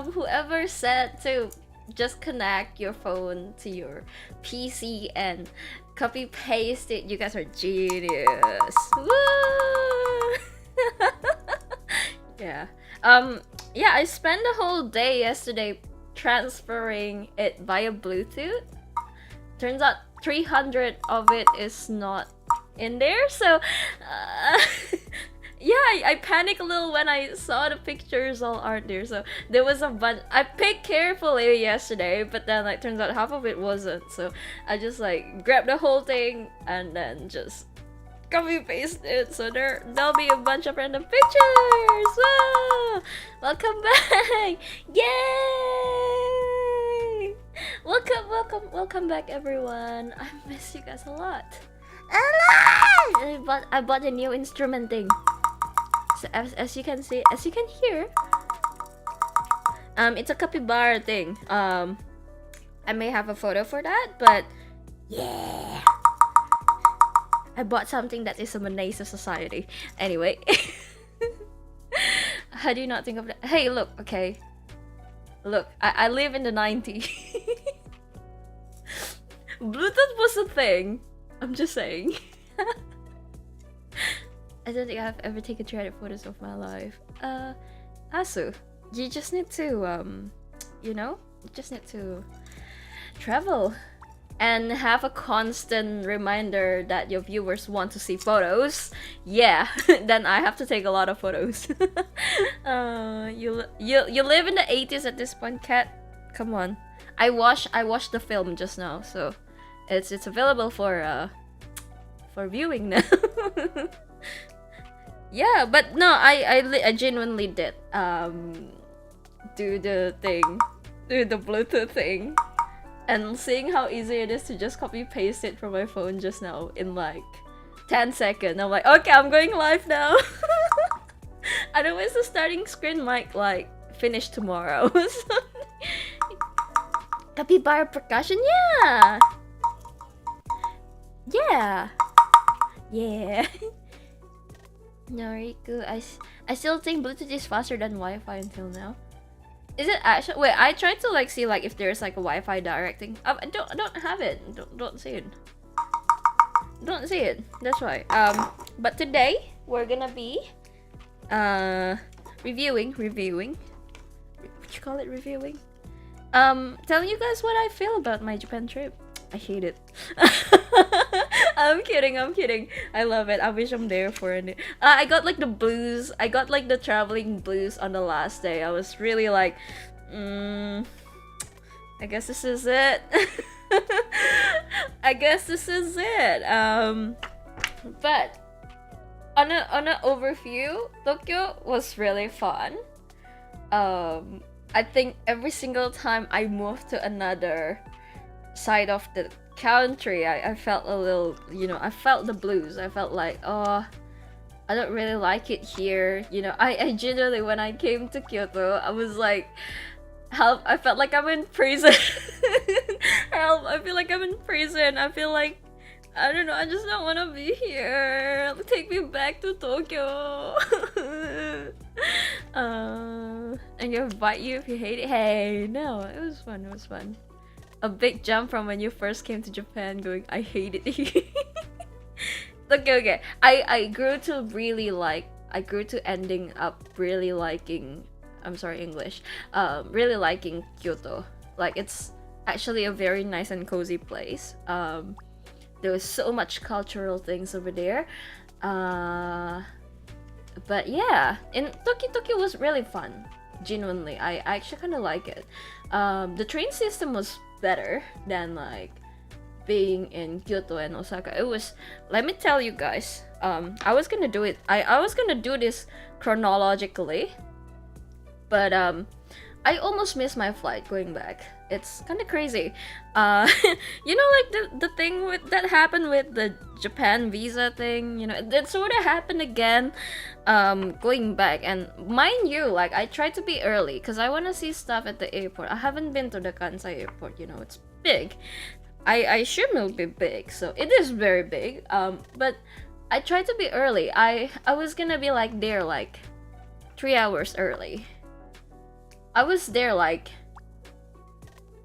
whoever said to just connect your phone to your PC and copy paste it, you guys are genius. Woo! Yeah. Yeah, I spent the whole day yesterday transferring it via Bluetooth. Turns out 300 of it is not in there, so yeah, I panicked a little when I saw the pictures all aren't there. So there was a bunch. I picked carefully yesterday, but then like turns out half of it wasn't. So I just like grabbed the whole thing and then just copy paste it. So there'll be a bunch of random pictures. Whoa! Welcome back! Yay! Welcome back, everyone. I miss you guys a lot. I bought a new instrument thing. So as you can see, as you can hear, it's a capybara thing. I may have a photo for that, but yeah, I bought something that is a menace to society. Anyway, how do you not think of that? Hey, look, okay, look, I live in the 90s. Bluetooth was a thing. I'm just saying. I don't think I've ever taken 300 photos of my life. Asu, you just need to, you know, you just need to travel and have a constant reminder that your viewers want to see photos. Yeah, then I have to take a lot of photos. You live in the 80s at this point, Kat. Come on. I watched the film just now, so it's available for viewing now. Yeah, but no, I genuinely did do the Bluetooth thing, and seeing how easy it is to just copy paste it from my phone just now in like 10 seconds. I'm like, okay, I'm going live now. Otherwise, the starting screen might like finish tomorrow. Capybara percussion, yeah. Noriku, I still think Bluetooth is faster than Wi-Fi until now. Is it actually? Wait, I tried to like see like if there's like a Wi-Fi directing. I don't have it. Don't see it. Don't see it. That's why. But today we're gonna be reviewing. What you call it? Reviewing. Telling you guys what I feel about my Japan trip. I hate it. I'm kidding. I love it. I wish I'm there for it. I got like the blues. I got like the traveling blues on the last day. I was really like, I guess this is it. I guess this is it. But on an overview, Tokyo was really fun. I think every single time I moved to another side of the country, I felt a little, you know, I felt the blues. I felt like, oh, I don't really like it here. You know, I genuinely, when I came to Kyoto, I was like, help, I felt like I'm in prison. Help, I feel like I'm in prison. I feel like, I don't know, I just don't want to be here. Take me back to Tokyo. And you'll bite you if you hate it. Hey, no, it was fun. A big jump from when you first came to Japan going, I hate it here. Okay. I grew to really like, I grew to ending up really liking, I'm sorry, English. Really liking Kyoto. Like, it's actually a very nice and cozy place. There was so much cultural things over there. But yeah, in Tokyo was really fun. Genuinely, I actually kind of like it. The train system was better than like being in Kyoto and Osaka. It was, let me tell you guys, I was gonna do it, I was gonna do this chronologically, but I almost missed my flight going back. It's kind of crazy. You know, like the thing with that happened with the Japan visa thing, you know, that sort of happened again going back. And mind you, like, I tried to be early because I want to see stuff at the airport. I haven't been to the Kansai airport, you know, it's big. I assume it'll be big, so it is very big. But I tried to be early. I was gonna be like there like 3 hours early. I was there like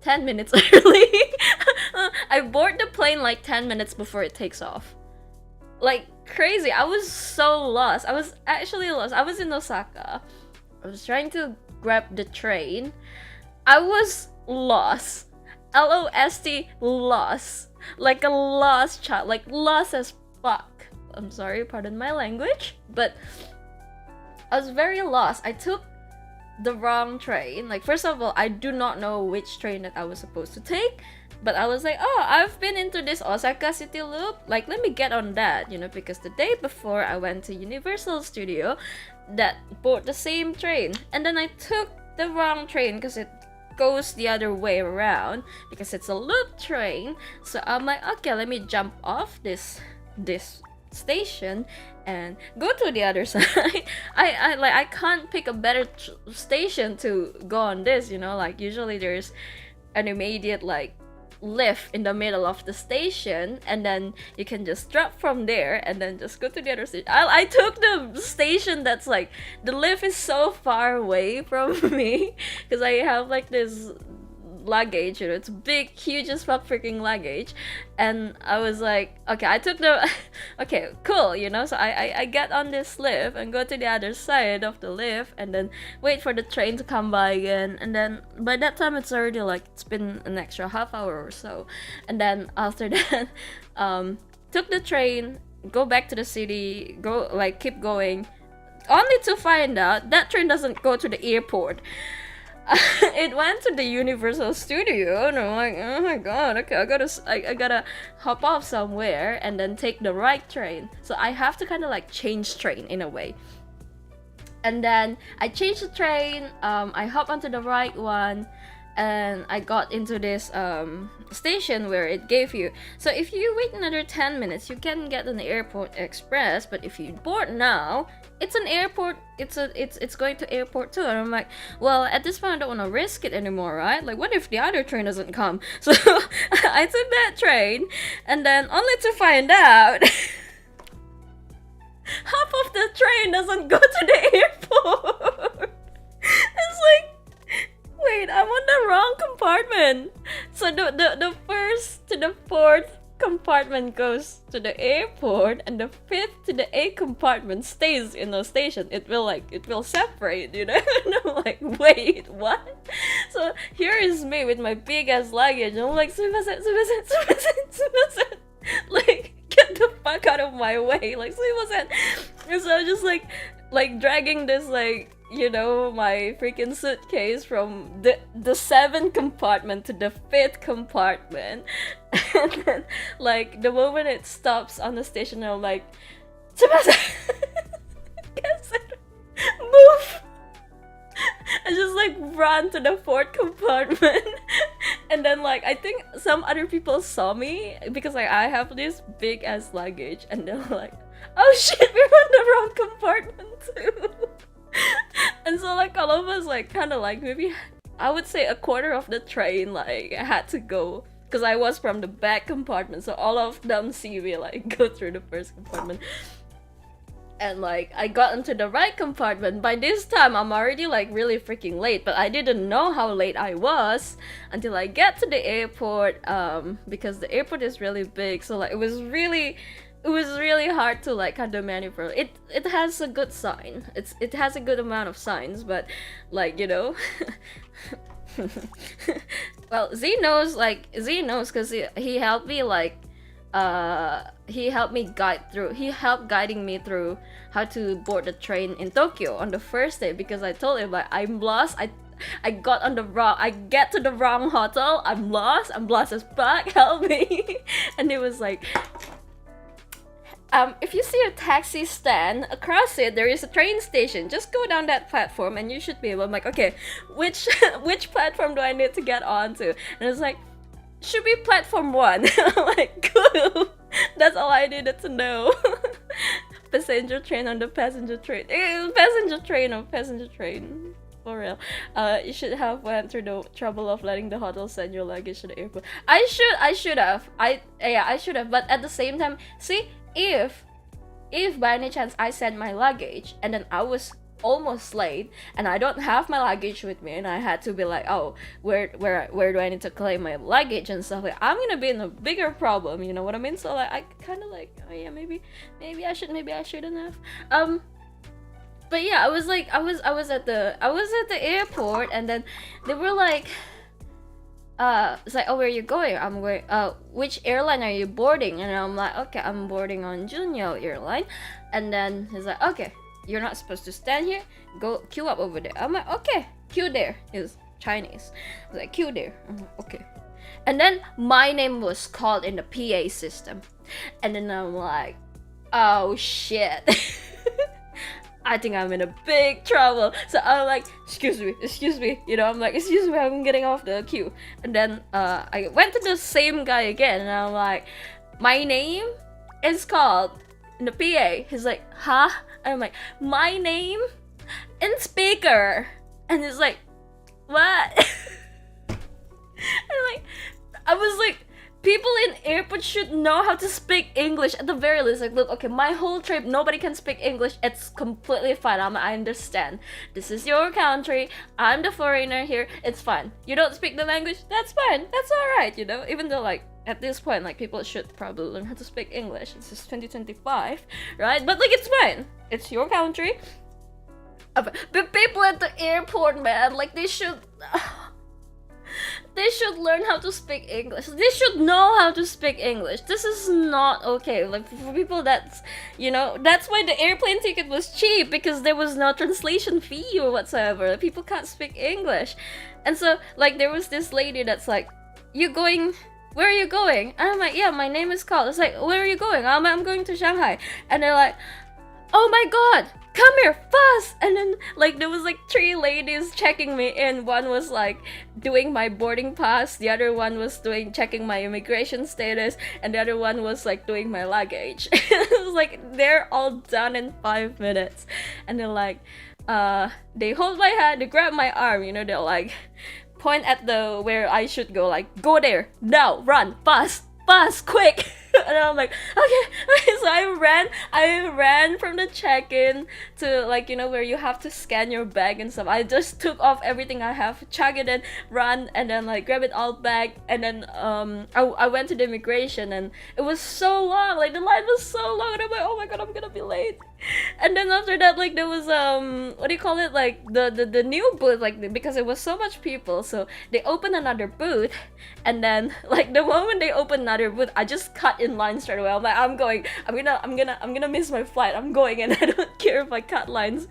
10 minutes early. I board the plane like 10 minutes before it takes off. Like crazy. I was so lost. I was actually lost. I was in Osaka. I was trying to grab the train. I was lost. LOST, lost. Like a lost child. Like lost as fuck. I'm sorry, pardon my language. But I was very lost. I took the wrong train. Like, first of all, I do not know which train that I was supposed to take. But I was like, oh, I've been into this Osaka City Loop. Like, let me get on that, you know, because the day before I went to Universal Studio that bought the same train. And then I took the wrong train because it goes the other way around because it's a loop train. So I'm like, okay, let me jump off this station and go to the other side. I can't pick a better station to go on this, you know, like usually there's an immediate like lift in the middle of the station and then you can just drop from there and then just go to the other station. I took the station that's like the lift is so far away from me because I have like this luggage, you know, it's big, huge as fuck freaking luggage, and I was like, okay, I took the okay, cool, you know, so I get on this lift and go to the other side of the lift and then wait for the train to come by again, and then by that time it's already like it's been an extra half hour or so, and then after that took the train, go back to the city, go like keep going, only to find out that train doesn't go to the airport. It went to the Universal Studio, and I'm like, oh my god, okay, I gotta hop off somewhere and then take the right train. So I have to kind of like change train in a way. And then I changed the train, I hop onto the right one, and I got into this station where it gave you, so if you wait another 10 minutes you can get an airport express, but if you board now it's an airport, it's going to airport too. And I'm like, well, at this point I don't want to risk it anymore, right? Like, what if the other train doesn't come? So I took that train, and then only to find out half of the train doesn't go to the airport. It's like, wait, I'm on the wrong compartment. So the first to the fourth compartment goes to the airport, and the fifth to the A compartment stays in the station. It will separate, you know. And I'm like, wait, what? So here is me with my big ass luggage, and I'm like, sumimasen, like, get the fuck out of my way, like, sumimasen. And so I'm just like dragging this, like, you know, my freaking suitcase from the 7th compartment to the 5th compartment. And then, like, the moment it stops on the station, I'm like, move! I just like ran to the 4th compartment. And then, like, I think some other people saw me because like I have this big ass luggage, and they're like, oh shit, we're on the wrong compartment too. And so like all of us like kind of like maybe I would say a quarter of the train like had to go because I was from the back compartment, so all of them see me like go through the first compartment. And like I got into the right compartment. By this time I'm already like really freaking late, but I didn't know how late I was until I get to the airport, because the airport is really big, so like it was really hard to like kind of maneuver. It has a good sign. It has a good amount of signs, but like, you know, well, Z knows because he helped me like he helped guiding me through how to board the train in Tokyo on the first day, because I told him like I'm lost. I get to the wrong hotel. I'm lost as fuck. Help me. And it was like, if you see a taxi stand, across it there is a train station. Just go down that platform and you should be able. I'm like, okay, which platform do I need to get onto? And it's like, should be platform 1. I'm like, cool. That's all I needed to know. Passenger train on the passenger train. Passenger train on passenger train. For real. You should have went through the trouble of letting the hotel send your luggage to the airport. I should have. But at the same time, see, if by any chance I sent my luggage and then I was almost late, and I don't have my luggage with me, and I had to be like, oh, where do I need to claim my luggage and stuff. Like, I'm gonna be in a bigger problem, you know what I mean? So like I kind of like, oh yeah, maybe I should, maybe I shouldn't have. But yeah, I was at the airport, and then they were like, it's like, oh, where are you going? I'm going, which airline are you boarding? And I'm like, okay, I'm boarding on Junyo airline. And then he's like, okay, you're not supposed to stand here, go queue up over there. I'm like, okay, queue there. Is Chinese. I was like, queue there. I'm like, okay. And then my name was called in the PA system, and then I'm like, oh shit. I think I'm in a big trouble. So I'm like, excuse me, you know, I'm like, excuse me, I'm getting off the queue. And then I went to the same guy again, and I'm like, my name is called in the PA. He's like, huh? And I'm like, my name in speaker. And he's like, what? And like, I was like, people in airports should know how to speak English at the very least. Like, look, okay, my whole trip, nobody can speak English. It's completely fine. I understand. This is your country. I'm the foreigner here. It's fine. You don't speak the language? That's fine. That's alright, you know? Even though, like, at this point, like, people should probably learn how to speak English. This is 2025, right? But, like, it's fine. It's your country. But people at the airport, man, like, they should learn how to speak English. They should know how to speak English. This is not okay. Like, for people that's, you know, that's why the airplane ticket was cheap, because there was no translation fee or whatsoever. Like, people can't speak English. And so, like, there was this lady that's like, where are you going? And I'm like, yeah, my name is Carl. It's like, where are you going? I'm going to Shanghai. And they're like, oh my god, come here fast. And then, like, there was like 3 ladies checking me in. One was like doing my boarding pass, the other one was checking my immigration status, and the other one was like doing my luggage. It was like, they're all done in 5 minutes. And they're like, they hold my hand, they grab my arm, you know, they're like, point at the where I should go, like, go there now, run fast, quick. And I'm like, okay. So I ran from the check-in to, like, you know, where you have to scan your bag and stuff. I just took off everything I have, chug it in, run, and then like grab it all back. And then I went to the immigration, and it was so long, like the line was so long, and I'm like, oh my god, I'm gonna be late. And then after that, like, there was what do you call it, like the new booth, like, because it was so much people, so they opened another booth. And then, like, the moment they opened another booth, I just cut in line straight away. I'm like, I'm gonna miss my flight. I'm going, and I don't care if I cut lines.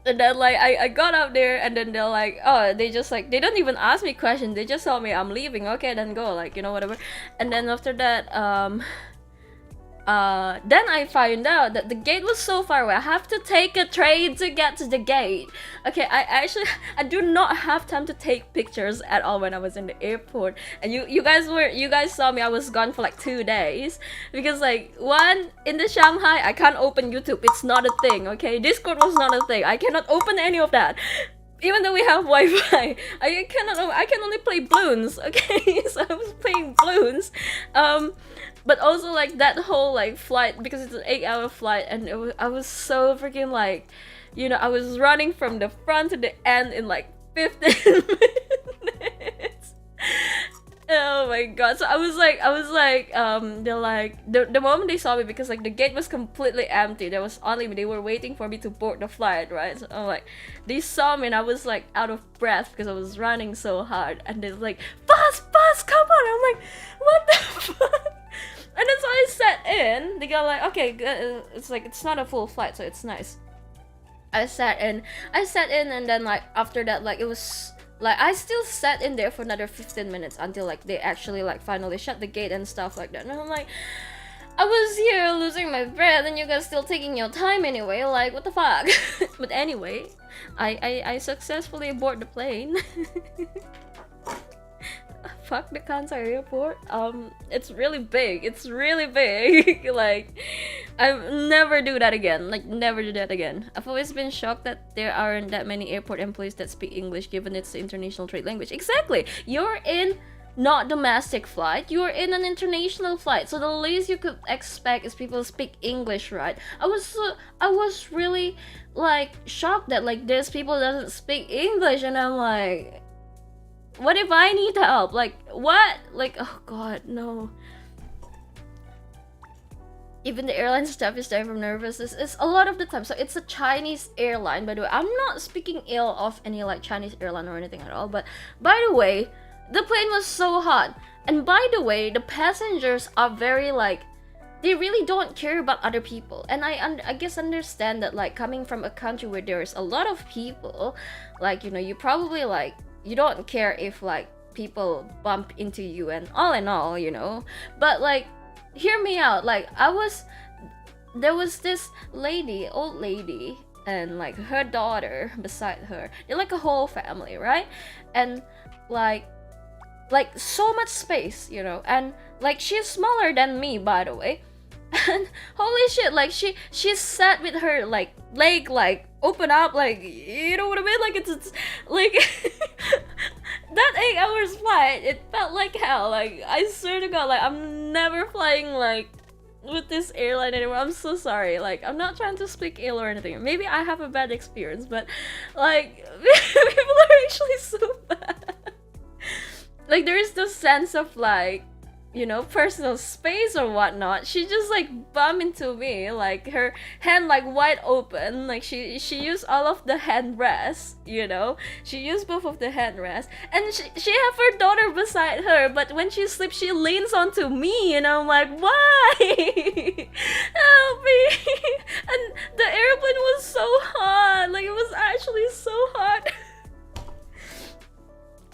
And then, like, I got up there, and then they're like, oh, they just, like, they don't even ask me questions. They just tell me I'm leaving. Okay, then go, like, you know, whatever. And then after that, then I find out that the gate was so far away. I have to take a train to get to the gate. Okay, I do not have time to take pictures at all when I was in the airport. And you guys saw me, I was gone for like 2 days. Because, like, one, in the Shanghai, I can't open YouTube. It's not a thing, okay? Discord was not a thing. I cannot open any of that. Even though we have Wi-Fi, I can only play balloons, okay? So I was playing balloons. But also, like, that whole, like, flight, because it's an 8-hour flight, and I was so freaking, like, you know, I was running from the front to the end in like 15 minutes. Oh my god. So I was like, they're like, the moment they saw me, because, like, the gate was completely empty, there was only me, they were waiting for me to board the flight, right? So I'm like, they saw me, and I was like out of breath because I was running so hard, and they're like, fast, come on. I'm like, what the fuck? And then so I sat in. They got like, okay, it's like, it's not a full flight, so it's nice. I sat in, and then, like, after that, like, it was like, I still sat in there for another 15 minutes until, like, they actually, like, finally shut the gate and stuff like that. And I'm like, I was here losing my breath, and you guys still taking your time anyway. Like, what the fuck? But anyway, I successfully boarded the plane. Fuck the Kansai airport. It's really big. Like, I'll never do that again. Like, never do that again. I've always been shocked that there aren't that many airport employees that speak English, given it's the international trade language. Exactly. You're in not domestic flight. You're in an international flight, so the least you could expect is people speak English, right? I was really like shocked that like there's people doesn't speak English, and I'm like, what if I need help? Like what? Like, oh god, no. Even the airline staff is dying from nervousness. It's a lot of the time. So it's a Chinese airline, by the way. I'm not speaking ill of any like Chinese airline or anything at all. But by the way, the plane was so hot. And by the way, the passengers are very like, they really don't care about other people. And I guess understand that like coming from a country where there's a lot of people, like, you know, you probably like, you don't care if like people bump into you and all, you know. But like, hear me out. Like there was this lady, old lady, and like her daughter beside her. They're like a whole family, right? And like so much space, you know. And like she's smaller than me, by the way. And holy shit, like she sat with her like leg like open up, like, you know what I mean? Like it's like that 8 hours flight, it felt like hell. Like I swear to god, like I'm never flying like with this airline anymore. I'm so sorry. Like I'm not trying to speak ill or anything. Maybe I have a bad experience, but like people are actually so bad. Like there is this sense of like, you know, personal space or whatnot. She just like bumped into me, like her hand like wide open, like she used all of the hand rests, you know, she used both of the hand rests, and she have her daughter beside her, but when she sleeps she leans onto me, and I'm like, why? Help me. And the airplane was so hot, like it was actually so hot.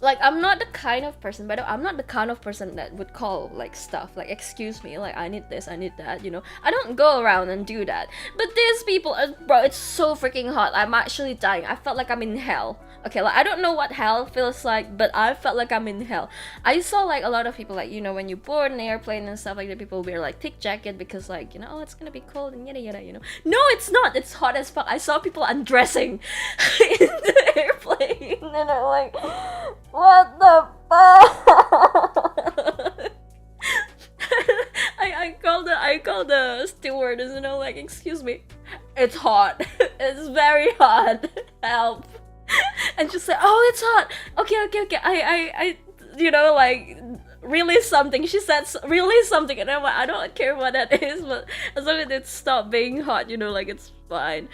Like I'm not the kind of person, by the way, I'm not the kind of person that would call like stuff like, excuse me, like I need this, I need that, you know. I don't go around and do that. But these people, bro, it's so freaking hot. I'm actually dying. I felt like I'm in hell. Okay, like I don't know what hell feels like, but I felt like I'm in hell. I saw like a lot of people, like, you know, when you board an airplane and stuff like that, people wear like thick jacket because like, you know, oh, it's gonna be cold and yada yada, you know. No, it's not. It's hot as fuck. I saw people undressing in the airplane, and I'm like, what the fuck? I called the stewardess, you know, like, excuse me, it's hot. It's very hot. Help. And she said, oh, it's hot. Okay. I you know, like, release something. She said release something, and I'm like, I don't care what that is, but as long as it stopped being hot, you know, like, it's fine.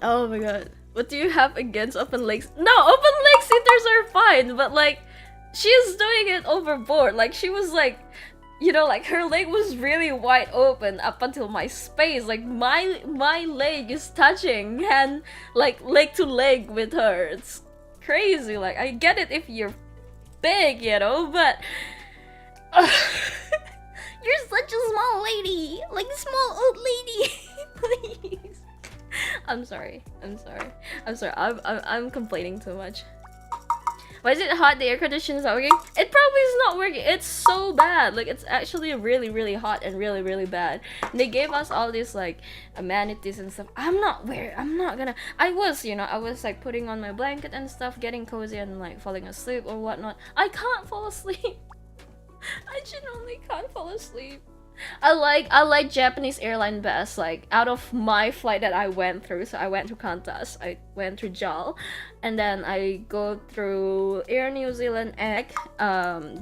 Oh my god. What do you have against open legs? No, open leg seaters are fine, but like, she's doing it overboard. Like, she was like, you know, like her leg was really wide open up until my space. Like my leg is touching hand, like leg to leg with her. It's crazy. Like I get it if you're big, you know, but you're such a small lady, like small old lady. Please. I'm sorry. I'm complaining too much. Why is it hot? The air conditioner is not working? It probably is not working. It's so bad. Like, it's actually really, really hot and really, really bad. And they gave us all these, like, amenities and stuff. I was, you know, I was, like, putting on my blanket and stuff, getting cozy and, like, falling asleep or whatnot. I can't fall asleep. I genuinely can't fall asleep. I like Japanese airline best. Like, out of my flight that I went through, so I went through Qantas, I went through JAL, and then I go through Air New Zealand egg. When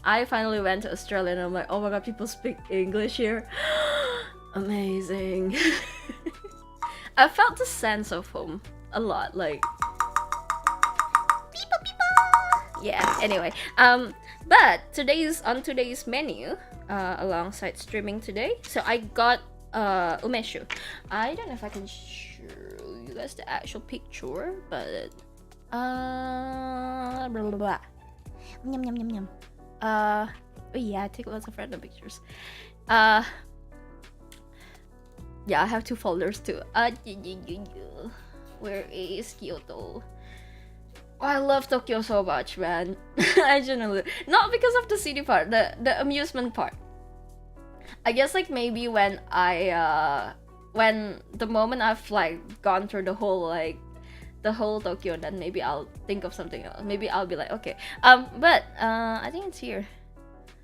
I finally went to Australia, and I'm like, oh my god, people speak English here. Amazing. I felt the sense of home a lot, like, yeah. Anyway, but on today's menu, alongside streaming today, so I got umeshu. I don't know if I can show you guys the actual picture, but blah blah blah. Yum yum yum yum. Oh yeah, I take lots of random pictures. Yeah, I have 2 folders too. Where is Kyoto? I love Tokyo so much, man. I genuinely, not because of the city part, the amusement part. I guess like maybe when the moment I've like gone through the whole like the whole Tokyo, then maybe I'll think of something else. Maybe I'll be like, okay. But I think it's here.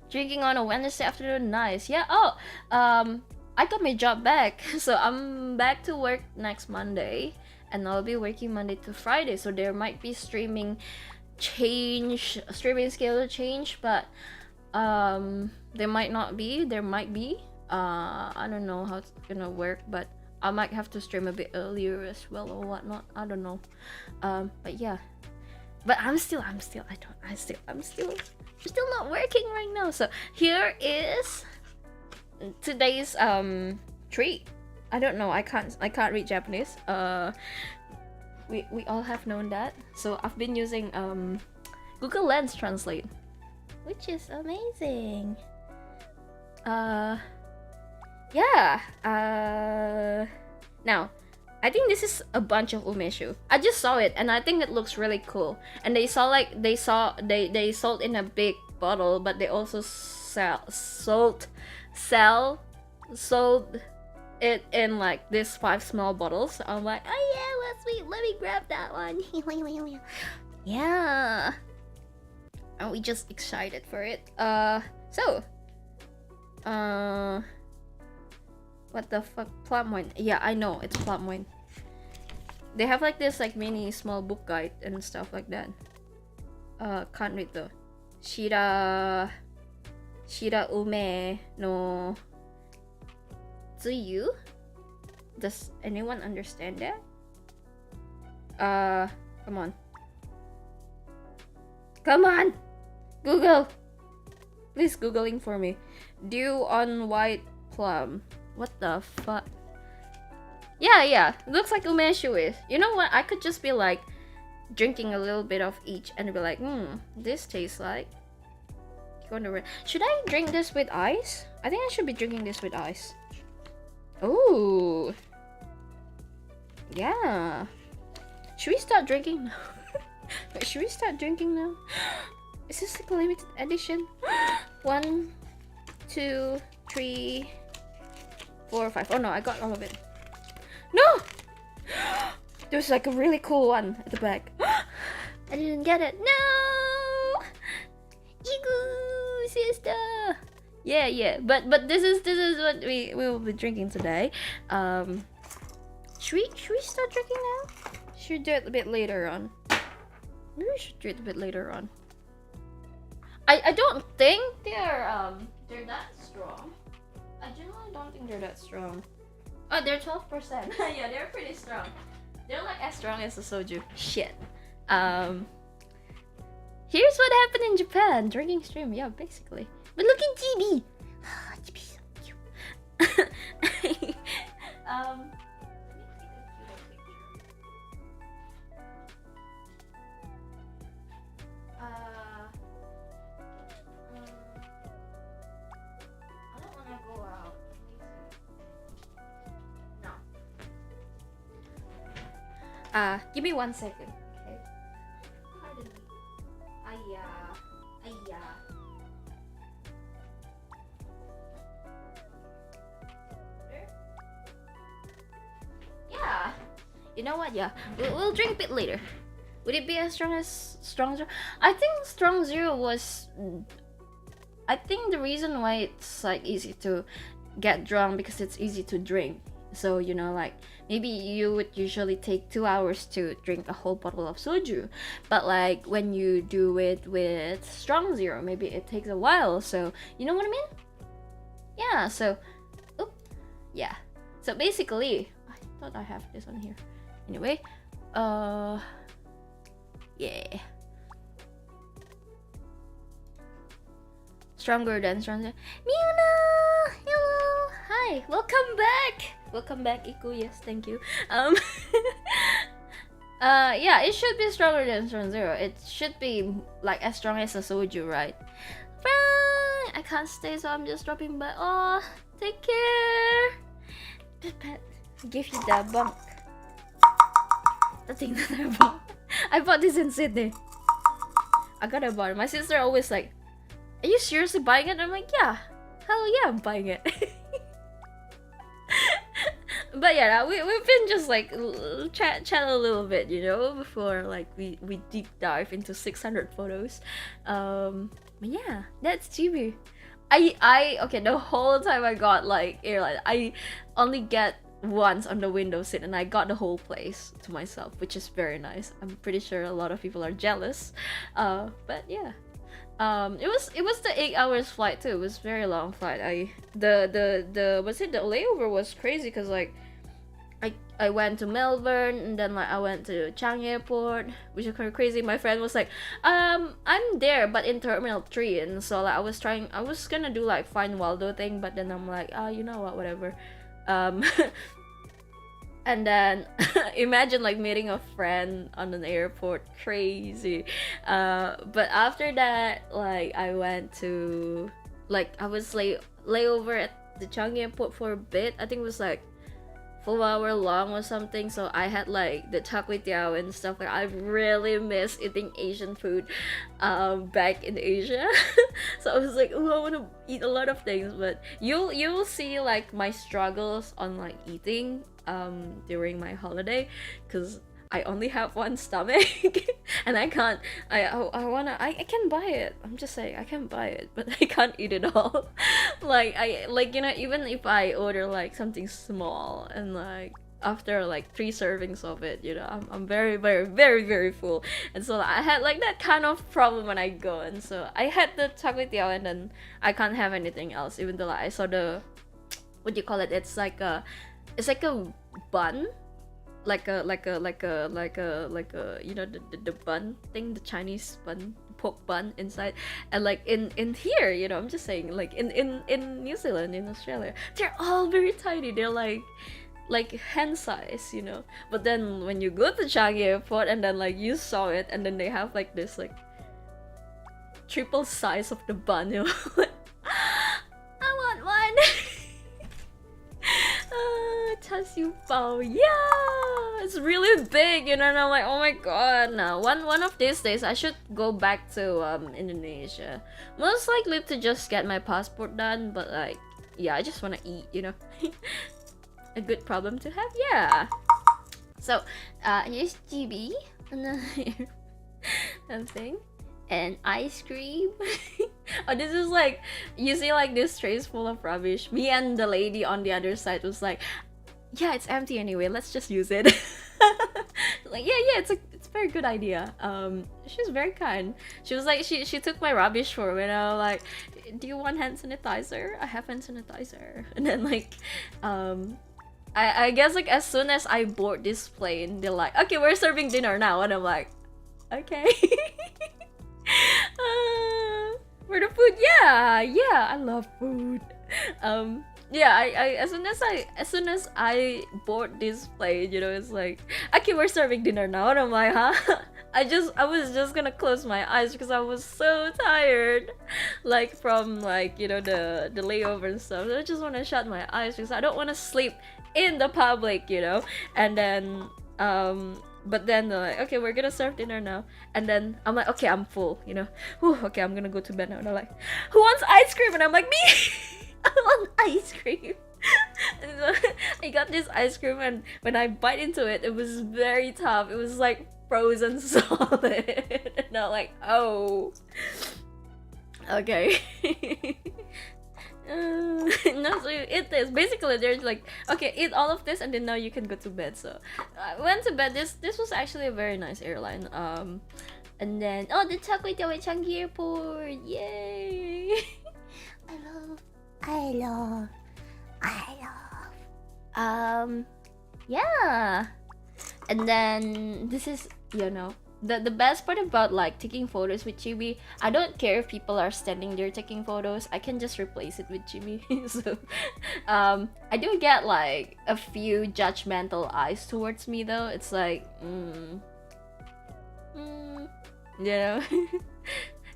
Drinking on a Wednesday afternoon, nice. Yeah. Oh, I got my job back, so I'm back to work next Monday, and I'll be working Monday to Friday. So there might be streaming schedule change, but there might not be. There might be. I don't know how it's gonna work, but I might have to stream a bit earlier as well or whatnot. I don't know. But yeah. But I'm still not working right now. So here is today's treat. I don't know. I can't read Japanese. We all have known that. So I've been using Google Lens Translate, which is amazing. Yeah. Now, I think this is a bunch of umeshu. I just saw it and I think it looks really cool. And they sold in a big bottle, but they also sold it in like these 5 small bottles. So I'm like, oh yeah, let's let me grab that one. Yeah. And we just excited for it. What the fuck? Plum wine. Yeah, I know, it's plum wine. They have like this like mini small book guide and stuff like that. Can't read though. Shira ume no tsuyu. Does anyone understand that? Come on. Come on! Google! Please Googling for me. Dew on white plum. What the fuck? Yeah. Looks like umeshu is. You know what? I could just be like drinking a little bit of each and be like, this tastes like. Should I drink this with ice? I think I should be drinking this with ice. Ooh. Yeah. Should we start drinking now? Wait, should we start drinking now? Is this like a limited edition? 1, 2, 3, 4, 5. Oh no, I got all of it. No! There's like a really cool one at the back. I didn't get it. No! Igu, sister! Yeah. But this is what we will be drinking today. Should we start drinking now? Should do it a bit later on. Maybe we should do it a bit later on. I don't think they're that strong. I generally don't think they're that strong. Oh, they're 12%. Yeah, they're pretty strong. They're like as strong as the soju. Shit. Here's what happened in Japan. Drinking stream. Yeah, basically. But look at GB. GB's so cute. Give me 1 second, okay? Pardon me. Aya. Yeah. You know what? Yeah, we'll drink a bit later. Would it be as strong as Strong Zero? I think Strong Zero was. I think the reason why it's like easy to get drunk because it's easy to drink. So, you know, like maybe you would usually take 2 hours to drink a whole bottle of soju, but like when you do it with Strong Zero, maybe it takes a while. So, you know what I mean? Yeah. So, yeah. So basically, I thought I have this on here. Anyway, yeah. Stronger than Stronger. Miuna! Hello! Hi! Welcome back! Welcome back, Iku. Yes, thank you. Yeah, it should be stronger than Strong Zero. It should be like as strong as a soju, right? Right! I can't stay, so I'm just dropping by. Oh, take care! Pet, give you the bunk. The thing that I bought. I bought this in Sydney. I gotta buy it. My sister always like, are you seriously buying it? I'm like, yeah. Hell yeah, I'm buying it. But yeah, we've been just like chat a little bit, before like we deep dive into 600 photos. But yeah, that's GB. I okay, the whole time I got like airline, I only get once on the window seat, and I got the whole place to myself, which is very nice. I'm pretty sure a lot of people are jealous. But yeah. It was the 8 hours flight too. It was very long flight. The layover was crazy because like I went to Melbourne, and then like I went to Changi Airport, which is kind of crazy. My friend was like, I'm there but in Terminal 3, and so like I was gonna do like Find Waldo thing, but then I'm like, you know what, whatever. Um and then imagine like meeting a friend on an airport, crazy. But after that, like I went to, like I was layover at the Changi Airport for a bit. I think it was like 4 hour long or something, so I had like the char kway teow and stuff. Like I really miss eating Asian food back in Asia. So I was like, oh, I want to eat a lot of things, but you'll see like my struggles on like eating during my holiday, because I only have one stomach and I can't, I can buy it. I'm just saying I can buy it, but I can't eat it all. Like even if I order like something small, and like after like 3 servings of it, I'm very very very very full. And so I had like that kind of problem when I go, and so I had the char kway teow, and then I can't have anything else, even though like, I saw the, what do you call it, it's like a bun, like a the bun thing, the Chinese bun, pork bun inside. And like in here, I'm just saying, like in New Zealand, in Australia, they're all very tiny. They're like hand size, but then when you go to Changi Airport, and then like you saw it, and then they have like this like triple size of the bun, I want one. Char siu bao, yeah, it's really big, and I'm like, oh my god. Now one of these days I should go back to Indonesia, most likely to just get my passport done. But like, yeah, I just want to eat, a good problem to have, yeah. So here's GB, another thing, and ice cream. Oh, this is like, you see like this trays full of rubbish. Me and the lady on the other side was like, yeah, it's empty anyway, let's just use it. Like, yeah, it's a very good idea. She's very kind. She was like, she took my rubbish for me, and I was like, do you want hand sanitizer? I have hand sanitizer. And then like I guess like as soon as I board this plane, they're like, okay, we're serving dinner now, and I'm like, okay. For the food, yeah, I love food. Yeah, I as soon as I board this plane, it's like, okay, we're serving dinner now, and I'm like, huh? I was just gonna close my eyes because I was so tired, like from like the layover and stuff. So I just want to shut my eyes because I don't want to sleep in the public, and then but then they're like, okay, we're gonna serve dinner now. And then I'm like, okay, I'm full, Whew, okay, I'm gonna go to bed now. And they're like, who wants ice cream? And I'm like, me. I want ice cream. And so I got this ice cream, and when I bite into it, it was very tough. It was like frozen solid. And I'm like, oh, okay. No, so you eat this. Basically, there's like, okay, eat all of this, and then now you can go to bed. So I went to bed. This was actually a very nice airline. And then the char kway teow at Changi Airport, yay! I love. Yeah. And then this is, the best part about like taking photos with Chibi, I don't care if people are standing there taking photos, I can just replace it with Chibi. So I do get like a few judgmental eyes towards me though. It's like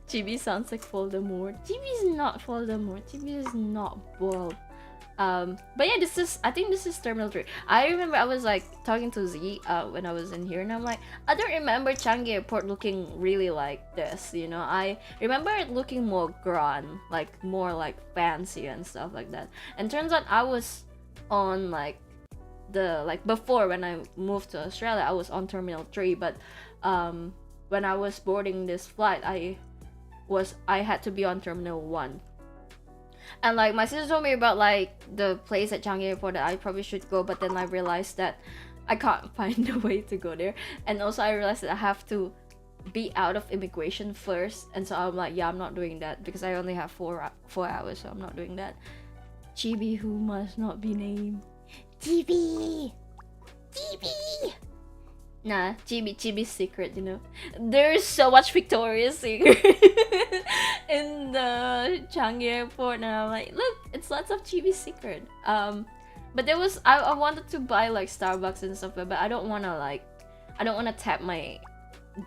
Chibi sounds like Voldemort. Chibi is not Voldemort. Chibi is not bald. But yeah, I think this is Terminal 3. I remember I was like talking to Z when I was in here, and I'm like, I don't remember Changi Airport looking really like this, I remember it looking more grand, like more like fancy and stuff like that. And turns out I was on like the like before when I moved to Australia, I was on Terminal 3, but when I was boarding this flight, I had to be on Terminal 1. And like my sister told me about like the place at Changi Airport that I probably should go, but then I realized that I can't find a way to go there. And also I realized that I have to be out of immigration first, and so I'm like, yeah, I'm not doing that because I only have 4 hours, so I'm not doing that. Chibi who must not be named. Chibi! Nah, Chibi's secret, you know. There's so much Victoria's Secret in the Changi Airport, and I'm like, look, it's lots of Chibi's secret. But there was I wanted to buy like Starbucks and stuff, but I don't wanna tap my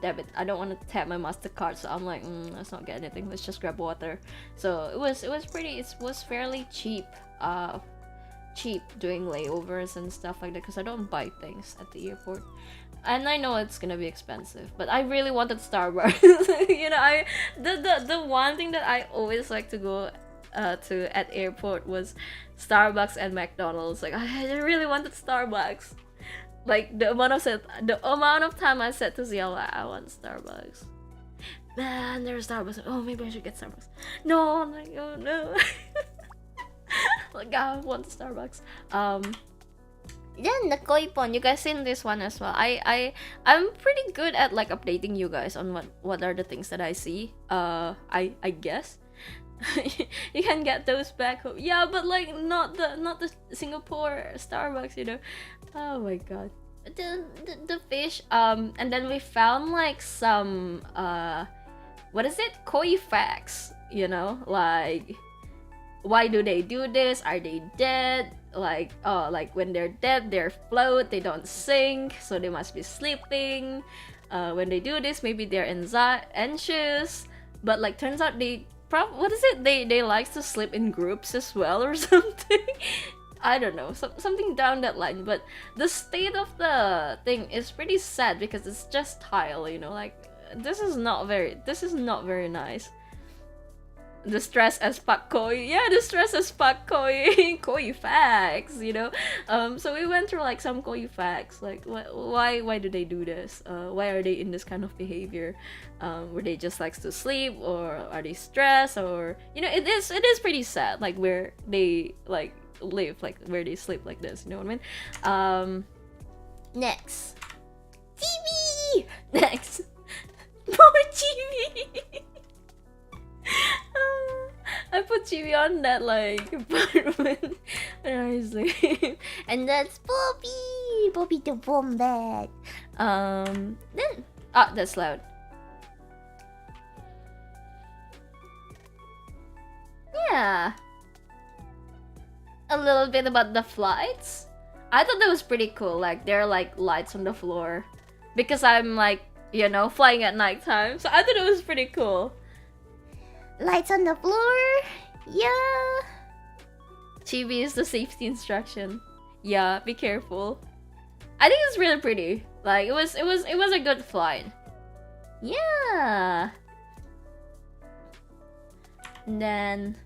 debit. I don't want to tap my MasterCard, so I'm like, let's not get anything. Let's just grab water. So it was fairly cheap. Cheap doing layovers and stuff like that because I don't buy things at the airport. And I know it's gonna be expensive, but I really wanted Starbucks. You know, the one thing that I always like to go to at airport was Starbucks and McDonald's. Like I really wanted Starbucks. Like the amount of time I said to Zia, I want Starbucks. Man, there's Starbucks. Oh, maybe I should get Starbucks. No, I'm like, oh no. Like I want Starbucks. Then the Koipon, you guys seen this one as well. I'm pretty good at like updating you guys on what are the things that I see. I guess you can get those back home. Yeah, but like not the Singapore Starbucks, you know. Oh my god. The fish. And then we found like some what is it? Koi facts, you know, like why do they do this? Are they dead? Like, oh, like when they're dead, they float, they don't sink, so they must be sleeping. When they do this, maybe they're anxious, but like turns out what is it? They like to sleep in groups as well or something. I don't know, something down that line. But the state of the thing is pretty sad because it's just tile, you know. Like this is not very nice. The stress as pak koi, yeah, the stress as pak koi, koi facts, you know. So we went through like some koi facts, like why do they do this? Why are they in this kind of behavior? Were they just likes to sleep, or are they stressed, or you know, it is pretty sad, like where they like live, like where they sleep like this, you know what I mean? Next, TV. Next, more TV. I put Chibi on that like part when I was like, and that's Poppy the wombat. Then that's loud. Yeah, a little bit about the flights. I thought that was pretty cool. Like there are like lights on the floor because I'm like, you know, flying at nighttime. So I thought it was pretty cool. Lights on the floor. Yeah. Chibi is the safety instruction. Yeah, be careful. I think it's really pretty. Like it was a good flight. Yeah. And then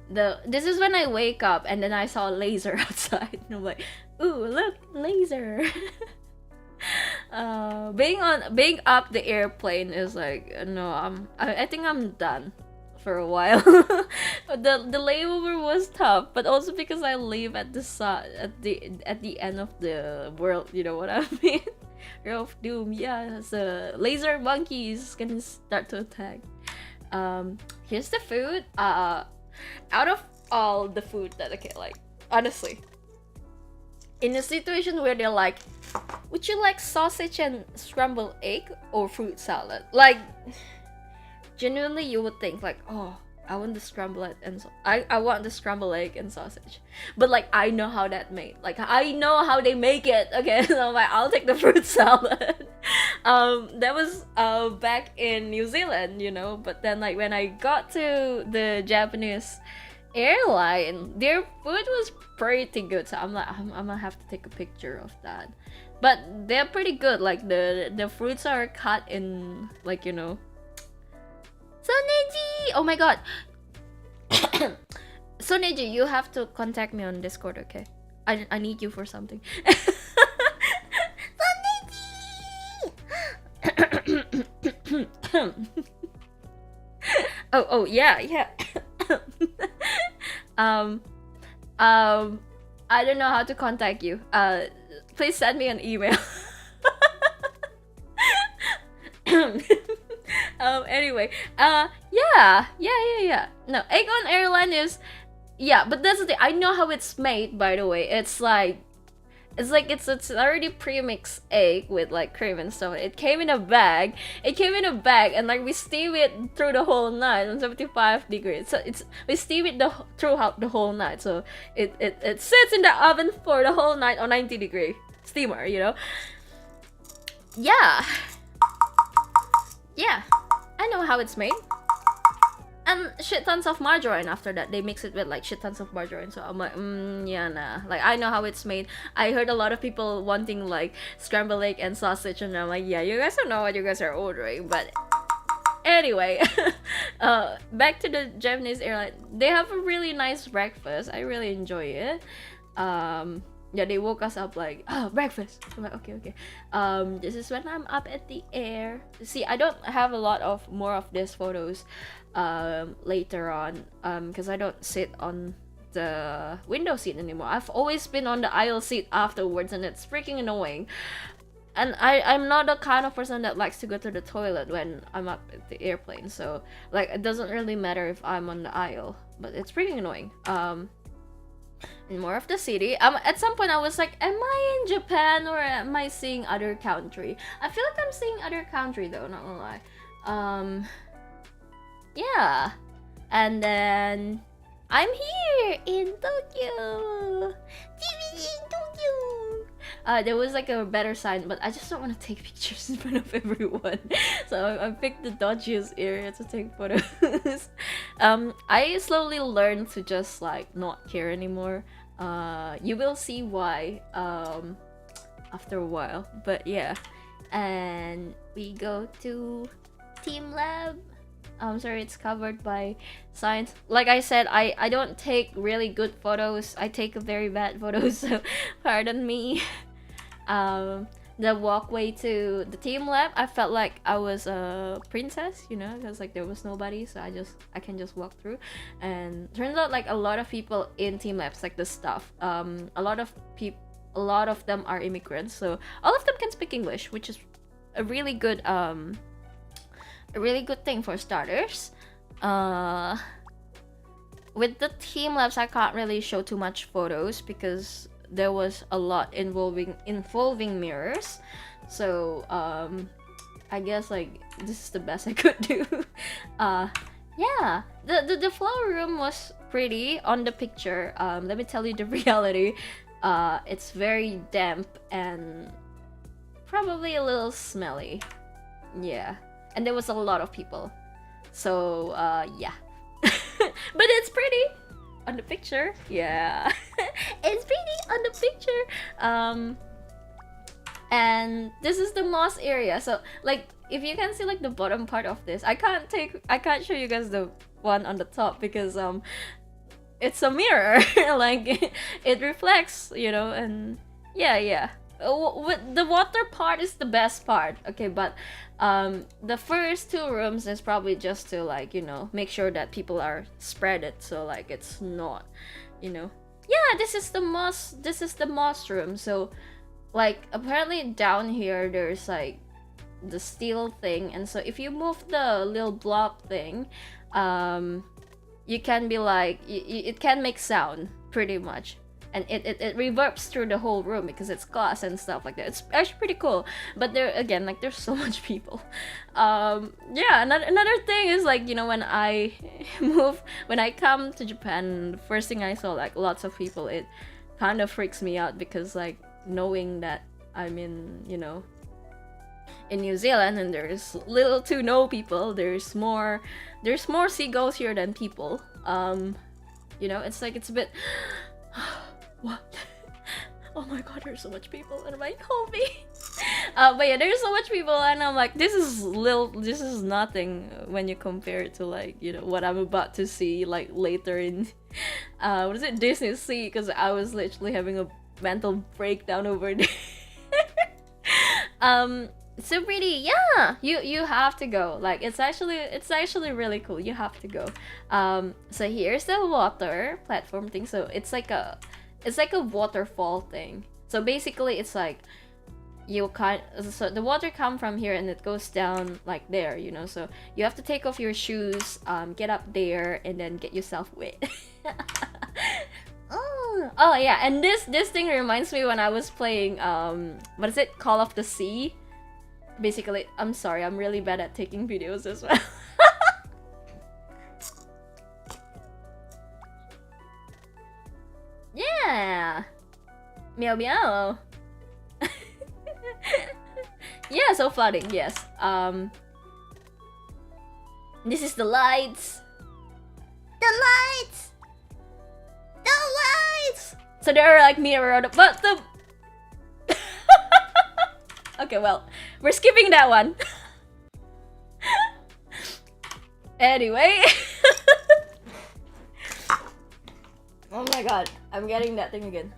this is when I wake up and then I saw a laser outside and I'm like, ooh, look, laser. Being up the airplane is like, no, I think I'm done for a while. the layover was tough, but also because I live at the end of the world, you know what I mean? Row of Doom, yeah. So laser monkeys can start to attack. Here's the food. Out of all the food that like honestly, in a situation where they're like, would you like sausage and scrambled egg or fruit salad? Like genuinely you would think like, oh, I want the scrambled egg and I want the scrambled egg and sausage, but like I know how that made, like I know how they make it. Okay, so I'm like, I'll take the fruit salad. That was back in New Zealand, you know, but then like when I got to the Japanese airline, their food was pretty good, so I'm like, I'm gonna have to take a picture of that. But they're pretty good, like the fruits are cut in like, you know. Soneji! Oh my god! Soneji, you have to contact me on Discord, okay? I need you for something. Oh yeah. um I don't know how to contact you. Please send me an email. Anyway, yeah. No, Aegon Airline is, yeah, but that's the thing. I know how it's made, by the way. It's already pre-mixed egg with like cream and stuff. It came in a bag. And like we steam it through the whole night on 75 degrees. So we steam it throughout the whole night. So it sits in the oven for the whole night on 90-degree steamer, you know? Yeah. Yeah. I know how it's made. And shit tons of margarine after that. They mix it with like shit tons of margarine. So I'm like, yeah, nah. Like, I know how it's made. I heard a lot of people wanting like scrambled egg and sausage, and I'm like, yeah, you guys don't know what you guys are ordering. But anyway, back to the Japanese airline. They have a really nice breakfast. I really enjoy it. Yeah, they woke us up like, oh, breakfast. I'm like, okay. This is when I'm up at the air. See, I don't have a lot of more of these photos later on, because I don't sit on the window seat anymore. I've always been on the aisle seat afterwards, and it's freaking annoying. And I'm not the kind of person that likes to go to the toilet when I'm up at the airplane, so like it doesn't really matter if I'm on the aisle, but it's freaking annoying. And more of the city. At some point I was like, am I in Japan or am I seeing other country? I feel like I'm seeing other country though, not gonna lie. Yeah. And then I'm here in Tokyo. There was like a better sign, but I just don't want to take pictures in front of everyone. So I picked the dodgiest area to take photos. I slowly learned to just like not care anymore. You will see why after a while, but yeah. And we go to Team Lab. I'm sorry, it's covered by science. Like I said, I don't take really good photos. I take very bad photos, so pardon me. The walkway to the team lab, I felt like I was a princess, you know, because like there was nobody, so I can just walk through. And turns out like a lot of people in team labs, like the staff, a lot of them are immigrants, so all of them can speak English, which is a really good thing for starters. With the team labs, I can't really show too much photos because there was a lot involving mirrors, so I guess like this is the best I could do. Yeah, the flower room was pretty on the picture. Let me tell you the reality. It's very damp and probably a little smelly. Yeah, and there was a lot of people, so yeah. But it's pretty on the picture. Yeah. It's pretty on the picture. And this is the moss area, so like if you can see like the bottom part of this, I can't show you guys the one on the top because it's a mirror. Like it reflects, you know. And yeah. The water part is the best part, okay, but the first two rooms is probably just to like, you know, make sure that people are spread it, so like it's not, you know. Yeah, this is the moss room. So like apparently down here there's like the steel thing, and so if you move the little block thing, you can be like it can make sound pretty much, and it reverbs through the whole room because it's glass and stuff like that. It's actually pretty cool, but there again, like there's so much people. Yeah, another thing is like, you know, when I come to Japan, the first thing I saw like lots of people, it kind of freaks me out because like knowing that I'm in, you know, in New Zealand and there's little to no people, there's more seagulls here than people. You know, it's like it's a bit what? Oh my god, there's so much people, and I'm like, help me. But yeah, there's so much people, and I'm like, this is nothing when you compare it to, like, you know, what I'm about to see like later in what is it, Disney Sea, because I was literally having a mental breakdown over there. So pretty, yeah. You have to go. Like, it's actually really cool. You have to go. So here's the water platform thing. So it's like a waterfall thing. So basically, it's like so the water come from here and it goes down like there, you know. So you have to take off your shoes, get up there, and then get yourself wet. Oh yeah, and this thing reminds me when I was playing what is it, Call of the Sea. Basically, I'm sorry, I'm really bad at taking videos as well. Yeah, meow meow. Yeah, so flooding, yes. This is the lights. The lights. The lights. So they're like mirrored, but the. Okay, well, we're skipping that one. Anyway. Oh my god, I'm getting that thing again.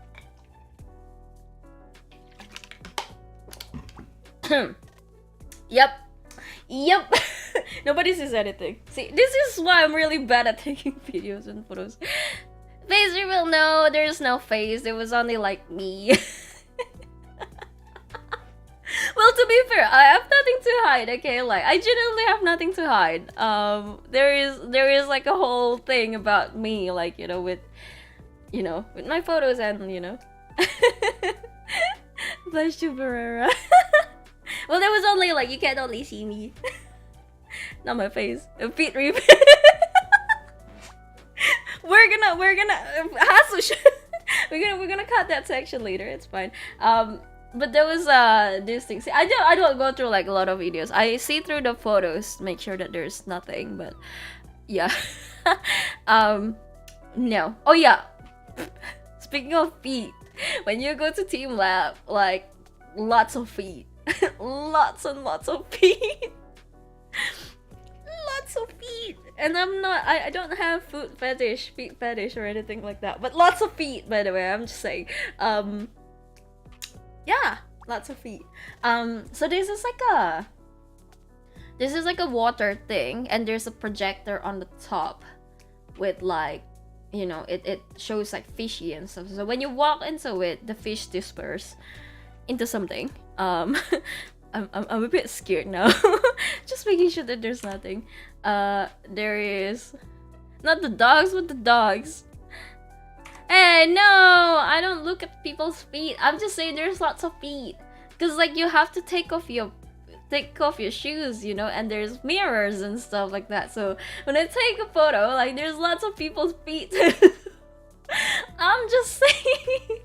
Yep. Nobody says anything. See, this is why I'm really bad at taking videos and photos. Face reveal, no, there's no face. It was only like me. Well, to be fair, I have nothing to hide, okay? Like, I genuinely have nothing to hide. There is like a whole thing about me, like, you know, with my photos and, you know. Blush to Barrera. Well, there was only like, you can't only see me. Not my face. A feet rip. We're gonna we're gonna cut that section later. It's fine. But there was this thing. See, I don't go through like a lot of videos. I see through the photos, make sure that there's nothing. But yeah. No. Oh yeah. Speaking of feet, when you go to Team Lab, like, lots of feet. Lots and lots of feet. Lots of feet. And I don't have feet fetish or anything like that. But lots of feet, by the way, I'm just saying. Yeah, lots of feet. So this is like a water thing, and there's a projector on the top with, like, you know, it shows like fishy and stuff. So when you walk into it, the fish disperse into something. I'm a bit scared now. Just making sure that there's nothing. There is not the dogs, but the dogs. Hey, no, I don't look at people's feet. I'm just saying there's lots of feet. Cause like you have to take off your shoes, you know, and there's mirrors and stuff like that. So when I take a photo, like, there's lots of people's feet. I'm just saying.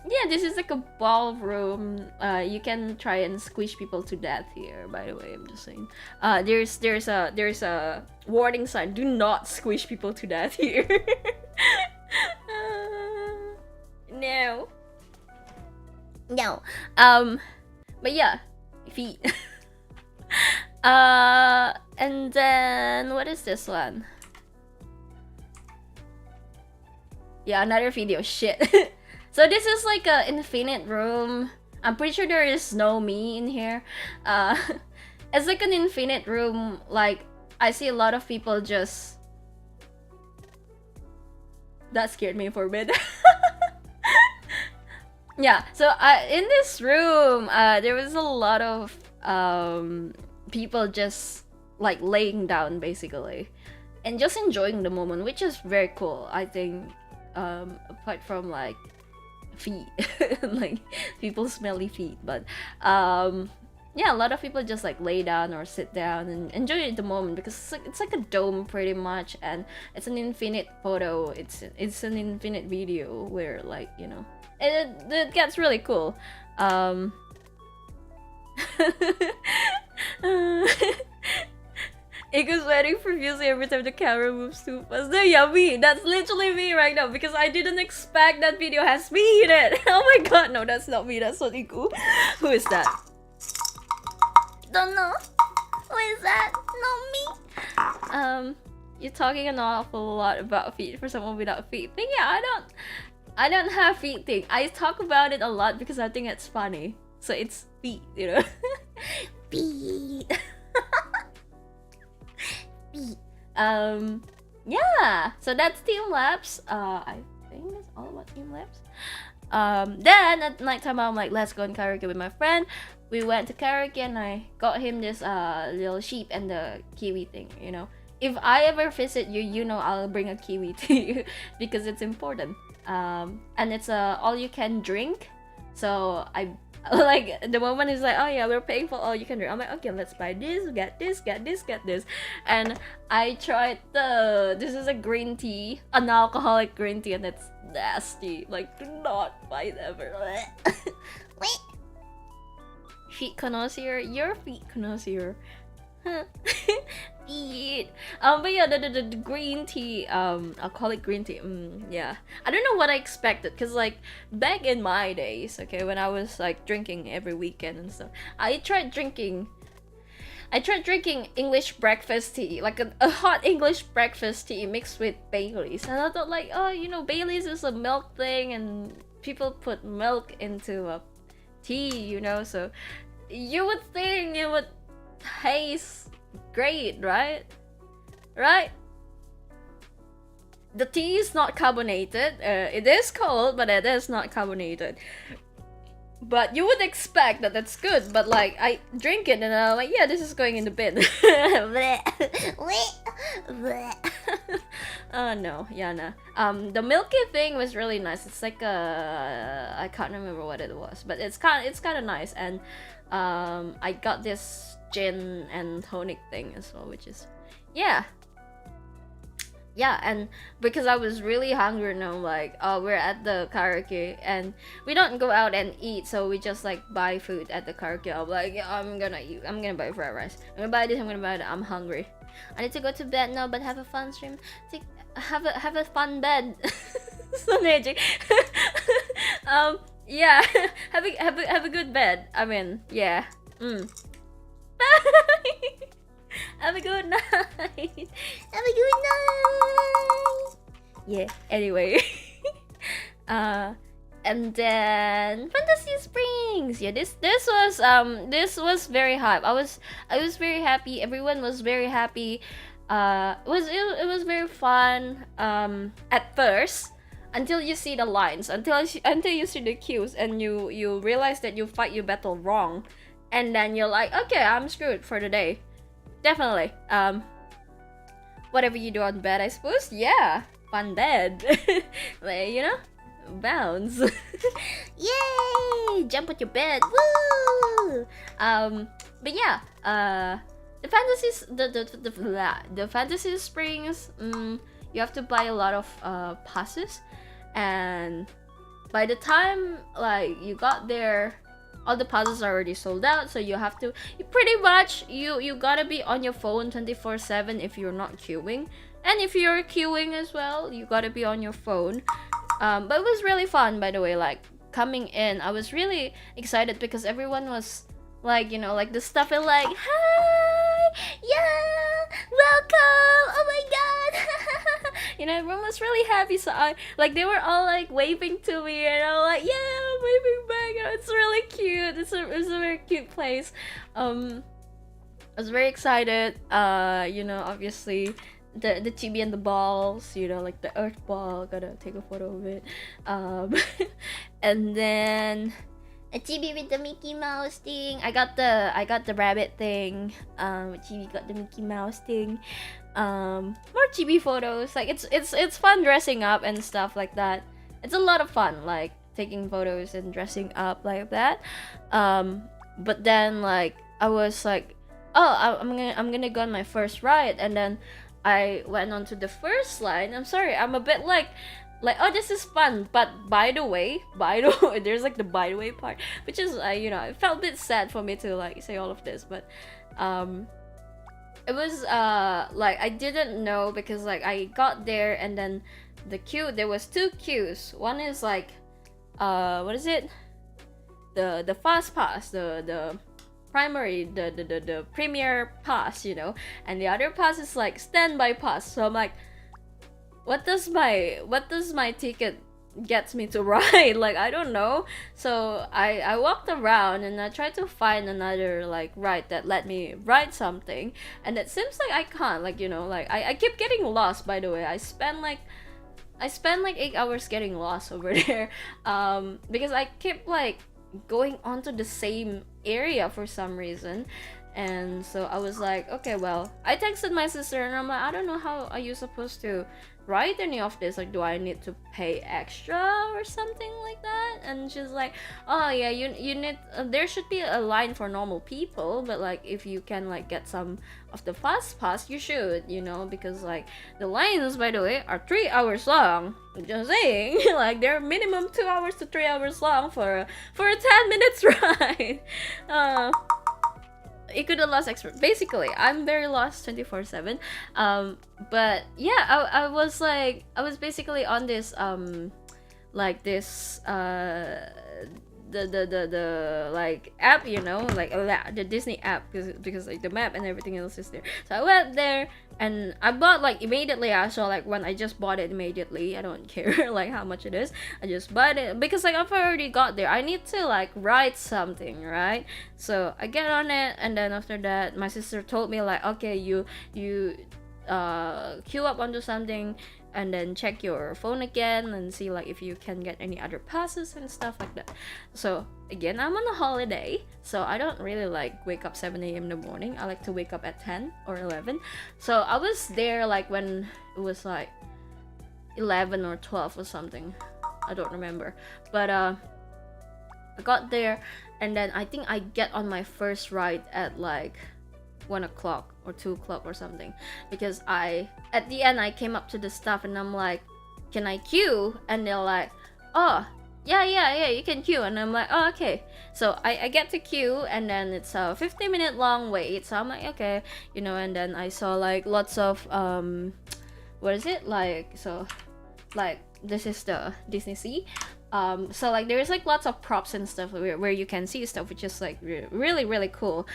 Yeah, this is like a ballroom. You can try and squish people to death here, by the way. I'm just saying. There's a warning sign. Do not squish people to death here. No. But yeah, feet. And then what is this one? Yeah, another video. Shit. So this is like a infinite room. I'm pretty sure there is no me in here. It's like an infinite room. Like, I see a lot of people just. That scared me for a bit. Yeah, so in this room, there was a lot of people just like laying down basically, and just enjoying the moment, which is very cool. I think, apart from like feet, like people's smelly feet, but yeah, a lot of people just like lay down or sit down and enjoy the moment, because it's like a dome pretty much, and it's an infinite photo. It's an infinite video where, like, you know, it gets really cool. Iku's sweating profusely every time the camera moves too fast. No, yeah, me. That's literally me right now because I didn't expect that video has me in it. Oh my god, no, that's not me. That's not Iku. Who is that? Don't know. Who is that? Not me. You're talking an awful lot about feet for someone without feet. Thing, yeah, I don't have feet thing. I talk about it a lot because I think it's funny. So it's feet, you know. Feet. Feet. Yeah. So that's Team Labs. I think that's all about Team Labs. Then at nighttime I'm like, let's go on karaoke with my friend. We went to karaoke and I got him this little sheep and the kiwi thing, you know. If I ever visit you, you know I'll bring a kiwi to you because it's important. And it's all you can drink. So I like the moment is like, oh yeah, we're paying for all you can drink. I'm like, okay, let's buy this, get this, get this, get this. And I tried this is a green tea, an alcoholic green tea, and it's nasty. Like, do not buy it ever. Feet connoisseur, your feet connoisseur. Feet. But yeah, the green tea, alcoholic green tea. Yeah, I don't know what I expected, cause like back in my days, okay, when I was like drinking every weekend and stuff, I tried drinking English breakfast tea, like a hot English breakfast tea mixed with Baileys, and I thought like, oh, you know, Baileys is a milk thing, and people put milk into a tea, you know, so you would think it would taste great, right? The tea is not carbonated. It is cold, but it is not carbonated. But you would expect that that's good, but like I drink it and I'm like, yeah, this is going in the bin. Oh no, yeah, nah. The milky thing was really nice. It's like I can't remember what it was, but it's kind of nice. And I got this gin and tonic thing as well, which is yeah, and because I was really hungry and I'm like, oh, we're at the karaoke and we don't go out and eat, so we just like buy food at the karaoke. I'm like, yeah, I'm gonna buy fried rice, I'm gonna buy this, I'm gonna buy that, I'm hungry, I need to go to bed now, but have a fun stream, have a fun bed. So magic. Yeah. have a good bed, I mean, yeah. Bye. Have a good night. Have a good night. Yeah. Anyway. And then Fantasy Springs. Yeah. This was very hype. I was very happy. Everyone was very happy. It was very fun. At first, until you see the lines, until you see the queues, and you realize that you fight your battle wrong, and then you're like, okay, I'm screwed for the day. Definitely. Whatever you do on bed, I suppose. Yeah, fun bed. Like, you know, bounce. Yay! Jump with your bed. Woo! But yeah, the Fantasy Springs. You have to buy a lot of passes, and by the time like you got there, all the passes are already sold out, so you pretty much you gotta be on your phone 24/7 if you're not queuing, and if you're queuing as well, you gotta be on your phone. But it was really fun, by the way. Like, coming in, I was really excited because everyone was like, you know, like the stuff is like, hi, yeah, welcome, oh my god. You know, everyone was really happy, so they were all like waving to me, and I'm like, yeah, I'm waving back. You know, it's really cute. It's a very cute place. I was very excited. You know, obviously the chibi and the balls, you know, like the earth ball, gotta take a photo of it. And then a chibi with the Mickey Mouse thing. I got the rabbit thing. Chibi got the Mickey Mouse thing. More chibi photos. Like, it's fun dressing up and stuff like that. It's a lot of fun, like taking photos and dressing up like that. But then like I was like, oh, I'm gonna go on my first ride, and then I went on to the first line. I'm sorry, I'm a bit like, oh, this is fun, but by the way, there's like the by the way part, which is, you know, it felt a bit sad for me to like say all of this, but it was like I didn't know because like I got there and then the queue, there was two queues. One is like what is it? The fast pass, the primary, the premier pass, you know, and the other pass is like standby pass. So I'm like, what does my ticket gets me to ride? Like, I don't know. So I walked around and I tried to find another like ride that let me ride something, and it seems like I can't, like, you know, like I keep getting lost. By the way, I spent like 8 hours getting lost over there, because I keep like going onto the same area for some reason. And so I was like, okay, well, I texted my sister and I'm like, I don't know, how are you supposed to write any of this? Like, do I need to pay extra or something like that? And she's like, oh yeah, you need there should be a line for normal people, but like if you can like get some of the fast pass, you should, you know, because like the lines, by the way, are 3 hours long. Just saying. Like they're minimum 2 hours to 3 hours long for a 10 minutes ride. It could have lost expert. Basically, I'm very lost 24/7. But yeah, I was basically on this like this the like app, you know, like the Disney app, because like the map and everything else is there. So I went there and I bought like immediately. I saw like when I just bought it immediately. I don't care like how much it is. I just bought it because like I've already got there. I need to like write something, right? So I get on it, and then after that, my sister told me like, okay, you queue up onto something and then check your phone again and see like if you can get any other passes and stuff like that. So again, I'm on a holiday, so I don't really like wake up 7 a.m. in the morning. I like to wake up at 10 or 11. So I was there like when it was like 11 or 12 or something, I don't remember, but I got there, and then I think I get on my first ride at like 1 o'clock or 2 o'clock or something, because at the end I came up to the staff and I'm like, can I queue? And they're like, oh yeah, you can queue. And I'm like, oh, okay. So I get to queue, and then it's a 50-minute long wait. So I'm like, okay, you know. And then I saw like lots of what is it, like, so like this is the Disney Sea. So like there's like lots of props and stuff where you can see stuff, which is like really really cool.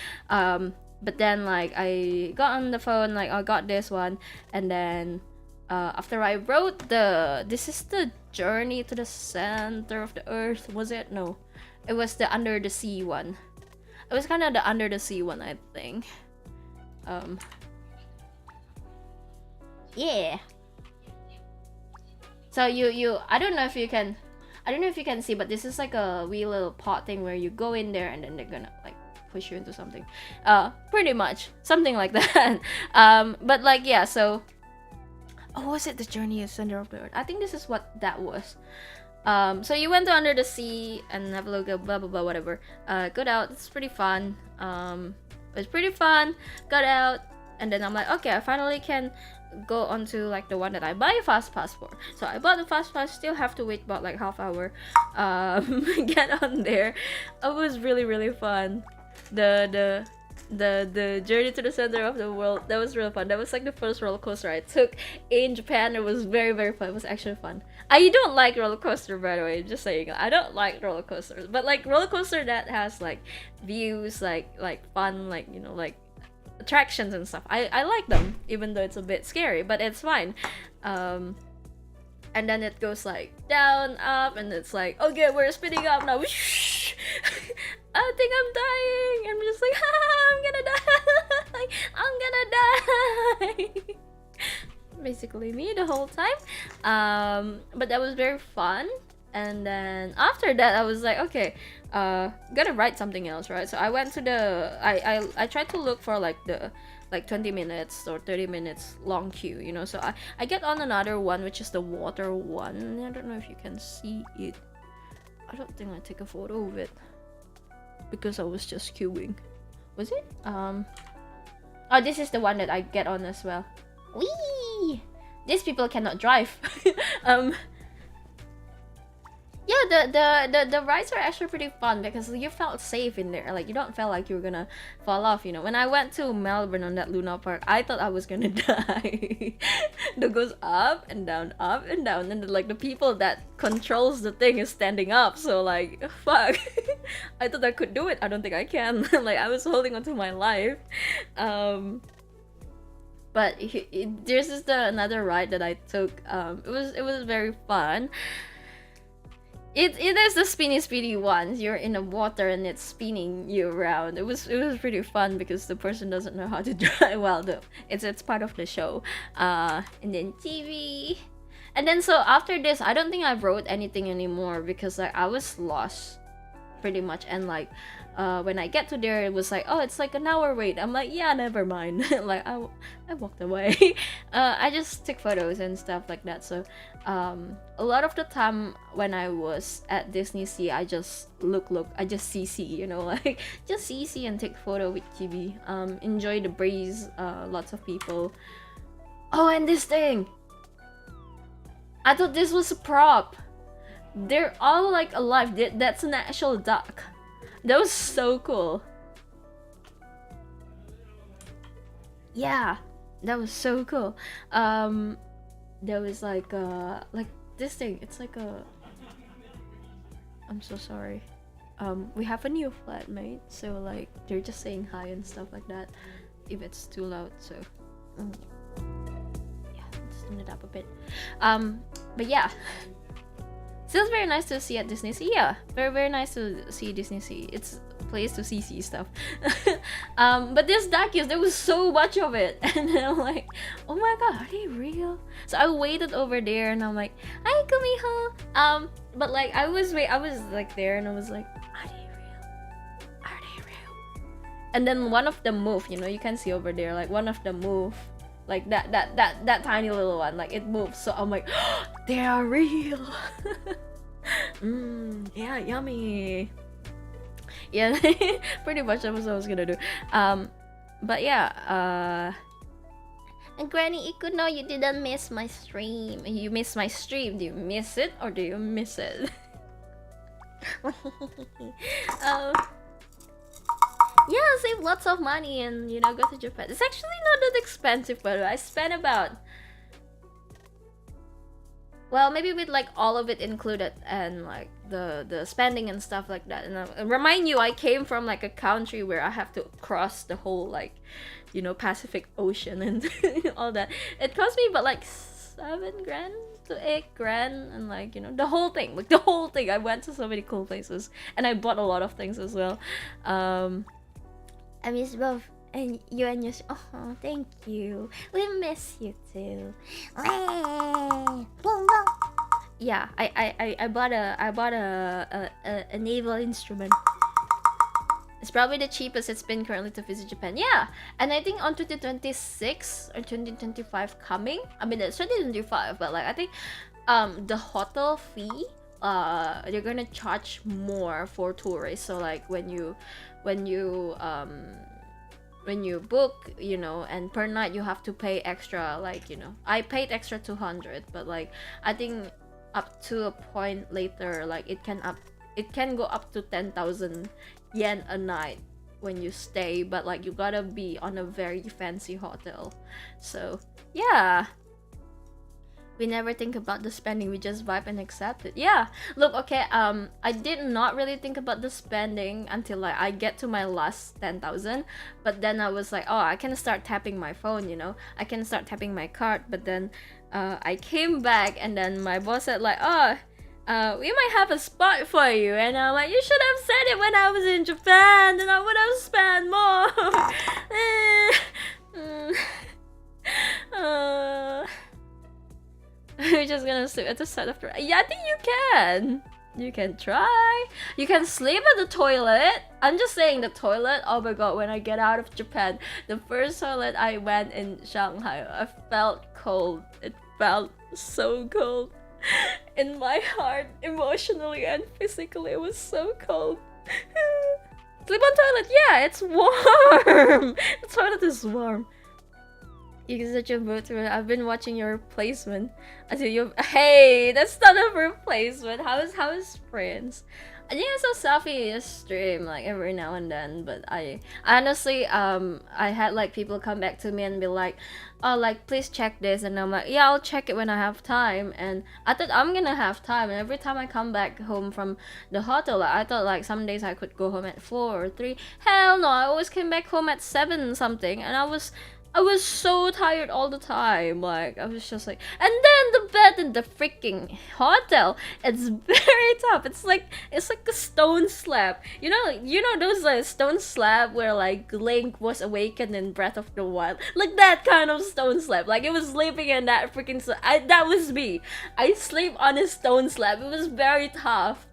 But then like I got on the phone, like I got this one, and then after I wrote this is the Journey to the Center of the Earth, was it? No, it was the Under the Sea one. It was kind of the Under the Sea one, I think. Yeah. So you I don't know if you can see, but this is like a wee little pot thing where you go in there and then they're gonna like push you into something. Pretty much something like that. But like, yeah, so was it the Journey to the Center of the Earth? I think this is what that was. So you went to Under the Sea and have a look at blah blah blah whatever. Got out. It's pretty fun. It was pretty fun. Got out, and then I'm like, okay, I finally can go onto like the one that I buy a fast pass for. So I bought the fast pass. Still have to wait about like half hour. Get on there. It was really really fun. The Journey to the Center of the World, that was really fun. That was like the first roller coaster I took in Japan. It was very very fun. It was actually fun. I don't like roller coaster, by the way, just saying. I don't like roller coasters, but like roller coaster that has like views, like fun, like, you know, like attractions and stuff, I like them, even though it's a bit scary, but it's fine. And then it goes like down, up, and it's like, okay, we're spinning up now. I think I'm dying. I'm just like, I'm gonna die. Basically me the whole time. But that was very fun. And then after that, I was like, okay, gotta write something else, right? So I went to the I tried to look for like the 20 minutes or 30 minutes long queue, you know. So I get on another one, which is the water one. I don't know if you can see it. I don't think I take a photo of it because I was just queuing. Was it? Oh, this is the one that I get on as well. Whee! These people cannot drive. Yeah, the rides are actually pretty fun because you felt safe in there. Like you don't feel like you were gonna fall off. When I went to Melbourne on that Luna Park, I thought I was gonna die. That goes up and down, and like the people that controls the thing is standing up. So like, fuck. I thought I could do it. I don't think I can. Like I was holding onto my life. But this is another ride that I took. It was very fun. It is the spinny ones. You're in the water and it's spinning you around. It was pretty fun because the person doesn't know how to drive. Well, it's part of the show. And then TV, and then so after this, I don't think I wrote anything anymore because like I was lost, pretty much. And like, when I get to there, it was like, oh, it's like an hour wait. I'm like, yeah, never mind. Like I walked away. I just took photos and stuff like that. So a lot of the time when I was at Disney Sea, I just look, I just see, like just see and take photo with Chibi. Enjoy the breeze. Lots of people. Oh, and this thing. I thought this was a prop. They're all like alive. That's an actual duck. That was so cool. Yeah, that was so cool. There was like this thing. It's like a. I'm so sorry. We have a new flatmate, so like they're just saying hi and stuff like that. If it's too loud, so yeah, let's tune it up a bit. But yeah. Still very nice to see at Disney Sea. Yeah, very nice to see Disney Sea. It's a place to see stuff. But this Dakios, there was so much of it, and I'm like, oh my god, are they real? So I waited over there, and I'm like, hi Kumiho. But like I was like there, and I was like, are they real? Are they real? And then one of them moved. You can see over there, like one of them moved. Like that tiny little one, like it moves. So I'm like, oh, they are real. Yeah, yummy. Yeah, pretty much that was what I was gonna do. But yeah, and Granny Iku, no, you didn't miss my stream. You missed my stream. Do you miss it or do you miss it? Yeah, save lots of money and go to Japan. It's actually not that expensive, but I spent about, well, maybe with like all of it included and like the spending and stuff like that. And remind you, I came from like a country where I have to cross the whole like Pacific Ocean and all that. It cost me about like 7 grand to 8 grand, and like the whole thing, I went to so many cool places, and I bought a lot of things as well. I miss both and you and your. Oh, thank you. We miss you too. Yeah, I bought a naval instrument. It's probably the cheapest it's been currently to visit Japan. Yeah, and I think on 2026 or 2025 coming. I mean, it's 2025, but like I think the hotel fee, they're gonna charge more for tourists. So like when you book, and per night you have to pay extra, like I paid extra 200, but like I think up to a point later, like it can go up to 10,000 yen a night when you stay, but like you gotta be on a very fancy hotel. So yeah, we never think about the spending, we just vibe and accept it. Yeah, look, okay, I did not really think about the spending until like I get to my last 10,000, but then I was like, oh, I can start tapping my phone, I can start tapping my card. But then I came back, and then my boss said like, oh, we might have a spot for you, and I'm like, you should have said it when I was in Japan, then I would have spent more. We're just gonna sleep at the side of the. Yeah, I think you can. You can try. You can sleep at the toilet. I'm just saying, the toilet. Oh my god, when I get out of Japan, the first toilet I went in Shanghai, I felt cold. It felt so cold. In my heart, emotionally and physically, it was so cold. Sleep on toilet. Yeah, it's warm. The toilet is warm. You're such a booter. I've been watching your replacement. I said you. Hey, that's not a replacement. How is Prince? I think I saw Safi stream like every now and then, but I honestly I had like people come back to me and be like, oh, like please check this, and I'm like, yeah, I'll check it when I have time. And I thought I'm gonna have time, and every time I come back home from the hotel, like, I thought like some days I could go home at 4 or 3. Hell no, I always came back home at 7 something, and I was so tired all the time. Like I was just like, and then the bed in the freaking hotel, it's very tough. It's like a stone slab. You know those like stone slab where like Link was awakened in Breath of the Wild, like that kind of stone slab. Like it was sleeping in that freaking. That was me. I sleep on a stone slab. It was very tough.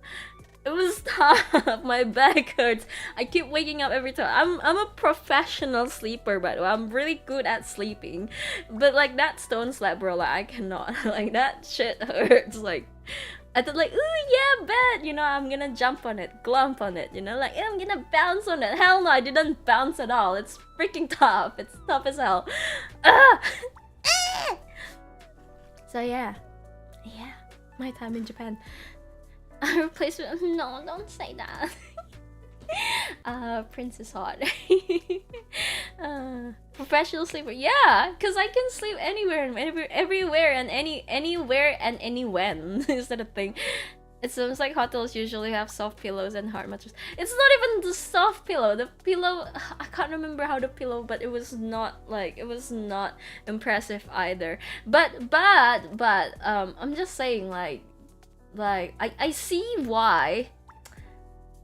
It was tough. My back hurts. I keep waking up every time. I'm a professional sleeper, by the way. I'm really good at sleeping. But like that stone slab, bro, like I cannot. Like that shit hurts. Like I thought like, ooh yeah, bed. I'm gonna jump on it, glump on it. Like I'm gonna bounce on it. Hell no, I didn't bounce at all. It's freaking tough. It's tough as hell. Ah! So yeah, my time in Japan. Replacement? No, don't say that. Prince is hot. Professional sleeper. Yeah, cause I can sleep anywhere and everywhere and anywhere and anywhen. Is that a thing? It seems like hotels usually have soft pillows and hard mattresses. It's not even the soft pillow. The pillow, I can't remember how the pillow, but it was not impressive either. But I'm just saying like I see why.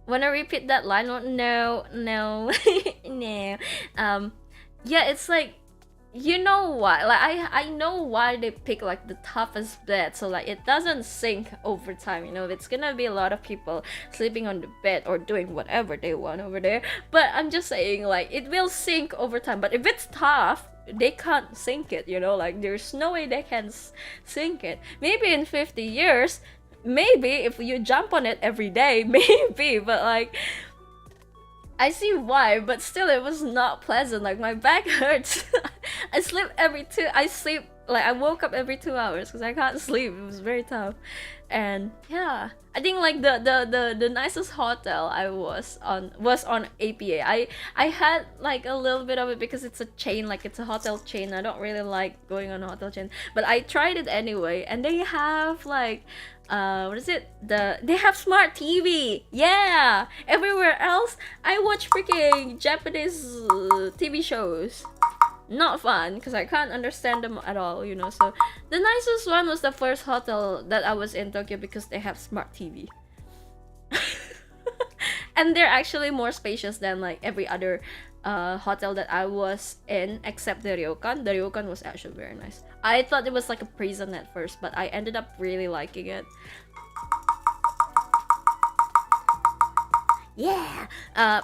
When I repeat that line, no, no. Yeah, it's like, you know why? Like I know why they pick like the toughest bed, so like it doesn't sink over time. It's gonna be a lot of people sleeping on the bed or doing whatever they want over there. But I'm just saying like it will sink over time. But if it's tough, they can't sink it. Like there's no way they can sink it. Maybe in 50 years. Maybe if you jump on it every day, maybe, but like I see why, but still it was not pleasant. Like my back hurts. I woke up every 2 hours because I can't sleep. It was very tough. And yeah, I think like the nicest hotel I was on APA. I had like a little bit of it because it's a chain, like it's a hotel chain. I don't really like going on a hotel chain, but I tried it anyway. And they have like what is it? They have smart TV. Yeah. Everywhere else, I watch freaking Japanese TV shows. Not fun because I can't understand them at all. So the nicest one was the first hotel that I was in Tokyo because they have smart TV. And they're actually more spacious than like every other hotel that I was in except the ryokan. The ryokan was actually very nice. I thought it was like a prison at first, but I ended up really liking it. Yeah!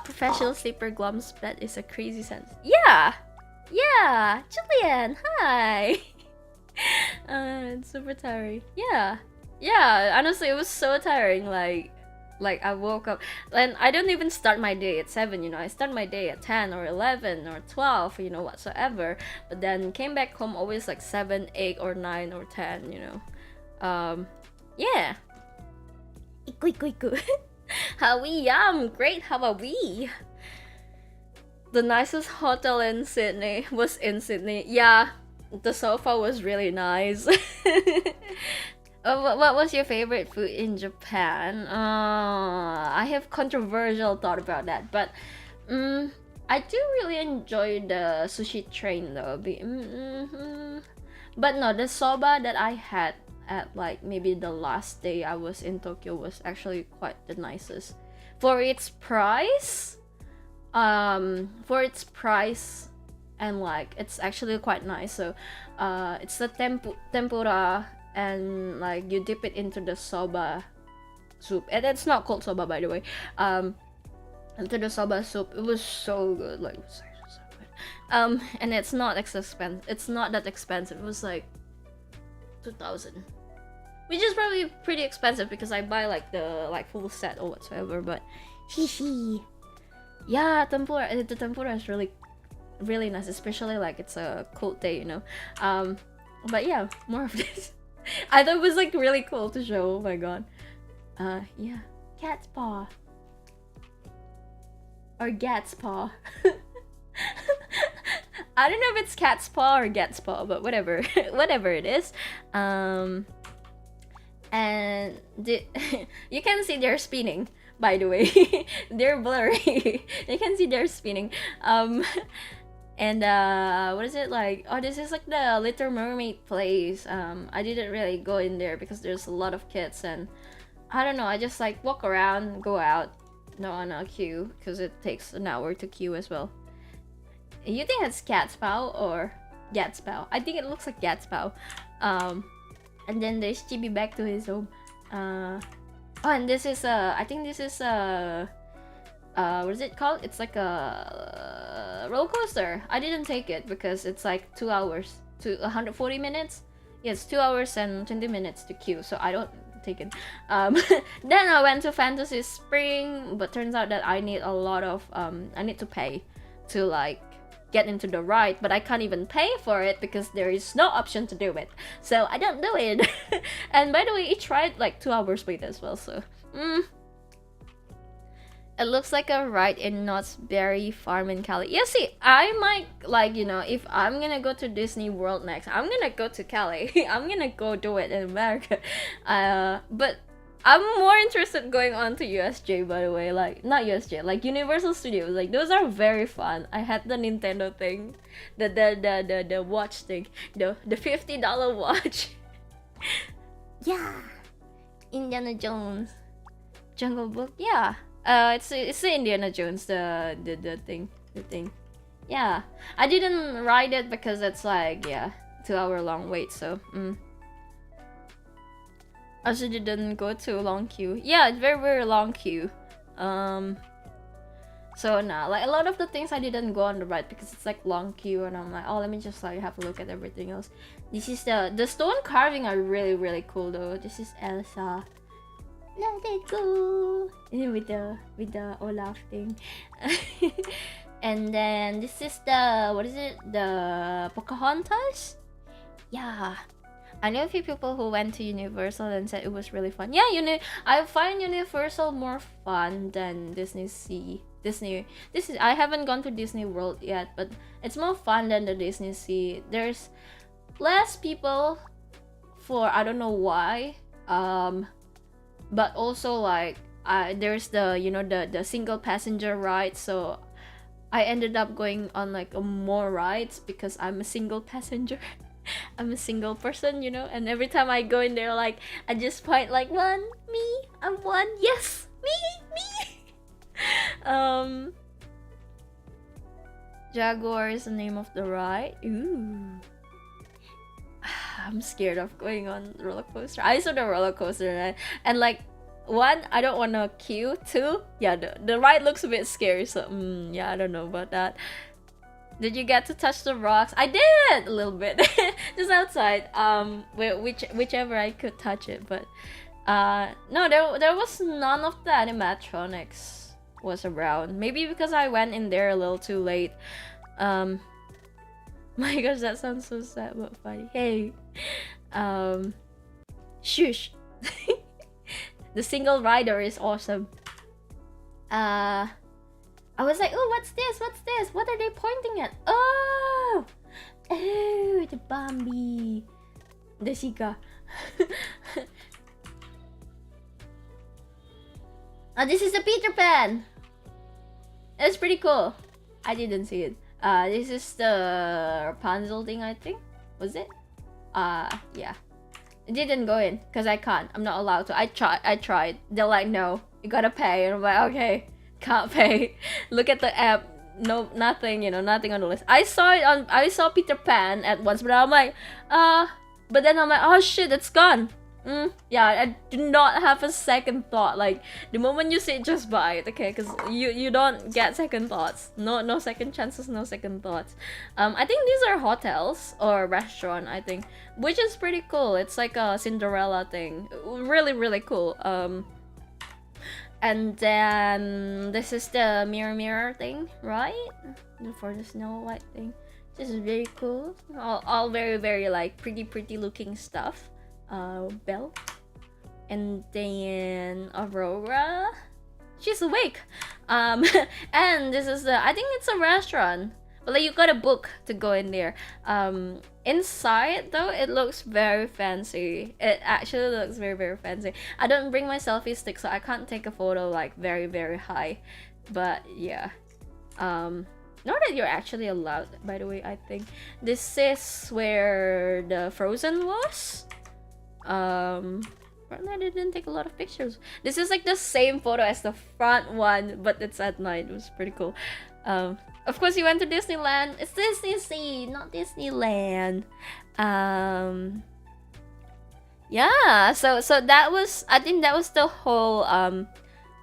Professional sleeper glum's bed is a crazy sense. Yeah! Yeah! Julian! Hi! It's super tiring. Yeah! Yeah, honestly, it was so tiring. Like I woke up and I don't even start my day at 7, I start my day at 10 or 11 or 12, whatsoever. But then came back home always like 7, 8 or 9 or 10, yeah. Iku. How we great, how are we? The nicest hotel in Sydney was in Sydney. Yeah, the sofa was really nice. What was your favorite food in Japan? I have controversial thought about that, but I do really enjoy the sushi train though. But no, the soba that I had at like maybe the last day I was in Tokyo was actually quite the nicest for its price. And like it's actually quite nice. So it's the tempura. And like you dip it into the soba soup, and it's not called soba, by the way. Into the soba soup, it was so good, like so good. And it's not expensive. It's not that expensive. It was like 2,000, which is probably pretty expensive because I buy like the full set or whatsoever. But yeah, tempura. The tempura is really really nice, especially like it's a cold day, you know. But yeah, more of this. I thought it was like really cool to show. Oh my god. Yeah, cat's paw or gat's paw. I don't know if it's cat's paw or gat's paw, but whatever, whatever it is. And you can see they're spinning. By the way, they're blurry. You can see they're spinning. And what is it like? Oh, this is like the Little Mermaid place. I didn't really go in there because there's a lot of kids, and I don't know, I just like walk around, go out, no on a queue, because it takes an hour to queue as well. You think it's cat's paw or gat's paw? I think it looks like gat's paw. And then there's Chibi back to his home. Oh, and this is I think this is what is it called? It's like a roller coaster. I didn't take it because it's like 2 hours to 140 minutes. Yes, 2 hours and 20 minutes to queue, so I don't take it. Then I went to Fantasy Spring, but turns out that I need a lot of I need to pay to like get into the ride, but I can't even pay for it because there is no option to do it, so I don't do it. And by the way, each ride like 2 hours wait as well, so it looks like a ride in Knott's Berry Farm in Cali. Yeah, see, I might, like, you know, if I'm gonna go to Disney World next, I'm gonna go to Cali. I'm gonna go do it in America. But I'm more interested going on to USJ, by the way. Like, not USJ, like Universal Studios. Like, those are very fun. I had the Nintendo thing, the watch thing, the $50 watch. Yeah, Indiana Jones, Jungle Book. Yeah. It's the Indiana Jones, the thing. Yeah, I didn't ride it because it's like, yeah, 2 hour long wait, so I also didn't go to a long queue. Yeah, it's very long queue. So nah, like a lot of the things I didn't go on the ride because it's like long queue, and I'm like, oh, let me just like have a look at everything else. This is the stone carving are really cool though. This is Elsa. Let it go. With the Olaf thing. And then this is the, what is it? The Pocahontas? Yeah. I know a few people who went to Universal and said it was really fun. Yeah, I find Universal more fun than Disney Sea. I haven't gone to Disney World yet, but it's more fun than the Disney Sea. There's less people for, I don't know why. But also like there's the, you know, the single passenger ride, so I ended up going on like more rides because I'm a single passenger. I'm a single person, you know, and every time I go in there, like I just point like, one, me, I'm one, yes, me. Jaguar is the name of the ride. Ooh. I'm scared of going on roller coaster. I saw the roller coaster and like, one, I don't want to queue. Two, yeah, the ride looks a bit scary, so yeah, I don't know about that. Did you get to touch the rocks? I did a little bit, just outside. Whichever I could touch it, but no, there was none of the animatronics was around. Maybe because I went in there a little too late. My gosh, that sounds so sad but funny. Hey, shush. The single rider is awesome. I was like, oh, what's this? What's this? What are they pointing at? Oh, the Bambi, the Shika. Oh, this is the Peter Pan. That's pretty cool. I didn't see it. This is the Rapunzel thing, I think. Was it? Yeah. I didn't go in because I can't. I'm not allowed to. I tried. They're like, no, you gotta pay. And I'm like, okay, can't pay. Look at the app. No, nothing. You know, nothing on the list. I saw Peter Pan at once, but I'm like, but then I'm like, oh shit, it's gone. Yeah, I do not have a second thought. Like the moment you say it, just buy it, okay? Because you don't get second thoughts. No second chances, no second thoughts. I think these are hotels or restaurant, I think, which is pretty cool. It's like a Cinderella thing. Really cool. And then this is the mirror thing, right? For the Snow White thing. This is very cool. All very like pretty looking stuff. Belle. And then Aurora. She's awake. And this is I think it's a restaurant. But like you gotta book to go in there. Inside though, it looks very fancy. It actually looks very fancy. I don't bring my selfie stick, so I can't take a photo like very high. But yeah. Not that you're actually allowed, by the way. I think this is where the Frozen was. I didn't take a lot of pictures. This is like the same photo as the front one, but it's at night. It was pretty cool. Of course, you went to Disneyland. It's Disney Sea, not Disneyland. Yeah. So that was, I think that was the whole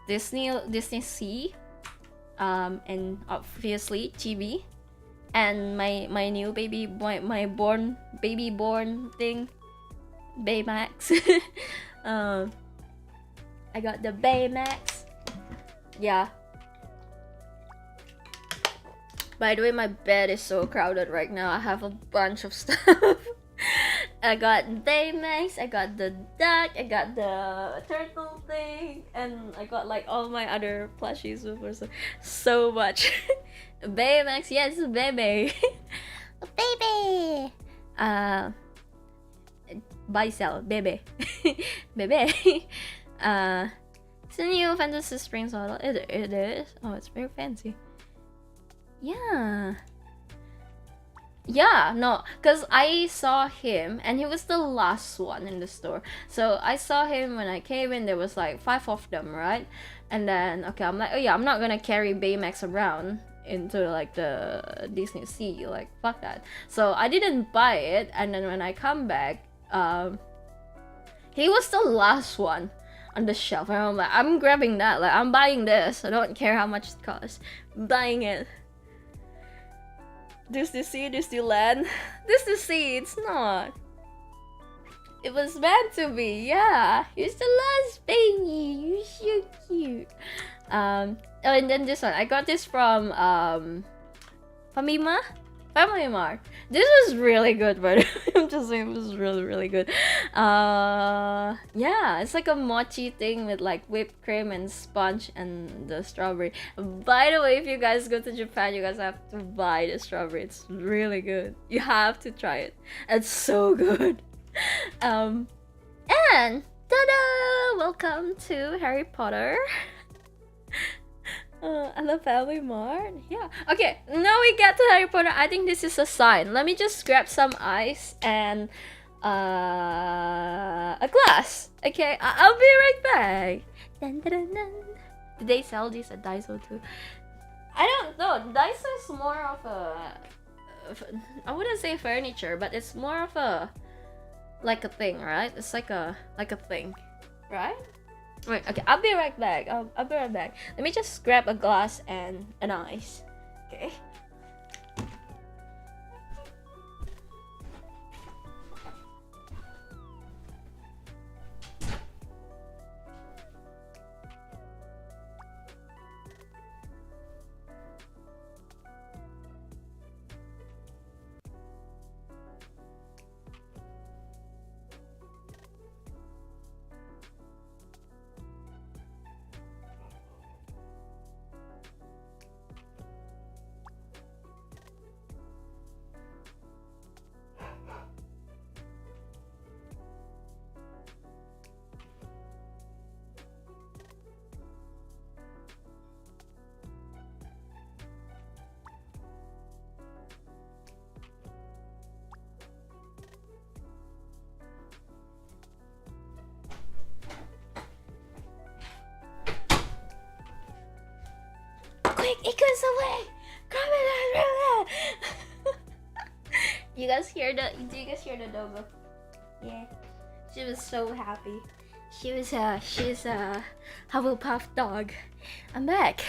Disney Sea. And obviously TV, and my new baby boy, my baby born thing, Baymax. I got the Baymax. Yeah. By the way, my bed is so crowded right now. I have a bunch of stuff. I got Baymax, I got the duck, I got the turtle thing, and I got like all my other plushies before, so much. Baymax, yes, baby. Baby. Buy sell, baby. Baby. It's a new Fantasy Springs model. It is. Oh, it's very fancy. Yeah, no, because I saw him and he was the last one in the store. So I saw him when I came in. There was like 5 of them, right? And then okay, I'm like, oh yeah, I'm not gonna carry Baymax around into like the Disney Sea, like fuck that. So I didn't buy it, and then when I come back, he was the last one on the shelf, and I'm like, I'm grabbing that, like I'm buying this. I don't care how much it costs, I'm buying it. Disney Sea, Disneyland. Disney Sea, it's not. It was meant to be, yeah. He's the last baby. You're so cute. Oh, and then this one. I got this from Family Mart. This was really good, but I'm just saying it was really good. Yeah, it's like a mochi thing with like whipped cream and sponge and the strawberry. By the way, if you guys go to Japan, you guys have to buy the strawberry. It's really good. You have to try it. It's so good. And ta-da! Welcome to Harry Potter. I love Family Mart. Yeah. Okay, now we get to Harry Potter. I think this is a sign. Let me just grab some ice and a glass. Okay, I'll be right back. Dun, dun, dun, dun. Did they sell these at Daiso too? I don't know. Daiso is more of a, I wouldn't say furniture, but it's more of a like a thing, right? It's like a thing, right? Wait, okay, I'll be right back. I'll be right back. Let me just grab a glass and an ice. Okay. Quick, it goes away! Grab it! Do you guys hear the dog? Yeah. She was so happy. She's a Hufflepuff dog. I'm back.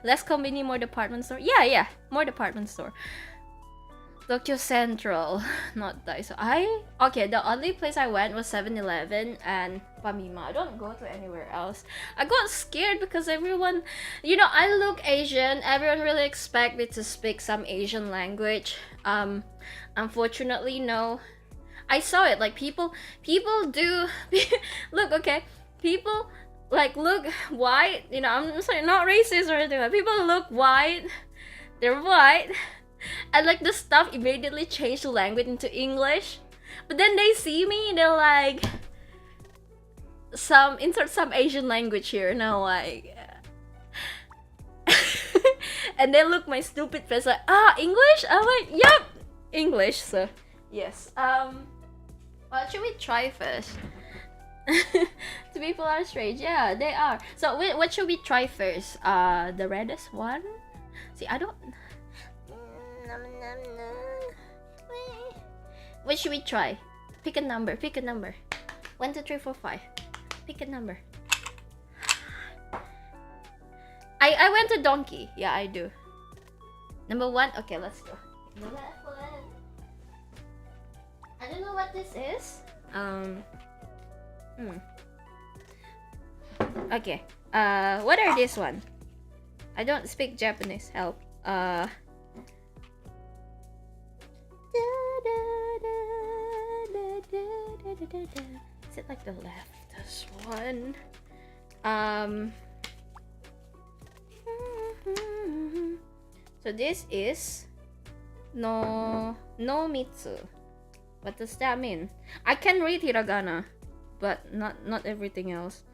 Less convenience, more department store. Yeah, more department store. Tokyo Central, not Daiso. Okay, the only place I went was 7-Eleven and Pamima. I don't go to anywhere else. I got scared because everyone, I look Asian. Everyone really expect me to speak some Asian language. Unfortunately, no. I saw it. Like people do look, okay. People like look white. I'm sorry, not racist or anything. Like, people look white. They're white. And like the stuff immediately changed the language into English, but then they see me and they're like, insert some Asian language here, and I'm like, and they look my stupid face like, English. I'm like, yep, English. So yes. What should we try first? The people are strange. Yeah, they are. So what should we try first? The reddest one. See, I don't. What should we try? Pick a number. 1, 2, 3, 4, 5. Pick a number. I went to donkey. Yeah, I do. Number 1. Okay, let's go. The left one. I don't know what this is. Okay. What are this one? I don't speak Japanese. Help. Is it like the leftist one? So this is no mitsu. What does that mean? I can read hiragana, but not everything else.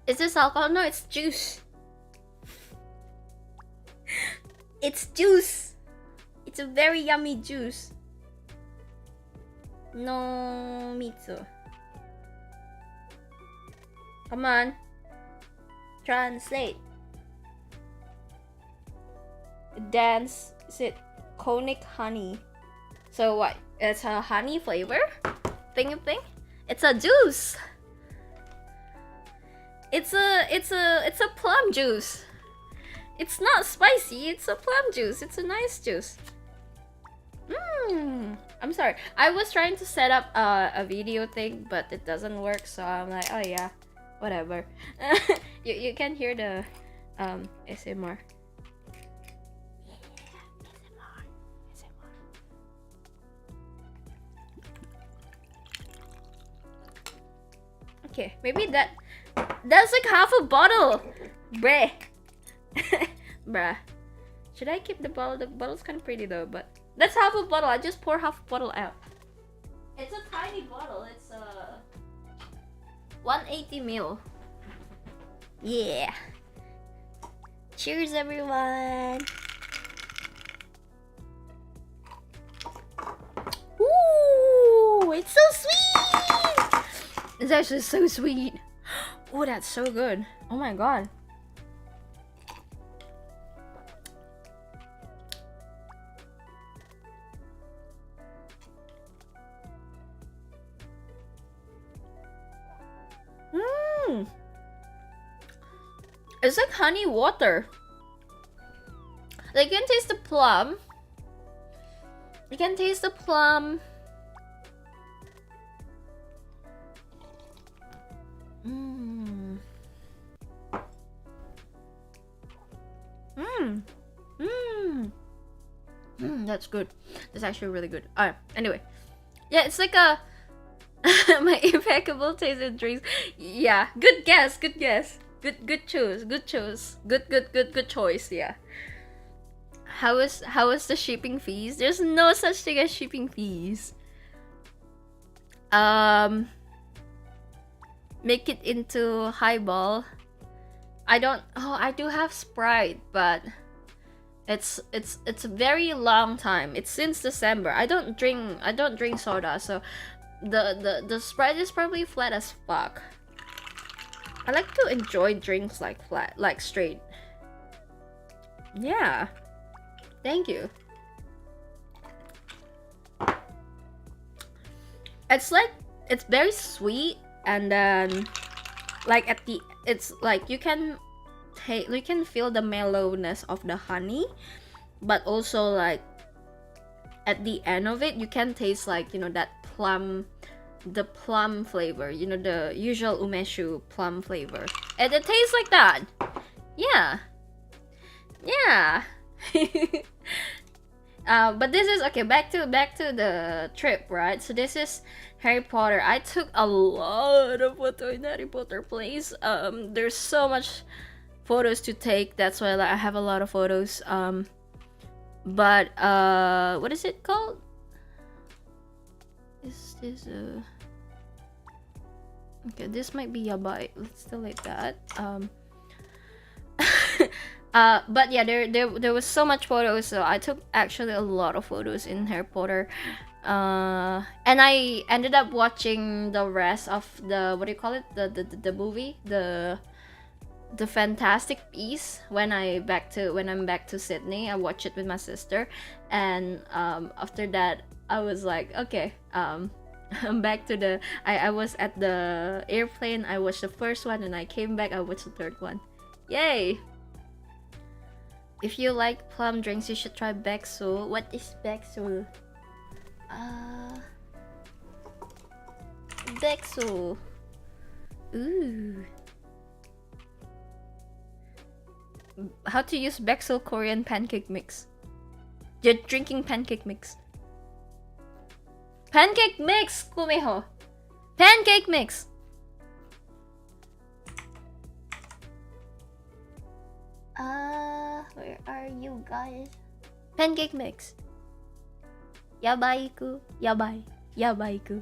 Is this alcohol? No, it's juice. It's juice. It's a very yummy juice. No mitsu. Come on. Translate. Dance. Is it conic honey? So what? It's a honey flavor? Thing? It's a juice. It's a plum juice. It's not spicy. It's a plum juice. It's a nice juice. I'm sorry. I was trying to set up a video thing, but it doesn't work. So I'm like, oh yeah, whatever. you can hear the ASMR. Okay, maybe that's like half a bottle. Bruh. Bruh. Should I keep the bottle? The bottle's kind of pretty though, but that's half a bottle. I just pour half a bottle out. It's a tiny bottle. It's 180 ml. Yeah. Cheers, everyone. Ooh, it's so sweet. It's actually so sweet. Oh, that's so good. Oh my god. It's like honey water. Like you can taste the plum. You can taste the plum. That's good. That's actually really good. Alright, anyway. Yeah, it's like a my impeccable taste in drinks. Yeah, good guess. Good choice. Good choice. Yeah. How is the shipping fees? There's no such thing as shipping fees. Make it into highball. I do have Sprite, but it's a very long time. It's since December. I don't drink soda, so the Sprite is probably flat as fuck. I like to enjoy drinks like flat, like straight. Yeah. Thank you. It's very sweet, and then like it's like you can feel the mellowness of the honey, but also like at the end of it, you can taste like, you know, that plum, the plum flavor, you know, the usual umeshu plum flavor, and it tastes like that. Yeah, yeah. But this is okay. Back to the trip, right? So this is Harry Potter. I took a lot of photos in Harry Potter place. There's so much photos to take. That's why I have a lot of photos. But what is it called? Is this okay? This might be yabai. Let's delete that. But yeah, there was so much photos, so I took actually a lot of photos in Harry Potter. And I ended up watching the rest of the, what do you call it, the movie, the Fantastic Beasts when I'm back to Sydney. I watched it with my sister, and after that I was like, okay, I'm back to the, I was at the airplane, I watched the first one, and I came back, I watched the third one. Yay! If you like plum drinks, you should try Beksul. What is Beksul? Beksul. Ooh. How to use Beksul Korean pancake mix. You're drinking pancake mix. Pancake mix, Kumeho. Pancake mix. Where are you guys? Pancake mix. Yabaiku, yabai, yabaiku.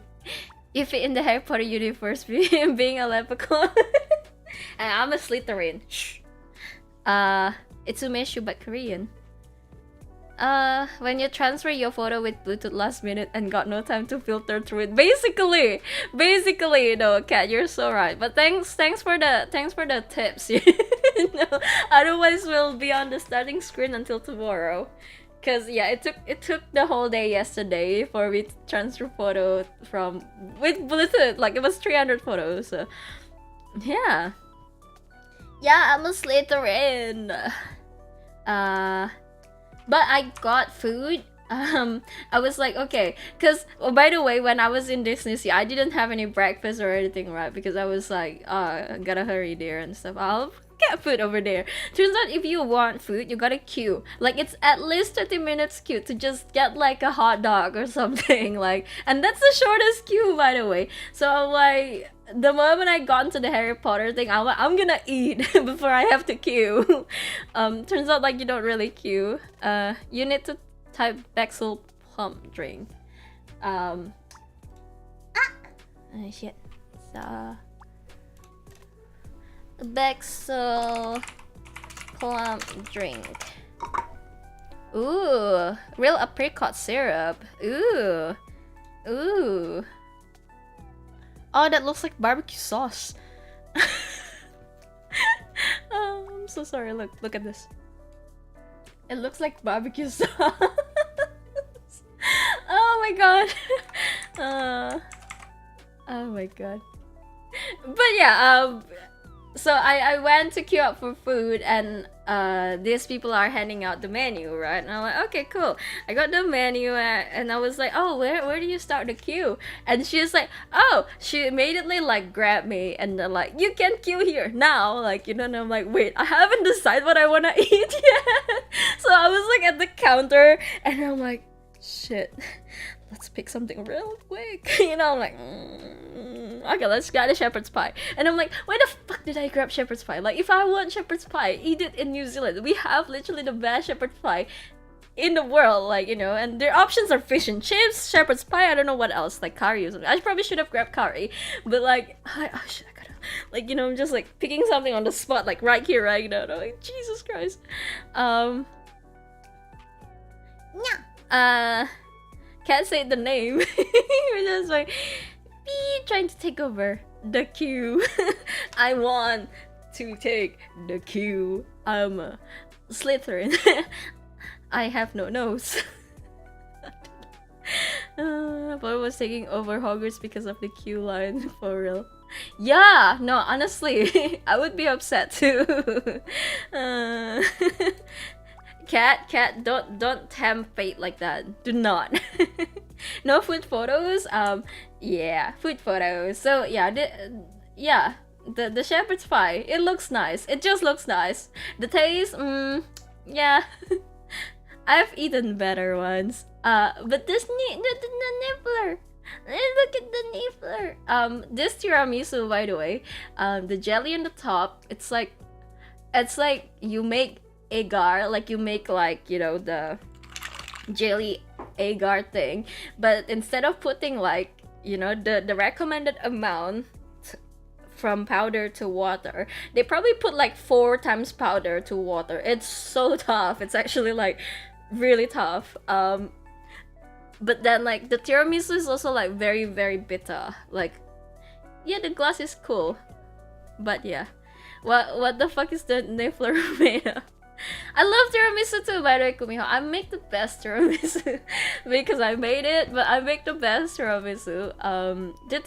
If in the Harry Potter universe, being a leprechaun, and I'm a Slytherin. Shh. It's Umeshu but Korean. When you transfer your photo with Bluetooth last minute and got no time to filter through it. Basically, you know, Kat, you're so right. But thanks for the tips. You know, otherwise we'll be on the starting screen until tomorrow. Cause yeah, it took the whole day yesterday for me to transfer photo with Bluetooth. Like it was 300 photos. So yeah, I'm a Slytherin. But I got food. I was like, okay, cause by the way, when I was in Disney Sea, I didn't have any breakfast or anything, right? Because I was like, gotta hurry there and stuff. I'll get food over there. Turns out if you want food, you gotta queue. Like it's at least 30 minutes queue to just get like a hot dog or something. Like, and that's the shortest queue, by the way. So I'm like, the moment I got into the Harry Potter thing, I'm gonna eat before I have to queue. Turns out like you don't really queue. You need to type Beksul plum drink. Shit. So Beksul plum drink. Ooh, real apricot syrup. Ooh. Oh, that looks like barbecue sauce. Oh, I'm so sorry. Look at this. It looks like barbecue sauce. Oh my god. Oh my god. But yeah, so I went to queue up for food, and these people are handing out the menu, right? And I'm like, okay, cool. I got the menu, and I was like, oh, where do you start the queue? And she's like, oh, she immediately like grabbed me, and then like, you can queue here now, like, you know. And I'm like, wait, I haven't decided what I wanna eat yet. So I was like at the counter, and I'm like, shit, let's pick something real quick. You know, I'm like, okay, let's get a shepherd's pie. And I'm like, why the fuck did I grab shepherd's pie? Like, if I want shepherd's pie, eat it in New Zealand. We have literally the best shepherd's pie in the world, like, you know. And their options are fish and chips, shepherd's pie, I don't know what else, like curry or something. I probably should have grabbed curry, but like, I gotta, like, you know, I'm just like picking something on the spot, like right here, right now. I'm like, Jesus Christ. Can't say the name. We're just like, trying to take over the queue. I want to take the queue. I'm a Slytherin. I have no nose. But I was taking over Hogwarts because of the queue line, for real. Yeah, no, honestly, I would be upset too. Cat, don't tempt fate like that. Do not. No food photos. Yeah, food photos. So yeah, the shepherd's pie. It looks nice. It just looks nice. The taste, yeah. I've eaten better ones. But this the niffler. Look at the niffler. This tiramisu, by the way, the jelly on the top, it's like you make agar, like you make like, you know, the jelly agar thing, but instead of putting like, you know, the recommended amount from powder to water, they probably put like 4 times powder to water. It's so tough. It's actually like really tough. But then like the tiramisu is also like very, very bitter. Like, yeah, the glass is cool, but yeah, what the fuck is the niffler made of? I love tiramisu too, by the way, Kumiho. I make the best tiramisu because I made it, but I make the best tiramisu. The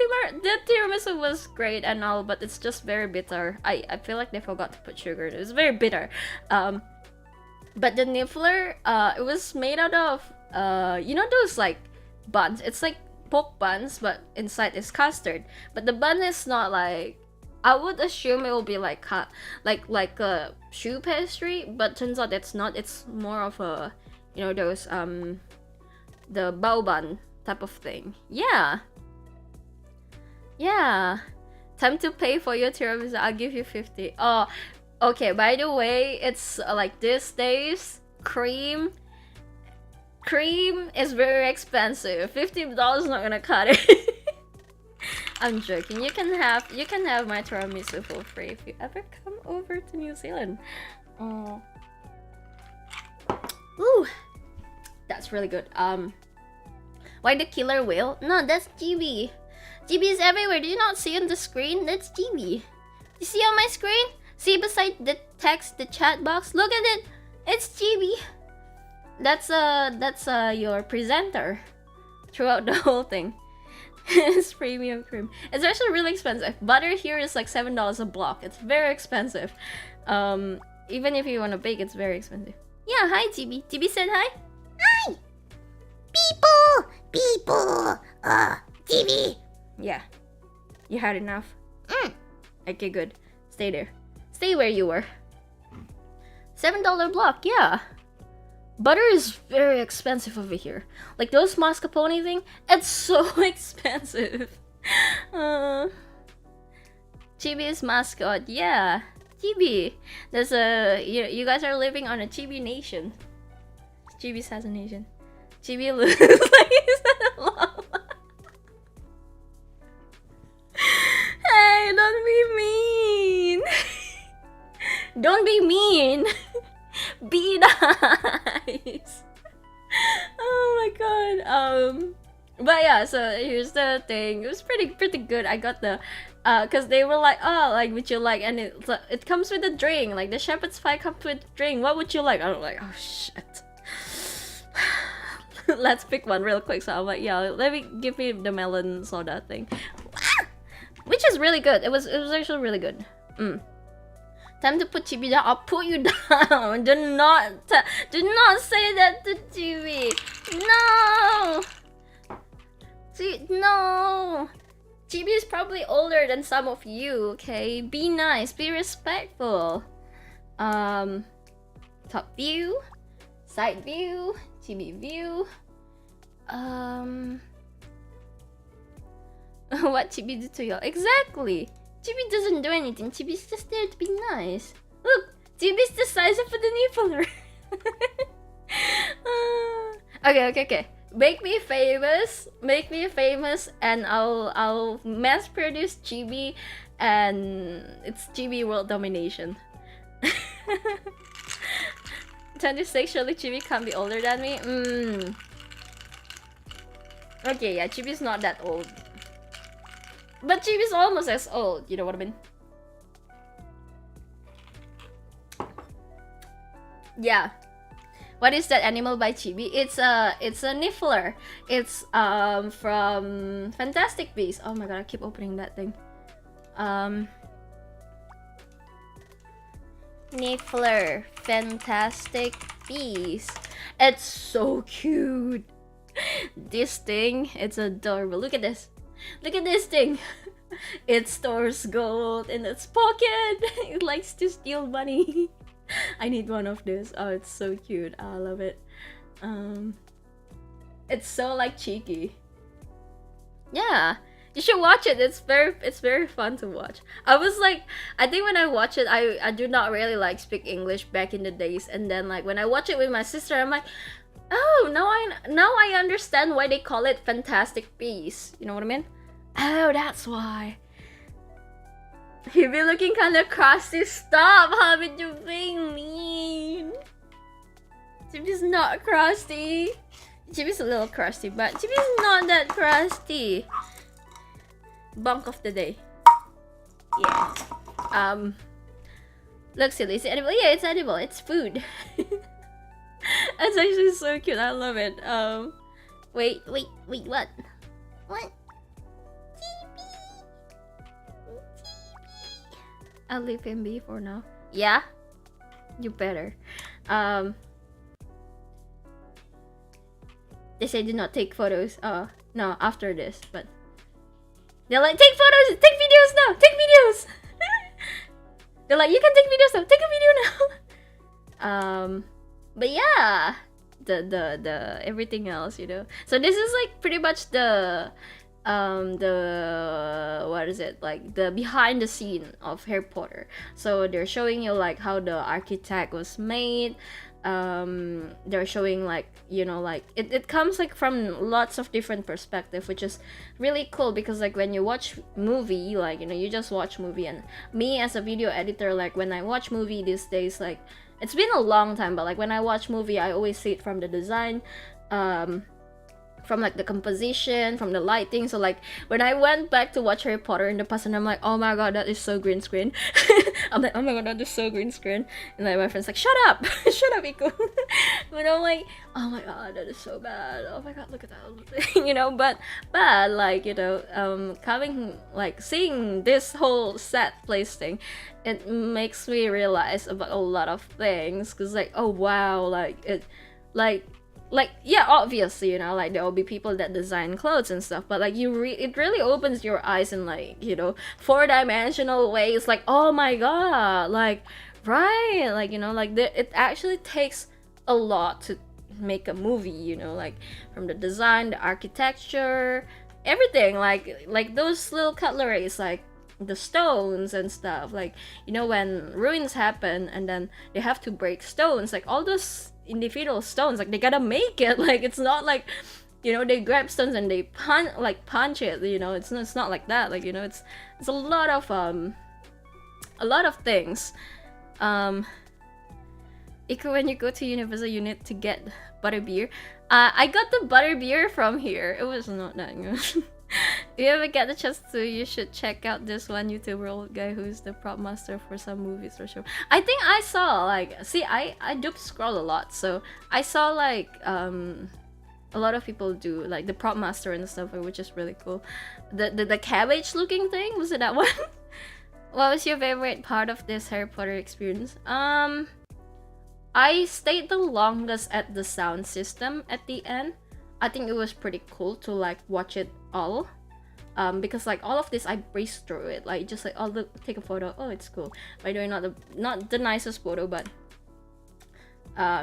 tiramisu was great and all, but it's just very bitter. I feel like they forgot to put sugar. It's very bitter. But the niffler, it was made out of you know those like buns. It's like poke buns, but inside is custard. But the bun is not like, I would assume it will be like a shoe pastry, but turns out it's not. It's more of a, you know, those the bao bun type of thing. Yeah. Time to pay for your tiramisu. I'll give you 50. Oh, okay. By the way, it's like these days, cream is very expensive. $50 not gonna cut it. I'm joking. You can have my tiramisu for free if you ever come over to New Zealand. Oh. Ooh, that's really good. Why the killer whale? No, that's GB. GB is everywhere. Did you not see on the screen? That's GB. You see on my screen? See beside the text, the chat box? Look at it. It's GB. That's your presenter throughout the whole thing. It's premium cream. It's actually really expensive. Butter here is like $7 a block. It's very expensive. Even if you want to bake, it's very expensive. Yeah, hi GB. GB said hi. Hi! People! GB! Yeah. You had enough? Okay, good. Stay there. Stay where you were. $7 block, yeah. Butter is very expensive over here. Like those mascarpone thing, it's so expensive. Chibi's mascot, yeah. Chibi. There's a you guys are living on a Chibi nation. Chibi assassination. Chibi looks like he's at a llama. Hey, don't be mean. Don't be mean. Be nice. Oh my god. But yeah, so here's the thing. It was pretty good. I got the cause they were like, oh, like would you like, and it comes with a drink. Like the shepherd's pie comes with a drink. What would you like? I'm like, oh shit. Let's pick one real quick. So I'm like, yeah, give me the melon soda thing. Which is really good. It was actually really good. Time to put Chibi down. I'll put you down. Do not say that to Chibi. No. See, no. Chibi is probably older than some of you. Okay, be nice. Be respectful. Top view, side view, Chibi view. What Chibi did to you? Exactly. Chibi doesn't do anything. Chibi's just there to be nice. Look, Chibi's the size of a niffler. Okay. Make me famous, and I'll mass produce Chibi, and it's Chibi world domination. 26, surely Chibi can't be older than me. Okay, yeah, Chibi's not that old. But Chibi's almost as old, you know what I mean? Yeah. What is that animal by Chibi? It's a niffler. It's from Fantastic Beasts. Oh my god, I keep opening that thing. Niffler, Fantastic bees. It's so cute. This thing, it's adorable. Look at this. Look at this thing. It stores gold in its pocket. It likes to steal money. I need one of this. Oh, it's so cute. I love it. It's so like cheeky. Yeah, you should watch it. It's very fun to watch. I think when I watch it, I do not really like speak English back in the days, and then like when I watch it with my sister, I'm like, oh, now I understand why they call it Fantastic Beasts. You know what I mean? Oh, that's why. You be looking kind of crusty. Stop, Hobbit, you're being mean. Chibi's not crusty. Chibi's a little crusty, but Chibi's not that crusty. Bunk of the day. Yeah. Look silly. Is it edible? Yeah, it's edible. It's food. It's actually so cute. I love it. Wait, what? What? I'll leave him be for now. Yeah? You better. They say do not take photos. No, after this, but they're like, take photos, take videos now, take videos. They're like, you can take videos now, take a video now. But yeah, the everything else, you know. So this is like pretty much the what is it, like the behind the scene of Harry Potter. So they're showing you like how the architect was made. They're showing like, you know, like it comes like from lots of different perspective, which is really cool, because like when you watch movie, like, you know, you just watch movie, and me as a video editor, like when I watch movie these days, like it's been a long time, but like when I watch movie, I always see it from the design, from like the composition, from the lighting. So like when I went back to watch Harry Potter in the past, and I'm like, oh my god, that is so green screen. I'm like, oh my god, that is so green screen. And like my friend's like, shut up, shut up, Iko. But I'm like, oh my god, that is so bad. Oh my god, look at that. You know, but like, you know, coming like seeing this whole set place thing, it makes me realize about a lot of things. Cause like, oh wow, like it, like yeah, obviously, you know, like there will be people that design clothes and stuff, but like it really opens your eyes in like, you know, 4-dimensional ways. Like, oh my god, like, right, like, you know, like it actually takes a lot to make a movie, you know, like from the design, the architecture, everything, like those little cutleries, like the stones and stuff, like, you know, when ruins happen and then they have to break stones, like all those individual stones, like they gotta make it. Like it's not like, you know, they grab stones and they punch it, you know. It's not like that. Like, you know, it's a lot of things. Iko, when you go to Universal, you need to get butterbeer. I got the butterbeer from here. It was not that good. If you ever get the chance to, you should check out this one YouTuber old guy who's the prop master for some movies or show. I think I saw like, see, I do scroll a lot, so I saw like a lot of people do like the prop master and stuff, which is really cool. The cabbage looking thing, was it that one? What was your favorite part of this Harry Potter experience? I stayed the longest at the sound system at the end. I think it was pretty cool to like watch it all, because like all of this I breezed through it, like just like, oh look, take a photo, oh it's cool. By the way, not the nicest photo, but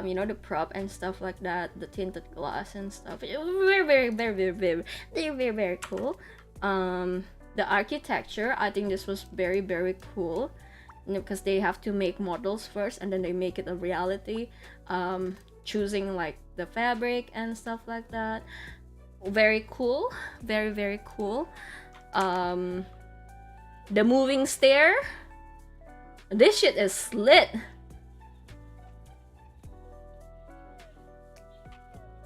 you know, the prop and stuff like that, the tinted glass and stuff, it was very cool. The architecture, I think this was very cool, you know, because they have to make models first and then they make it a reality, choosing like the fabric and stuff like that. Very cool, very cool. The moving stair, this shit is lit.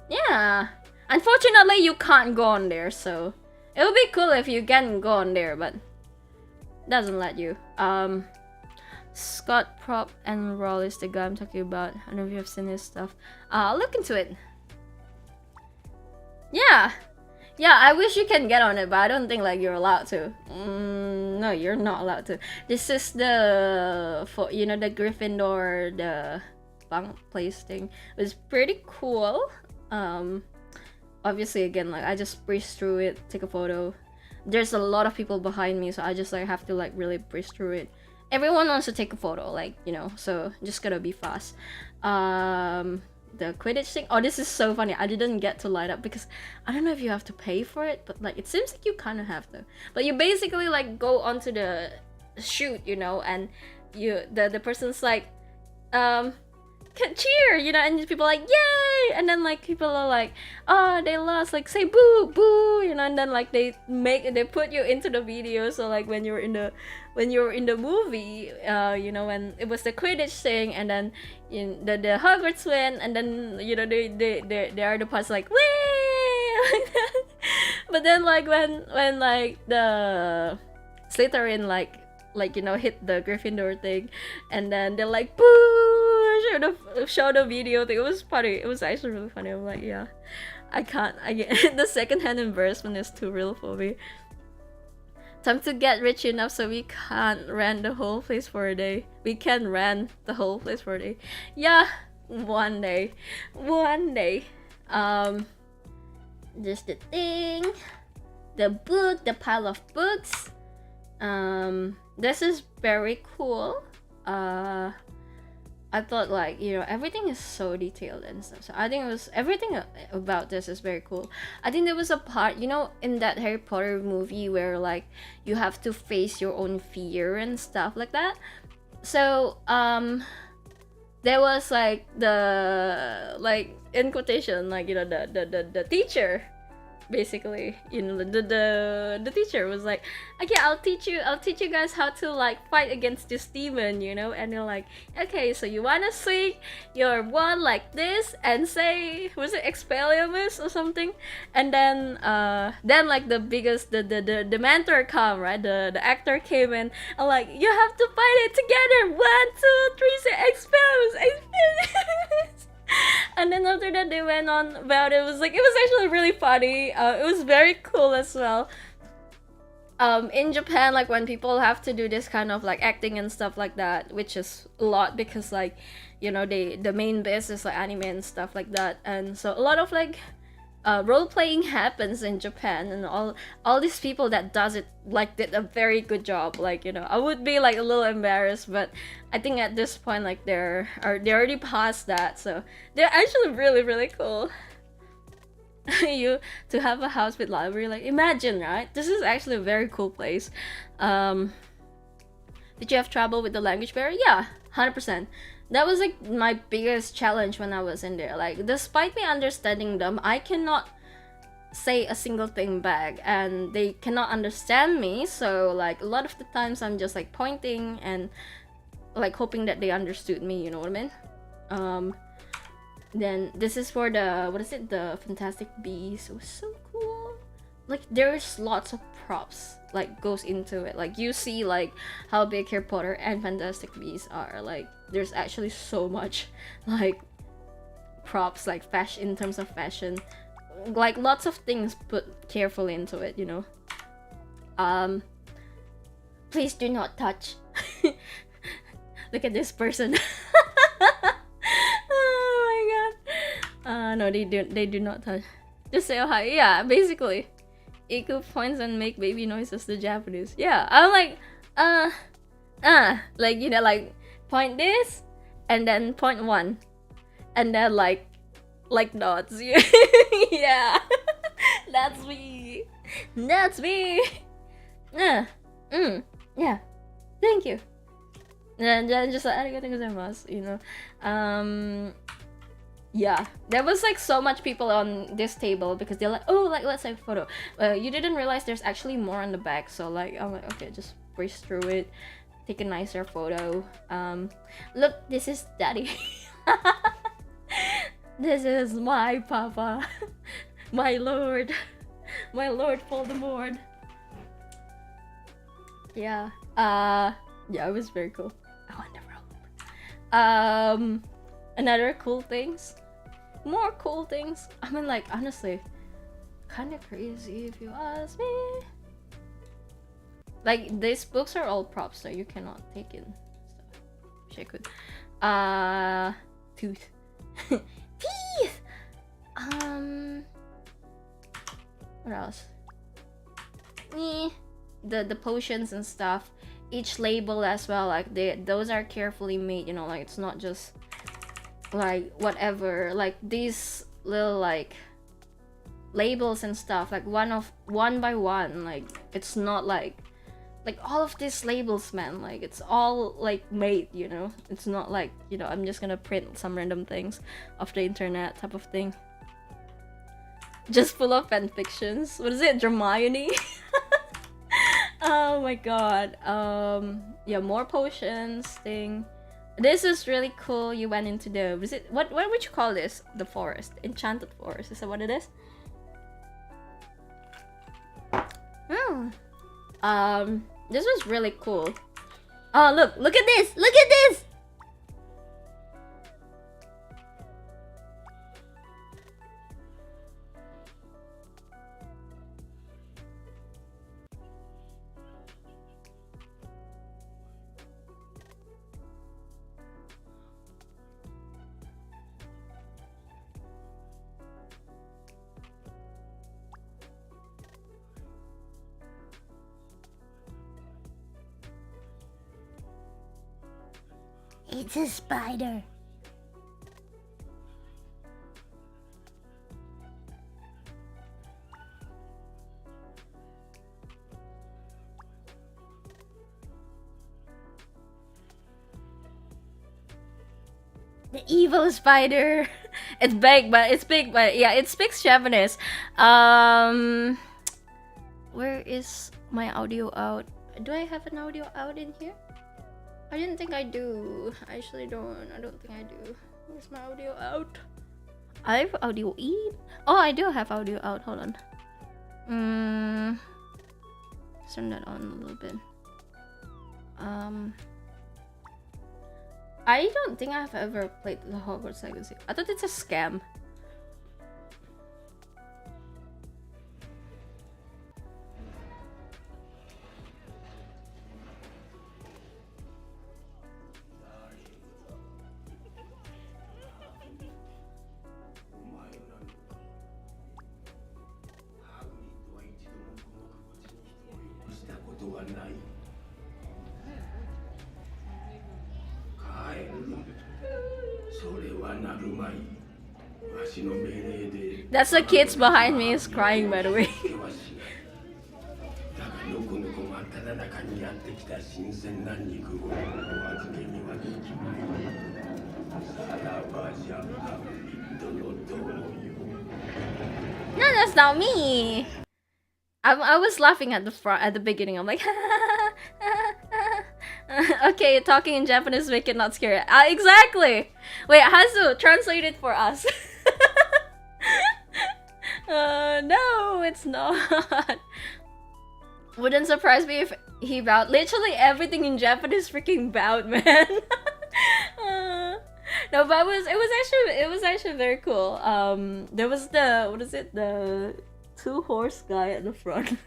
Yeah, unfortunately you can't go on there, so it would be cool if you can go on there, but doesn't let you. Scott Prop and Roll is the guy I'm talking about. I don't know if you've seen his stuff. I'll look into it. Yeah, I wish you can get on it, but I don't think like you're allowed to. No, you're not allowed to. This is the, for, you know, the Gryffindor, bunk place thing. It was pretty cool. Obviously, again, like I just breezed through it, take a photo. There's a lot of people behind me, so I just like have to like really breeze through it. Everyone wants to take a photo, like, you know, so just gotta be fast. The Quidditch thing. Oh, this is so funny. I didn't get to light up because I don't know if you have to pay for it, but like it seems like you kind of have to. But you basically like go onto the shoot, you know, and the person's like, can cheer, you know, and people are like yay, and then like people are like, oh, they lost, like say boo boo, you know, and then like they put you into the video. So like when you're in the movie, you know, when it was the Quidditch thing, and then the Hogwarts win, and then you know they are the parts like wee like that. But then like when like the Slytherin like you know hit the Gryffindor thing, and then they're like boo, show the video thing. It was funny. It was actually really funny. I'm like, yeah, I get the secondhand embarrassment is too real for me. Time to get rich enough so we can't rent the whole place for a day. We can rent the whole place for a day. Yeah, one day. Just the thing, the book, the pile of books. This is very cool. I thought like, you know, everything is so detailed and stuff. So I think everything about this is very cool. I think there was a part, you know, in that Harry Potter movie where like you have to face your own fear and stuff like that. So there was like the, like in quotation, like, you know, the teacher, basically, you know, the teacher was like, okay, I'll teach you guys how to like fight against this demon, you know. And they're like, okay, so you wanna swing your wand like this and say, was it Expelliarmus or something? And then like the biggest the mentor come, right, the actor came in and like, you have to fight it together, 1, 2, 3, say Expelliarmus. And then after that they went on about it. It was actually really funny. It was very cool as well. In Japan, like when people have to do this kind of like acting and stuff like that, which is a lot because like, you know, the main base is like anime and stuff like that, and so a lot of like role playing happens in Japan, and all these people that does it like did a very good job. Like, you know, I would be like a little embarrassed, but I think at this point like they already past that, so they're actually really cool. You to have a house with library, like imagine, right? This is actually a very cool place. Did you have trouble with the language barrier? Yeah, 100%. That was like my biggest challenge when I was in there. Like, despite me understanding them, I cannot say a single thing back, and they cannot understand me. So like a lot of the times I'm just like pointing and like hoping that they understood me, you know what I mean? Then this is for the, what is it, the Fantastic Beasts. It was so cool. Like there's lots of props like goes into it. Like you see like how big Harry Potter and Fantastic Beasts are. Like there's actually so much like props, like fashion, in terms of fashion, like lots of things put carefully into it, you know. Please do not touch. Look at this person. Oh my god. No, they do not touch. Just say oh hi. Yeah, basically. Iku points and make baby noises, the Japanese. Yeah, I'm like, like, you know, like point this, and then point 1, and then like dots. Yeah, that's me. That's me. Yeah, thank you. And then just like arigatou gozaimasu, you know. Yeah, there was like so much people on this table because they're like, oh, like let's take a photo. You didn't realize there's actually more on the back, so like I'm like, okay, just breeze through it, take a nicer photo. Look, this is daddy. This is my papa. My lord Voldemort. Yeah, yeah, it was very cool. I wonder. Another cool things, more cool things. I mean, like, honestly, kind of crazy if you ask me. Like, these books are all props, so you cannot take in stuff. Wish I could. tooth. Teeth! What else? The potions and stuff. Each label as well, like those are carefully made, you know, like it's not just like whatever, like these little like labels and stuff, like one by one, like it's not like all of these labels, man, like it's all like made, you know, it's not like, you know, I'm just gonna print some random things off the internet type of thing. Just full of fan fictions. What is it, Hermione? Oh my god. Yeah, more potions thing. This is really cool. You went into the what would you call this? The forest. Enchanted forest. Is that what it is? This was really cool. Oh, look at this! Look at this! It's a spider. The evil spider. It's big, but yeah, it speaks Japanese. Where is my audio out? Do I have an audio out in here? I didn't think I do. I actually don't. I don't think I do. Where's my audio out? I have audio in. Oh, I do have audio out. Hold on. Turn that on a little bit. I don't think I've ever played the Hogwarts Legacy. I thought it's a scam. That's the kids behind me is crying, by the way. No, that's not me. I was laughing at the beginning. I'm like, okay, talking in Japanese make it not scary. Exactly. Wait, Hazu, translate it for us. No, it's not. Wouldn't surprise me if he bowed. Literally everything in Japanese freaking bowed, man. No, but it was actually very cool. There was the 2-horse guy at the front.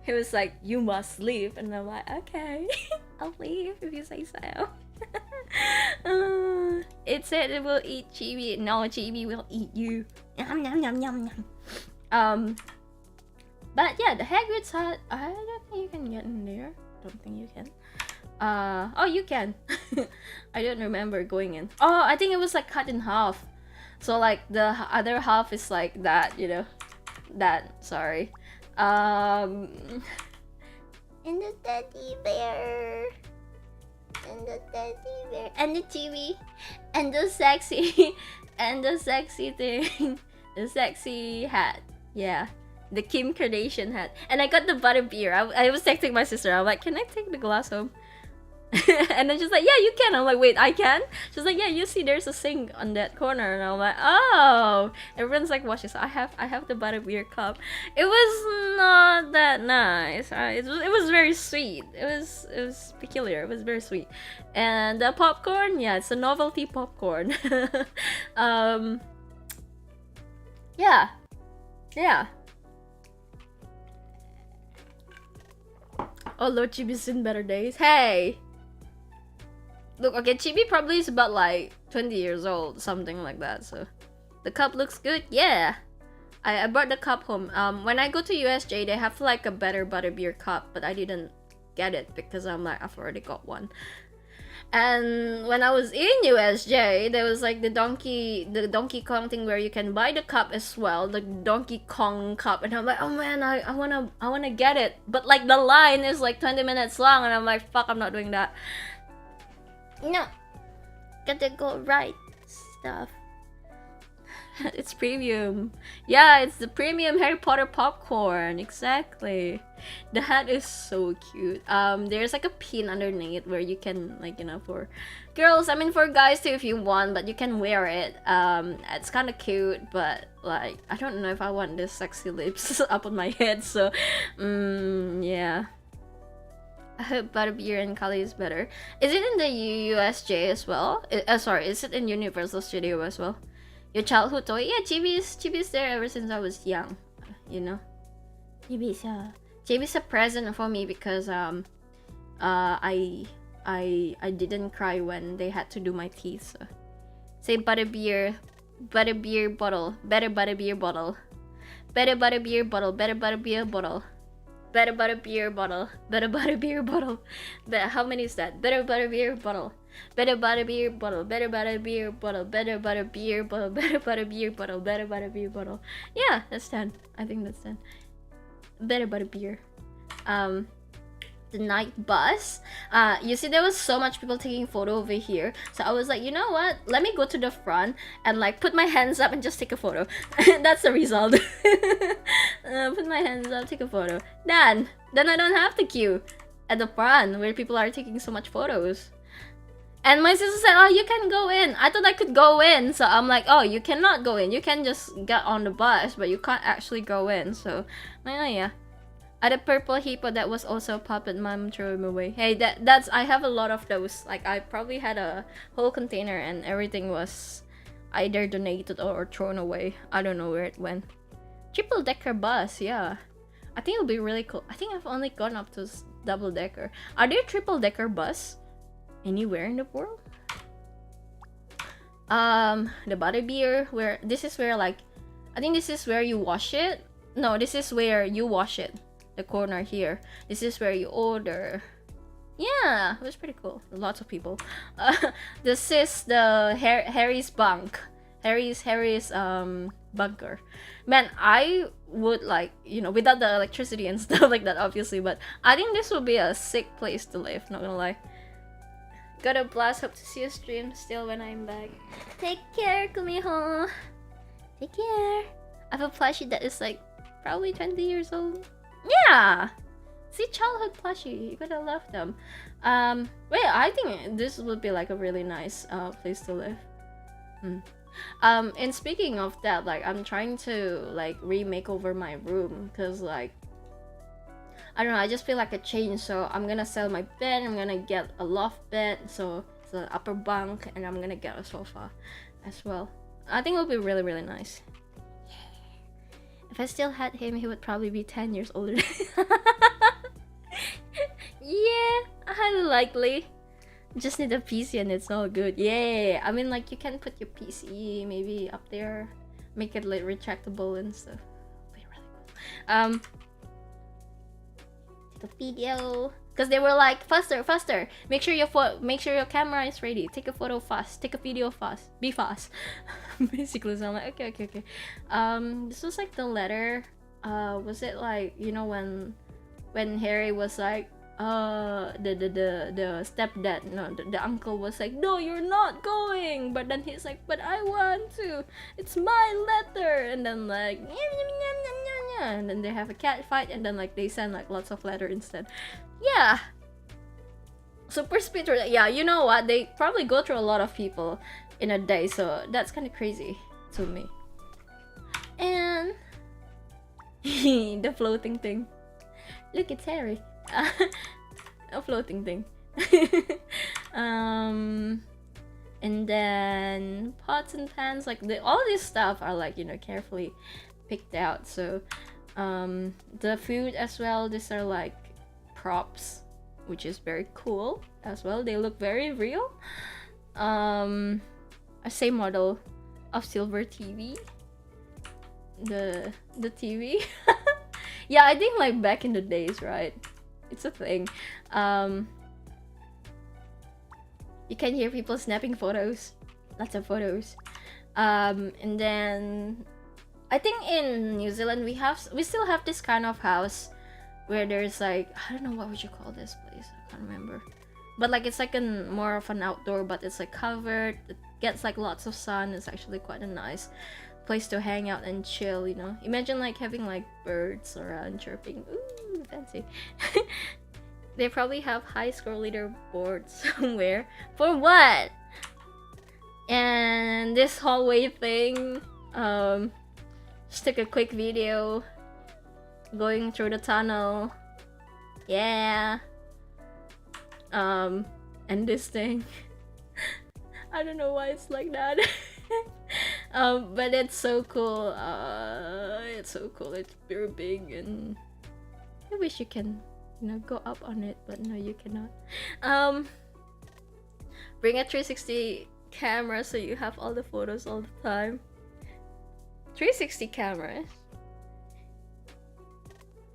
He was like, "You must leave," and I'm like, "Okay, I'll leave if you say so." It said it will eat Chibi. No, Chibi will eat you. Yum yum yum yum yum. But yeah, the Hagrid's hut. I don't think you can get in there. Don't think you can. Oh, you can. I don't remember going in. Oh, I think it was like cut in half. So like the other half is like that, you know. That. Sorry. And the teddy bear. And the teddy bear. And the TV. And the sexy. And the sexy thing. The sexy hat. Yeah. The Kim Kardashian hat. And I got the butterbeer. I was texting my sister. I'm like, can I take the glass home? And then she's like, yeah, you can. I'm like, wait, I can? She's like, yeah, you see there's a sink on that corner. And I'm like, oh. Everyone's like, watch this. I have the butterbeer cup. It was not that nice. It was very sweet. It was peculiar. It was very sweet. And the popcorn, yeah, it's a novelty popcorn. Yeah. Yeah. Oh, Lord, Chibi's seen better days. Hey! Look, okay, Chibi probably is about like 20 years old, something like that. So the cup looks good. Yeah, I brought the cup home. When I go to USJ, they have like a better butterbeer cup, but I didn't get it because I'm like, I've already got one. And when I was in USJ, there was like the Donkey Kong thing where you can buy the cup as well, the Donkey Kong cup, and I'm like, oh man, I wanna get it, but like the line is like 20 minutes long, and I'm like, fuck, I'm not doing that. No, gotta go right stuff. It's premium. Yeah, it's the premium Harry Potter popcorn. Exactly. The hat is so cute. There's like a pin underneath where you can, like, you know, for girls, I mean for guys too if you want, but you can wear it. It's kind of cute, but like I don't know if I want this sexy lips up on my head. So, yeah. I hope Butterbeer and Kali is better. Is it in the USJ as well? Sorry, is it in Universal Studio as well? Your childhood toy? Yeah, Chibi's there ever since I was young. You know, Chibi's a present for me because I didn't cry when they had to do my teeth. So. Say butterbeer bottle, better butterbeer bottle, better butterbeer bottle, better butterbeer bottle. Better butterbeer bottle, better butterbeer bottle. How many is that? Better butterbeer bottle, better butterbeer bottle, better butterbeer bottle, better butterbeer bottle, better butterbeer bottle, better butterbeer bottle. Yeah, that's 10. I think that's 10. Better butterbeer. The night bus. You see, there was so much people taking photo over here, so I was like, you know what? Let me go to the front and like put my hands up and just take a photo. That's the result. Put my hands up, take a photo. Then I don't have to queue at the front where people are taking so much photos. And my sister said, oh, you can go in. I thought I could go in, so I'm like, oh, you cannot go in. You can just get on the bus, but you can't actually go in. So, oh yeah. I had a purple hippo that was also a puppet. Mom threw him away. Hey, that's I have a lot of those. Like I probably had a whole container and everything was either donated or thrown away. I don't know where it went. Triple decker bus, yeah. I think it'll be really cool. I think I've only gone up to double decker. Are there triple decker bus anywhere in the world? The butterbeer, where this is where like I think this is where you wash it. No, this is where you wash it. The corner here. This is where you order. Yeah, it was pretty cool. Lots of people. This is the Harry's bunk. Harry's bunker. Man, I would like, you know, without the electricity and stuff like that, obviously, but I think this would be a sick place to live, not gonna lie. Got a blast. Hope to see you stream still when I'm back. Take care, Kumiho. Take care. I have a plushie that is like probably 20 years old. Yeah! See, childhood plushie. You gotta love them. Wait, I think this would be like a really nice place to live. And speaking of that, like I'm trying to like remake over my room because like I don't know, I just feel like a change, so I'm gonna sell my bed. I'm gonna get a loft bed, so it's an upper bunk, and I'm gonna get a sofa as well. I think it'll be really, really nice. If I still had him, he would probably be 10 years older. Yeah, highly likely. Just need a PC and it's all good. Yeah, I mean like you can put your PC maybe up there, make it like retractable and stuff. Be really cool. Take a video. Because they were like, faster. Make sure your camera is ready. Take a photo fast. Take a video fast. Be fast. Basically, so I'm like, okay. This was like the letter. Was it like, you know, when Harry was like, the stepdad, no, the uncle was like, no, you're not going. But then he's like, but I want to. It's my letter. And then like, and then they have a cat fight, and then like they send like lots of letter instead. Yeah, super speed. Yeah, you know what, they probably go through a lot of people in a day, so that's kind of crazy to me. And the floating thing, look, it's Harry. A floating thing. And then pots and pans, like all this stuff are like, you know, carefully picked out. So the food as well, these are like props, which is very cool as well. They look very real. a same model of silver TV. The TV. Yeah, I think like back in the days, right? It's a thing. You can hear people snapping photos, lots of photos. And then I think in New Zealand we still have this kind of house where there's like, I don't know, what would you call this place? I can't remember. But like it's like more of an outdoor, but it's like covered. It gets like lots of sun. It's actually quite a nice place to hang out and chill, you know. Imagine like having like birds around chirping. Ooh, fancy. They probably have high score leaderboard somewhere. For what? And this hallway thing, just took a quick video going through the tunnel. Yeah. And this thing. I don't know why it's like that. But it's so cool. It's so cool. It's very big, and I wish you can, you know, go up on it, but no, you cannot. Bring a 360 camera so you have all the photos all the time. 360 cameras.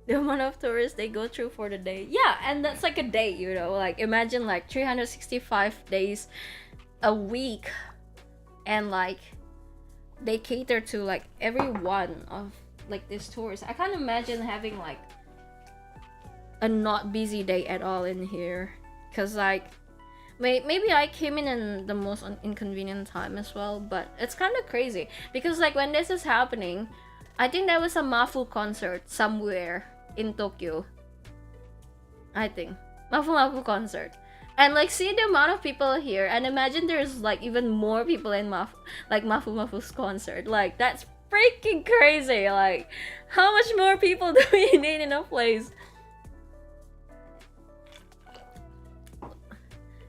The amount of tourists they go through for the day. Yeah, and that's like a day, you know. Like imagine like 365 days a week, and like they cater to like every one of like these tourists. I can't imagine having like a not busy day at all in here, because like maybe I came in the most inconvenient time as well, but it's kind of crazy because like when this is happening, I think there was a Mafu concert somewhere in Tokyo. I think Mafu concert, and like see the amount of people here, and imagine there's like even more people in Mafu's concert. Like that's freaking crazy. Like how much more people do we need in a place?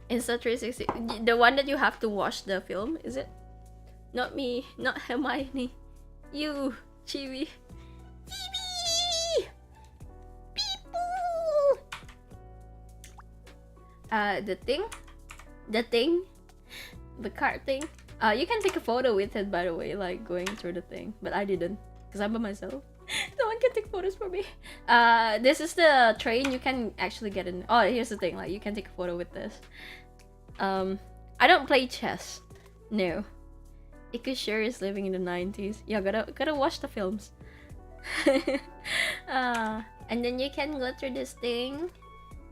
Insta 360, the one that you have to watch the film, is it? Not me, not Hermione. You, Chibi. Chibi! People! The card thing. You can take a photo with it, by the way, like going through the thing, but I didn't, because I'm by myself. No one can take photos for me. This is the train. You can actually get in. Oh, here's the thing, like you can take a photo with this. I don't play chess. No. Iku sure is living in the 90s. Yeah, gotta watch the films. And then you can go through this thing.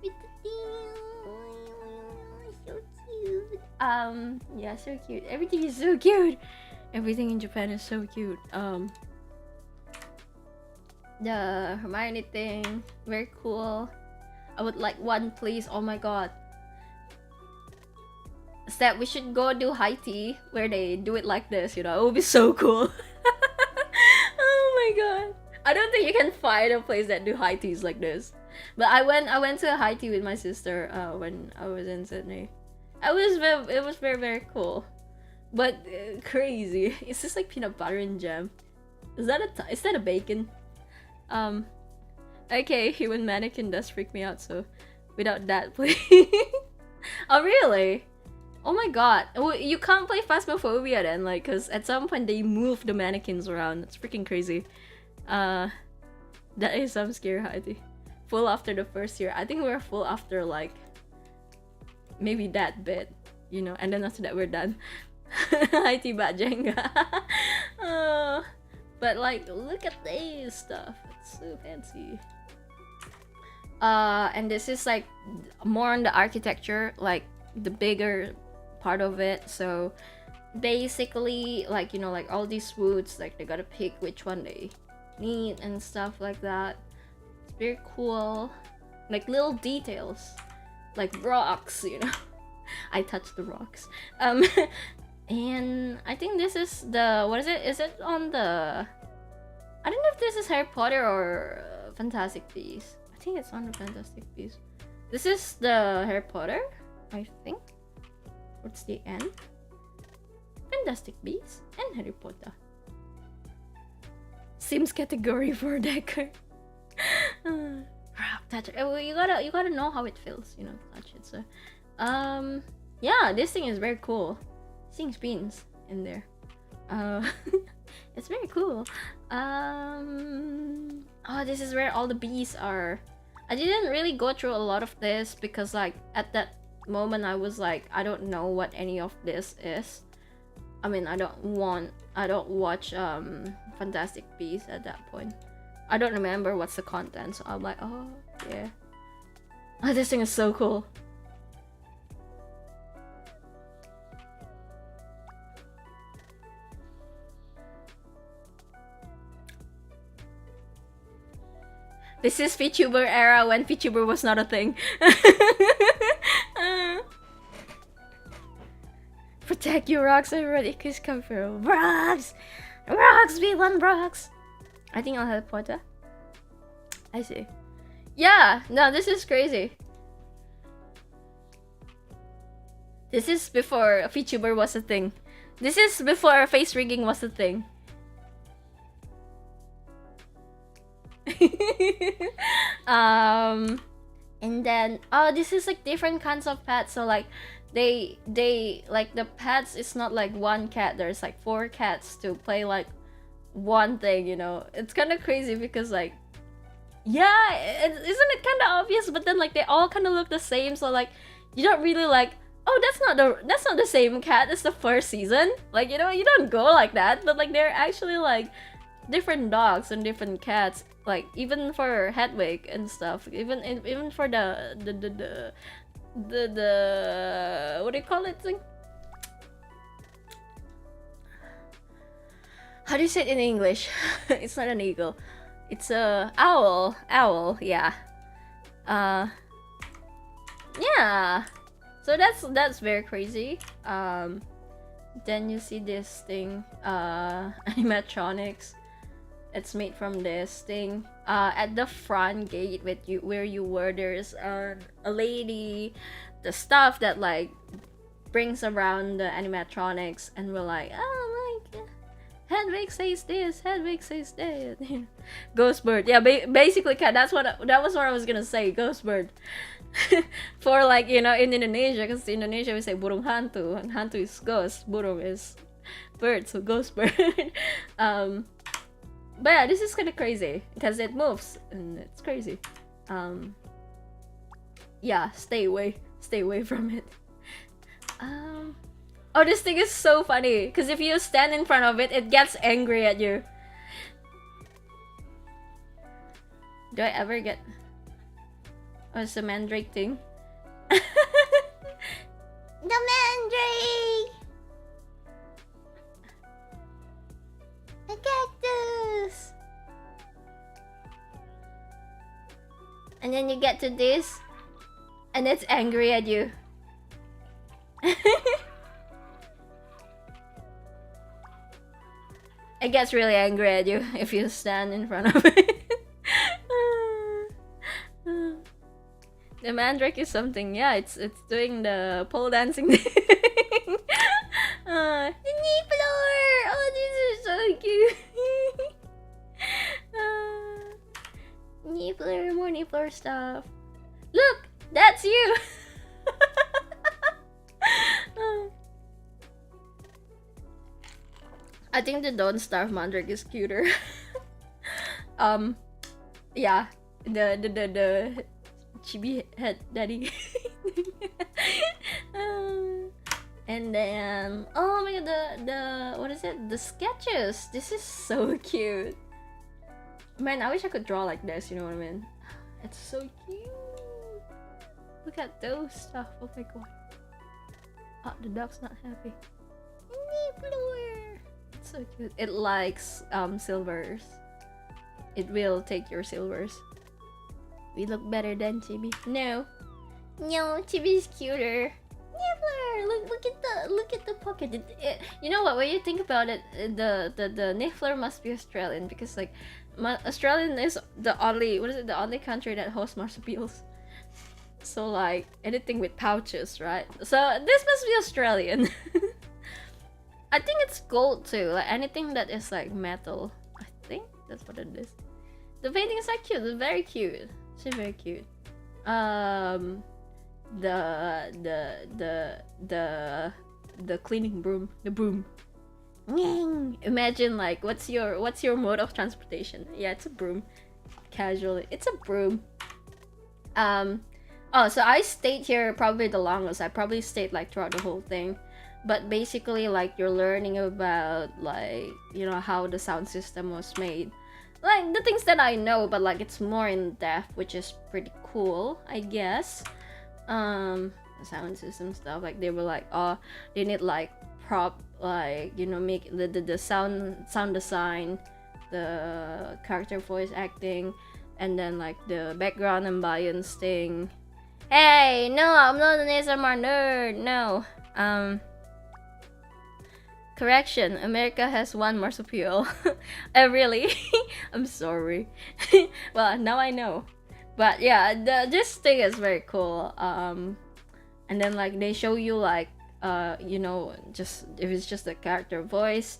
With the thing. So cute. Yeah, so cute. Everything is so cute. Everything in Japan is so cute. The Hermione thing, very cool. I would like one, please. Oh my god. That we should go do high tea where they do it like this, you know. It would be so cool. Oh my god. I don't think you can find a place that do high teas like this. But I went to a high tea with my sister when I was in Sydney. It was very, very cool. But crazy. It's just like peanut butter and jam. Is that a bacon? Okay, human mannequin does freak me out, so without that, please. Oh really? Oh my god. Well, you can't play Phasmophobia then, like, cause at some point they move the mannequins around. It's freaking crazy. That is some scary Heidi. Full after the first year. I think we're full after like maybe that bit, you know, and then after that we're done. Heidi Bajenga. But like, look at this stuff. It's so fancy. And this is like more on the architecture, like the bigger part of it. So basically, like, you know, like all these woods, like they gotta pick which one they need and stuff like that. It's very cool. Like little details, like rocks, you know. I touched the rocks. And I think this is the, what is it? Is it on the, I don't know if this is Harry Potter or Fantastic Beasts. I think it's on the Fantastic Beasts. This is the Harry Potter, I think. What's the end? Fantastic Beasts and Harry Potter. Sims category for Decker. Touch it. You gotta know how it feels, you know, touch it. So, yeah, this thing is very cool. This thing spins in there. It's very cool. Oh, this is where all the bees are. I didn't really go through a lot of this because like at that moment I was like, I don't know what any of this is. I mean, I don't watch Fantastic Beasts at that point. I don't remember what's the content, so I'm like, oh yeah. Oh, this thing is so cool. This is VTuber era when VTuber was not a thing. Protect your rocks, everybody. Kiss come through. Rocks! Rocks! We want rocks! I think I'll have Porta. I see. Yeah, no, this is crazy. This is before VTuber was a thing. This is before face rigging was a thing. And then this is like different kinds of pets. So like they like the pets is not like one cat. There's like 4 cats to play like one thing, you know. It's kind of crazy because like, yeah, isn't it kind of obvious? But then like they all kind of look the same, so like you don't really like, oh, that's not the same cat as the first season. Like, you know, you don't go like that. But like they're actually like different dogs and different cats. Like even for Hedwig and stuff. Even for the what do you call it thing? How do you say it in English? It's not an eagle. It's a owl. Owl, yeah. Yeah. So that's very crazy. Then you see this thing, animatronics. It's made from this thing. At the front gate where you were, there's a lady, the stuff that like brings around the animatronics, and we're like, oh my god, Hedwig says this, Hedwig says that. Ghost bird, yeah, basically, that was what I was gonna say, ghost bird. For like, you know, in Indonesia, because in Indonesia we say burung hantu, and hantu is ghost, burung is bird, so ghost bird. But yeah, this is kind of crazy because it moves and it's crazy. Yeah, stay away from it. Oh, this thing is so funny because if you stand in front of it, it gets angry at you. Do I ever get? Oh, it's the mandrake thing. The mandrake! The cactus! And then you get to this, and it's angry at you. It gets really angry at you if you stand in front of it. The mandrake is something, yeah, it's doing the pole dancing thing. The Niffler! Oh, these are so cute. Niffler, more Niffler stuff. Look, that's you. I think the Don't Starve mandrake is cuter. Yeah, the chibi head daddy. And then, oh my god, the what is it? The sketches. This is so cute. Man, I wish I could draw like this. You know what I mean? It's so cute. Look at those stuff. Oh my god. Oh, the dog's not happy. Niffler. It's so cute. It likes silvers. It will take your silvers. We look better than Chibi. No, Chibi's cuter. Niffler, look at the pocket. You know what? When you think about it, the Niffler must be Australian because like, Australian is the only country that hosts marsupials. So like anything with pouches, right? So this must be Australian. I think it's gold too. Like anything that is like metal. I think that's what it is. The paintings are cute. They're very cute. She's very cute. The cleaning broom. The broom. Imagine like what's your mode of transportation? Yeah, it's a broom. Casually, it's a broom. Oh, so I stayed here probably the longest. I probably stayed like throughout the whole thing. But basically, like, you're learning about, like, you know, how the sound system was made. Like, the things that I know, but, like, it's more in depth, which is pretty cool, I guess. Sound system stuff, like, they were like, oh, they need, like, prop, like, you know, make the sound design, the character voice acting, and then, like, the background ambience thing. Hey, no, I'm not an ASMR nerd, no. Correction, America has one marsupial. Oh, really? I'm sorry. Well, now I know. But yeah, this thing is very cool. And then like they show you like you know, just if it's just a character voice,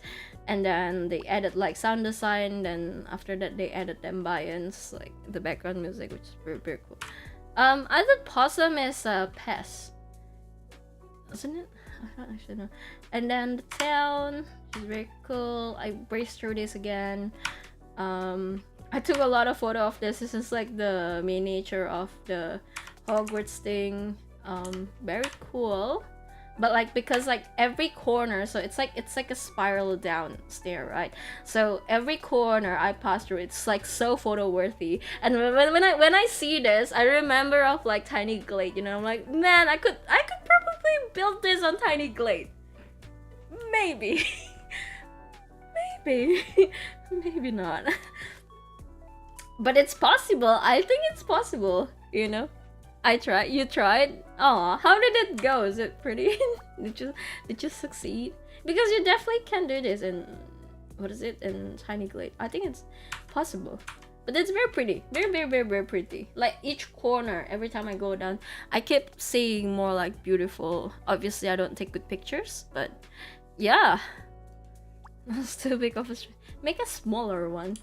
and then they added like sound design. Then after that, they added the ambience, like the background music, which is very very cool. I thought Possum is a pest, isn't it? I don't actually know. And then the town is very cool. I braced through this again. I took a lot of photo of this. This is like the miniature of the Hogwarts thing. Very cool. But like because like every corner, so it's like a spiral down stair, right? So every corner I pass through, it's like so photo worthy. And when I see this, I remember of like Tiny Glade. You know, I'm like, man, I could probably build this on Tiny Glade. Maybe. Maybe. Maybe not. But it's possible. I think it's possible, you know? I tried. You tried? Aw, how did it go? Is it pretty? did you succeed? Because you definitely can do this in, what is it, in Tiny Glade. I think it's possible. But it's very pretty. Very, very, very, very pretty. Like each corner, every time I go down, I keep seeing more like beautiful. Obviously, I don't take good pictures, but yeah. It's too big of a make a smaller one.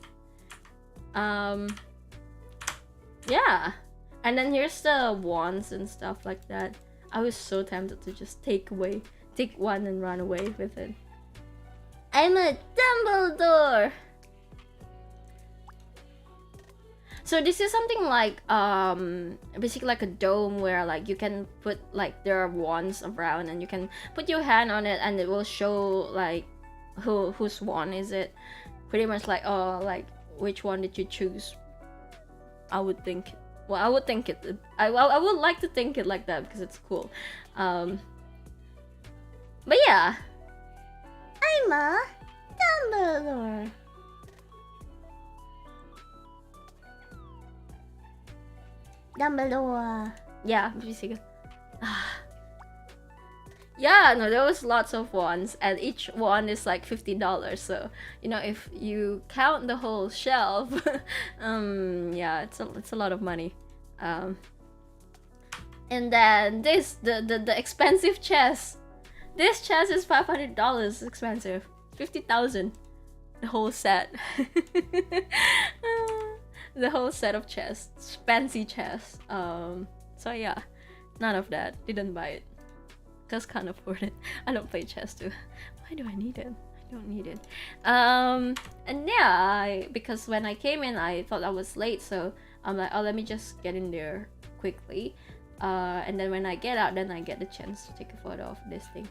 Yeah. And then here's the wands and stuff like that. I was so tempted to just take one and run away with it. I'm a Dumbledore! So this is something like basically like a dome where like you can put like there are wands around and you can put your hand on it and it will show like whose wand is it. Pretty much like like which one did you choose? I would think. Well, I would think it. I would like to think it like that because it's cool. But yeah, I'm a Dumbledore. Dumbledore. Yeah, basically. Yeah, no, there was lots of wands, and each wand is like $50. So you know, if you count the whole shelf, yeah, it's a lot of money. And then this the expensive chest. This chest is $500. Expensive, 50,000. The whole set. The whole set of chests, fancy chests. So yeah, none of that. Didn't buy it. Just can't afford it. I don't play chess too. Why do I need it? I don't need it. And yeah, because when I came in, I thought I was late, so I'm like, oh, let me just get in there quickly. And then when I get out, then I get the chance to take a photo of this thing.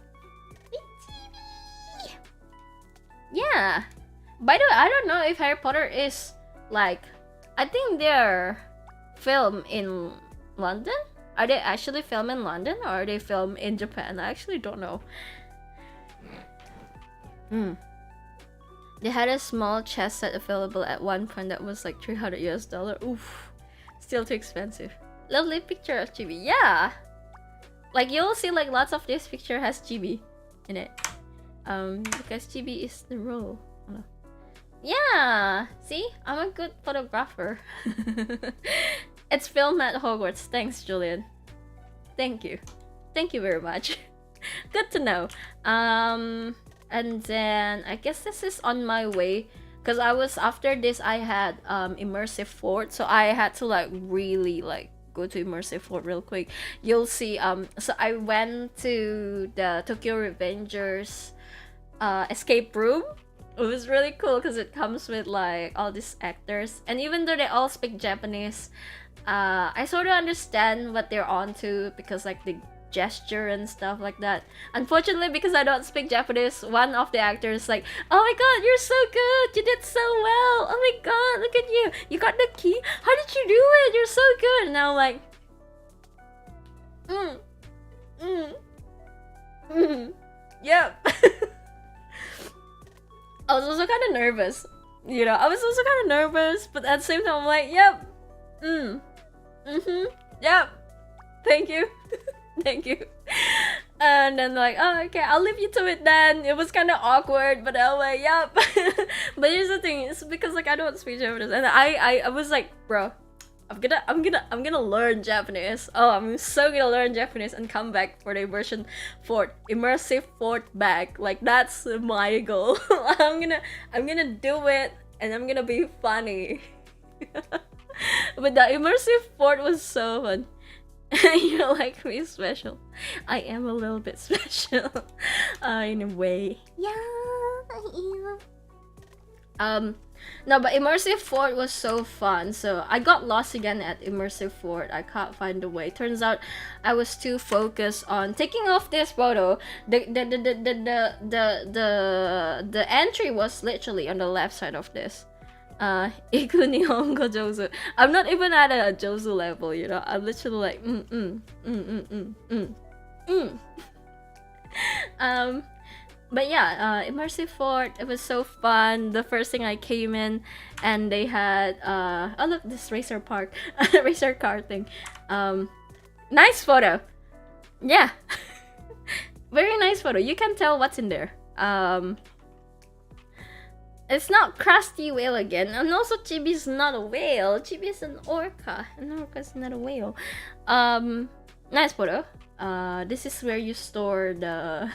Yeah. By the way, I don't know if Harry Potter is like, I think they're filmed in London. Are they actually filmed in London or are they filmed in Japan? I actually don't know. They had a small chess set available at one point that was like $300 US. Oof, still too expensive. Lovely picture of Chibi. Yeah, like you'll see like lots of this picture has Chibi in it. Because Chibi is the role. Yeah, see, I'm a good photographer. It's filmed at Hogwarts. Thanks, Julian. Thank you very much. Good to know. And then I guess this is on my way, because I was, after this I had immersive fort, so I had to like really like go to immersive fort real quick. You'll see. So I went to the Tokyo Revengers escape room. It was really cool because it comes with like all these actors, and even though they all speak Japanese, I sort of understand what they're onto because like the gesture and stuff like that. Unfortunately, because I don't speak Japanese, one of the actors like, "Oh my god, you're so good! You did so well! Oh my god, look at you! You got the key! How did you do it? You're so good!" And I'm like, mm, mm, yep. I was also kind of nervous. You know, I was also kind of nervous, but at the same time, I'm like, yep. Yep. Thank you. Thank you. And then like, oh, okay, I'll leave you to it then. It was kind of awkward, but I'm like, yep. But here's the thing, it's because like I don't speak Japanese, and I was like, bro, I'm gonna learn Japanese. Oh, I'm so gonna learn Japanese and come back for the immersive fort back. Like that's my goal. I'm gonna do it, and I'm gonna be funny. But the immersive fort was so fun. You're like me special. I am a little bit special, in a way. Yeah. No, but immersive fort was so fun. So I got lost again at immersive fort. I can't find the way. Turns out I was too focused on taking off this photo. The entry was literally on the left side of this. Iku Nihongo Jozu. I'm not even at a Jozu level, you know. I'm literally like But yeah, immersive fort. It was so fun. The first thing I came in, and they had oh look, this racer park, racer car thing. Nice photo. Yeah, very nice photo. You can tell what's in there. It's not Krusty Whale again, and also Chibi's not a whale. Chibi's an orca, and orca's not a whale. Nice photo. This is where you store the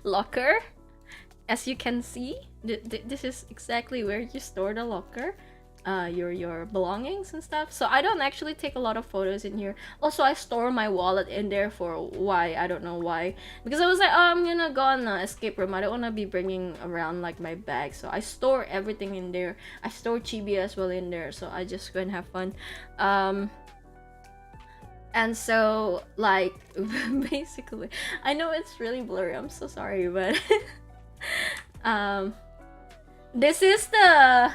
locker. As you can see, this is exactly where you store the locker. Your belongings and stuff. So I don't actually take a lot of photos in here. Also, I store my wallet in there for why, I don't know why, because I was like, oh, I'm gonna go on an escape room. I don't want to be bringing around like my bag, so I store everything in there. I store Chibi as well in there, so I just go and have fun. And so like basically, I know it's really blurry, I'm so sorry, but this is the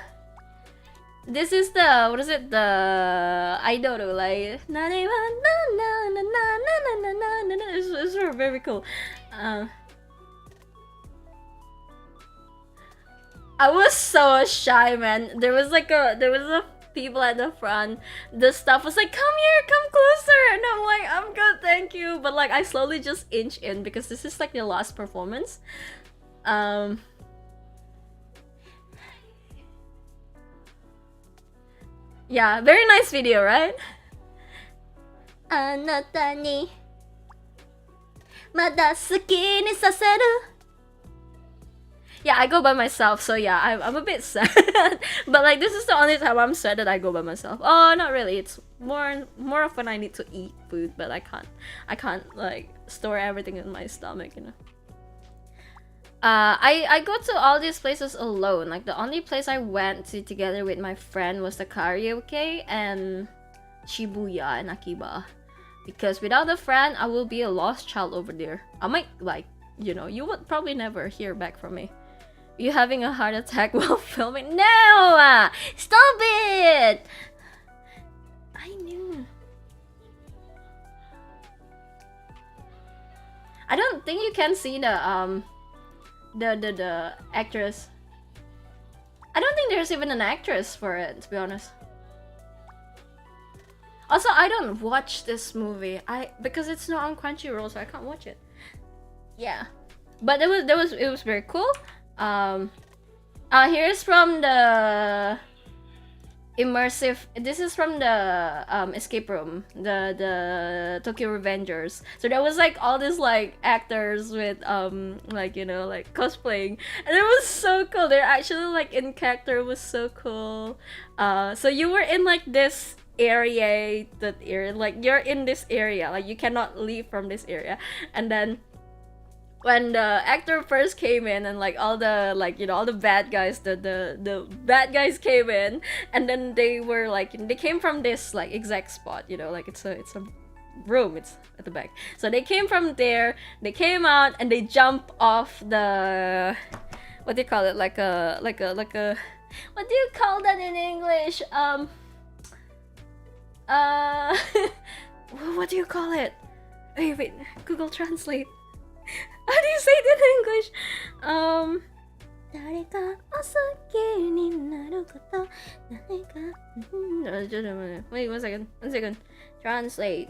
what is it, the idol, like it's very cool. I was so shy, man. There was a people at the front. The staff was like, come here, come closer, and I'm like, I'm good, thank you. But like I slowly just inch in because this is like the last performance. Yeah, very nice video, right? あなたにまだ好きにさせる Yeah, I go by myself, so yeah, I'm a bit sad. But like this is the only time I'm sad that I go by myself. Oh, not really. It's more of when I need to eat food, but I can't like store everything in my stomach, you know. I go to all these places alone. Like the only place I went to together with my friend was the karaoke and Shibuya and Akiba. Because without a friend, I will be a lost child over there. I might like, you know, you would probably never hear back from me. You having a heart attack while filming? No! Stop it! I knew. I don't think you can see the actress. I don't think there's even an actress for it, to be honest. Also, I don't watch this movie. Because it's not on Crunchyroll, so I can't watch it. Yeah, but it was very cool. Here's from the immersive. This is from the escape room, the Tokyo Revengers. So there was like all these like actors with like, you know, like cosplaying, and it was so cool. They're actually like in character. It was so cool. So you were in like this area, like you're in this area, like you cannot leave from this area, and then when the actor first came in, and like all the all the bad guys, the bad guys came in, and then they were like, they came from this like exact spot, like it's a room, it's at the back. So they came from there, they came out, and they jump off the, what do you call it, like a what do you call that in English? What do you call it? Wait, Google Translate. How do you say it in English? 誰かお好きになること誰かWait, one second. Translate.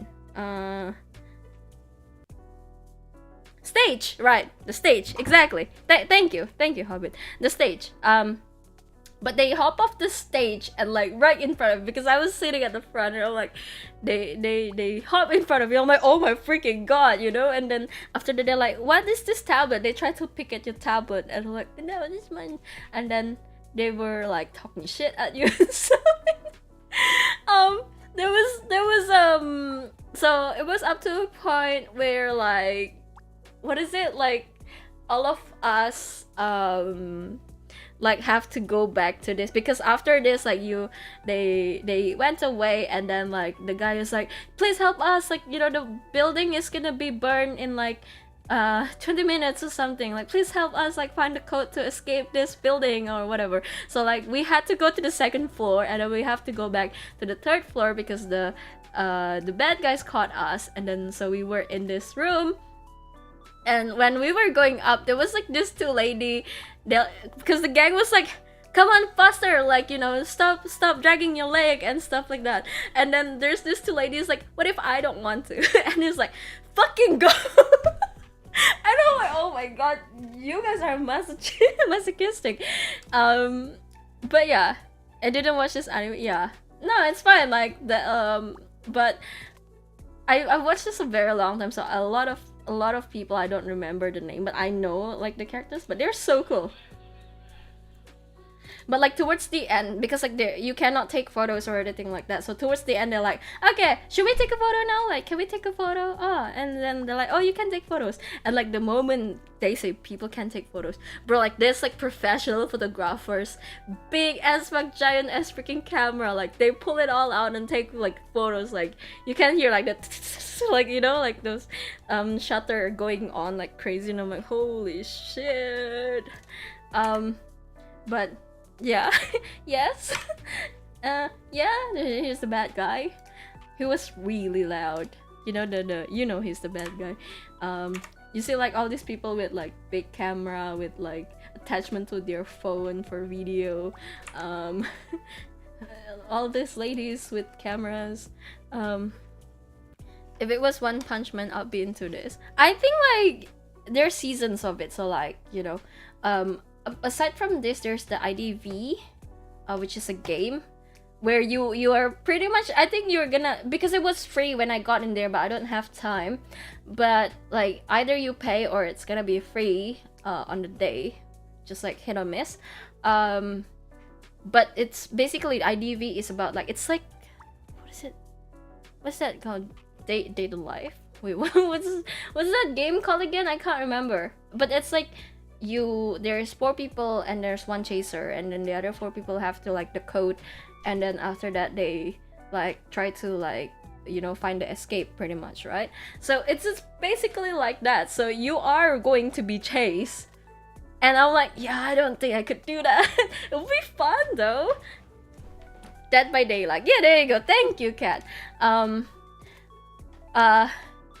Stage, right? The stage, exactly. Thank you, Hobbit. The stage. But they hop off the stage and like right in front of me, because I was sitting at the front, and I'm like, they hop in front of me. I'm like, oh my freaking god, And then after that, they're like, what is this tablet? They try to pick at your tablet, and I'm like, no, this is mine. And then they were like talking shit at you. So there was so it was up to a point where like, what is it, like all of us like have to go back to this, because after this, like they went away, and then like the guy is like, please help us, like the building is gonna be burned in like 20 minutes or something, like please help us like find the code to escape this building or whatever. So like we had to go to the second floor, and then we have to go back to the third floor because the bad guys caught us. And then so we were in this room, and when we were going up, there was like this two lady, because the gang was like, come on faster, like stop dragging your leg and stuff like that. And then there's this two ladies like, what if I don't want to? And he's like, fucking go. And I'm like, oh my god, you guys are masochistic. But yeah, I didn't watch this anime. Yeah, no, it's fine. Like the but I watched this a very long time, so a lot of people, I don't remember the name, but I know like the characters, but they're so cool. But like towards the end, because like you cannot take photos or anything like that, so towards the end they're like, okay, should we take a photo now? Like, can we take a photo? Oh, and then they're like, oh, you can take photos. And like the moment they say people can take photos, bro, like there's like professional photographers, big as fuck, giant as freaking camera, like they pull it all out and take like photos. Like you can hear like that like like those shutter going on like crazy, and I'm like, holy shit. But yeah. Yes. Yeah, here's the bad guy. He was really loud. He's the bad guy. You see like all these people with like big camera with like attachment to their phone for video. All these ladies with cameras. If it was One Punch Man, I'd be into this. I think like there's seasons of it, so like aside from this, there's the IDV, which is a game where you are pretty much, I think you're gonna, because it was free when I got in there, but I don't have time. But like either you pay or it's gonna be free on the day, just like hit or miss. But it's basically IDV is about like, it's like, what's that called? Date to Life. Wait, what's that game called again? I can't remember. But it's like there's 4 people and there's 1 chaser, and then the other 4 people have to like the code, and then after that they like try to like find the escape pretty much, right? So it's just basically like that. So you are going to be chased, and I'm like, yeah, I don't think I could do that. It would be fun though. Dead by Daylight. Yeah, there you go. Thank you, Kat.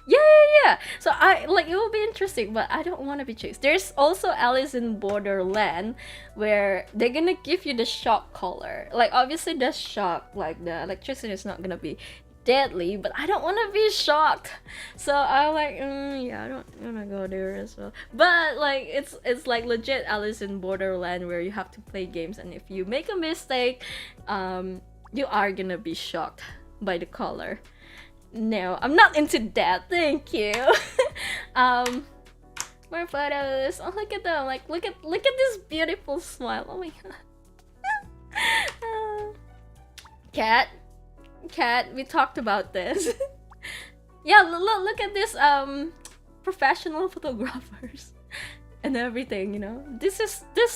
Yeah. So I like, it will be interesting, but I don't want to be chased. There's also Alice in Borderland, where they're gonna give you the shock collar. Like obviously the shock, like the electricity is not gonna be deadly, but I don't want to be shocked. So I'm like, yeah, I don't want to go there as well. But like it's like legit Alice in Borderland, where you have to play games, and if you make a mistake, you are gonna be shocked by the color. No, I'm not into that. Thank you. More photos. Oh, look at them. Like, look at this beautiful smile. Oh my god. Cat. We talked about this. Yeah, look at this. professional photographers and everything, you know. This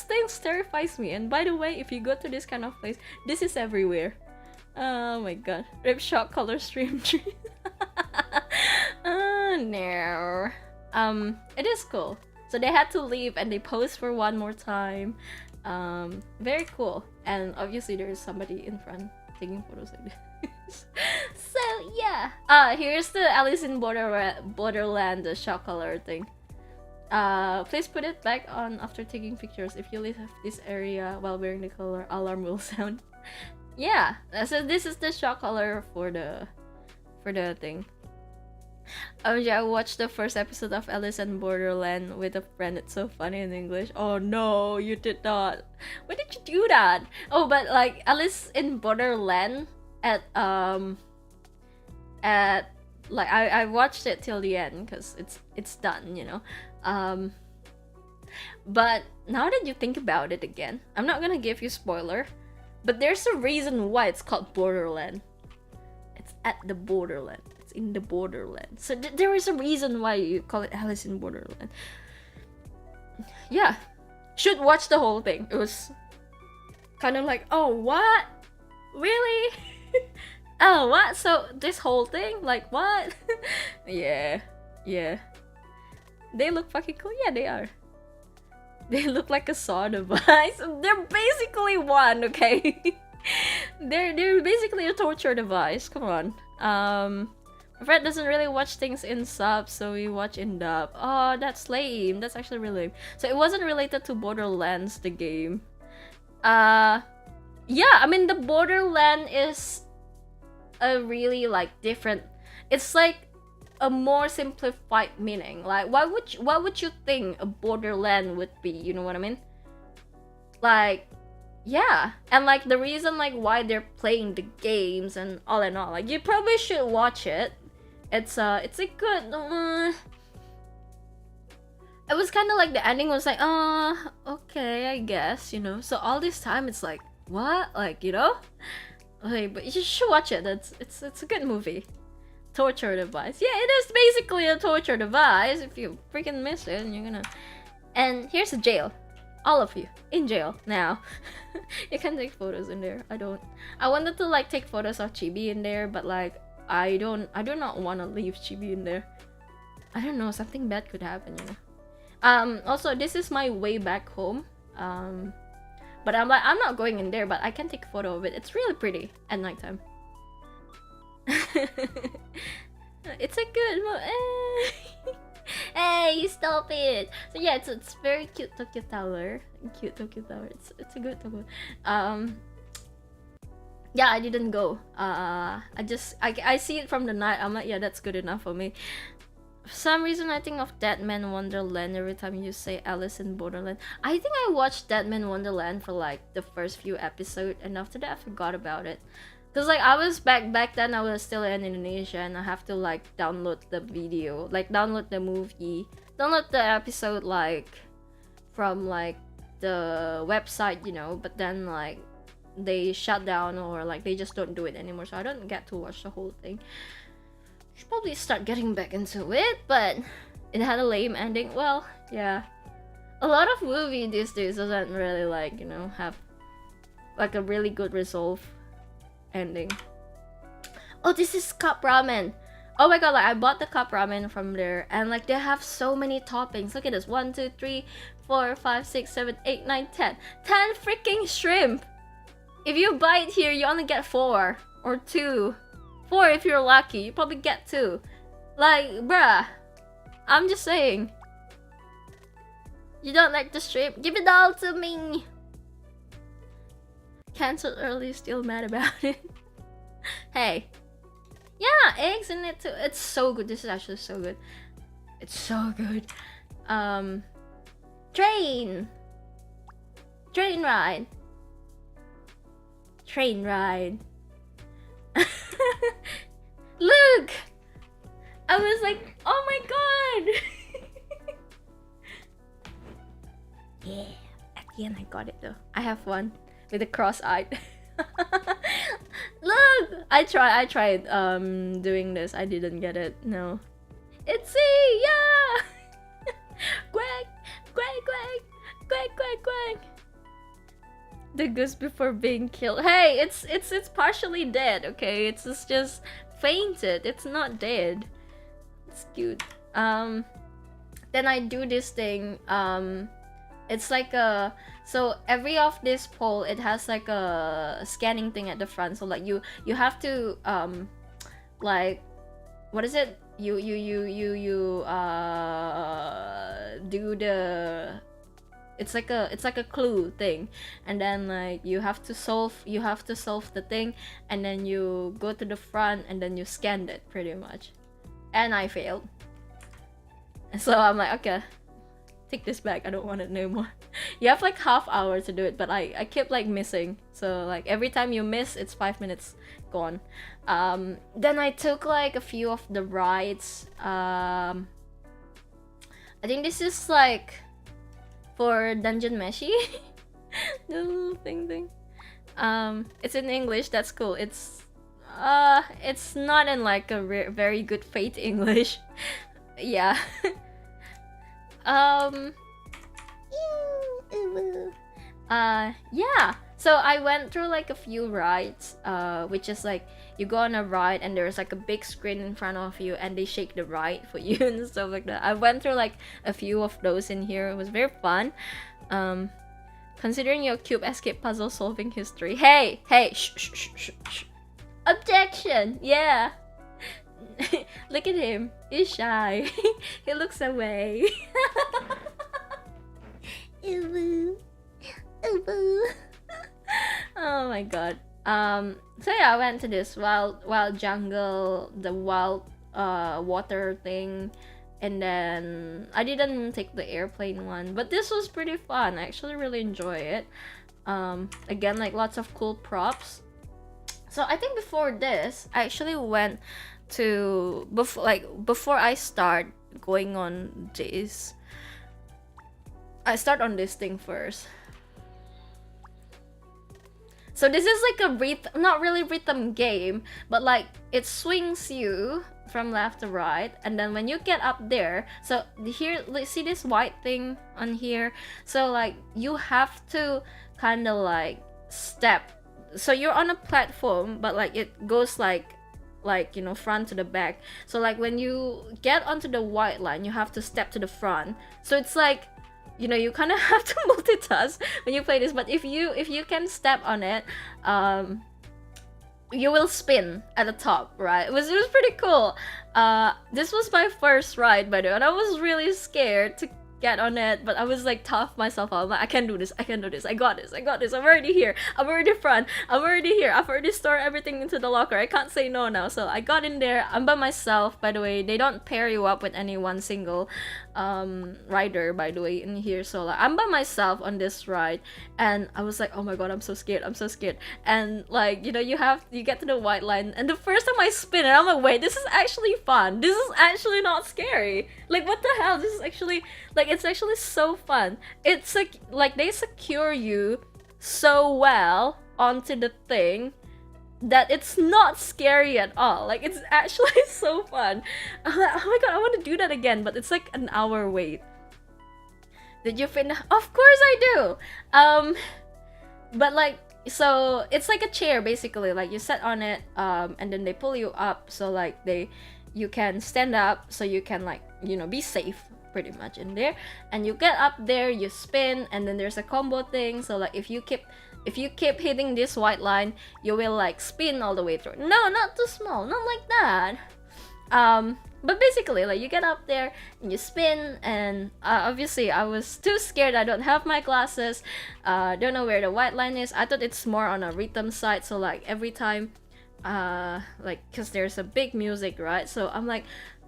thing terrifies me. And by the way, if you go to this kind of place, this is everywhere. Oh my god. Rip shot color stream tree. Oh no. It is cool. So they had to leave and they posed for one more time. Very cool. And obviously there's somebody in front taking photos like this. So yeah. Here's the Alice in Borderland, the shot color thing. Please put it back on after taking pictures. If you leave this area while wearing the color, alarm will sound. Yeah, so this is the shot color for the thing. Oh yeah, I watched the first episode of Alice in Borderland with a friend. It's so funny in English. Oh no, you did not. Why did you do that? Oh, but like Alice in Borderland at like I watched it till the end because it's done, you know. But now that you think about it again, I'm not gonna give you spoiler, but there's a reason why it's called Borderland. It's at the borderland. It's in the borderland. So there is a reason why you call it Alice in Borderland. Yeah, should watch the whole thing. It was kind of like, oh what? Really? Oh what? So this whole thing? Like what? Yeah. They look fucking cool. Yeah, they are. They look like a saw device. They're basically one, okay? they're basically a torture device. Come on. My friend doesn't really watch things in sub, so we watch in dub. Oh, that's lame. That's actually really lame. So it wasn't related to Borderlands, the game. Yeah, I mean the Borderland is a really like different. It's like a more simplified meaning. Like what would you think a Borderland would be? You know what I mean? Like, yeah, and like the reason like why they're playing the games and all, like you probably should watch it. It's a good. It was kind of like the ending was like, okay, I guess, you know. So all this time it's like, what, like, you know, okay, but you should watch it. It's a good movie. Torture device. Yeah, it is basically a torture device. If you freaking miss it, you're gonna. And here's a jail. All of you in jail now. You can take photos in there. I wanted to like take photos of Chibi in there, but like I do not want to leave Chibi in there. I don't know, something bad could happen, you know. Also this is my way back home. But I'm not going in there, but I can take a photo of it. It's really pretty at nighttime. It's a good Hey, stop it. So yeah, it's very cute Tokyo Tower. Cute Tokyo Tower. It's a good tower. Yeah, I didn't go. I see it from the night. I'm like, yeah, that's good enough for me. For some reason, I think of Deadman Wonderland every time you say Alice in Borderland. I think I watched Deadman Wonderland for like the first few episodes, and after that, I forgot about it. Cause like I was back then, I was still in Indonesia, and I have to like download the video, like download the movie, download the episode like from like the website, you know. But then like they shut down or like they just don't do it anymore, so I don't get to watch the whole thing. Should probably start getting back into it, but it had a lame ending. Well, yeah, a lot of movie these days doesn't really like, you know, have like a really good resolve ending. Oh, this is cup ramen. Oh my god, like I bought the cup ramen from there, and like they have so many toppings. Look at this: 1, 2, 3, 4, 5, 6, 7, 8, 9, 10. 10 freaking shrimp. If you buy it here, you only get 4 or 2. 4 if you're lucky. You probably get 2. Like, bruh, I'm just saying. You don't like the shrimp? Give it all to me. Cancelled early, still mad about it. Hey. Yeah, eggs in it too. It's so good. This is actually so good. It's so good. Train ride. Train ride. Look! I was like, oh my god! Yeah, at the end I got it though. I have one with a cross-eyed. Look! I tried doing this. I didn't get it. No. Itsy! Yeah! Quack, quack, quack, quack, quack, quack. The goose before being killed. Hey, it's partially dead. Okay, it's just fainted. It's not dead. It's cute. Then I do this thing. It's like a, so every of this pole, it has like a scanning thing at the front. So like you have to like, what is it? You do the, it's like a clue thing, and then like you have to solve the thing, and then you go to the front and then you scanned it pretty much. And I failed. So I'm like, okay, take this back, I don't want it no more. You have like half hour to do it, but I kept like missing. So like every time you miss, it's 5 minutes gone. Then I took like a few of the rides. I think this is like for Dungeon Meshi. The little thing. It's in English, that's cool. It's not in like a very good Fate English. Yeah. Yeah. So I went through like a few rides, which is like you go on a ride and there's like a big screen in front of you and they shake the ride for you and stuff like that. I went through like a few of those in here. It was very fun. Considering your cube escape puzzle solving history. Hey, shh. Objection. Yeah. Look at him. He's shy. He looks away. Oh my god. So yeah, I went to this wild jungle, the wild water thing, and then I didn't take the airplane one, but this was pretty fun. I actually really enjoy it. Again, like lots of cool props. So I think before this, I actually went to before I start going on this, I start on this thing first. So this is like a not really rhythm game, but like it swings you from left to right, and then when you get up there, so here, see this white thing on here? So like you have to kind of like step. So you're on a platform, but like it goes like you know, front to the back. So like when you get onto the white line, you have to step to the front. So it's like, you know, you kind of have to multitask when you play this. But if you can step on it, you will spin at the top, right? It was pretty cool. This was my first ride, by the way, and I was really scared to get on it, but I was like tough myself out. I'm like, I can do this, I got this, I'm already here, I'm already front, I'm already here, I've already stored everything into the locker, I can't say no now. So I got in there. I'm by myself, by the way. They don't pair you up with any one single rider, by the way, in here. So like I'm by myself on this ride, and I was like, oh my god, I'm so scared. And like, you know, you get to the white line, and the first time I spin it, I'm like, wait, this is actually fun, this is actually not scary. Like, what the hell, this is actually like, it's actually so fun. It's like they secure you so well onto the thing that it's not scary at all. Like, it's actually so fun. I'm like, oh my god, I want to do that again, but it's like an hour wait. Did you finish? Of course I do. But like, so it's like a chair basically. Like you sit on it, and then they pull you up, so like you can stand up, so you can, like, you know, be safe pretty much in there. And you get up there, you spin, and then there's a combo thing. So like if you keep hitting this white line, you will like spin all the way through. No, not too small, not like that. But basically, like, you get up there and you spin, and obviously I was too scared. I don't have my glasses, don't know where the white line is. I thought it's more on a rhythm side, so like every time, like, because there's a big music, right? So I'm like,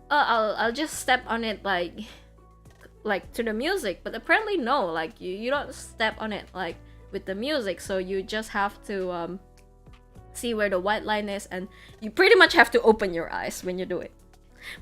oh, I'll just step on it like to the music. But apparently no, like you don't step on it like with the music, so you just have to see where the white line is, and you pretty much have to open your eyes when you do it,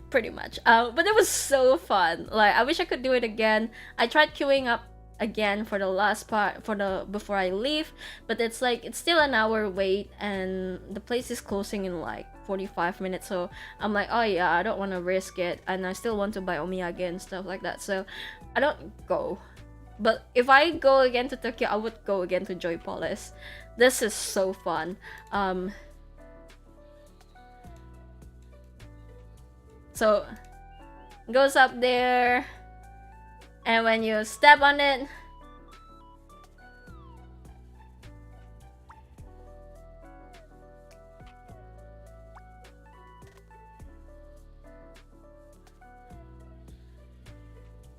pretty much. But it was so fun. Like, I wish I could do it again. I tried queuing up again for the last part for the before I leave, but it's like it's still an hour wait and the place is closing in like 45 minutes, so I'm like, oh yeah, I don't want to risk it, and I still want to buy omiyage and stuff like that, so I don't go. But if I go again to Tokyo, I would go again to Joypolis. This is so fun. So goes up there, and when you step on it,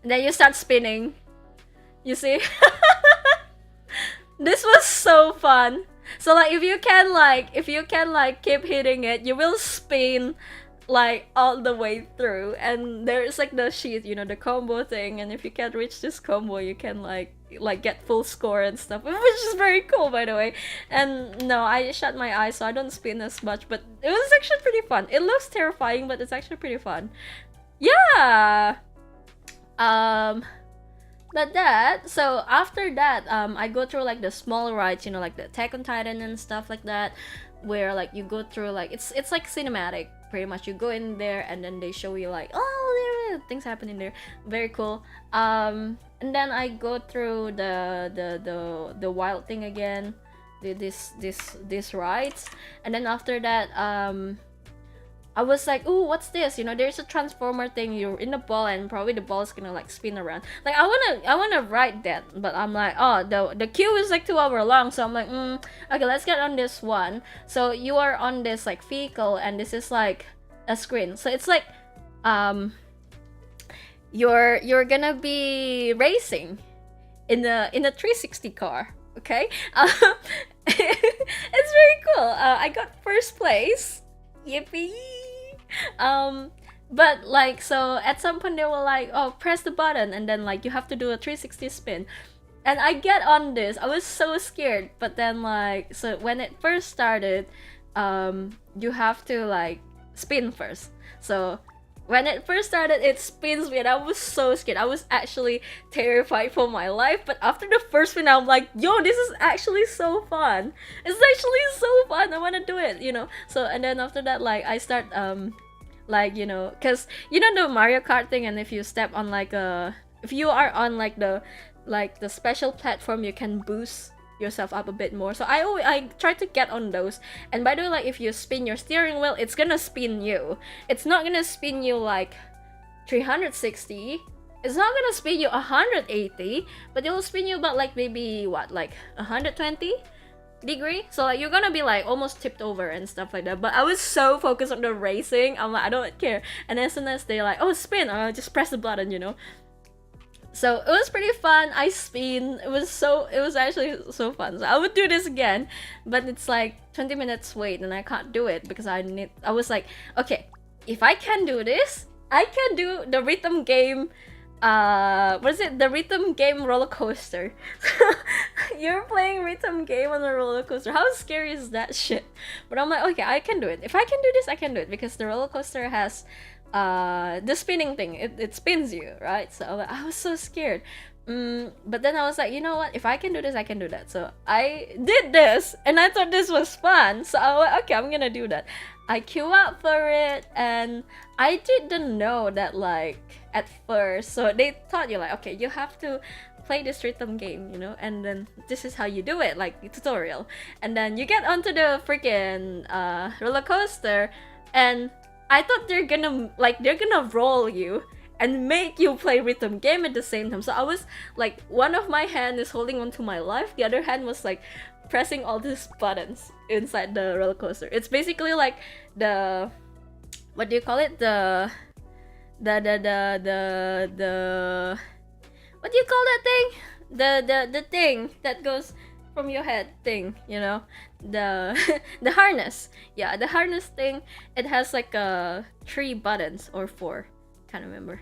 then you start spinning. You see? This was so fun. So like if you can like keep hitting it, you will spin like all the way through, and there's like the sheet, you know, the combo thing, and if you can't reach this combo, you can like get full score and stuff, which is very cool, by the way. And no, I shut my eyes, so I don't spin as much, but it was actually pretty fun. It looks terrifying, but it's actually pretty fun. Yeah. But that, so after that, I go through like the small rides, you know, like the Attack on Titan and stuff like that, where like you go through like it's like cinematic pretty much. You go in there and then they show you like, oh, there things happen in there, very cool. And then I go through the wild thing again, this rides, and then after that, I was like, ooh, what's this? You know, there's a transformer thing. You're in the ball, and probably the ball is gonna like spin around. Like I wanna ride that, but I'm like, oh, the queue is like 2 hours long, so I'm like, okay, let's get on this one. So you are on this like vehicle, and this is like a screen. So it's like, you're gonna be racing in a 360 car. Okay, it's very cool. I got first place. Yippee! But like, so at some point they were like, oh, press the button, and then like you have to do a 360 spin, and I get on this. I was so scared, but then like, so when it first started, you have to like spin first. So when it first started, it spins me, and I was so scared. I was actually terrified for my life. But after the first spin, I'm like, yo, this is actually so fun. It's actually so fun. I want to do it, you know. So, and then after that, like, I start, like, you know, because, you know, the Mario Kart thing, and if you step on, like, if you are on, like, the special platform, you can boost yourself up a bit more. So I try to get on those. And by the way, like if you spin your steering wheel, it's gonna spin you. It's not gonna spin you like 360. It's not gonna spin you 180, but it will spin you about like maybe what, like 120 degree. So like you're gonna be like almost tipped over and stuff like that. But I was so focused on the racing, I'm like, I don't care. And as soon as they like, oh, spin, I'll just press the button, you know. So it was pretty fun. I spin. It was actually so fun. So I would do this again, but it's like 20 minutes wait, and I can't do it because I was like, okay, if I can do this, I can do the rhythm game. What is it? The rhythm game roller coaster. You're playing rhythm game on a roller coaster. How scary is that shit? But I'm like, okay, I can do it. If I can do this, I can do it, because the roller coaster has the spinning thing. It spins you, right? So I was so scared. But then I was like, you know what? If I can do this, I can do that. So I did this, and I thought this was fun. So I was like, okay, I'm gonna do that. I queue up for it, and I didn't know that like at first. So they taught you like, okay, you have to play this rhythm game, you know, and then this is how you do it, like the tutorial. And then you get onto the freaking roller coaster, and I thought they're gonna roll you and make you play rhythm game at the same time. So I was like, one of my hand is holding onto my life, the other hand was like pressing all these buttons inside the roller coaster. It's basically like the, what do you call it? The what do you call that thing? The thing that goes from your head thing, you know, the the harness. Yeah, the harness thing. It has like 3 buttons or 4, can't remember.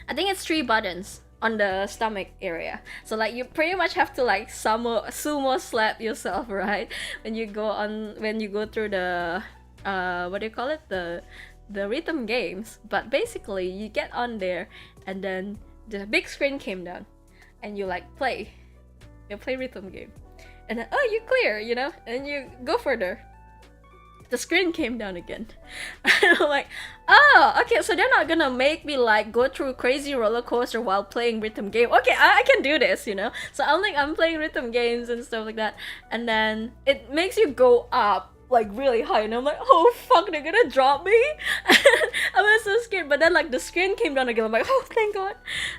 I think it's 3 buttons on the stomach area. So like you pretty much have to like sumo slap yourself, right? When you go through the what do you call it? The rhythm games. But basically you get on there, and then the big screen came down. and you like play. You play rhythm game. And then, oh, you clear, you know? And you go further. The screen came down again. And I'm like, oh, okay, so they're not gonna make me like go through crazy roller coaster while playing rhythm game. Okay, I can do this, you know? So I'm playing rhythm games and stuff like that. And then it makes you go up like really high, and I'm like, oh fuck, they're gonna drop me. I was so scared, but then like the screen came down again. I'm like, oh thank god.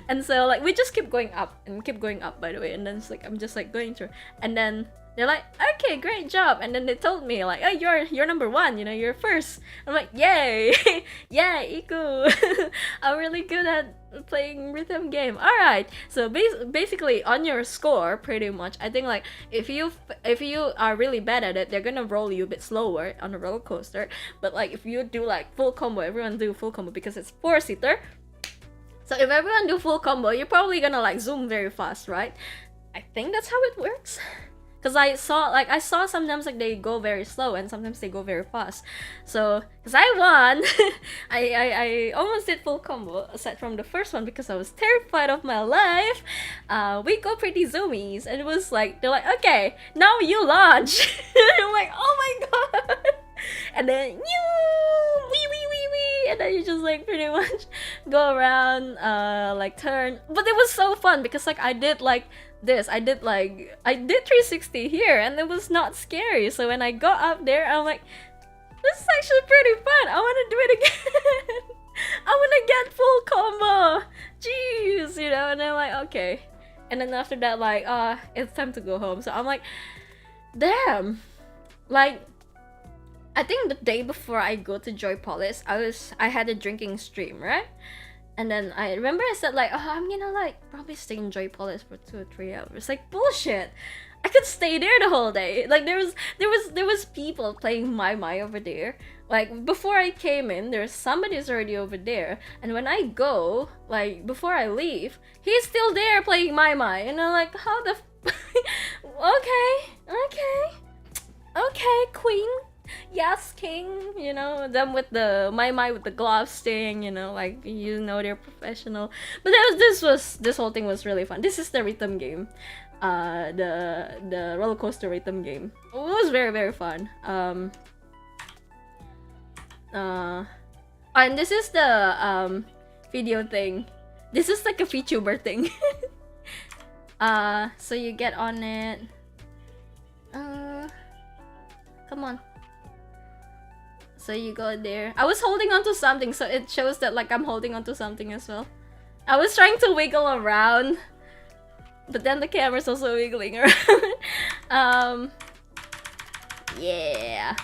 And so like we just keep going up and keep going up, by the way, and then it's like I'm just like going through, and then they're like, okay, great job. And then they told me like, oh, you're number one, you know, you're first. I'm like, yay. Yeah, Iku. I'm really good at playing rhythm game. All right, so basically on your score, pretty much, I think like if you are really bad at it, they're gonna roll you a bit slower on the roller coaster. But like if you do like full combo, everyone do full combo because it's 4-seater. So if everyone do full combo, you're probably gonna like zoom very fast, right? I think that's how it works. Cause I saw sometimes like they go very slow and sometimes they go very fast. So cause I won, I almost did full combo aside from the first one because I was terrified of my life. We go pretty zoomies, and it was like they're like, okay, now you launch. I'm like, oh my god. And then wee, and then you just like pretty much go around, like turn. But it was so fun because like I did like this. I did 360 here, and it was not scary. So when I got up there, I'm like, this is actually pretty fun. I want to do it again. I want to get full combo. Jeez, you know. And I'm like, okay. And then after that, like, it's time to go home. So I'm like, damn, like. I think the day before I go to Joy Palace, I had a drinking stream, right? And then I remember I said like, oh, I'm gonna like probably stay in Joy Palace for 2 or 3 hours. Like bullshit. I could stay there the whole day. Like there was people playing My over there. Like before I came in, there's somebody's already over there. And when I go, like before I leave, he's still there playing My. And I'm like, how the okay, queen. Yes, king, you know, them with the my with the gloves thing, you know, like, you know, they're professional. But this whole thing was really fun. This is the rhythm game, the roller coaster rhythm game. It was very, very fun. And this is the video thing. This is like a VTuber thing. So you get on it. Come on. So you go there. I was holding onto something, so it shows that like I'm holding onto something as well. I was trying to wiggle around, but then the camera's also wiggling around. Yeah.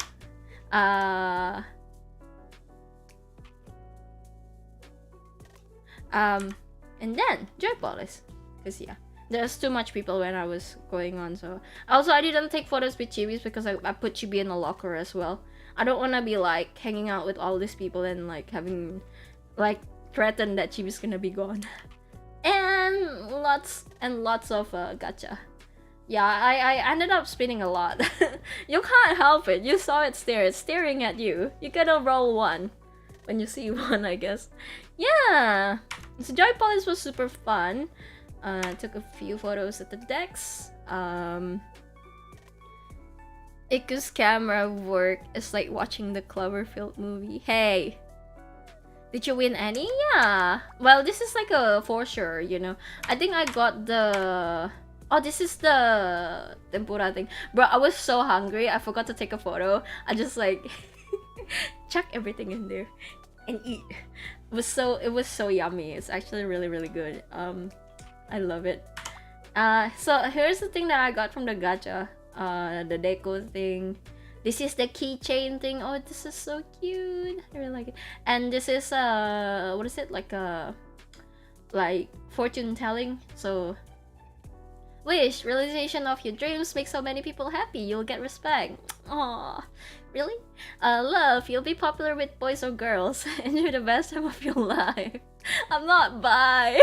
And then Joy Palace, cause yeah, there's too much people when I was going on. So also I didn't take photos with Chibis because I put Chibi in a locker as well. I don't want to be like hanging out with all these people and like having like threatened that Chibi's gonna be gone. And lots of gacha. Yeah, I ended up spinning a lot. You can't help it. You saw it stare. It's staring at you. You gotta roll one when you see one, I guess. Yeah. So Joy Palace was super fun. Took a few photos at the decks. Iku's camera work is like watching the Cloverfield movie. Hey, did you win any? Yeah. Well, this is like a for sure, you know. I think I got the... Oh, this is the tempura thing. Bro, I was so hungry. I forgot to take a photo. I just like chuck everything in there and eat. It was so yummy. It's actually really, really good. I love it. So here's the thing that I got from the gacha. The deco thing. This is the keychain thing. Oh, this is so cute. I really like it. And this is what is it, like a fortune telling. So wish realization of your dreams makes so many people happy. You'll get respect. Aww, really? Love, you'll be popular with boys or girls. Enjoy the best time of your life. I'm not bi.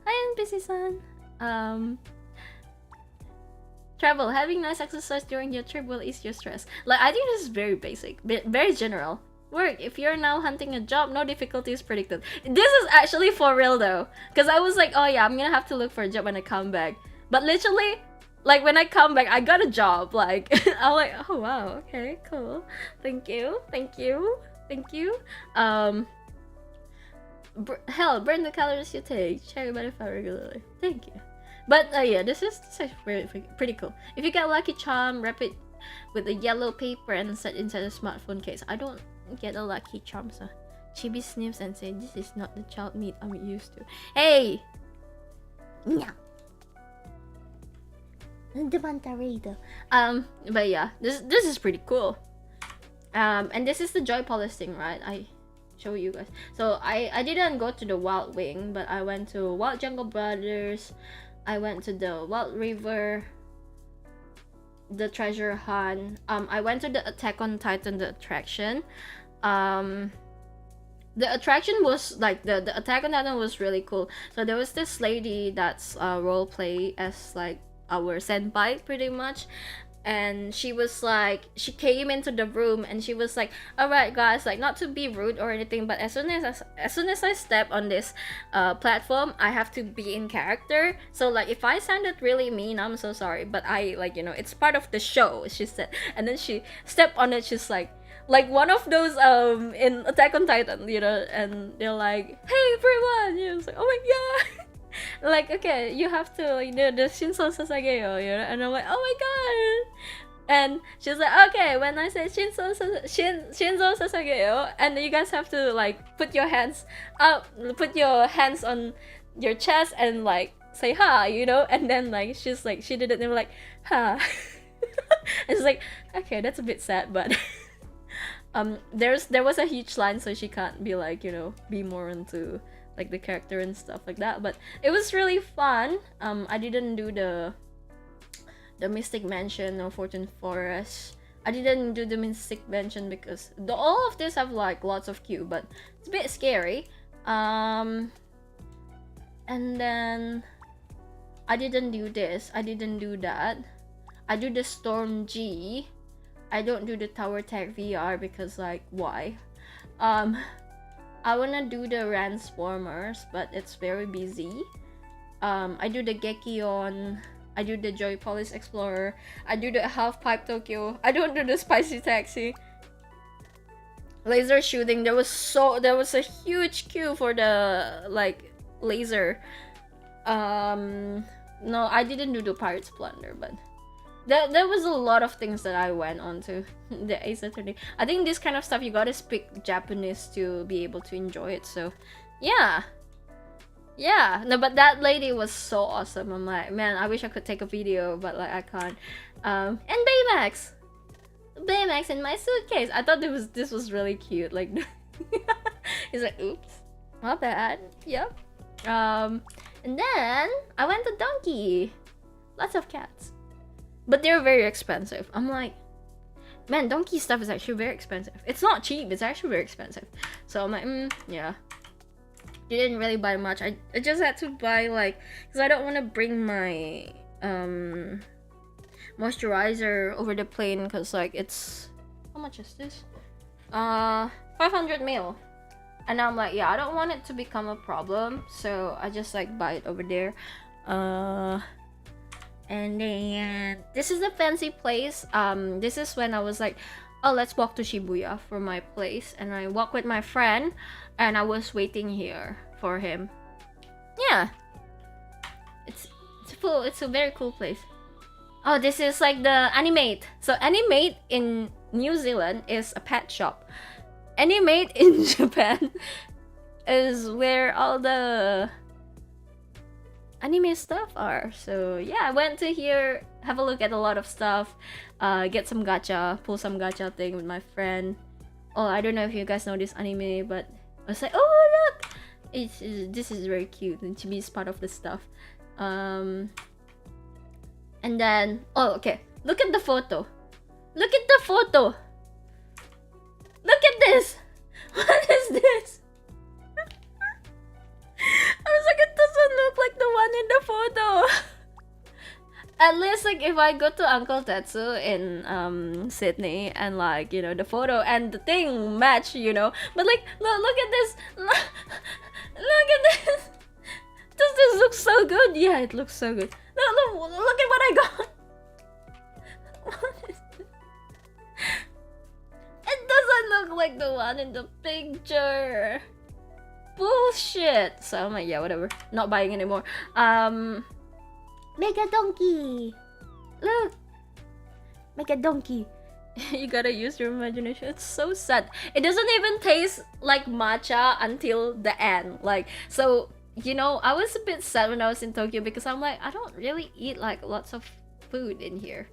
Hi, NPC-san. Travel. Having nice exercise during your trip will ease your stress. Like, I think this is very basic, very general. work. If you're now hunting a job, no difficulty is predicted. This is actually for real though, because I was like, oh yeah, I'm gonna have to look for a job when I come back. But literally, like when I come back, I got a job. Like I'm like, oh wow, okay, cool. Thank you, thank you, thank you. Hell, burn the calories you take. Check your body fat regularly. Thank you. But yeah, this is pretty cool. If you get Lucky Charm, wrap it with a yellow paper and set inside a smartphone case. I don't get a Lucky Charm, so Chibi sniffs and says, "This is not the child meat I'm used to." Hey! No. Devantarado. But yeah, this is pretty cool. And this is the Joy Police thing, right? I show you guys. So I didn't go to the Wild Wing, but I went to Wild Jungle Brothers. I went to the Wild River, the Treasure Hunt. I went to the Attack on Titan, the attraction. The attraction was like the Attack on Titan was really cool. So there was this lady that's role play as like our senpai pretty much, and she was like, she came into the room and she was like, all right guys, like not to be rude or anything, but as soon as I step on this platform, I have to be in character. So like if I sounded really mean, I'm so sorry, but I like, you know, it's part of the show, she said. And then she stepped on it. She's like one of those in Attack on Titan, you know, and they're like, hey everyone, you know, it's like, oh my god. Like, okay, you have to like do the Shinso Sasageo, you know, and I'm like, oh my god. And she's like, okay, when I say Shinso Sasageo, and you guys have to like put your hands up, put your hands on your chest and like say ha, you know. And then like she's like, she did it and we're like, ha. It's like, okay, that's a bit sad, but there was a huge line, so she can't be like, you know, be more into like the character and stuff like that. But it was really fun. I didn't do the Mystic Mansion or Fortune Forest. I didn't do the Mystic Mansion because all of this have like lots of queue, but it's a bit scary. And then I didn't do this, I didn't do that. I do the Storm G. I don't do the Tower Tag VR because like, why? I wanna do the Transformers, but it's very busy. I do the Gekion. I do the Joy Police Explorer. I do the Half Pipe Tokyo. I don't do the Spicy Taxi. Laser shooting. There was a huge queue for the like laser. No, I didn't do the Pirate's Plunder, but there was a lot of things that I went on to the Ace Attorney. I think this kind of stuff you gotta speak Japanese to be able to enjoy it. So yeah, no, but that lady was so awesome. I'm like, man, I wish I could take a video, but like I can't. And Baymax in my suitcase. I thought this was really cute. Like he's like, oops, my bad. Yep. And then I went to Donkey. Lots of cats. But they're very expensive. I'm like, man, Donkey stuff is actually very expensive. It's not cheap, it's actually very expensive. So I'm like, yeah. Didn't really buy much. I just had to buy like, because I don't want to bring my moisturizer over the plane, because like it's, how much is this? 500 ml. And I'm like, yeah, I don't want it to become a problem. So I just like buy it over there. And then this is a fancy place. This is when I was like, oh, let's walk to Shibuya for my place. And I walked with my friend and I was waiting here for him. Yeah. It's a very cool place. Oh, this is like the Animate. So Animate in New Zealand is a pet shop. Animate in Japan is where all the anime stuff are. So yeah, I went to here, have a look at a lot of stuff, get some gacha, pull some gacha thing with my friend. Oh, I don't know if you guys know this anime, but I was like, oh look, this is very cute, and Chibi is part of the stuff. And then, oh okay, look at the photo. Look at the photo. Look at this. What is this? I was like, it doesn't look like the one in the photo. At least like if I go to Uncle Tetsu in Sydney and like the photo and the thing match, but like look at this, look at this. Does this look so good? Yeah, it looks so good. Look at what I got. What is this? It doesn't look like the one in the picture. Bullshit. So I'm like, yeah, whatever. Not buying anymore. Mega Donkey! Look! Mega Donkey. You gotta use your imagination. It's so sad. It doesn't even taste like matcha until the end. Like, so, I was a bit sad when I was in Tokyo because I'm like, I don't really eat like lots of food in here.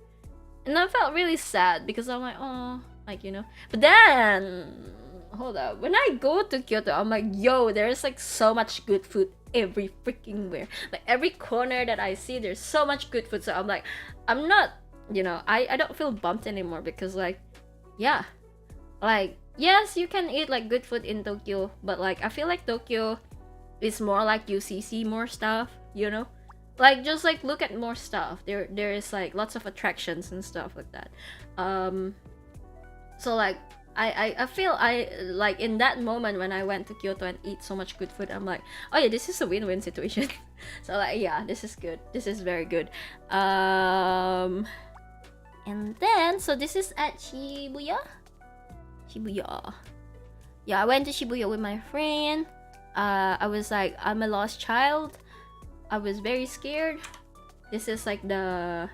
And I felt really sad because I'm like, oh, like, But then, hold up. When I go to Kyoto, I'm like, yo, there's like so much good food every freaking where. Like every corner that I see, there's so much good food. So I'm like, I'm not, I don't feel bumped anymore because like, yeah. Like, yes, you can eat like good food in Tokyo, but like, I feel like Tokyo is more like UCC more stuff, Like just like look at more stuff. There is like lots of attractions and stuff like that. So like I feel I like in that moment when I went to Kyoto and eat so much good food, I'm like, oh yeah, this is a win-win situation. So like yeah, this is good. This is very good. And then so this is at Shibuya. Yeah, I went to Shibuya with my friend. I was like, I'm a lost child. I was very scared. This is like the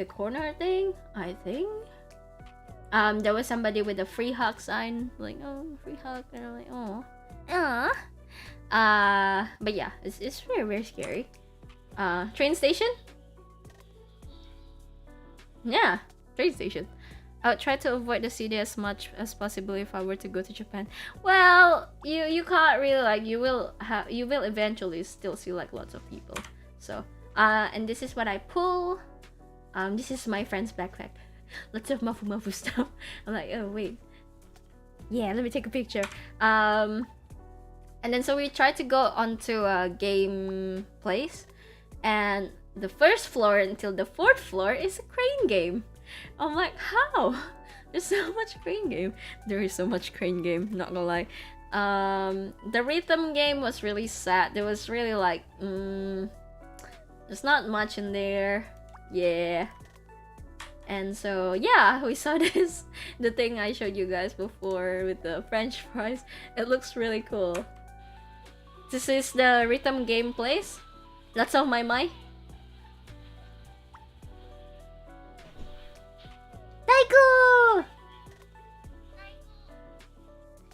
corner thing, I think. There was somebody with a free hug sign, like, oh, free hug, and I'm like, oh, but yeah, it's very, very scary. Train station? Yeah, train station. I would try to avoid the city as much as possible if I were to go to Japan. Well, you can't really like, you will eventually still see like lots of people. So, and this is what I pull. This is my friend's backpack. Lots of mafu stuff. I'm like, oh wait, yeah, let me take a picture. And then so we tried to go onto a game place, and the first floor until the fourth floor is a crane game. I'm like, how? There's so much crane game. There is so much crane game, not gonna lie. The rhythm game was really sad. There was really like, there's not much in there. Yeah. And so yeah, we saw this, the thing I showed you guys before with the French fries. It looks really cool. This is the rhythm game place. That's on my mind. Taiko!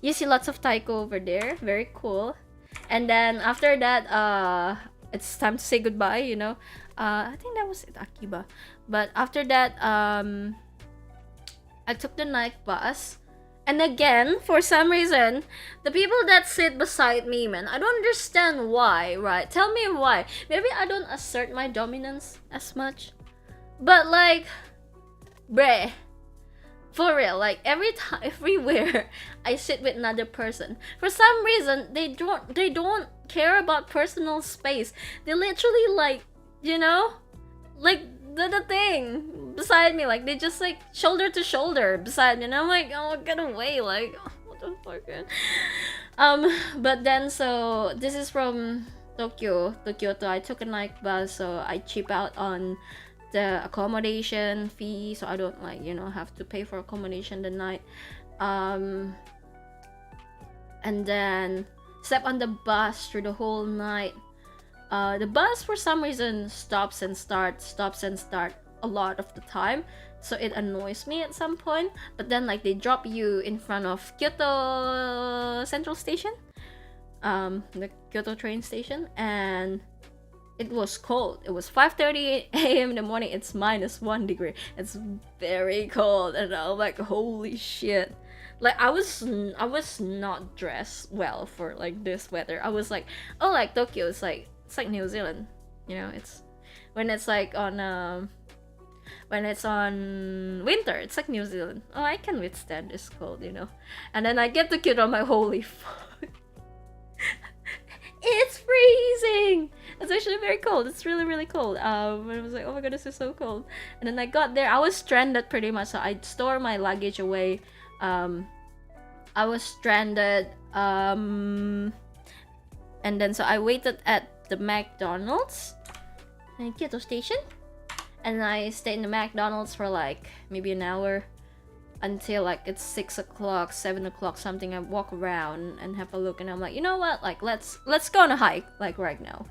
You see lots of taiko over there. Very cool. And then after that, it's time to say goodbye, I think that was at Akiba. But after that, I took the night bus. And again, for some reason, the people that sit beside me, man, I don't understand why, right? Tell me why. Maybe I don't assert my dominance as much. But like, bruh, for real, like everywhere I sit with another person, for some reason they don't care about personal space. They literally like, like the thing beside me, like they just like shoulder to shoulder beside me, and I'm like, oh, get away, like, oh, what the fuck, man? But then so this is from Tokyo to Kyoto. I took a night bus, so I cheap out on the accommodation fee, so I don't like have to pay for accommodation the night. And then slept on the bus through the whole night. The bus for some reason stops and start a lot of the time, so it annoys me at some point. But then like they drop you in front of Kyoto Central Station, the Kyoto train station, and it was cold. It was 5:30 a.m. in the morning. It's -1 degree. It's very cold, and I'm like, holy shit. Like I was not dressed well for like this weather. I was like, oh, like Tokyo is like, it's like New Zealand, it's when it's like on when it's on winter, it's like New Zealand. Oh, I can withstand this cold, And then I get to Kyoto, I'm like, holy fuck. It's freezing. It's actually very cold. It's really, really cold. I was like, oh my god, this is so cold. And then I got there. I was stranded pretty much. So I store my luggage away. I was stranded. And then so I waited at the McDonald's in Kyoto Station. And I stayed in the McDonald's for like maybe an hour until like it's 6 o'clock, 7 o'clock something. I walk around and have a look, and I'm like, you know what? Like let's go on a hike like right now,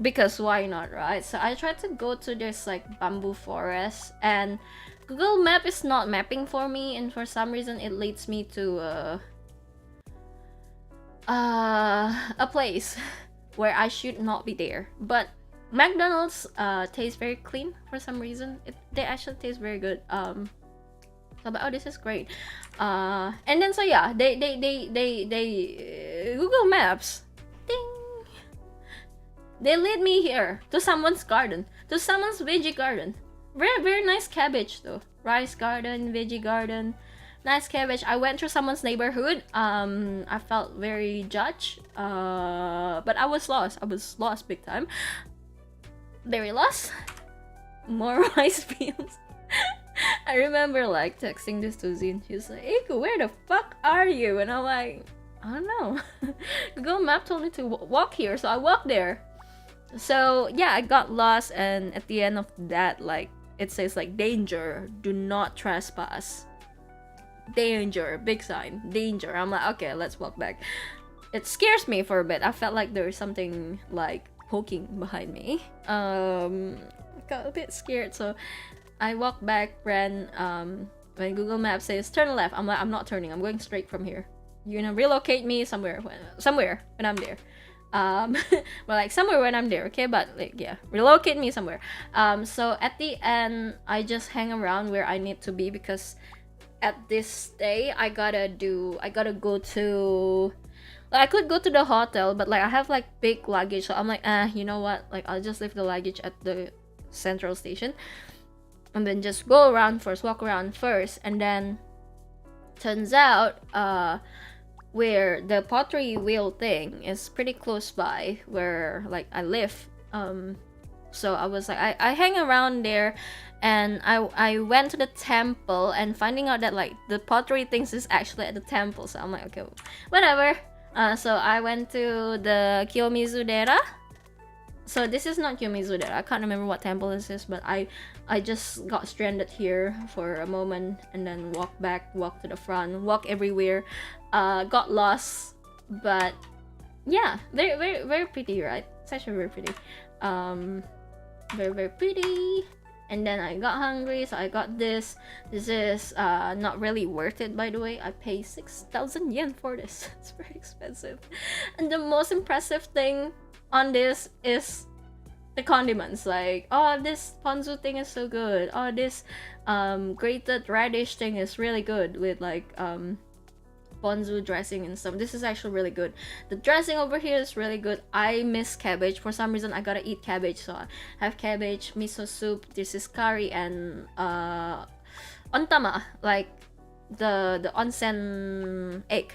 because why not, right? So I tried to go to this like bamboo forest, and Google Map is not mapping for me, and for some reason it leads me to a place where I should not be there. But McDonald's tastes very clean for some reason. They actually taste very good. So I'm like, oh, this is great. And then so yeah, they Google Maps, ding, they lead me here to someone's garden, to someone's veggie garden. Very, very nice cabbage though. Rice garden, veggie garden, nice cabbage. I went through someone's neighborhood. I felt very judged. But I was lost. I was lost big time. Very lost. More rice fields. I remember like texting this to Zin. She was like, Iku, where the fuck are you? And I'm like, I don't know. Google Map told me to walk here, so I walked there. So yeah, I got lost, and at the end of that, like, it says like, danger, do not trespass. Danger, big sign, danger. I'm like, okay, let's walk back. It scares me for a bit. I felt like there was something like poking behind me. I got a bit scared, so I walked back, ran. When Google Maps says turn left, I'm like, I'm not turning, I'm going straight from here. You're gonna relocate me somewhere when I'm there. Well, like somewhere when I'm there, okay? But like, yeah, relocate me somewhere. So at the end, I just hang around where I need to be, because at this day I gotta go to, like, I could go to the hotel, but like I have like big luggage, so I'm like, you know what, like I'll just leave the luggage at the central station and then just go around first, walk around first. And then turns out where the pottery wheel thing is pretty close by where like I live. So I was like, I hang around there, and I went to the temple, and finding out that like the pottery things is actually at the temple. So I'm like, okay, whatever. So I went to the Kiyomizu-dera. So this is not Kiyomizu-dera. I can't remember what temple this is, but I just got stranded here for a moment, and then walked back, walked to the front, walked everywhere, got lost. But yeah, very, very, very pretty, right? It's actually very pretty. Very, very pretty. And then I got hungry, so I got this. This is not really worth it, by the way. I paid 6,000 yen for this. It's very expensive. And the most impressive thing on this is the condiments. Like, oh, this ponzu thing is so good. Oh, this grated radish thing is really good with like ponzu dressing and stuff. This is actually really good. The dressing over here is really good. I miss cabbage. For some reason, I gotta eat cabbage, so I have cabbage, miso soup. This is curry, and ontama, like the onsen egg.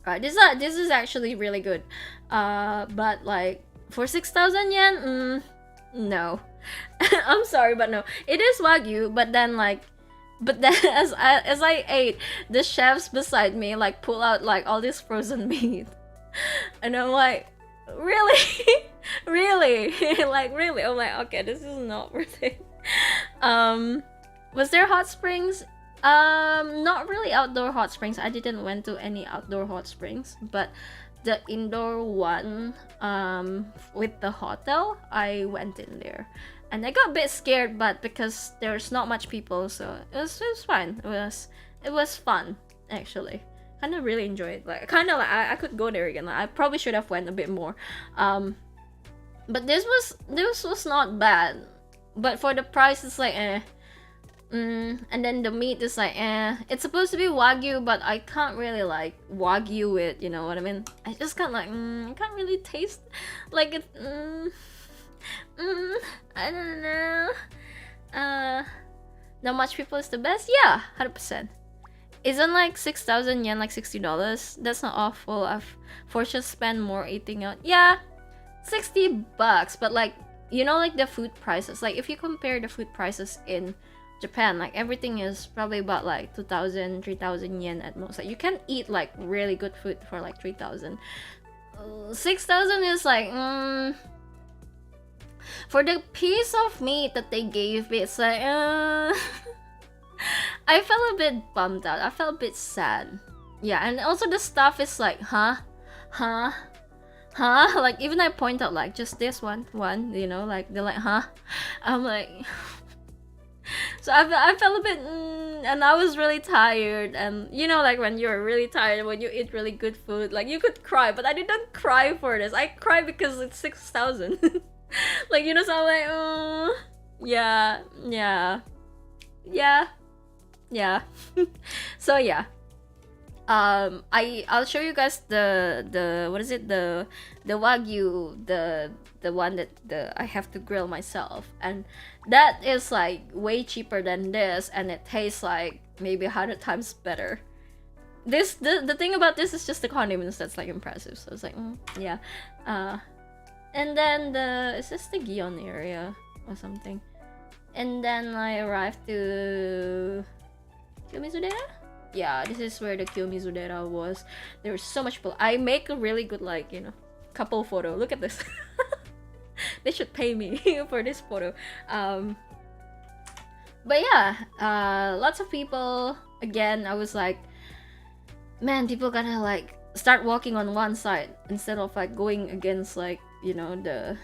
Right, this is actually really good. But like for 6,000 yen, no. I'm sorry, but no. It is wagyu, but then as I ate, the chefs beside me like pull out like all this frozen meat, and I'm like, really, really, like really. I'm like, okay, this is not worth it. Was there hot springs? Not really outdoor hot springs. I didn't went to any outdoor hot springs, but the indoor one with the hotel, I went in there. And I got a bit scared, but because there's not much people, so it was fine. It was fun, actually. Kind of really enjoyed it. Like, kind of like I could go there again. Like, I probably should have went a bit more. But this was not bad. But for the price, it's like and then the meat is like It's supposed to be wagyu, but I can't really like wagyu it. You know what I mean? I just can't like I can't really taste like it. I don't know. Not much people is the best. Yeah, 100%. Isn't like 6,000 yen like $60? That's not awful. I've fortunately spent more eating out. Yeah, $60, but like, you know, like the food prices, like if you compare the food prices in Japan, like everything is probably about like 2,000, 3,000 yen at most. Like you can eat like really good food for like 3,000. 6,000 is like, for the piece of meat that they gave me, it's like, I felt a bit bummed out. I felt a bit sad. Yeah, and also the stuff is like, huh? Like even I point out like just this one, you know, like they're like, huh? I'm like, so I felt a bit, and I was really tired, and you know, like when you're really tired, when you eat really good food, like you could cry, but I didn't cry for this. I cried because it's 6,000. Like, you know, so I'm like, yeah. So yeah, I'll show you guys the what is it, the wagyu, the one that I have to grill myself, and that is like way cheaper than this, and it tastes like maybe 100 times better. The thing about this is just the condiments that's like impressive. So it's like, yeah. And then is this the Gion area or something? And then I arrived to Kyomizudera? Yeah, this is where the Kyomizudera was. There was so much people. I make a really good, like, you know, couple photo. Look at this. They should pay me for this photo. But yeah, lots of people. Again, I was like, man, people gotta like start walking on one side instead of like going against, like, you know, the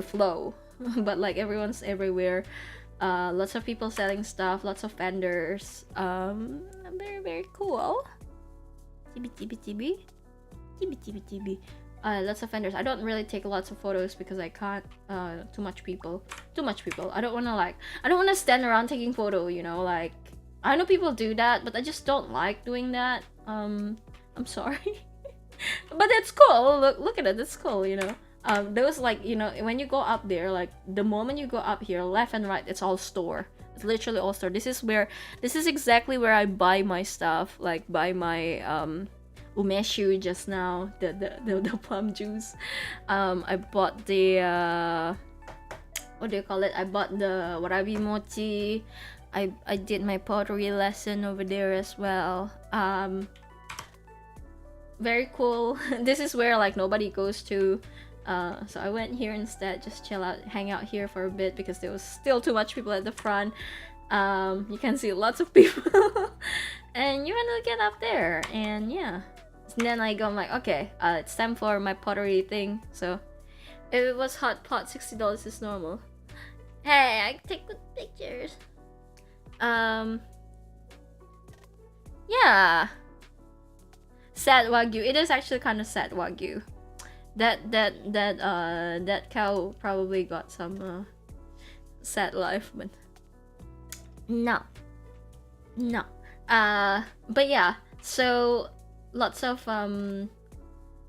flow. But like everyone's everywhere. Lots of people selling stuff, lots of vendors. Very, very cool. Tibi. Lots of vendors. I don't really take lots of photos because I can't. Too much people. I don't wanna stand around taking photo, you know, like, I know people do that, but I just don't like doing that. I'm sorry. But it's cool. Look at it, it's cool, you know. Those, like, you know, when you go up there, like the moment you go up here, left and right, it's all store. It's literally all store. This is exactly where I buy my stuff, like buy my umeshu just now, the plum juice. I bought the what do you call it? I bought the warabi mochi. I did my pottery lesson over there as well. Very cool. This is where like nobody goes to. So I went here instead, just chill out, hang out here for a bit because there was still too much people at the front. You can see lots of people. And you want to get up there, and yeah. And then I'm like, okay, it's time for my pottery thing. So if it was hot pot, $60 is normal. Hey, I take good pictures. Yeah. Sad wagyu. It is actually kind of sad wagyu. That cow probably got some sad life, but no. But yeah, so lots of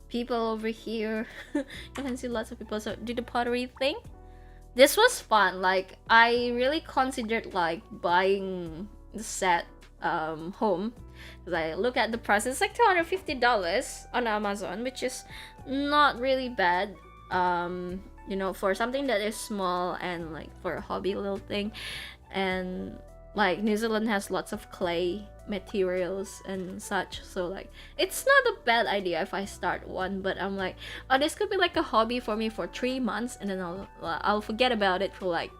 people over here. You can see lots of people. So do the pottery thing. This was fun. Like, I really considered like buying the set home, because I look at the price. It's like $250 on Amazon, which is not really bad, you know, for something that is small and like for a hobby little thing. And like New Zealand has lots of clay materials and such, so like it's not a bad idea if I start one. But I'm like, oh, this could be like a hobby for me for 3 months, and then I'll forget about it for like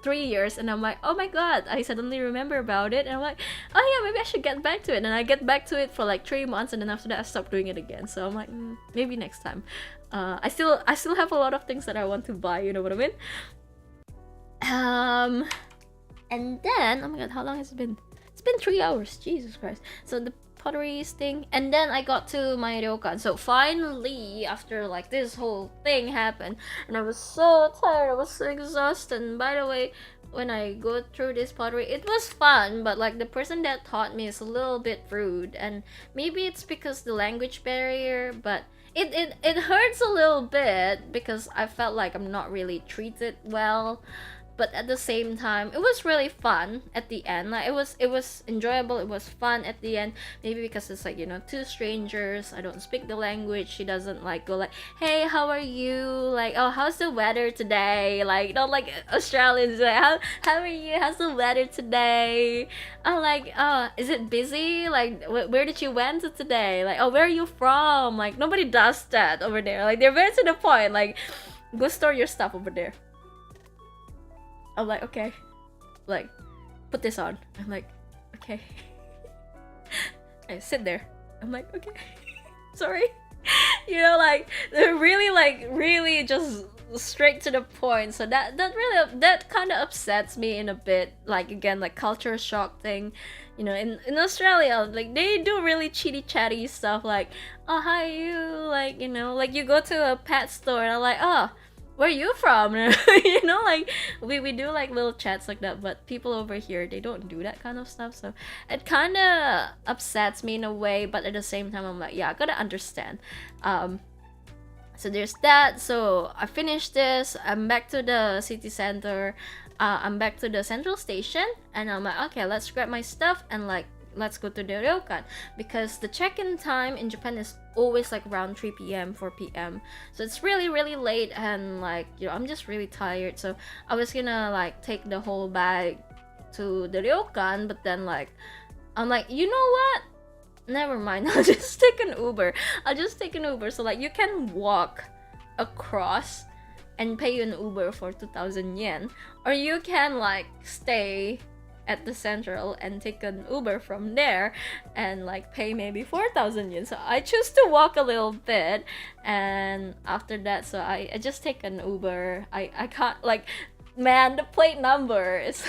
3 years, and I'm like, oh my god, I suddenly remember about it, and I'm like, oh yeah, maybe I should get back to it. And I get back to it for like 3 months, and then after that I stop doing it again. So I'm like, maybe next time. I still have a lot of things that I want to buy, you know what I mean? And then, oh my god, how long has it been? It's been 3 hours, Jesus Christ. So the pottery thing, and then I got to my ryokan. So finally, after like this whole thing happened, and I was so tired, I was so exhausted. And by the way, when I go through this pottery, it was fun, but like the person that taught me is a little bit rude, and maybe it's because the language barrier, but it hurts a little bit because I felt like I'm not really treated well. but at the same time it was really fun at the end. Like it was enjoyable, it was fun at the end. Maybe because it's like, you know, two strangers, I don't speak the language, she doesn't like go like, hey, how are you, like, oh, how's the weather today, like, not like Australians like, how are you, how's the weather today. I'm like, oh, is it busy, like, where did you went to today, like, oh, where are you from, like, nobody does that over there. Like, they're very to the point, like, go store your stuff over there. I'm like, okay, like, put this on. I'm like, okay. I sit there. I'm like, okay, sorry. You know, like, they're really just straight to the point. So that kind of upsets me in a bit. Like, again, like, culture shock thing. You know, in Australia, like, they do really chitty chatty stuff. Like, oh, hi you, like, you know, like, you go to a pet store and I'm like, oh, where are you from? You know, like, we do like little chats like that, but people over here, they don't do that kind of stuff. So it kind of upsets me in a way, but at the same time I'm like, yeah, I gotta understand. So there's that. So I finished this, I'm back to the city center, I'm back to the central station, and I'm like, okay, let's grab my stuff and like, let's go to the ryokan, because the check-in time in Japan is always like around 3 p.m 4 p.m, so it's really late, and like, you know, I'm just really tired. So I was gonna like take the whole bag to the ryokan, but then like, I'm like, you know what, never mind, I'll just take an Uber. So like, you can walk across and pay an Uber for 2,000 yen, or you can like stay at the central and take an Uber from there and like pay maybe 4,000 yen. So I choose to walk a little bit, and after that, so I just take an Uber. I can't, like, man, the plate number is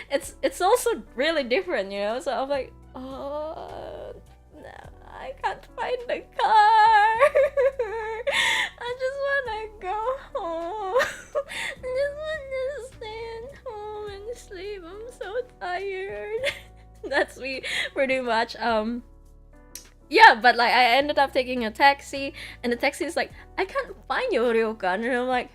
it's also really different, you know. So I'm like, oh no, I can't find the car. I just wanna go home. I just wanna stay at home and sleep. I'm so tired. That's me, pretty much. Yeah, but like, I ended up taking a taxi, and the taxi is like, I can't find your ryokan, and I'm like,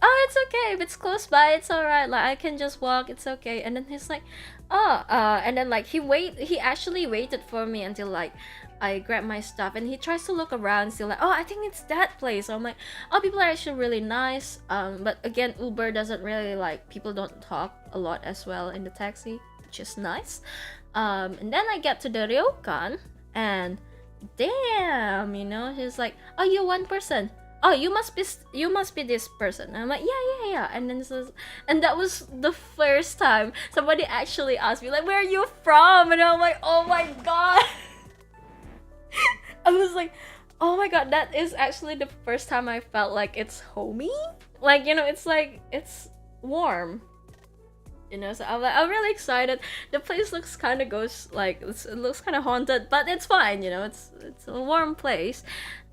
oh, it's okay, if it's close by, it's alright, like, I can just walk, it's okay. And then he's like, oh, and then like, he actually waited for me until like I grabbed my stuff, and he tries to look around, still like, oh, I think it's that place. So I'm like, oh, people are actually really nice. But again, Uber doesn't really, like, people don't talk a lot as well in the taxi, which is nice. And then I get to the ryokan, and damn, you know, he's like, oh, you one person, oh, you must be this person. And I'm like, yeah. And then and that was the first time somebody actually asked me like, where are you from? And I'm like, oh my god. I was like, oh my god, that is actually the first time I felt like it's homey. Like, you know, it's like, it's warm. You know, so I'm really excited. The place looks kind of it looks kind of haunted, but it's fine, you know, it's a warm place.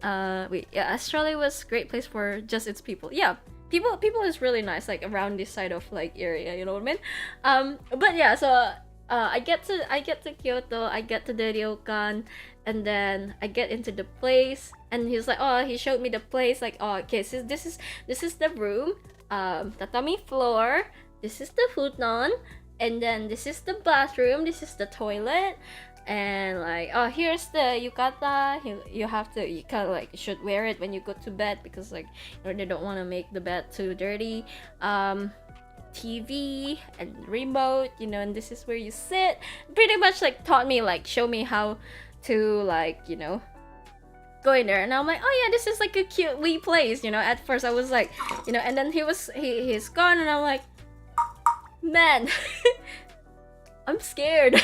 Yeah, Australia was a great place for just its people. Yeah, people is really nice, like, around this side of like area, you know what I mean? But yeah, so I get to Kyoto, I get to the ryokan, and then I get into the place, and he's like, oh, he showed me the place, like, oh, okay, so this is the room, tatami floor, this is the futon, and then this is the bathroom, this is the toilet, and like, oh, here's the yukata. You kind of like should wear it when you go to bed, because like, you know, they don't want to make the bed too dirty. TV and remote, you know, and this is where you sit. Pretty much like taught me, like, show me how to, like, you know, go in there. And I'm like, oh yeah, this is like a cute wee place, you know. At first I was like, you know, and then he's gone, and I'm like, man, I'm scared.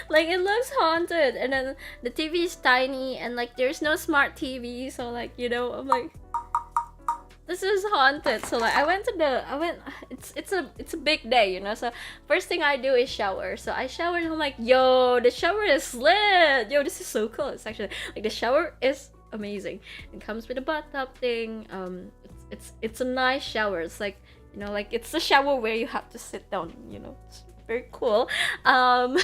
Like, it looks haunted, and then the TV is tiny, and like, there's no smart TV, so like, you know, I'm like, this is haunted. So like, it's a big day, you know. So first thing I do is shower. So I showered, and I'm like, yo, the shower is lit. Yo, this is so cool. It's actually like, the shower is amazing. It comes with a bathtub thing. It's a nice shower. It's like, you know, like, it's a shower where you have to sit down, you know. It's very cool. And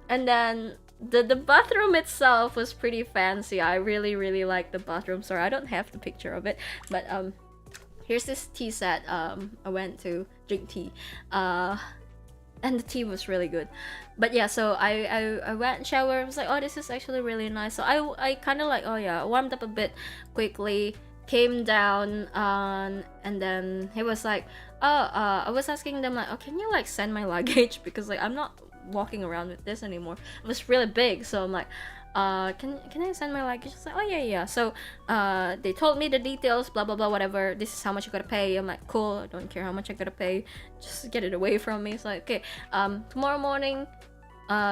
then the bathroom itself was pretty fancy. I really like the bathroom. Sorry, I don't have the picture of it, but here's this tea set I went to drink tea. And the tea was really good. But yeah, so I went and showered. I was like, oh, this is actually really nice. So I kind of like, oh yeah, warmed up a bit quickly, came down, and then he was like, oh, I was asking them like, oh, can you like send my luggage, because like I'm not walking around with this anymore. It was really big, so I'm like, can I send my luggage? It's like, oh yeah. So they told me the details, blah blah blah, whatever. This is how much you gotta pay. I'm like, cool, I don't care how much I gotta pay, just get it away from me. It's like, okay, tomorrow morning,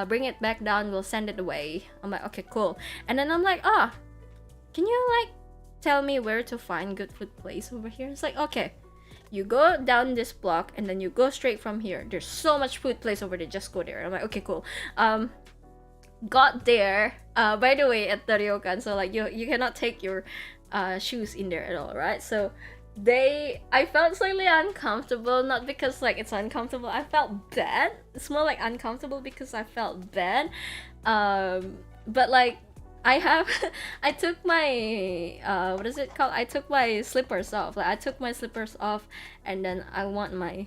bring it back down, we'll send it away. I'm like, okay, cool. And then I'm like, can you like tell me where to find good food place over here? It's like, okay, you go down this block and then you go straight from here. There's so much food place over there, just go there. I'm like, okay, cool. Got there, by the way, at the ryokan, so like you cannot take your shoes in there at all, right? So I felt slightly uncomfortable, not because like it's uncomfortable, I felt bad. It's more like uncomfortable because I felt bad. But like I took my what is it called? I took my slippers off. Like I took my slippers off, and then I want my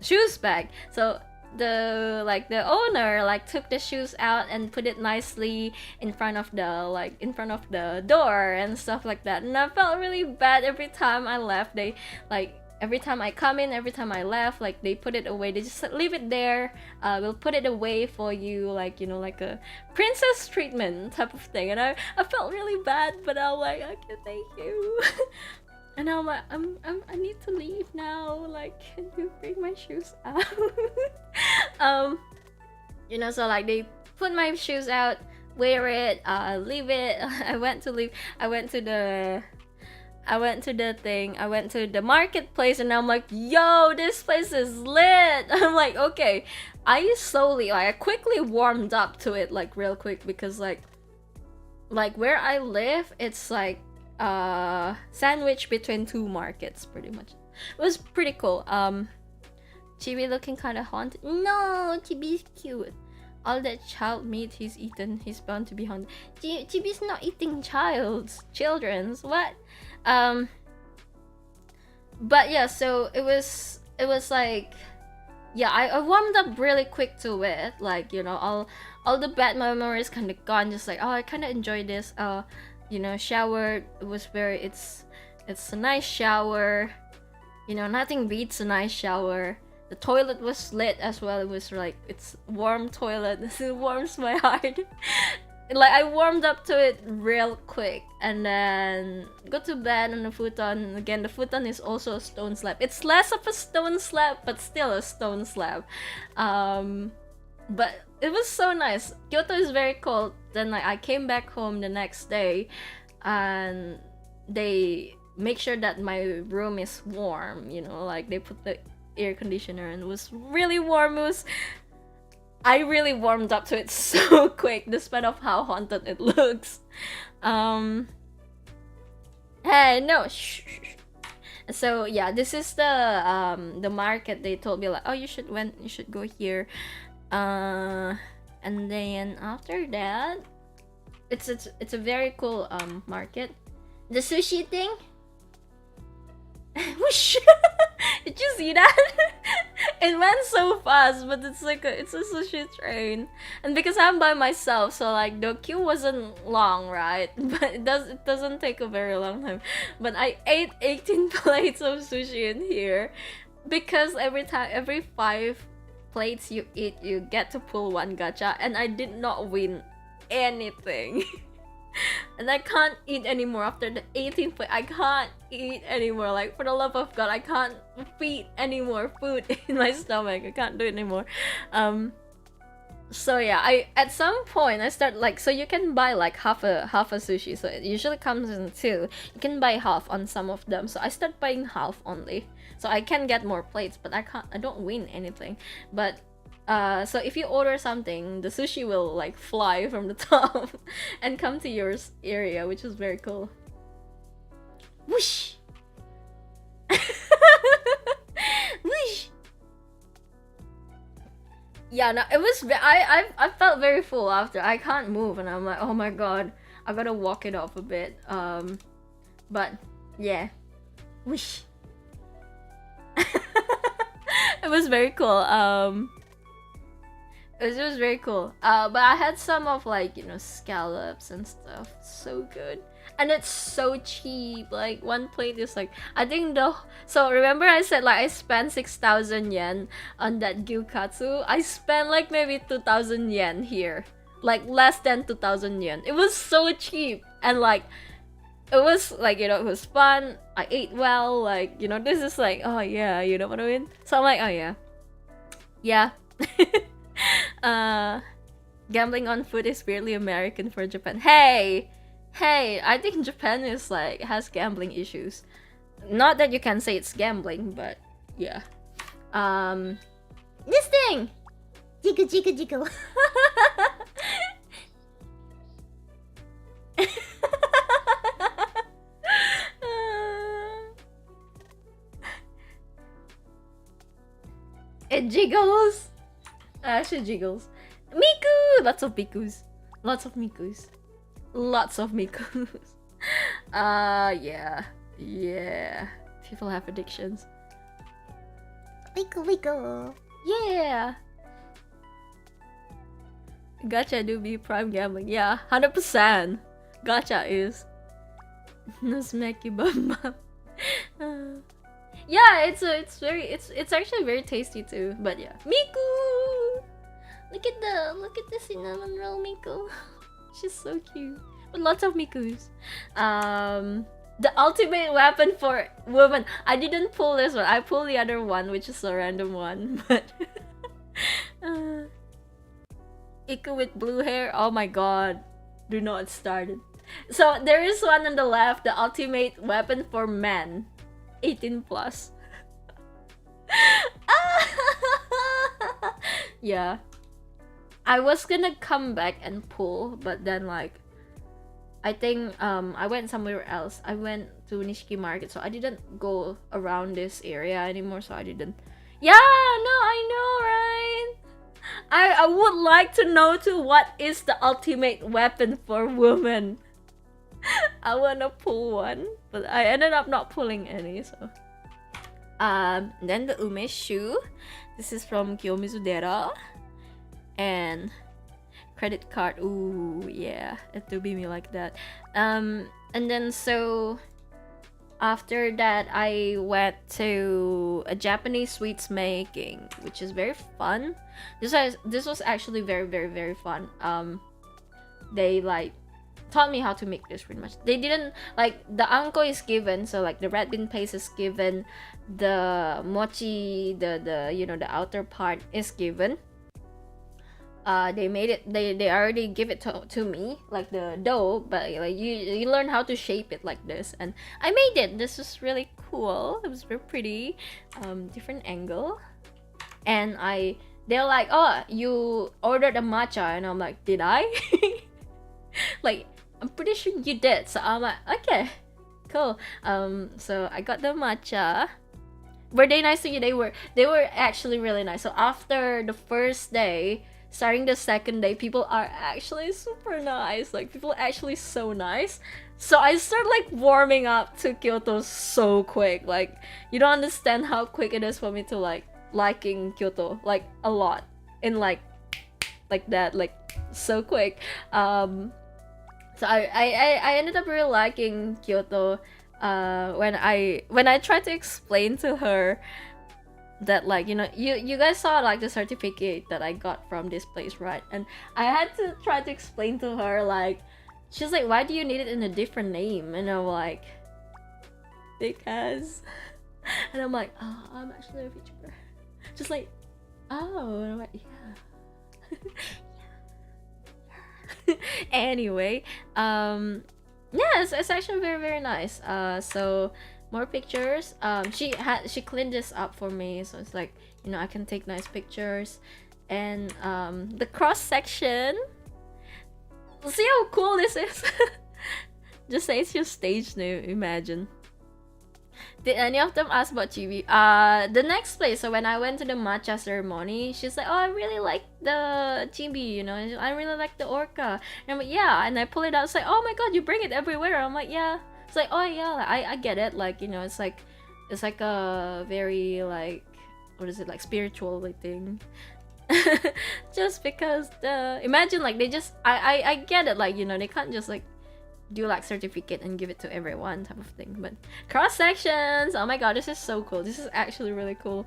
shoes back. So the owner like took the shoes out and put it nicely in front of the door and stuff like that. And I felt really bad every time I left. They like every time I come in, every time I left, like they put it away. They just leave it there. We'll put it away for you, like, you know, like a princess treatment type of thing. And I felt really bad, but I'm like, okay, thank you. And I'm like, I need to leave now. Like, can you bring my shoes out? You know, so like they put my shoes out, wear it, leave it. I went to the marketplace, and I'm like, yo, this place is lit. I'm like, okay. I quickly warmed up to it, like real quick, because like where I live, it's like sandwiched between two markets pretty much. It was pretty cool. Chibi looking kind of haunted. No, Chibi's cute. All that child meat he's eaten, he's bound to be haunted. Chibi's not eating children's. What? But yeah, so it was like, yeah, I warmed up really quick to it. Like, you know, all the bad memories kind of gone. Just like, oh, I kind of enjoyed this. You know, showered. It's a nice shower. You know, nothing beats a nice shower. The toilet was lit as well. It was like, it's warm toilet. It warms my heart. Like, I warmed up to it real quick, and then go to bed on the futon. Again, the futon is also a stone slab. It's less of a stone slab, but still a stone slab. But it was so nice. Kyoto is very cold. Then like I came back home the next day, and they make sure that my room is warm. You know, like they put the air conditioner, and it was really warm. I really warmed up to it so quick, despite of how haunted it looks. Hey, no, shh. So yeah, this is the market. They told me like, oh, you should go here. And then after that, it's a very cool market. The sushi thing. Whoosh! Did you see that? It went so fast, but it's a sushi train. And because I'm by myself, so like the queue wasn't long, right? But it doesn't take a very long time. But I ate 18 plates of sushi in here, because every 5 plates you eat, you get to pull one gacha, and I did not win anything. And I can't eat anymore after the 18th plate. I can't eat anymore. Like, for the love of God, I can't feed any more food in my stomach. I can't do it anymore. So yeah, at some point I start like, so you can buy like half a sushi. So it usually comes in 2. You can buy half on some of them. So I start buying half only. So I can get more plates, but I don't win anything. But so if you order something, the sushi will like fly from the top and come to your area, which is very cool. Whoosh! Whoosh! Yeah, no, it was. I felt very full after. I can't move, and I'm like, oh my god, I gotta walk it off a bit. But yeah, whoosh. It was very cool. It was very cool. But I had some of like, you know, scallops and stuff. So good. And it's so cheap. Like one plate is like, I think so remember I said like I spent 6,000 yen on that gyukatsu. I spent like maybe 2,000 yen here. Like less than 2,000 yen. It was so cheap. And like, it was like, you know, it was fun. I ate well. Like, you know, this is like, oh yeah, you know what I mean? So I'm like, oh yeah. Yeah. Gambling on food is weirdly American for Japan. Hey, I think Japan is like has gambling issues. Not that you can say it's gambling, but yeah. This thing. Jiggle, jiggle, jiggle. It jiggles. She jiggles. Miku! Lots of Mikus. Lots of Mikus. Lots of Mikus. Yeah. Yeah. People have addictions. Wiggle, wiggle. Yeah. Gacha do be prime gambling. Yeah, 100%. Gacha is. No smacky bum bum. Yeah, it's actually very tasty too. But yeah, Miku. Look at the cinnamon roll, Miku. She's so cute. With lots of Mikus. The ultimate weapon for women. I didn't pull this one. I pulled the other one, which is a random one. But Iku with blue hair. Oh my god. Do not start it. So there is one on the left. The ultimate weapon for men. 18 plus. Yeah. I was gonna come back and pull, but then like I think I went somewhere else. I went to Nishiki Market, so I didn't go around this area anymore, so I didn't. Yeah, no, I know, right? I would like to know too, what is the ultimate weapon for women? I wanna pull one, but I ended up not pulling any, so. Then the Ume shoe. This is from Kiyomizudera. And credit card. Ooh, yeah, it do be me like that. And then so after that I went to a Japanese sweets making, which is very fun. This was actually very fun. They like taught me how to make this pretty much. They didn't like the anko is given, so like the red bean paste is given, the mochi, the you know, the outer part is given. They made it, they already give it to me, like the dough, but like you learn how to shape it like this, and I made it. This was really cool. It was very pretty. Different angle. And they're like, oh, you ordered a matcha, and I'm like, did I? Like, I'm pretty sure you did. So I'm like, okay, cool. So I got the matcha. Were they nice to you? They were actually really nice. So after the first day, starting the second day, people are actually super nice. Like, people are actually so nice. So I start like warming up to Kyoto so quick. Like, you don't understand how quick it is for me to like liking Kyoto, like a lot, in like that, like so quick. So I ended up really liking Kyoto. When I tried to explain to her that, like, you know, you guys saw like the certificate that I got from this place, right? And I had to try to explain to her, like, she's like, why do you need it in a different name? And I'm like, because. And I'm like, oh, I'm actually a VTuber. Just like, oh, and I'm like, yeah. Anyway, yeah, it's actually very nice. So more pictures. She cleaned this up for me, so it's like, you know, I can take nice pictures. And the cross section, see how cool this is. Just say it's your stage name, imagine. Did any of them ask about chibi? The next place, so when I went to the matcha ceremony, she's like, oh, I really like the chibi, you know, I really like the orca. And I'm like, yeah, and I pull it out, it's like, oh my god, you bring it everywhere. I'm like, yeah. It's like, oh yeah, I get it, like, you know, it's like a very, like, what is it, like spiritual thing. Just because imagine like they just I get it, like, you know, they can't just like do like certificate and give it to everyone type of thing. But cross sections, oh my god, this is so cool. This is actually really cool.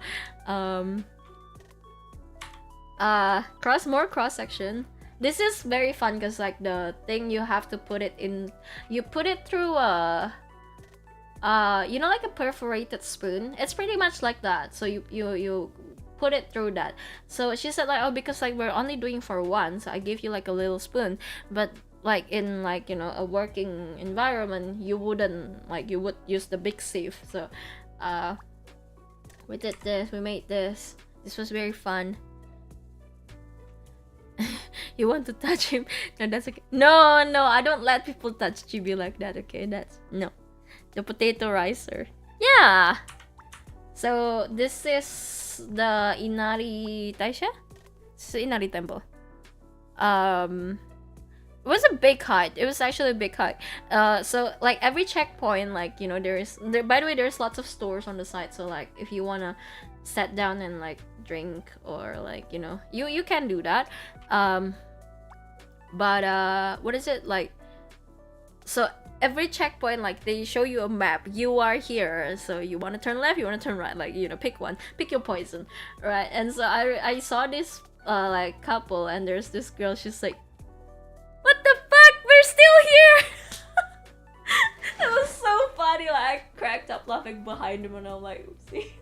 Cross section. This is very fun because like the thing you have to put it in, you put it through you know, like a perforated spoon. It's pretty much like that. So you put it through that. So she said like, oh, because like we're only doing for one, so I give you like a little spoon. But like in like, you know, a working environment, you wouldn't, like, you would use the big sieve. So we did this, we made this. This was very fun. You want to touch him? No, that's okay. No, I don't let people touch Chibi like that, okay? That's no. The potato ricer. Yeah. So this is the Inari Taisha? This is the Inari temple. It was a big hike. It was actually a big hike. So like every checkpoint, like, you know, by the way, there's lots of stores on the side. So like if you wanna sit down and like drink or like, you know, you can do that. But what is it like? So every checkpoint, like they show you a map. You are here, so you want to turn left, you want to turn right, like, you know, pick one, pick your poison, right? And so I saw this like couple, and there's this girl. She's like, "What the fuck? We're still here!" That was so funny. Like I cracked up laughing behind him, and I'm like, "Oopsie."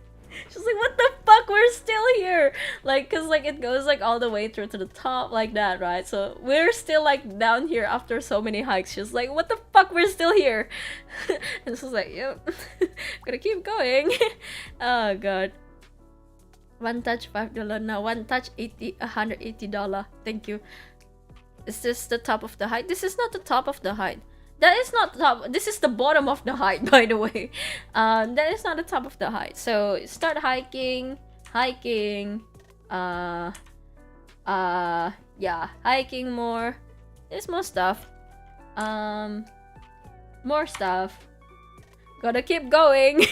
She's like, "What the fuck? We're still here!" Like, cause like it goes like all the way through to the top like that, right? So we're still like down here after so many hikes. She's like, "What the fuck? We're still here!" And she's like, "Yep, gotta keep going." Oh god. One touch $5 now. One touch $180. Thank you. Is this the top of the height? This is not the top of the height. That is not top. This is the bottom of the height, by the way. That is not the top of the height. So start hiking. Yeah, hiking more. There's more stuff. More stuff. Gotta keep going.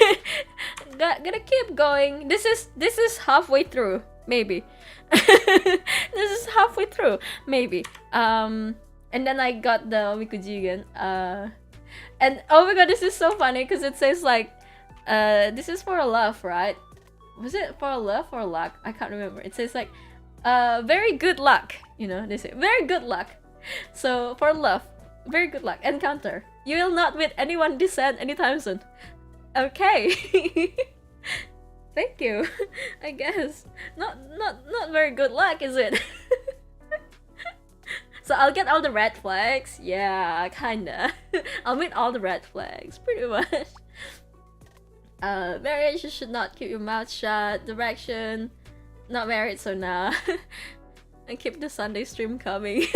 Gotta keep going. This is halfway through, maybe. This is halfway through, maybe. And then I got the Mikujigen. And oh my god, this is so funny because it says like, this is for love, right? Was it for love or luck? I can't remember. It says like, very good luck. You know, they say very good luck. So for love, very good luck. Encounter. You will not meet anyone decent anytime soon. Okay. Thank you. I guess not very good luck, is it? So I'll get all the red flags. Yeah, kinda. I'll meet all the red flags, pretty much. Marriage, you should not keep your mouth shut. Direction, not married, so nah. And keep the Sunday stream coming.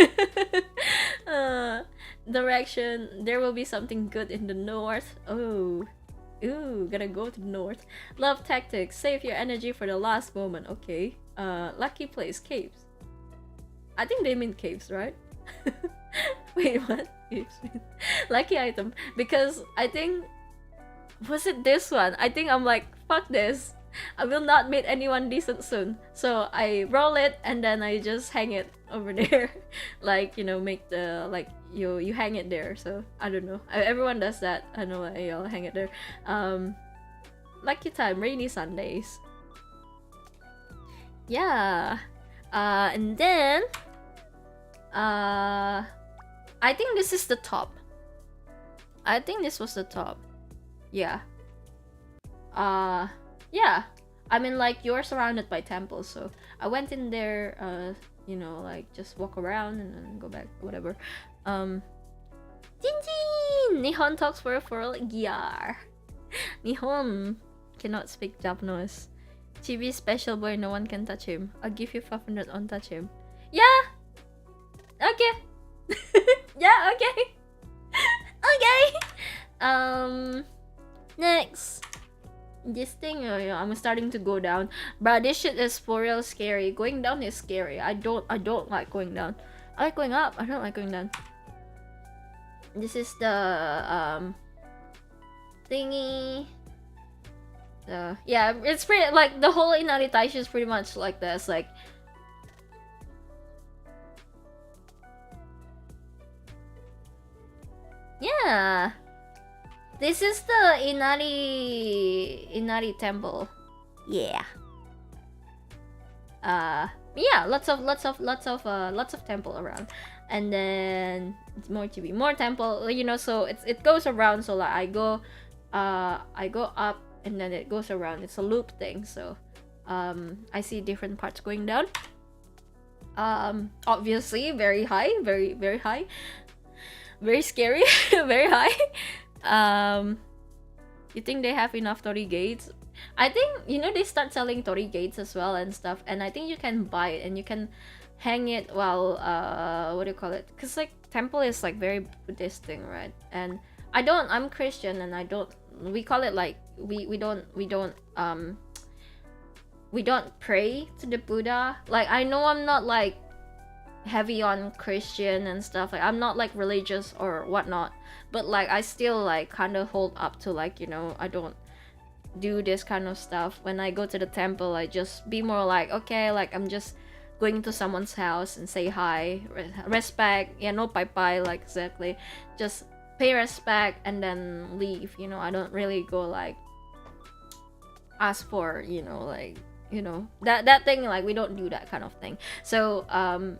Direction, there will be something good in the north. Oh. Ooh, gotta go to the north. Love tactics, save your energy for the last moment. Okay. Lucky place, caves. I think they mean caves, right? Wait, what? Caves mean lucky item. Because I think, was it this one? I think I'm like, fuck this. I will not meet anyone decent soon. So I roll it and then I just hang it over there. Like, you know, make the, like, you hang it there. So I don't know. Everyone does that. I know I'll hang it there. Lucky time, rainy Sundays. Yeah. And then I think this is the top. I think this was the top. Yeah. Yeah. I mean, like, you're surrounded by temples, so I went in there, you know, like, just walk around and then go back, whatever. Jinjin! Nihon talks for a year. Nihon cannot speak Japanese. Chibi special boy, no one can touch him. I'll give you 500 on touch him. Yeah! Okay! Yeah, okay! Okay! Next. This thing, I'm starting to go down. Bruh, this shit is for real scary. Going down is scary. I don't like going down. I like going up. I don't like going down. This is the thingy. So yeah, it's pretty like the whole Inari Taisha is pretty much like this. Like yeah, this is the Inari temple. Yeah. Yeah, lots of temple around, and then it's more temple, you know. So it goes around. So like I go up and then it goes around. It's a loop thing. So I see different parts going down. Obviously very high, very high, very scary. Very high. You think they have enough Tori gates? I think, you know, they start selling Tori gates as well and stuff, and I think you can buy it and you can hang it while what do you call it, because like temple is like very Buddhist thing, right? And I'm Christian, and we call it like we don't pray to the Buddha. Like I know I'm not like heavy on Christian and stuff, like I'm not like religious or whatnot, but like I still like kind of hold up to, like, you know, I don't do this kind of stuff. When I go to the temple, I just be more like, okay, like I'm just going to someone's house and say hi, respect, yeah, no bye, like exactly, just pay respect and then leave, you know. I don't really go like ask for, you know, like, you know, that thing, like we don't do that kind of thing. So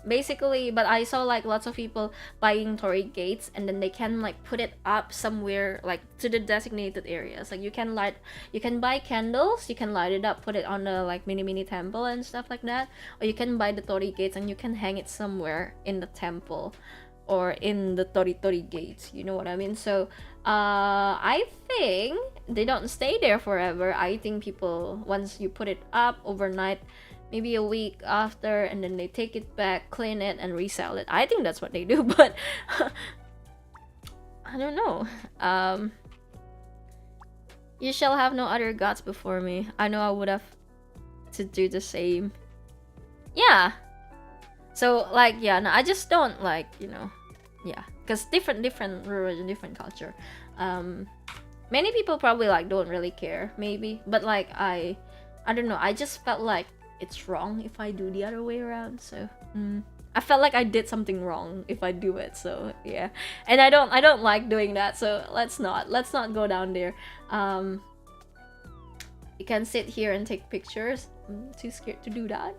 basically, but I saw like lots of people buying Tori gates, and then they can like put it up somewhere like to the designated areas. Like you can buy candles, you can light it up, put it on the like mini temple and stuff like that, or you can buy the Tori gates and you can hang it somewhere in the temple or in the Tori gates, you know what I mean? So I think they don't stay there forever. I think people, once you put it up overnight, maybe a week after, and then they take it back, clean it, and resell it. I think that's what they do, but I don't know. You shall have no other gods before me. I know I would have to do the same. Yeah. So like, yeah, no, I just don't like, you know, yeah, because different religion, different culture. Many people probably like don't really care, maybe, but like I don't know, I just felt like it's wrong if I do the other way around. So I felt like I did something wrong if I do it. So yeah, and I don't like doing that. So let's not go down there. You can sit here and take pictures. I'm too scared to do that.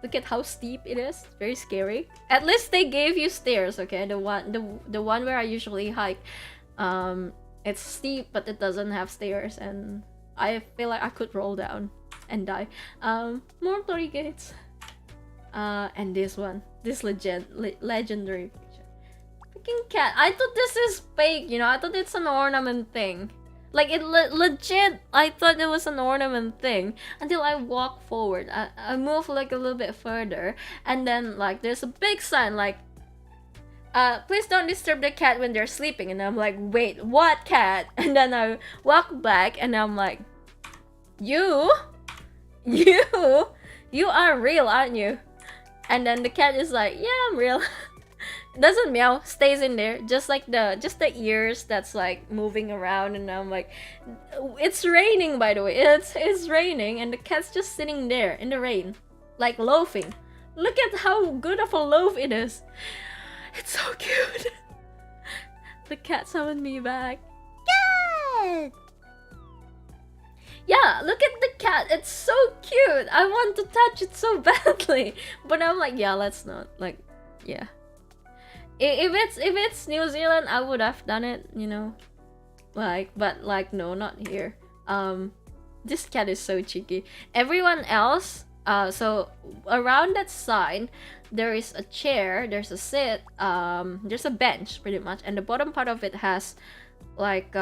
Look at how steep it is. Very scary. At least they gave you stairs, okay? The one where I usually hike, it's steep, but it doesn't have stairs, and I feel like I could roll down and die. More Tori gates. And this one, this legendary picture. Freaking cat. I thought this is fake, you know. I thought it's an ornament thing. Like it legit, I thought it was an ornament thing until I walked forward. I moved like a little bit further, and then like there's a big sign like, please don't disturb the cat when they're sleeping. And I'm like, wait, what cat? And then I walk back and I'm like, you are real, aren't you? And then the cat is like, yeah, I'm real. Doesn't meow, stays in there, just like the ears that's like moving around. And I'm like, it's raining, by the way, it's raining, and the cat's just sitting there in the rain, like loafing. Look at how good of a loaf it is. It's so cute. The cat summoned me back. Good. Yeah, look at the cat, it's so cute. I want to touch it so badly, but I'm like, yeah, let's not, like, yeah. If it's New Zealand, I would have done it, you know, like, but like, no, not here. This cat is so cheeky. Everyone else, so around that sign, there is a chair, there's a seat, there's a bench, pretty much, and the bottom part of it has like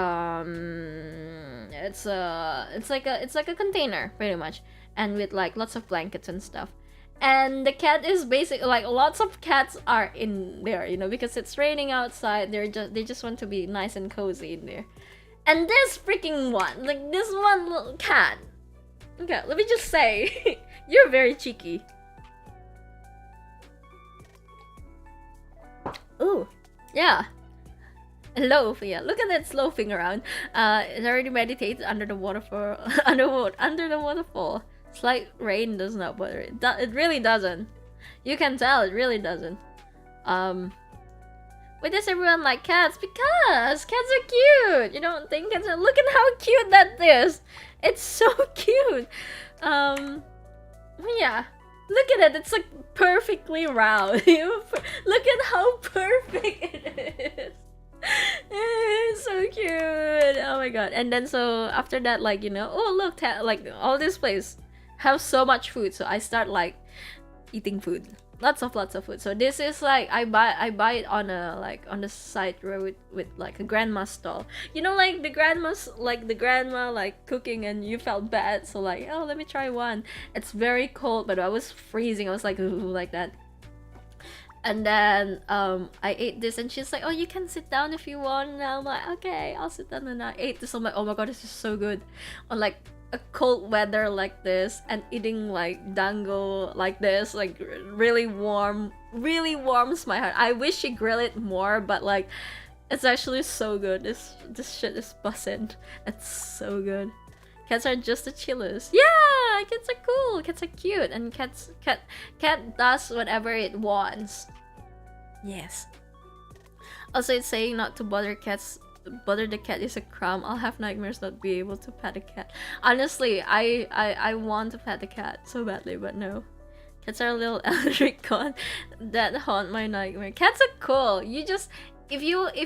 it's like a container, pretty much, and with like lots of blankets and stuff. And the cat is basically like, lots of cats are in there, you know, because it's raining outside. They just want to be nice and cozy in there. And this freaking one, like this one little cat. Okay, let me just say, you're very cheeky. Ooh, yeah. Loaf, yeah. Look at it loafing around. It already meditates under the waterfall. Under the waterfall. Slight rain does not bother it. It really doesn't. You can tell it really doesn't. Why does everyone like cats? Because cats are cute. You don't think cats are? Look at how cute that is. It's so cute. Yeah. Look at it. It's like perfectly round. Look at how perfect it is. It's so cute. Oh my god. And then so after that, like, you know, oh look, like all this place have so much food. So I start like eating food. Lots of food. So this is like I buy it on a like on the side road with like a grandma stall. You know, like the grandma like cooking and you felt bad. So like, oh, let me try one. It's very cold, but I was freezing. I was like, ooh, like that. And then I ate this and she's like, oh, you can sit down if you want. And I'm like, okay, I'll sit down. And I ate this. I'm like, oh my god, this is so good. On like a cold weather like this and eating like dango like this, like really warms my heart. I wish she grill it more, but like it's actually so good. This shit is bussin'. It's so good. Cats are just the chillest. Yeah, cats are cool. Cats are cute, and cat does whatever it wants. Yes. Also, it's saying not to bother cats. Bother the cat is a crime. I'll have nightmares not be able to pet a cat. Honestly, I want to pet a cat so badly, but no. Cats are a little electric con that haunt my nightmare. Cats are cool. You just if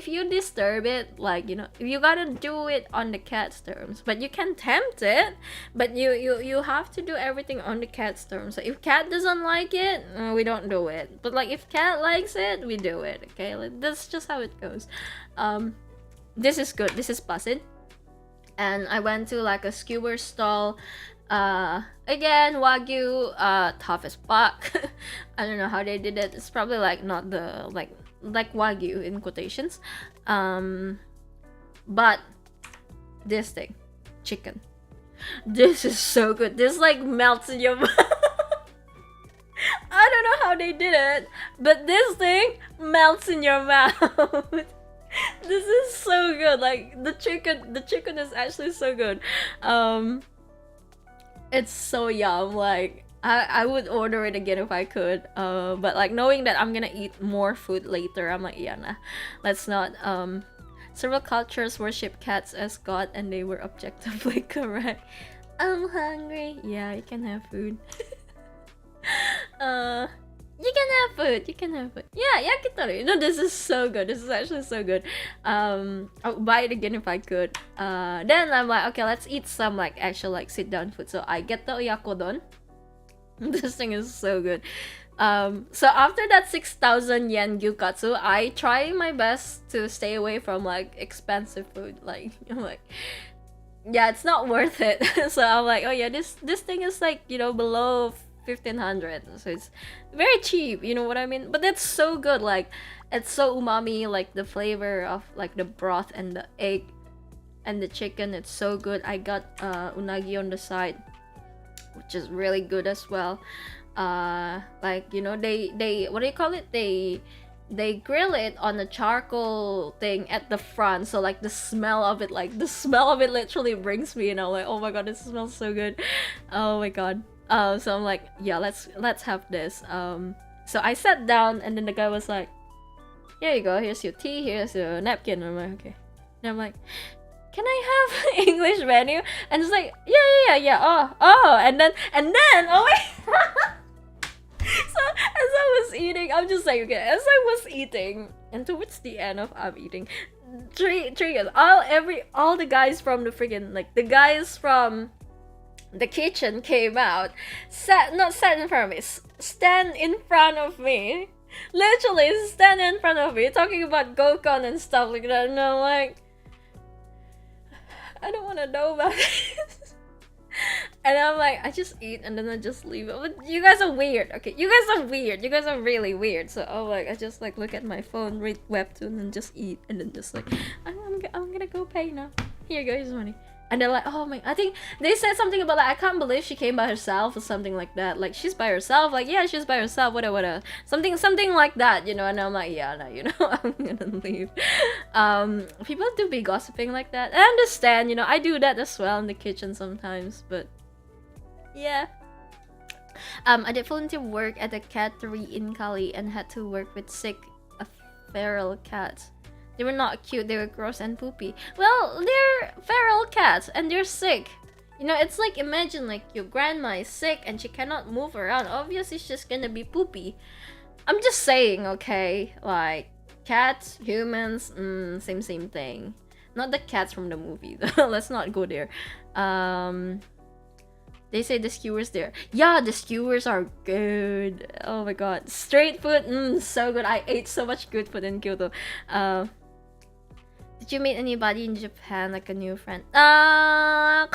you disturb it, like, you know, you gotta do it on the cat's terms. But you can tempt it, but you have to do everything on the cat's terms. So if cat doesn't like it, we don't do it. But like if cat likes it, we do it. Okay, like, that's just how it goes. This is good. This is busted. And I went to like a skewer stall. Again, Wagyu, tough as fuck. I don't know how they did it. It's probably like not the like Wagyu in quotations. But this thing, chicken. This is so good. This like melts in your mouth. I don't know how they did it, but this thing melts in your mouth. This is so good. Like the chicken is actually so good. It's so yum. Like I would order it again if I could. But like knowing that I'm gonna eat more food later, I'm like, yeah, nah, let's not. Several cultures worship cats as god, and they were objectively correct. I'm hungry. Yeah, you can have food. You can have food. You can have food. Yeah, yakitori. No, this is so good. This is actually so good. I'll buy it again if I could. Then I'm like, okay, let's eat some like actual like sit down food. So I get the oyakodon. This thing is so good. So after that 6,000 yen gyukatsu, I try my best to stay away from like expensive food. Like I'm like, yeah, it's not worth it. So I'm like, oh yeah, this thing is like, you know, below 1,500, so it's very cheap, you know what I mean? But it's so good. Like it's so umami, like the flavor of like the broth and the egg and the chicken. It's so good. I got unagi on the side, which is really good as well. Like, you know, they what do you call it, they grill it on a charcoal thing at the front, so like the smell of it literally brings me, you know, like, oh my god, this smells so good. Oh my god. So I'm like, yeah, let's have this. So I sat down, and then the guy was like, here you go, here's your tea, here's your napkin. I'm like, okay. And I'm like, can I have English menu? And it's like, yeah. Oh, and then oh my. So as I was eating, I'm just like, okay, as I was eating, and towards the end of I'm eating, three guys, all the guys from the freaking, like the guys from the kitchen came out, not sat in front of me, stand in front of me, literally stand in front of me, talking about Gokon and stuff like that, and I'm like, I don't want to know about this. And I'm like, I just eat and then I just leave it. But you guys are weird, okay? You guys are weird. You guys are really weird. So I just like look at my phone, read webtoon, and just eat, and then just like, I'm gonna go pay now. Here you go, here's money. And they're like, oh my, I think they said something about like, I can't believe she came by herself or something like that. Like, she's by herself. Like, yeah, she's by herself. Whatever. Something like that, you know. And I'm like, yeah, no, you know, I'm gonna leave. People do be gossiping like that. I understand, you know. I do that as well in the kitchen sometimes, but yeah. I did volunteer work at a cattery in Cali and had to work with sick, feral cats. They were not cute, they were gross and poopy. Well, they're feral cats and they're sick. You know, it's like, imagine like your grandma is sick and she cannot move around. Obviously, she's just gonna be poopy. I'm just saying, okay? Like, cats, humans, same thing. Not the cats from the movie, though. Let's not go there. They say the skewers there. Yeah, the skewers are good. Oh my god. Street food, so good. I ate so much good food in Kyoto. Did you meet anybody in Japan, like a new friend? Kinda.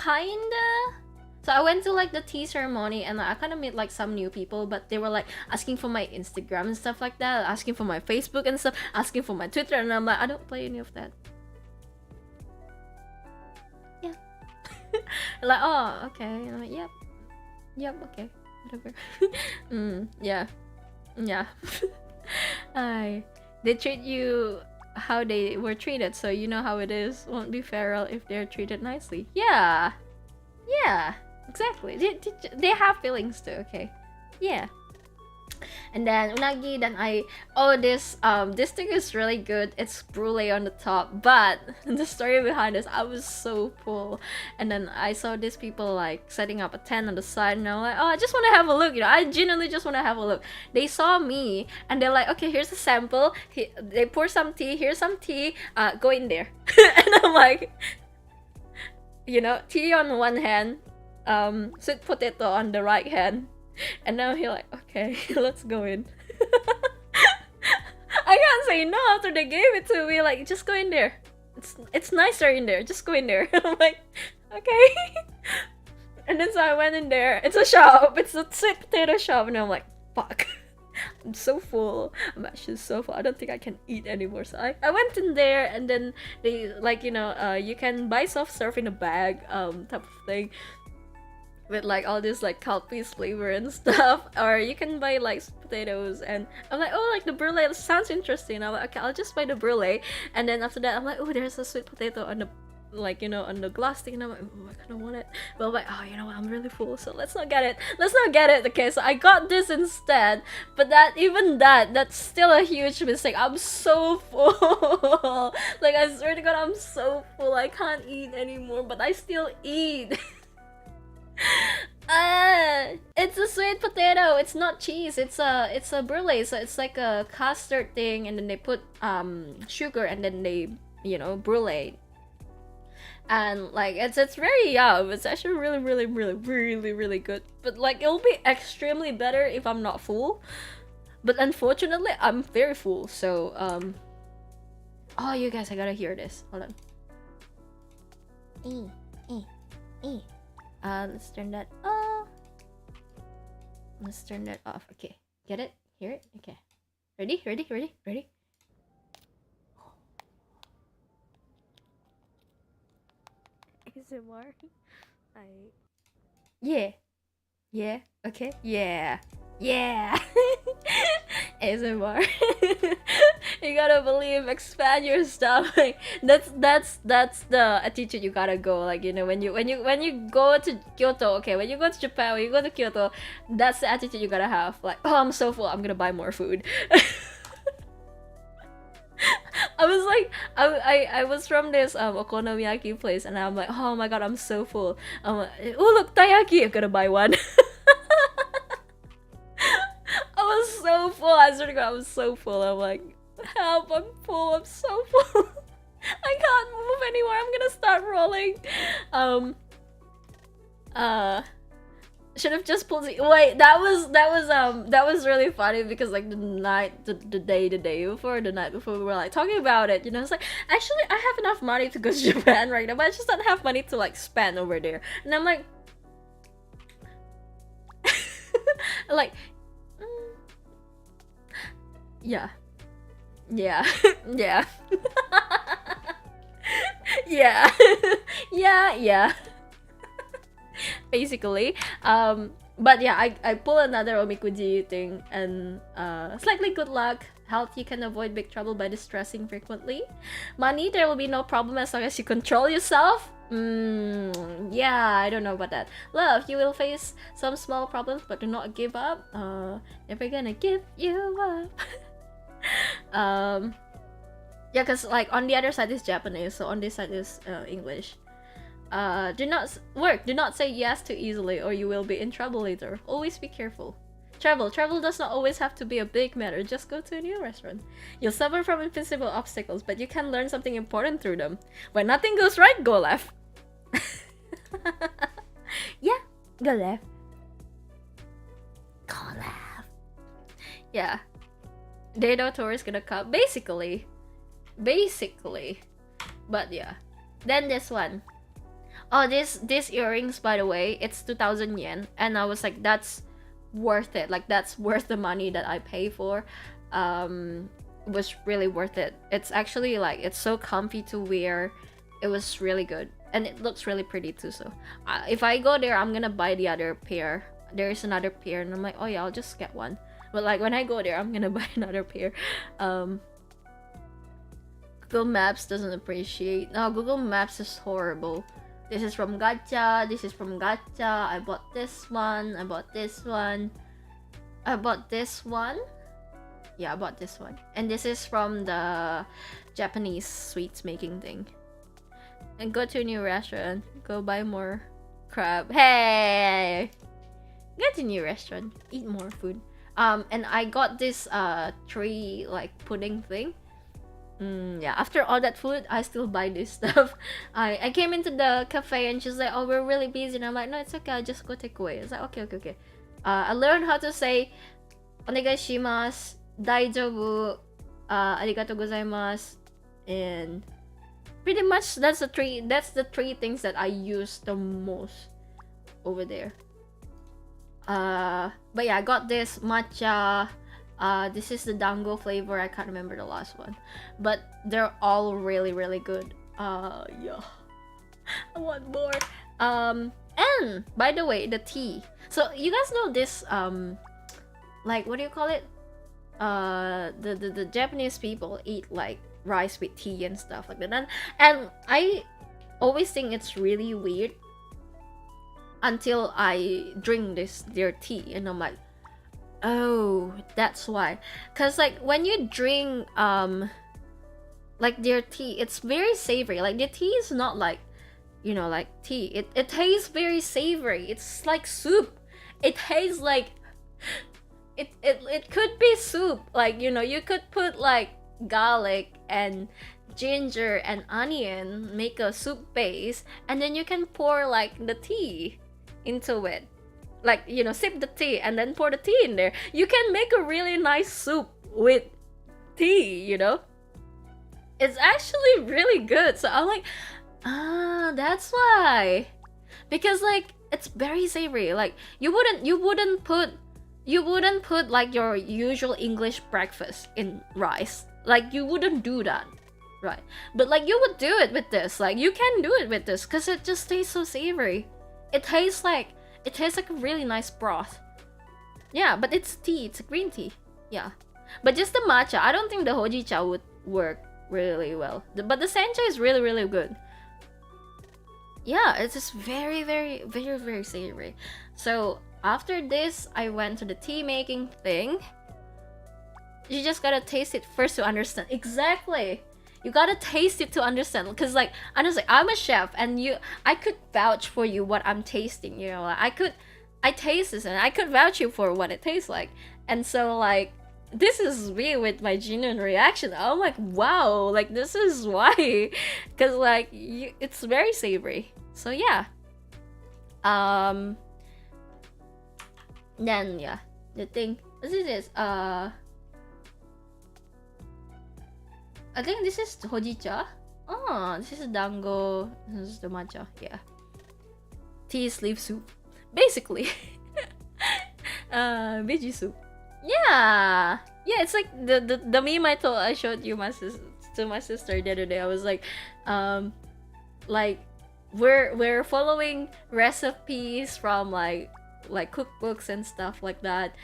So I went to like the tea ceremony and I kind of met like some new people, but they were like asking for my Instagram and stuff like that, asking for my Facebook and stuff, asking for my Twitter, and I'm like, I don't play any of that. Yeah. Like, oh, okay. And I'm like, yep, okay, whatever. Yeah. They treat you how they were treated, so you know how it is. Won't be feral if they're treated nicely. Yeah, exactly. They have feelings too. Okay, yeah. And then unagi, then this thing is really good. It's brulee on the top, but the story behind this, I was so full, and then I saw these people like setting up a tent on the side, and I'm like, oh, I just want to have a look, you know. I genuinely just want to have a look. They saw me and they're like, okay, here's a sample. They pour some tea. Here's some tea. Go in there. And I'm like, you know, tea on one hand, sweet potato on the right hand. And now he's like, okay, let's go in. I can't say no after they gave it to me. Like, just go in there. It's nicer in there. Just go in there. I'm like, okay. And then so I went in there. It's a shop. It's a sweet potato shop. And I'm like, fuck. I'm so full. I'm actually so full. I don't think I can eat anymore. So I went in there, and then they like, you know, you can buy soft serve in a bag, type of thing, with like all this like cowpeas flavor and stuff, or you can buy like potatoes. And I'm like, oh, like the brulee sounds interesting. I'm like, okay, I'll just buy the brulee. And then after that, I'm like, oh, there's a sweet potato on the, like, you know, on the glass thing, and I'm like, oh, I kind of want it, but I'm like, oh, you know what, I'm really full, so let's not get it. Okay, so I got this instead, but that's still a huge mistake. I'm so full. Like, I swear to god, I'm so full, I can't eat anymore, but I still eat. It's a sweet potato. It's not cheese. It's a brulee. So it's like a custard thing, and then they put sugar, and then they, you know, brulee. And like it's very yum. It's actually really good. But like, it'll be extremely better if I'm not full. But unfortunately, I'm very full. So oh, you guys, I gotta hear this. Hold on. Let's turn that off. Let's turn that off. Okay, get it? Hear it? Okay. Ready? ASMR. Yeah. Okay. Yeah. ASMR. You gotta believe, expand your stuff. Like, that's the attitude you gotta go. Like, you know, when you go to Kyoto, okay, when you go to Japan, when you go to Kyoto, that's the attitude you gotta have. Like, oh, I'm so full, I'm gonna buy more food. I was like, I was from this okonomiyaki place, and I'm like, oh my god, I'm so full. I'm like, oh look, taiyaki, I'm gonna buy one. I was so full. I swear to god, I was so full. I'm like, help, I'm full, I'm so full. I can't move anymore, I'm gonna start rolling. Should have just pulled the wait, that was really funny, because like the night before, we were like talking about it, you know. It's like, actually I have enough money to go to Japan right now, but I just don't have money to like spend over there. And I'm like like yeah. Yeah. Yeah. Basically. But yeah, I pull another omikuji thing, and slightly good luck. Health, you can avoid big trouble by distressing frequently. Money, there will be no problem as long as you control yourself. Yeah, I don't know about that. Love, you will face some small problems, but do not give up. Never gonna give you up. Yeah, cause like on the other side is Japanese, so on this side is English. Do not say yes too easily, or you will be in trouble later. Always be careful. Travel does not always have to be a big matter. Just go to a new restaurant. You'll suffer from invisible obstacles, but you can learn something important through them. When nothing goes right, go left. Yeah, go left. Go left. Yeah. Dado tour is gonna come. Basically. But yeah. Then this one. Oh, these earrings, by the way, it's 2,000 yen, and I was like, that's worth it. Like, that's worth the money that I pay for. It was really worth it. It's actually like, it's so comfy to wear. It was really good, and it looks really pretty too. So if I go there, I'm gonna buy the other pair. There is another pair, and I'm like, oh yeah, I'll just get one. But like when I go there, I'm gonna buy another pair. Google Maps doesn't appreciate. No, Google Maps is horrible. This is from Gacha. This is from Gacha. I bought this one. I bought this one. I bought this one. Yeah, I bought this one. And this is from the Japanese sweets making thing. And go to a new restaurant. Go buy more crab. Hey! Go to a new restaurant. Eat more food. And I got this tree like pudding thing. Yeah, after all that food, I still buy this stuff. I came into the cafe and she's like, oh, we're really busy. And I'm like, no, it's okay. I'll just go take away. It's like, okay. I learned how to say, onegaishimasu, daijoubu, arigatou gozaimasu, and pretty much that's the three things that I use the most over there. But yeah, I got this matcha. This is the dango flavor. I can't remember the last one, but they're all really good. Yeah, I want more. And by the way, the tea. So you guys know this like, what do you call it? The Japanese people eat like rice with tea and stuff like that. And I always think it's really weird until I drink their tea, and I'm like, oh, that's why. Cause like when you drink like their tea, it's very savory. Like the tea is not like, you know, like tea. It tastes very savory. It's like soup. It tastes like it could be soup. Like, you know, you could put like garlic and ginger and onion, make a soup base, and then you can pour like the tea into it. Like, you know, sip the tea and then pour the tea in there. You can make a really nice soup with tea, you know? It's actually really good. So I'm like, that's why. Because like it's very savory. Like you wouldn't put like your usual English breakfast in rice. Like you wouldn't do that. Right. But like you would do it with this. Like you can do it with this because it just tastes so savory. It tastes like a really nice broth. Yeah, but it's tea. It's a green tea. Yeah. But just the matcha, I don't think the hojicha would work really well. But the sencha is really good. Yeah, it's just very savory. So after this, I went to the tea making thing. You just gotta taste it first to understand. Exactly. You gotta taste it to understand, because like honestly, I'm a chef, and I could vouch for you what I'm tasting. You know, like, I taste this, and I could vouch you for what it tastes like. And so like, this is me with my genuine reaction. I'm like, wow, like this is why, because like it's very savory. So yeah. Then yeah, the thing. This is I think this is hojicha. Oh, this is dango. This is the matcha. Yeah. Tea leaf soup. Basically. Veggie soup. Yeah. Yeah, it's like the meme I showed you to my sister the other day. I was like, like we're following recipes from like cookbooks and stuff like that,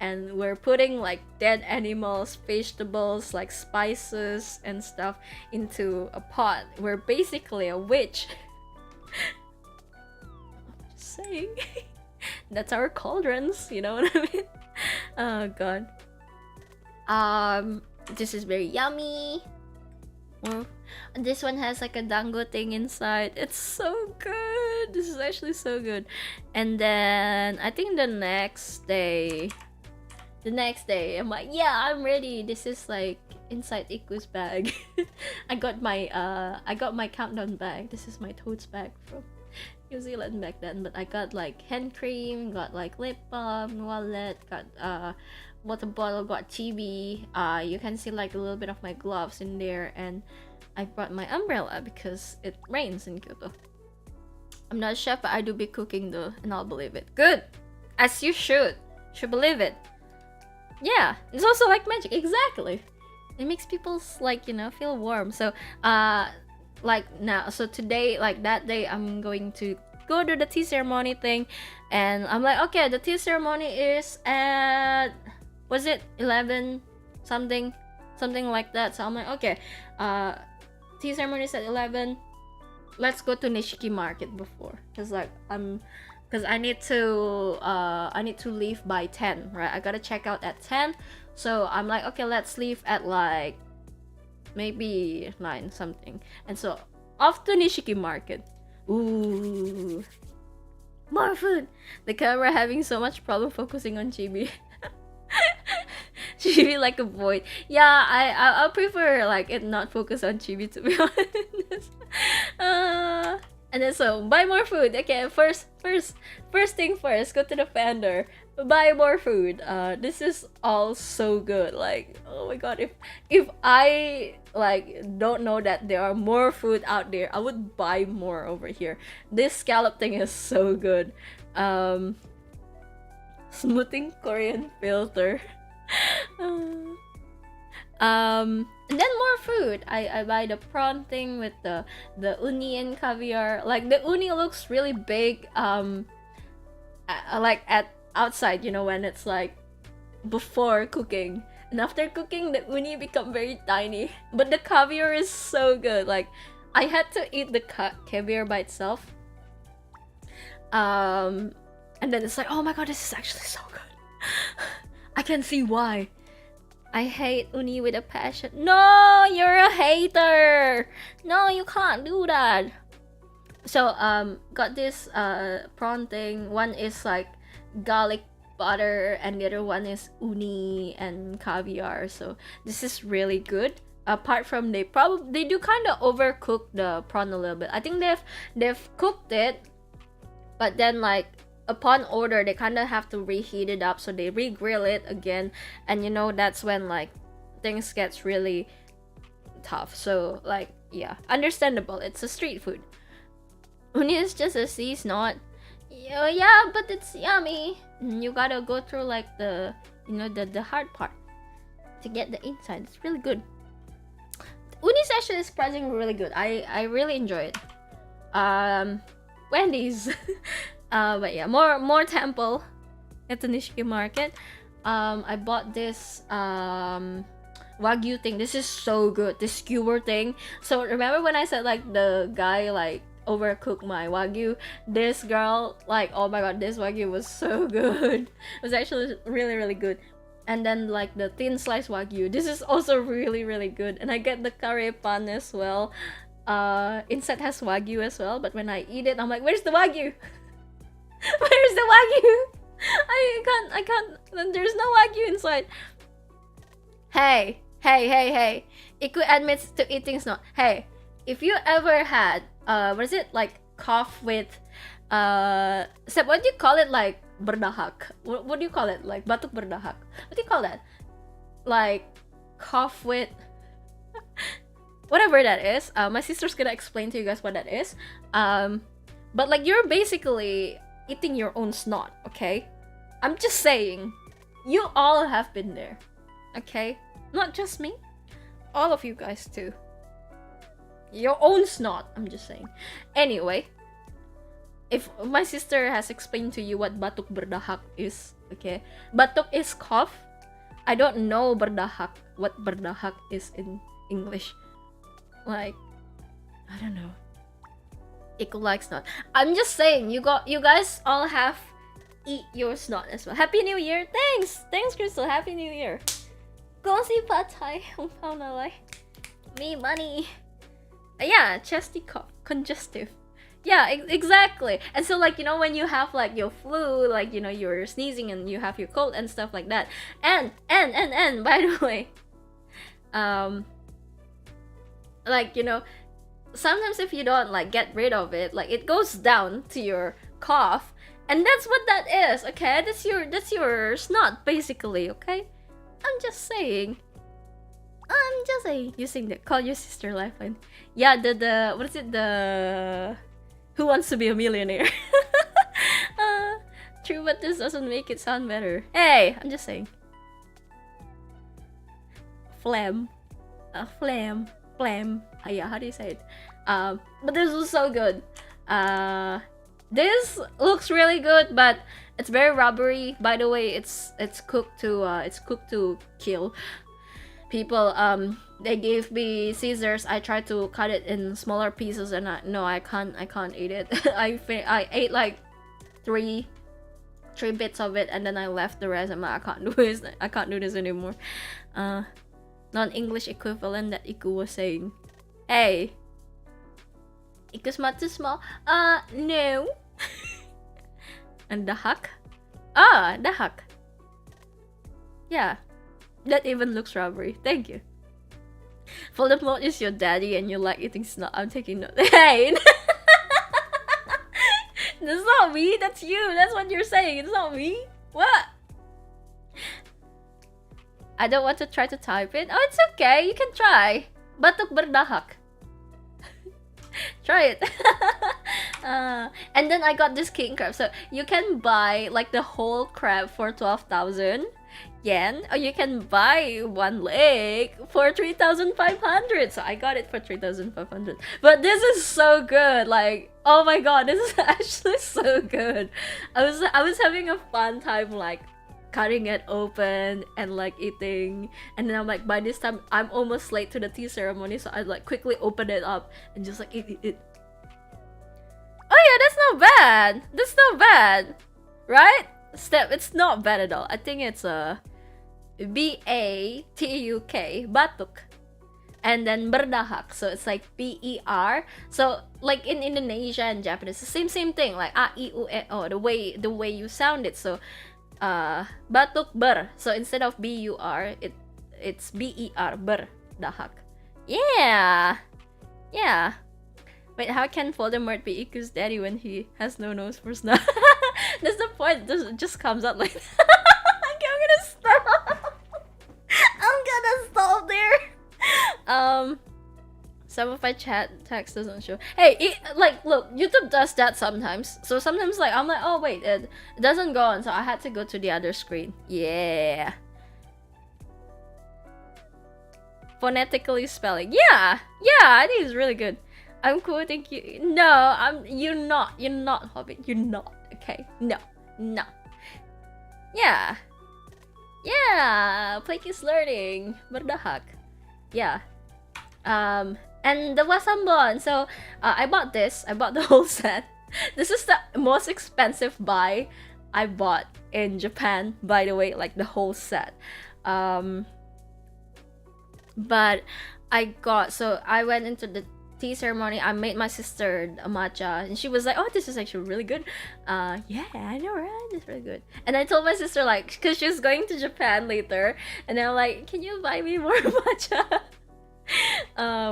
and we're putting like dead animals, vegetables, like spices and stuff into a pot. We're basically a witch. Just saying. That's our cauldrons, you know what I mean? Oh god. This is very yummy. This one has like a dango thing inside. It's so good. This is actually so good. And then I think the next day, I'm like, yeah, I'm ready. This is like inside Iku's bag. I got my countdown bag. This is my totes bag from New Zealand back then. But I got like hand cream, got like lip balm, wallet, got water bottle, got chibi. You can see like a little bit of my gloves in there, and I brought my umbrella because it rains in Kyoto. I'm not a chef, but I do be cooking though, and I'll believe it. Good, as you should believe it. Yeah, it's also like magic. Exactly, it makes people like, you know, feel warm. So like now, so today, like that day, I'm going to go to the tea ceremony thing, and I'm like, okay, the tea ceremony is at, was it 11 something like that? So I'm like, okay, tea ceremony is at 11. Let's go to Nishiki Market before, because I need to leave by 10, right? I gotta check out at 10. So I'm like, okay, let's leave at like maybe 9 something. And so off to Nishiki Market. Ooh, more food. The camera having so much problem focusing on Chibi. Chibi like a void. Yeah, I'll prefer like it not focus on Chibi, to be honest. And then so buy more food. Okay, first thing first, go to the vendor, buy more food. This is all so good. Like, oh my god, if I like don't know that there are more food out there, I would buy more over here. This scallop thing is so good. Smoothing Korean filter. And then more food. I buy the prawn thing with the uni and caviar. Like the uni looks really big. Like at outside, you know, when it's like before cooking, and after cooking, the uni become very tiny. But the caviar is so good. Like I had to eat the caviar by itself. And then it's like, oh my god, this is actually so good. I can see why. I hate uni with a passion. No, you're a hater. No, you can't do that. So got this prawn thing. One is like garlic butter, and the other one is uni and caviar. So this is really good. Apart from they do kind of overcook the prawn a little bit. I think they've cooked it, but then like upon order they kind of have to reheat it up, so they re-grill it again, and you know that's when like things gets really tough. So like, yeah, understandable, it's a street food. Uni is just a sea's not. Yeah, but it's yummy. You gotta go through like the, you know, the hard part to get the inside. It's really good. Uni is actually surprisingly really good. I really enjoy it. Wendy's. But yeah, more temple at the Nishiki Market. I bought this wagyu thing. This is so good. This skewer thing. So remember when I said like the guy like overcooked my wagyu? This girl, like, oh my god, this wagyu was so good. It was actually really really good. And then like the thin sliced wagyu, this is also really really good. And I get the curry pan as well. Inside has wagyu as well, but when I eat it, I'm like, where's the wagyu? Where's the wagyu? I can't. There's no wagyu inside. Hey. Iku admits to eating snot. Hey, if you ever had what is it, like cough with Seb, what do you call it, like berdahak? What do you call it, like batuk berdahak? What do you call that? Like cough with whatever that is. My sister's gonna explain to you guys what that is. But like you're basically eating your own snot, okay? I'm just saying, you all have been there, okay? Not just me, all of you guys too. Your own snot. I'm just saying. Anyway, if my sister has explained to you what batuk berdahak is, okay? Batuk is cough. I don't know berdahak. What berdahak is in English. Like, I don't know. Iku likes snot. I'm just saying, you guys all have eat your snot as well. Happy New Year! Thanks, Crystal. Happy New Year. Go see Pad Thai. Me money. Yeah, chesty cough, congestive. Yeah, exactly. And so, like, you know, when you have like your flu, like, you know, you're sneezing and you have your cold and stuff like that. And by the way, like, you know, sometimes if you don't like get rid of it, like it goes down to your cough, and that's what that is. Okay, that's your snot basically. Okay, I'm just saying. You sing that. Call your sister lifeline. Yeah, the what is it? The Who Wants to Be a Millionaire? True, but this doesn't make it sound better. Hey, I'm just saying. Phlegm. Phlegm. Yeah, how do you say it? But this was so good. This looks really good, but it's very rubbery. By the way, it's cooked to kill people. They gave me scissors. I tried to cut it in smaller pieces, and I can't eat it. I ate like three bits of it, and then I left the rest. I'm like, I can't do this anymore. Non-English equivalent that Iku was saying. Hey, Iku's not too small. No. And dahak? Dahak. Yeah, that even looks rubbery. Thank you. Voldemort is your daddy and you like eating snot. I'm taking note. Hey! That's not me, that's you. That's what you're saying. It's not me. What? I don't want to try to type it. Oh, it's okay. You can try. Batuk berdahak. Try it. And then I got this king crab. So you can buy like the whole crab for 12,000 yen, or you can buy one leg for 3,500. So I got it for 3,500. But this is so good. Like, oh my god, this is actually so good. I was having a fun time like cutting it open and like eating, and then I'm like, by this time I'm almost late to the tea ceremony, so I like quickly open it up and just like eat. Oh yeah, that's not bad. That's not bad, right? It's not bad at all. I think it's a BATUK, batuk, and then berdahak, so it's like BER. So like in Indonesia and Japanese, the same thing, like a I U E O, the way you sound it. So batuk ber. So instead of BUR, it's BER, berdahak. Yeah. Wait, how can Voldemort be Iku's daddy when he has no nose for snot? That's the point. It just comes out like that. I'm gonna stop. I'm gonna stop there. Some of my chat text doesn't show. Hey, look, YouTube does that sometimes. So sometimes like I'm like, oh wait, it doesn't go on, so I had to go to the other screen. Yeah. Phonetically spelling. Yeah, I think it's really good. I'm cool, thank you. No, you're not, Hobbit. You're not, okay? No. Yeah. Plake is learning. Berdahak. Yeah. And the wasambon. So, I bought this. I bought the whole set. This is the most expensive buy I bought in Japan, by the way, like the whole set. But I went into the tea ceremony. I made my sister a matcha, and she was like, oh, this is actually really good. Yeah, I know, right? It's really good. And I told my sister, like, because she was going to Japan later, and I'm like, can you buy me more matcha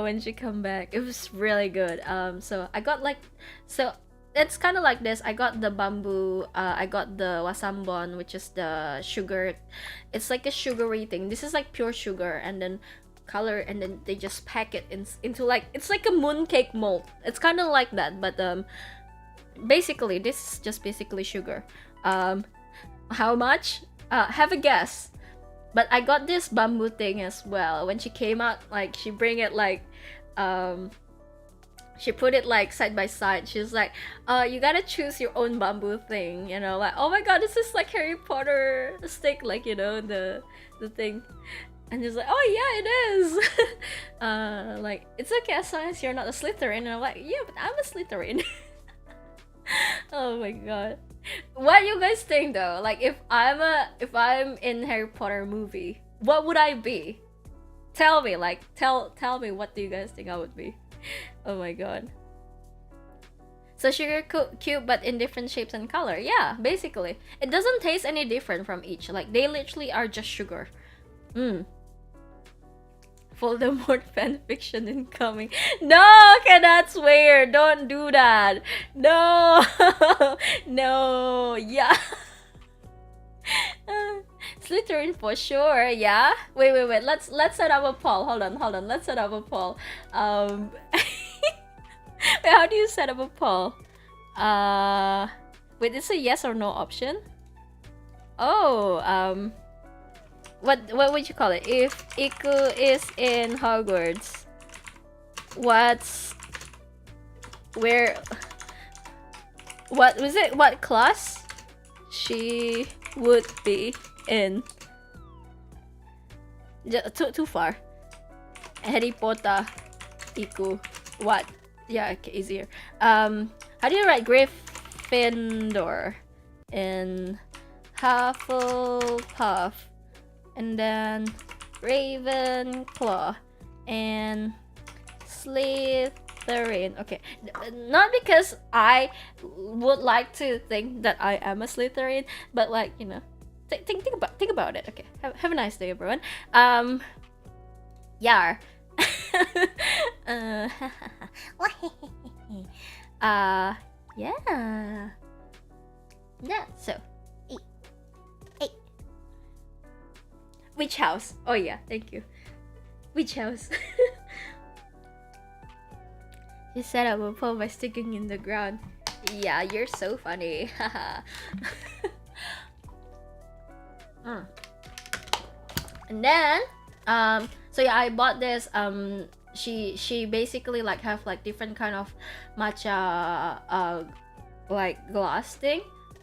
when she come back? It was really good. So I got it's kind of like this. I got the bamboo, I got the wasambon, which is the sugar. It's like a sugary thing. This is like pure sugar, and then color, and then they just pack it into like, it's like a mooncake mold. It's kind of like that, but basically this is just basically sugar. How much? Have a guess. But I got this bamboo thing as well. When she came out, like she bring it like she put it like side by side. She's like, you gotta choose your own bamboo thing, you know, like, oh my god, this is like Harry Potter stick, like, you know, the thing. And he's like, oh yeah, it is. Like, it's okay as long as you're not a Slytherin. And I'm like, yeah, but I'm a Slytherin. Oh my god. What you guys think though? Like, if I'm in Harry Potter movie, what would I be? Tell me, like, tell me, what do you guys think I would be? Oh my god. So sugar cube, but in different shapes and color. Yeah, basically. It doesn't taste any different from each. Like, they literally are just sugar. Voldemort fanfiction incoming. No, okay, that's weird. Don't do that. No. No. Yeah. Slytherin for sure. Yeah. Wait. Let's set up a poll. Hold on. Let's set up a poll. Wait, how do you set up a poll? Wait, it's a yes or no option. Oh, what would you call it? If Iku is in Hogwarts, what was it? What class she would be in? Too far. Harry Potter, Iku. What? Yeah, okay, easier. How do you write Gryffindor in Hufflepuff? And then Ravenclaw and Slytherin. Okay, not because I would like to think that I am a Slytherin, but like, you know, think about it. Okay, have a nice day, everyone. Yar. Yeah. So. Which house? Oh yeah, thank you. Which house? You set up a pole by sticking in the ground. Yeah, you're so funny. And then, so yeah, I bought this. She basically like have like different kind of matcha like glass thing,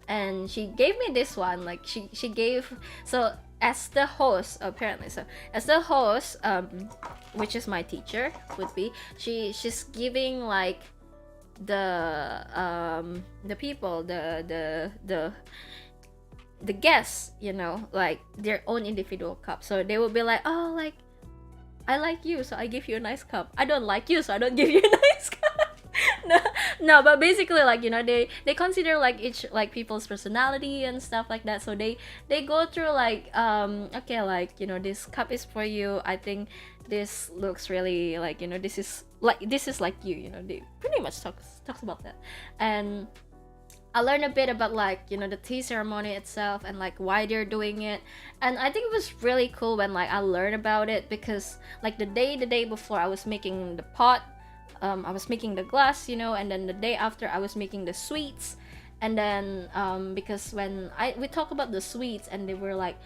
and she gave me this one. Like she gave, so as the host, apparently, so as the host, which is my teacher would be, she's giving like the people, the guests, you know, like their own individual cup. So they will be like, oh, like, I like you, so I give you a nice cup. I don't like you, so I don't give you a nice cup. No, but basically, like, you know, they consider like each, like, people's personality and stuff like that. So they go through like, okay, like, you know, this cup is for you. I think this looks really like, you know, this is like you, you know. They pretty much talks about that. And I learned a bit about, like, you know, the tea ceremony itself and like why they're doing it. And I think it was really cool when like I learned about it, because like the day before I was making the pot, I was making the glass, you know, and then the day after I was making the sweets. And then because when we talk about the sweets, and they were like,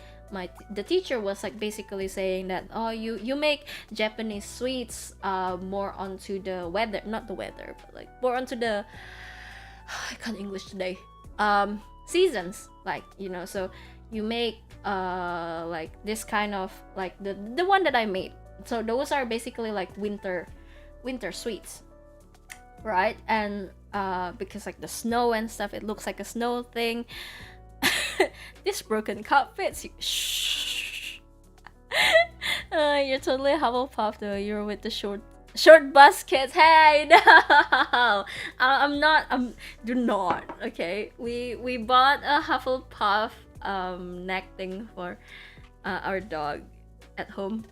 the teacher was like basically saying that, oh, you make Japanese sweets more onto the weather, not the weather, but like more onto the I can't English today, seasons, like, you know. So you make like this kind of like the one that I made. So those are basically like winter sweets, right? And because like the snow and stuff, it looks like a snow thing. This broken cup fits you. Shh. You're totally Hufflepuff though. You're with the short baskets. Hey, no, I'm not. Do not. Okay, we bought a Hufflepuff neck thing for our dog at home.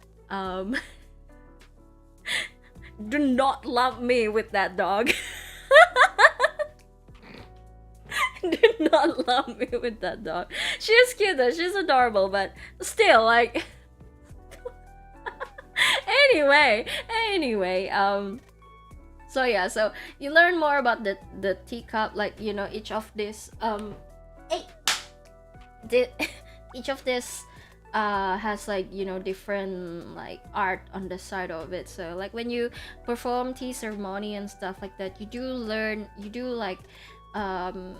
Do not lump me with that dog. Do not lump me with that dog. She's cute though. She's adorable, but still, like. Anyway, so yeah, so you learn more about the teacup, like, you know, each of this each of this has like, you know, different like art on the side of it. So like when you perform tea ceremony and stuff like that, you do learn, you do um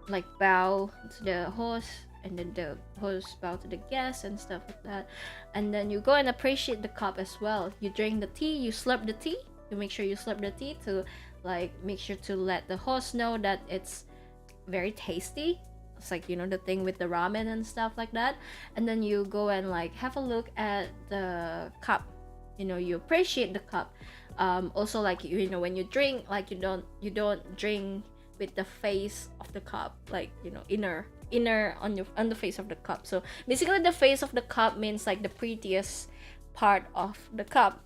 like bow to the host, and then the host bow to the guests and stuff like that. And then you go and appreciate the cup as well. You drink the tea, you slurp the tea, you make sure you slurp the tea to like make sure to let the host know that it's very tasty. It's like, you know, the thing with the ramen and stuff like that. And then you go and like have a look at the cup, you know, you appreciate the cup. Also like, you know, when you drink, like you don't drink with the face of the cup, like, you know, inner on the face of the cup. So basically the face of the cup means like the prettiest part of the cup,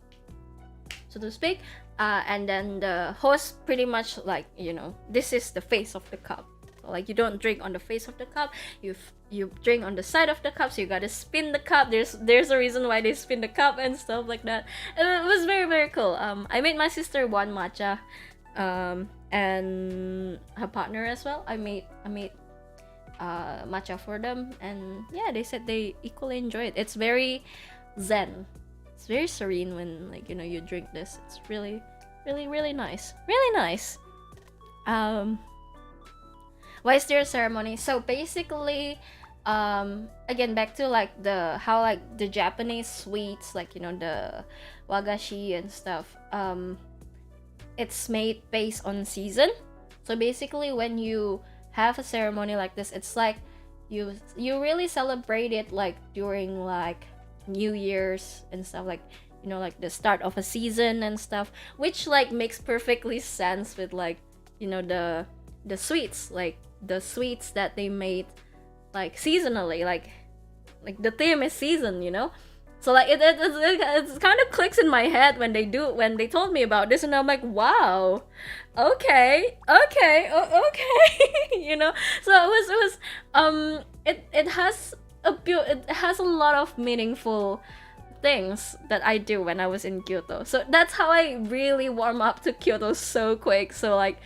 so to speak. And then the host pretty much like, you know, this is the face of the cup. So, like, you don't drink on the face of the cup, you drink on the side of the cup, so you gotta spin the cup. There's a reason why they spin the cup and stuff like that. And it was very, very cool. I made my sister one matcha, and her partner as well. I made matcha for them, and yeah, they said they equally enjoy it. It's very zen, it's very serene when, like, you know, you drink this. It's really, really, really nice, really nice. Why is there a ceremony? So basically, again, back to like the how like the Japanese sweets, like, you know, the wagashi and stuff, it's made based on season. So basically when you have a ceremony like this, it's like you really celebrate it like during like New Year's and stuff, like, you know, like the start of a season and stuff, which like makes perfectly sense with, like, you know, the sweets, like the sweets that they made like seasonally, like the theme is season, you know. So like it kind of clicks in my head when they told me about this, and I'm like, wow, okay, okay, you know. So it was it has a lot of meaningful things that I do when I was in Kyoto. So that's how I really warm up to Kyoto so quick. So like,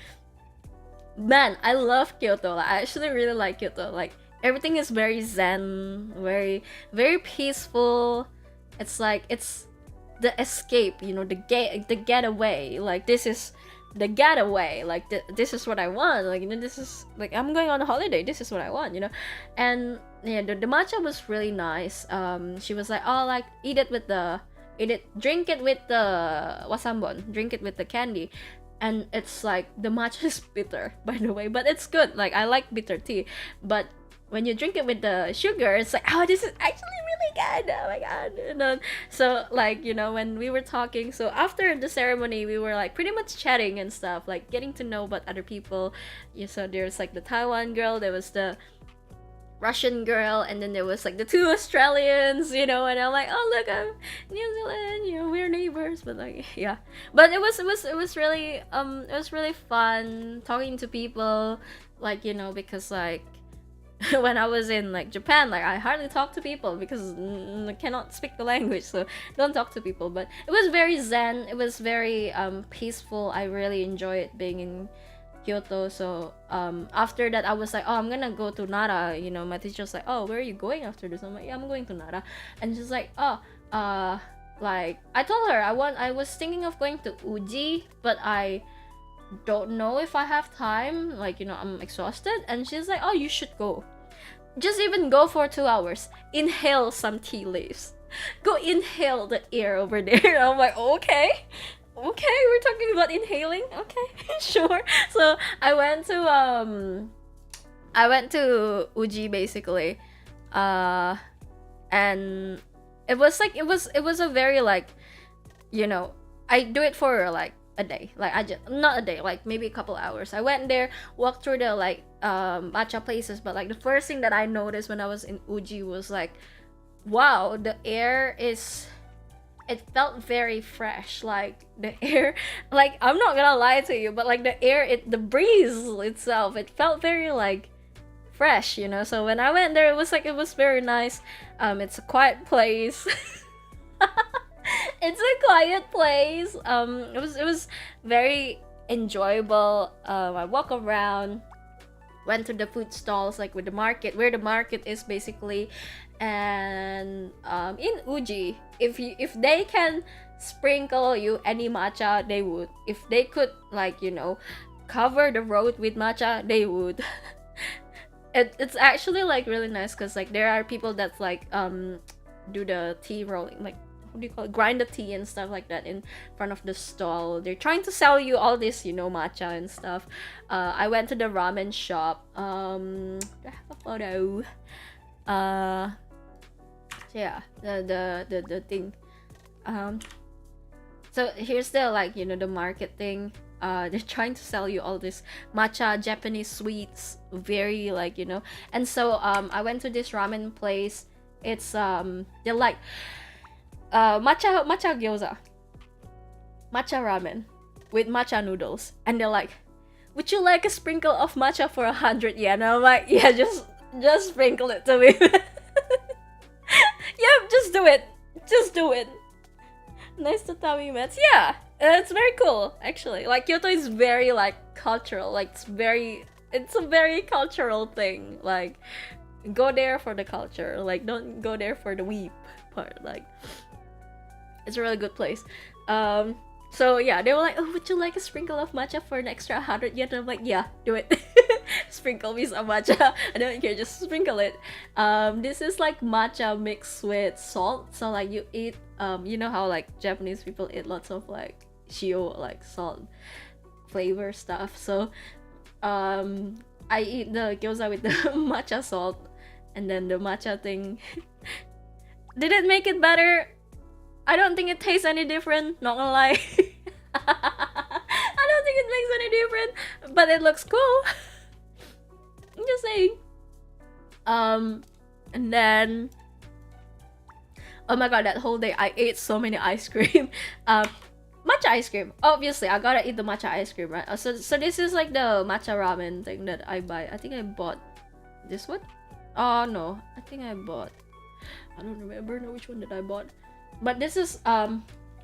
man, I love Kyoto. Like, I actually really like Kyoto. Like, everything is very zen, very, very peaceful. It's like, it's the escape, you know, the getaway. Like, this is the getaway. Like, this is what I want. Like, you know, this is like, I'm going on a holiday. This is what I want, you know. And yeah, the matcha was really nice. She was like, oh, like, drink it with the wasambon, drink it with the candy. And it's like, the matcha is bitter, by the way, but it's good. Like, I like bitter tea, but when you drink it with the sugar, it's like, oh, this is actually really good. Oh my god. And then, so like, you know, when we were talking, so after the ceremony, we were like pretty much chatting and stuff, like getting to know about other people. Yeah, so there's like the Taiwan girl, there was the Russian girl, and then there was like the two Australians, you know. And I'm like, oh look, I'm New Zealand, you know, we're neighbors. But like, yeah, but it was really it was really fun talking to people, like, you know, because like when I was in like Japan, like I hardly talk to people because I cannot speak the language, so don't talk to people. But it was very zen, it was very peaceful. I really enjoyed being in Kyoto. So after that, I was like, oh, I'm gonna go to Nara, you know. My teacher's like, oh, where are you going after this? I'm like, yeah, I'm going to Nara. And she's like, oh, like, I told her I was thinking of going to Uji, but I don't know if I have time, like, you know, I'm exhausted. And she's like, oh, you should go, just even go for 2 hours, inhale some tea leaves, go inhale the air over there. I'm like, okay, we're talking about inhaling, okay. Sure. So I went to Uji basically, and it was like, it was a very, like, you know, I do it for like a day, like I just, not a day, like maybe a couple hours. I went there, walked through the like matcha places, but like the first thing that I noticed when I was in Uji was like, wow, the air is, it felt very fresh. Like the air, like, I'm not gonna lie to you, but like the air, the breeze itself, it felt very like fresh, you know. So when I went there, it was like, it was very nice. It's a quiet place. It's a quiet place. It was very enjoyable. I walk around, went to the food stalls, like with the market, where the market is basically. And in Uji, if they can sprinkle you any matcha, they would. If they could, like, cover the road with matcha, they would. It's actually like really nice, because like there are people that's like do the tea rolling, like, what do you call it, grind the tea and stuff like that in front of the stall. They're trying to sell you all this, matcha and stuff. I went to the ramen shop. I have a photo. So yeah, the thing. So here's the, like, the market thing. They're trying to sell you all this matcha Japanese sweets, very, like, and so I went to this ramen place. It's they're like matcha gyoza, matcha ramen with matcha noodles, and they're like, would you like a sprinkle of matcha for 100 yen? And I'm like, yeah, just sprinkle it to me. Yep, just do it. Nice to Tommy Mets. Yeah, it's very cool, actually. Like, Kyoto is very, like, cultural. Like, it's a very cultural thing. Like, go there for the culture. Like, don't go there for the weep part. Like, it's a really good place. So yeah, they were like, oh, would you like a sprinkle of matcha for an extra 100 yen? And I'm like, yeah, do it. Sprinkle me some matcha. I don't care, just sprinkle it. This is like matcha mixed with salt. So like you eat, you know how like Japanese people eat lots of like shio, like salt flavor stuff. So I eat the gyoza with the matcha salt, and then the matcha thing. Did it make it better? I don't think it tastes any different, not gonna lie. I don't think it makes any different, but it looks cool. I'm just saying. And then, oh my god, that whole day I ate so many ice cream. Matcha ice cream. Obviously, I gotta eat the matcha ice cream, right? So this is like the matcha ramen thing that I buy. I think I bought this one. Oh no, I think I bought. I don't remember now which one that I bought. But this is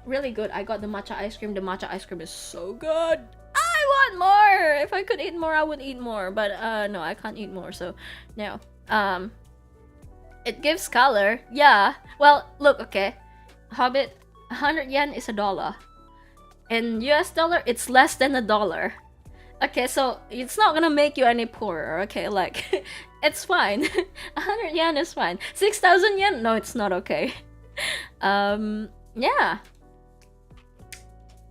really good. I got the matcha ice cream. The matcha ice cream is so good. I want more. If I could eat more, I would eat more. But no, I can't eat more. So no. It gives color. Yeah. Well, look. Okay. Hobbit. 100 yen is $1. In US dollar, it's less than $1. Okay, so it's not gonna make you any poorer. Okay, like it's fine. 100 yen is fine. 6,000 yen? No, it's not okay. Yeah,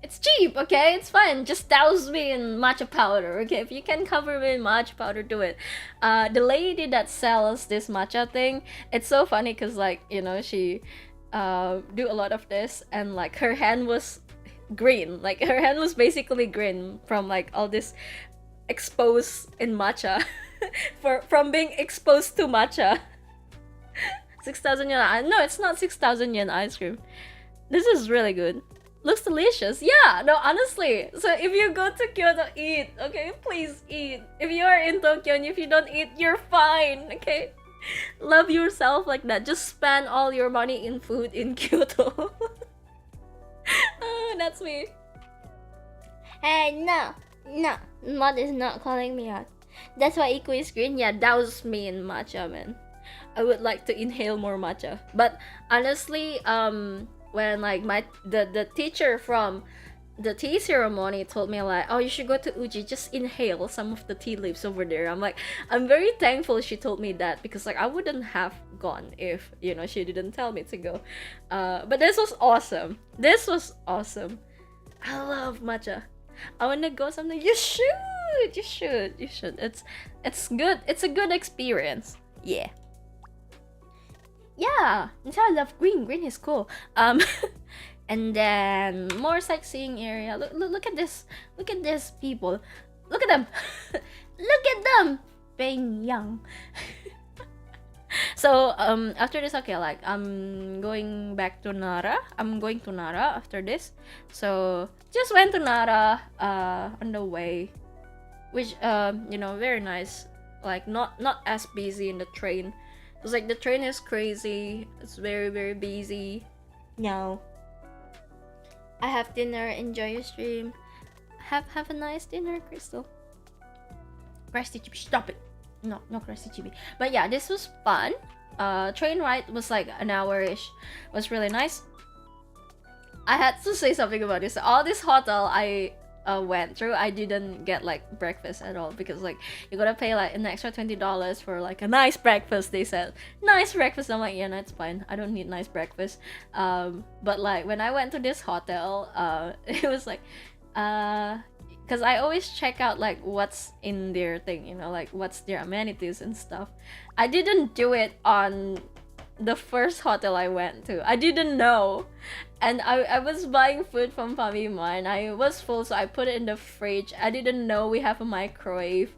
it's cheap. Okay, it's fine. Just douse me in matcha powder. Okay, if you can cover me in matcha powder, do it. The lady that sells this matcha thing, it's so funny because like she do a lot of this, and like her hand was green. Like her hand was basically green from like all this exposed in matcha, from being exposed to matcha. 6,000 yen. No, it's not 6,000 yen ice cream. This is really good. Looks delicious. Yeah, no, honestly. So if you go to Kyoto, eat. Okay, please eat. If you are in Tokyo and if you don't eat, you're fine. Okay, love yourself like that. Just spend all your money in food in Kyoto. That's me. Hey, no, Mod is not calling me out. That's why Iku is green. Yeah, douse me in matcha, man. I would like to inhale more matcha. But honestly, when like the teacher from the tea ceremony told me like, oh, you should go to Uji, just inhale some of the tea leaves over there. I'm like, I'm very thankful she told me that, because like I wouldn't have gone if she didn't tell me to go. But this was awesome. I love matcha. I wanna go someday. You should. It's good. It's a good experience. Yeah. Yeah, I love green. Green is cool. And then more sightseeing area. Look at this. Look at these people. Look at them. Look at them being young. So after this, okay, like I'm going back to Nara. I'm going to Nara after this. So just went to Nara on the way, which very nice. Like not as busy in the train. It's like the train is crazy. It's very, very busy. No. I have dinner. Enjoy your stream. Have a nice dinner, Crystal. Crusty Chibi, stop it. No, not Crusty Chibi. But yeah, this was fun. Train ride was like an hour-ish. Was really nice. I had to say something about this. All this hotel I went through, I didn't get like breakfast at all because like you gotta pay like an extra $20 for like a nice breakfast. They said nice breakfast. I'm like, yeah, no, it's fine. I don't need nice breakfast. But like when I went to this hotel, it was like, because I always check out like what's in their thing, you know, like what's their amenities and stuff. I didn't do it on the first hotel I went to. I didn't know. And I was buying food from Famima and I was full, so I put it in the fridge. I didn't know we have a microwave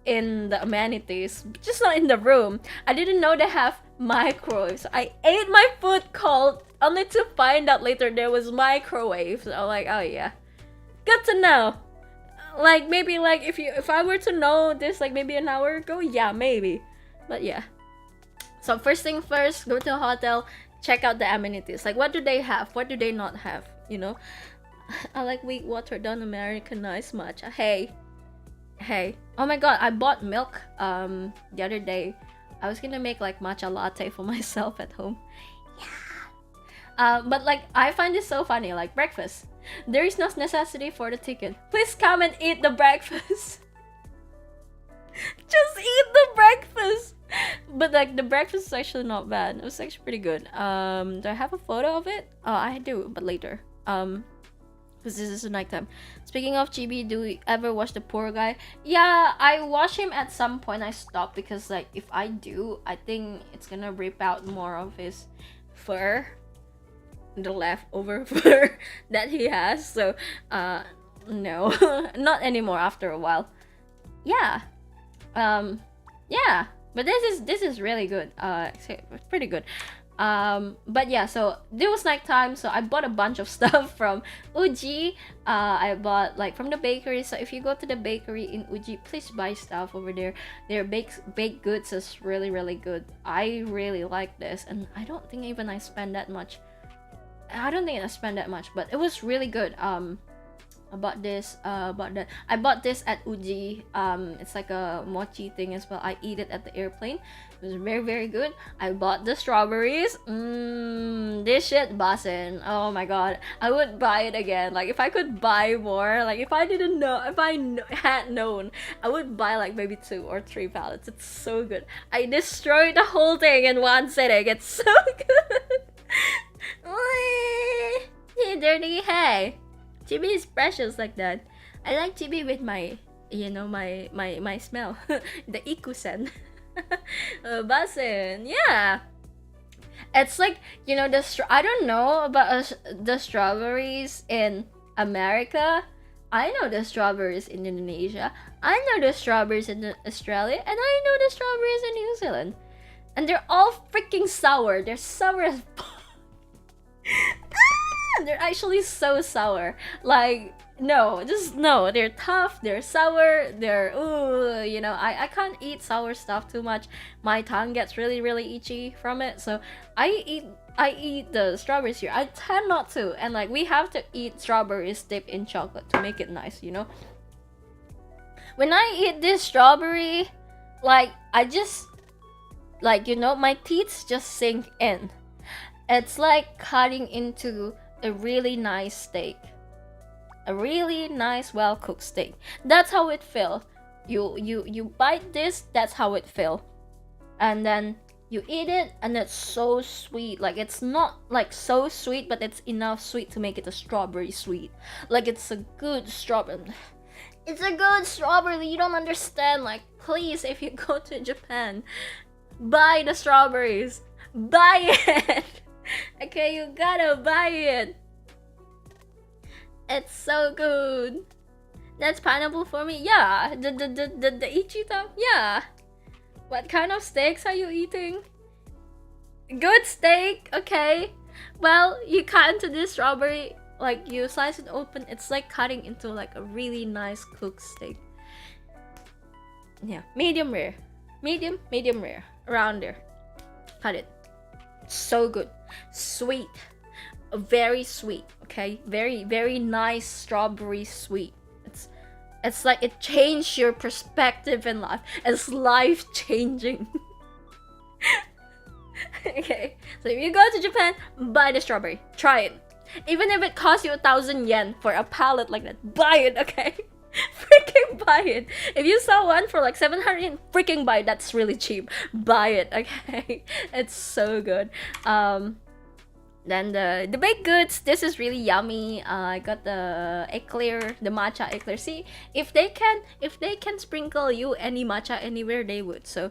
in the amenities, just not in the room. I didn't know they have microwaves. So I ate my food cold only to find out later there was microwaves. So I'm like, oh yeah, good to know. Like maybe like if I were to know this like maybe an hour ago, yeah, maybe. But yeah. So first thing first, go to a hotel, check out the amenities. Like what do they have? What do they not have? You know? I like weak watered down Americanized matcha. Hey. Oh my god, I bought milk the other day. I was gonna make like matcha latte for myself at home. Yeah. But like I find this so funny, like breakfast. There is no necessity for the ticket. Please come and eat the breakfast. Just eat the breakfast. But like the breakfast is actually not bad. It was actually pretty good. Do I have a photo of it? Oh, I do, but later. Because this is nighttime. Speaking of Chibi, do you ever watch The Poor Guy? Yeah, I watch him at some point. I stopped because like if I do, I think it's gonna rip out more of his fur, the leftover fur that he has. So no, not anymore after a while. Yeah. Yeah. But this is really good. It's pretty good. But yeah, so it was nighttime, so I bought a bunch of stuff from Uji. I bought like from the bakery. So if you go to the bakery in Uji, please buy stuff over there. Their baked goods is really good. I really like this, and I don't think even I spend that much. I don't think I spent that much, but it was really good. I bought this, I bought this at Uji. It's like a mochi thing as well. I eat it at the airplane. It was very good. I bought the strawberries. This shit bussin'. Oh my god, I would buy it again. Like if I could buy more, like if I didn't know, if I had known, I would buy like maybe 2 or 3 pallets. It's so good. I destroyed the whole thing in one sitting. It's so good. Hey, dirty, hey. Chibi is precious like that. I like Chibi with my, you know, my smell. The ikusen. Basin, yeah. It's like, you know, I don't know about the strawberries in America. I know the strawberries in Indonesia. I know the strawberries in Australia. And I know the strawberries in New Zealand. And they're all freaking sour. They're sour as they're actually so sour. Like, no, just no. They're tough, they're sour, they're ooh, you know, I can't eat sour stuff too much. My tongue gets really itchy from it. So I eat the strawberries here. I tend not to, and like we have to eat strawberries dipped in chocolate to make it nice, you know. When I eat this strawberry, like I just, like, you know, my teeth just sink in. It's like cutting into a really nice steak. A really nice, well-cooked steak. That's how it feels. You bite this, that's how it feels. And then you eat it, and it's so sweet. Like, it's not like so sweet, but it's enough sweet to make it a strawberry sweet. Like, it's a good strawberry. It's a good strawberry. You don't understand. Like, please, if you go to Japan, buy the strawberries. Buy it. Okay, you gotta buy it. It's so good. That's pineapple for me. Yeah, the ichito. Yeah. What kind of steaks are you eating? Good steak. Okay. Well, you cut into this strawberry, like you slice it open. It's like cutting into like a really nice cooked steak. Yeah, medium rare, medium rare, around there. Cut it. So good, sweet, very sweet. Okay, very nice strawberry sweet. It's It's like it changed your perspective in life. It's life changing. Okay, so if you go to Japan, buy the strawberry. Try it. Even if it costs you 1,000 yen for a pallet like that, buy it, okay? Freaking buy it. If you saw one for like 700 yen, freaking buy it. That's really cheap. Buy it, okay? It's so good. Then the baked goods. This is really yummy. I got the eclair, the matcha eclair. See, if they can sprinkle you any matcha anywhere, they would. So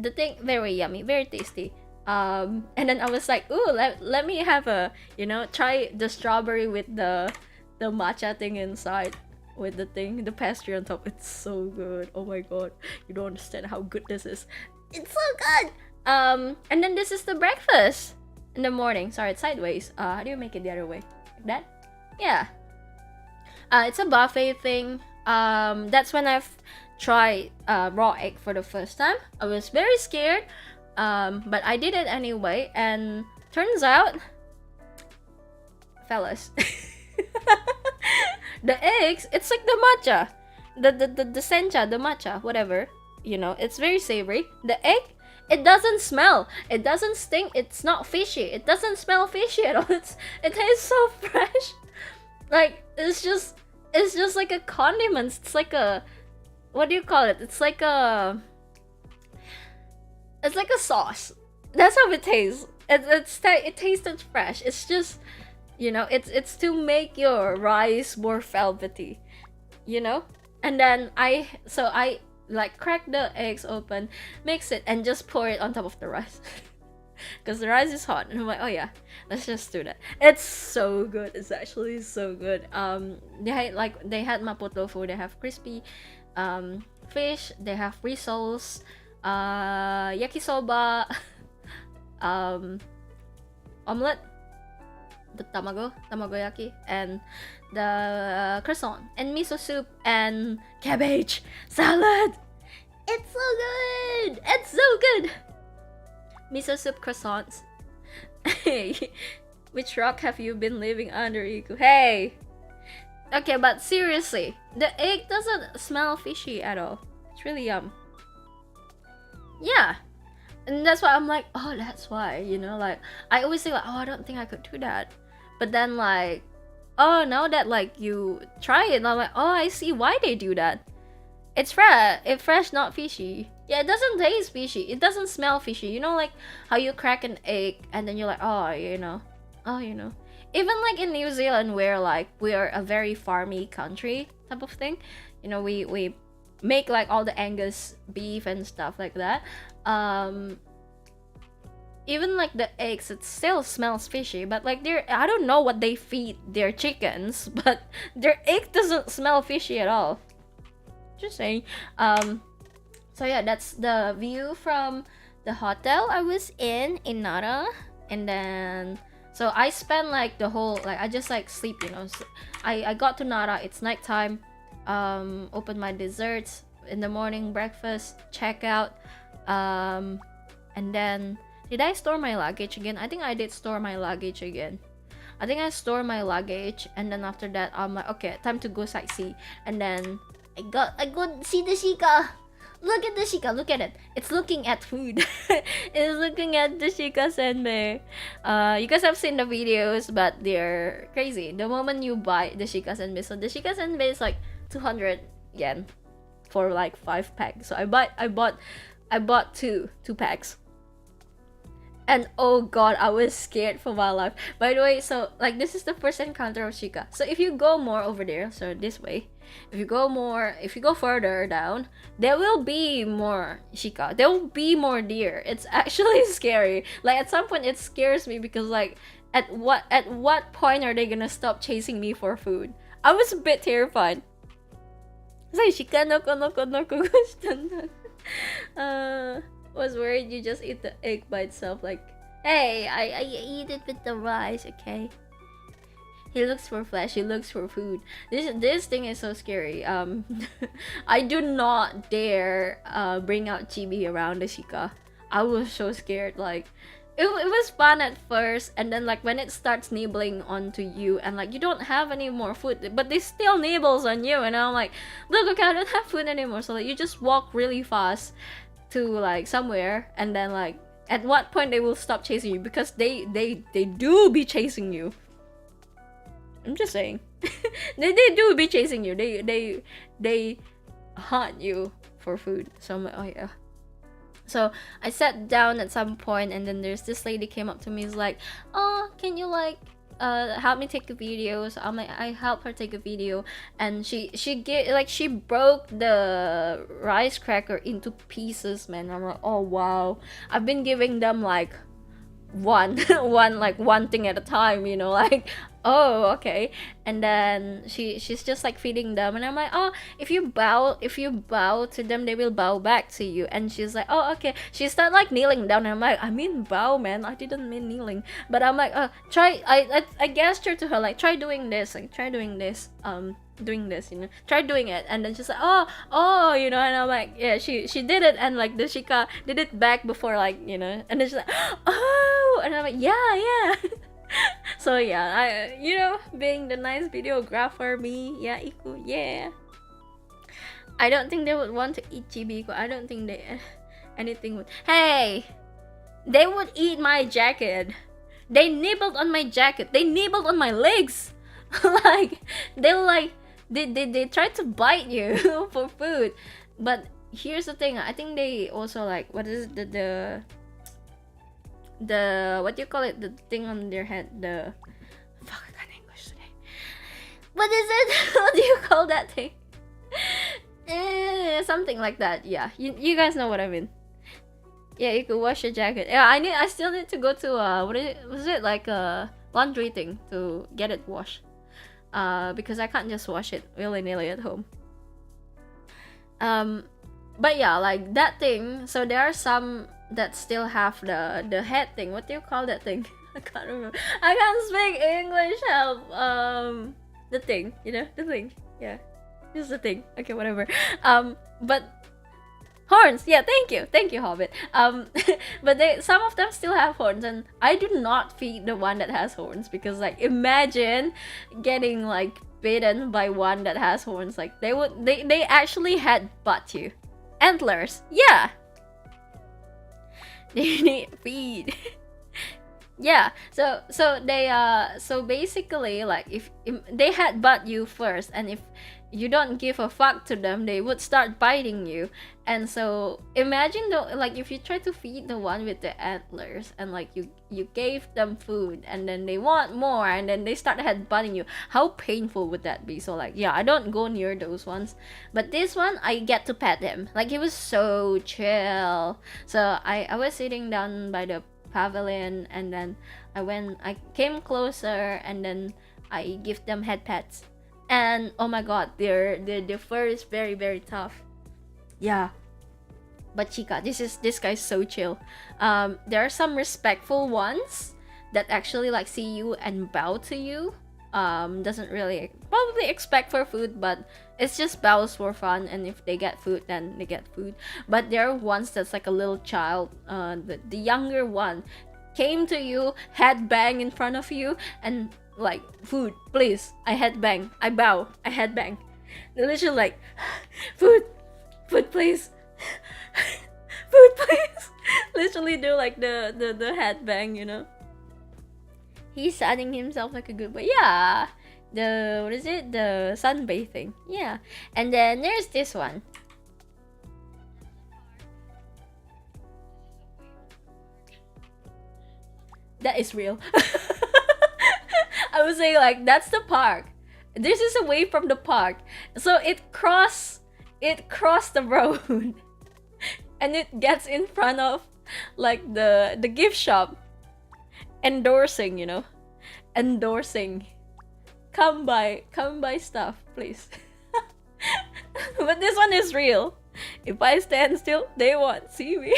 the thing, very yummy, very tasty. And then I was like, ooh, let me have a, try the strawberry with the matcha thing inside, with the pastry on top. It's so good. Oh my god, you don't understand how good this is. It's so good. And then this is the breakfast in the morning. Sorry, it's sideways. How do you make it the other way? Like that? Yeah. It's a buffet thing. That's when I've tried raw egg for the first time. I was very scared. But I did it anyway, and turns out, fellas, the eggs, it's like the matcha, the sencha, the matcha, whatever, it's very savory. The egg, it doesn't smell, it doesn't stink, it's not fishy, it doesn't smell fishy at all. It tastes so fresh. Like, it's just like a condiment. It's like a, what do you call it? It's like a sauce. That's how it tastes. It tasted fresh. It's just, it's to make your rice more velvety, And then I like crack the eggs open, mix it, and just pour it on top of the rice. Because the rice is hot, and I'm like, oh yeah, let's just do that. It's so good. It's actually so good. They had mapo tofu. They have crispy fish. They have rissoles, yakisoba, omelette, the tamagoyaki, and the croissant, and miso soup, and cabbage salad. It's so good. It's so good. Miso soup, croissants. Hey, which rock have you been living under, Iku? Hey. Okay, but seriously, the egg doesn't smell fishy at all. It's really yum. Yeah, and that's why I'm like, oh, that's why, like, I always say like, oh, I don't think I could do that, but then like, oh, now that like you try it, I'm like, oh, I see why they do that. It's fresh, not fishy. Yeah, it doesn't taste fishy, it doesn't smell fishy, like how you crack an egg and then you're like, oh, even like in New Zealand, where like we are a very farmy country type of thing, we make like all the Angus beef and stuff like that. Even like the eggs, it still smells fishy, but like I don't know what they feed their chickens, but their egg doesn't smell fishy at all. Just saying. So yeah, that's the view from the hotel I was in Nara. And then so I spent like the whole, like, I just like sleep, so I got to Nara, it's nighttime. Opened my desserts in the morning, breakfast, check out, and then did I store my luggage again? I think I did store my luggage again. I think I store my luggage, and then after that I'm like, okay, time to go sightsee. And then I go see the shika. Look at the shika, look at it. It's looking at food. It's looking at the shika senbei. You guys have seen the videos, but they're crazy. The moment you buy the shika senbei, so the shika senbei is like 200 yen for like 5 packs. So I bought two packs. And oh god, I was scared for my life. By the way, so like this is the first encounter of shika. So if you go more over there, so this way, if you go further down, there will be more shika. There will be more deer. It's actually scary. Like at some point it scares me because like at what point are they gonna stop chasing me for food? I was a bit terrified. Shika noko noko noko was worried you just eat the egg by itself. Like, hey, I eat it with the rice, okay? He looks for flesh, he looks for food. This thing is so scary. I do not dare bring out Chibi around the shika. I was so scared. Like, it was fun at first, and then like when it starts nibbling onto you and like you don't have any more food, but they still nibbles on you, and I'm like, look, okay, I don't have food anymore. So like you just walk really fast to like somewhere, and then like at what point they will stop chasing you, because they do be chasing you. I'm just saying. they do be chasing you. They hunt you for food. So I'm like, oh yeah. So I sat down at some point, and then there's this lady came up to me, is like, oh, can you like help me take a video? So I'm like, I help her take a video, and she broke the rice cracker into pieces, man. I'm like, oh wow. I've been giving them like one one thing at a time, you know, like, oh okay. And then she's just like feeding them, and I'm like, oh, if you bow to them, they will bow back to you. And she's like, oh okay. She started like kneeling down, and I'm like, I mean bow, man, I didn't mean kneeling. But I'm like, try. I gestured to her like, try doing this, doing this, you know, try doing it. And then she's like, oh, you know. And I'm like, yeah, she did it, and like the Shika did it back before, like, you know. And then she's like, oh, and I'm like, yeah. So yeah, I, you know, being the nice videographer me, yeah, iku, yeah. I don't think they would want to eat chibi. I don't think they anything would. Hey, they would eat my jacket. They nibbled on my jacket. They nibbled on my legs. Like they try to bite you for food. But here's the thing. I think they also like, what is it, the what do you call it? The thing on their head. The fuck, I can't English today. What is it? What do you call that thing? Something like that. Yeah, you guys know what I mean. Yeah, you could wash your jacket. Yeah, I still need to go to was it like a laundry thing to get it washed. Because I can't just wash it willy-nilly at home. But yeah, like that thing. So there are some that still have the head thing. What do you call that thing? I can't remember. I can't speak English. Help. The thing, you know, the thing. Yeah, it's the thing. Okay, whatever. But horns. Yeah, thank you, Hobbit. But some of them still have horns, and I do not feed the one that has horns, because like, imagine getting like bitten by one that has horns. Like they actually headbutt you. Antlers. Yeah. They need feed. Yeah, so they so basically, like, if they headbutt you first, and if you don't give a fuck to them, they would start biting you. And so imagine like if you try to feed the one with the antlers, and like you gave them food, and then they want more, and then they start headbutting you, how painful would that be? So like, yeah, I don't go near those ones. But this one, I get to pet him. Like, he was so chill. So I was sitting down by the pavilion, and then I came closer, and then I give them head pats. And oh my god, their fur is very, very tough. Yeah. But Chica, this guy's so chill. There are some respectful ones that actually like see you and bow to you. Doesn't really probably expect for food, but it's just bows for fun, and if they get food, then they get food. But there are ones that's like a little child. The younger one came to you, head bang in front of you, and like, food, please. I head bang. I bow. I head bang. They're literally like, food, please, food, please. Literally do like the head bang, you know. He's sunning himself like a good boy. Yeah. What is it? The sunbathing. Yeah. And then there's this one. That is real. I would say, like, that's the park. This is away from the park. So it crossed the road. And it gets in front of like the gift shop. Endorsing, you know. Endorsing. Come buy stuff, please. But this one is real. If I stand still, they won't see me.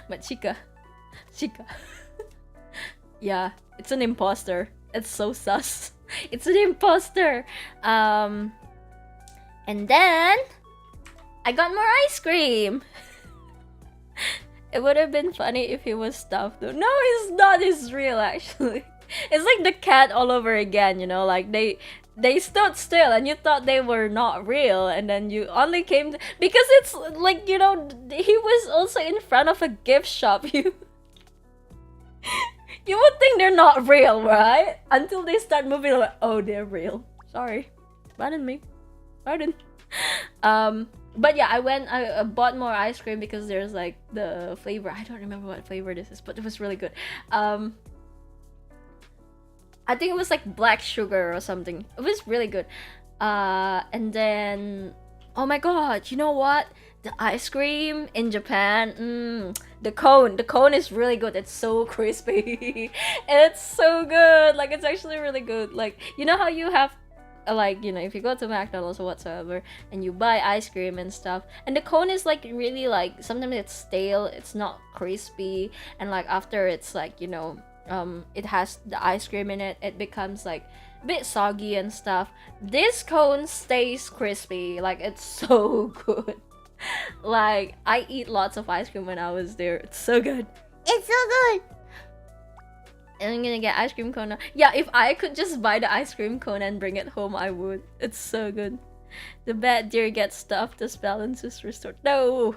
But Chica. Yeah, it's an imposter. It's so sus. It's an imposter. And then I got more ice cream. It would have been funny if he was stuffed though. No, he's not. He's real actually. It's like the cat all over again, you know, like they stood still and you thought they were not real, and then you only came because it's like, you know, he was also in front of a gift shop. You would think they're not real, right? Until they start moving, like, oh, they're real. Sorry, pardon me, pardon. But yeah, I bought more ice cream because there's like the flavor. I don't remember what flavor this is, but it was really good. I think it was like black sugar or something. It was really good. And then, oh my god, you know what? The ice cream in Japan, the cone is really good. It's so crispy. It's so good. Like, it's actually really good. Like, you know how you have, like, you know, if you go to McDonald's or whatsoever and you buy ice cream and stuff, and the cone is like really like, sometimes it's stale, it's not crispy, and like after it's like, you know, it has the ice cream in it, it becomes like a bit soggy and stuff. This cone stays crispy. Like, it's so good. Like, I eat lots of ice cream when I was there. It's so good. It's so good. And I'm gonna get ice cream cone now. Yeah, if I could just buy the ice cream cone and bring it home, I would. It's so good. The bad deer gets stuffed, the balance is restored. No!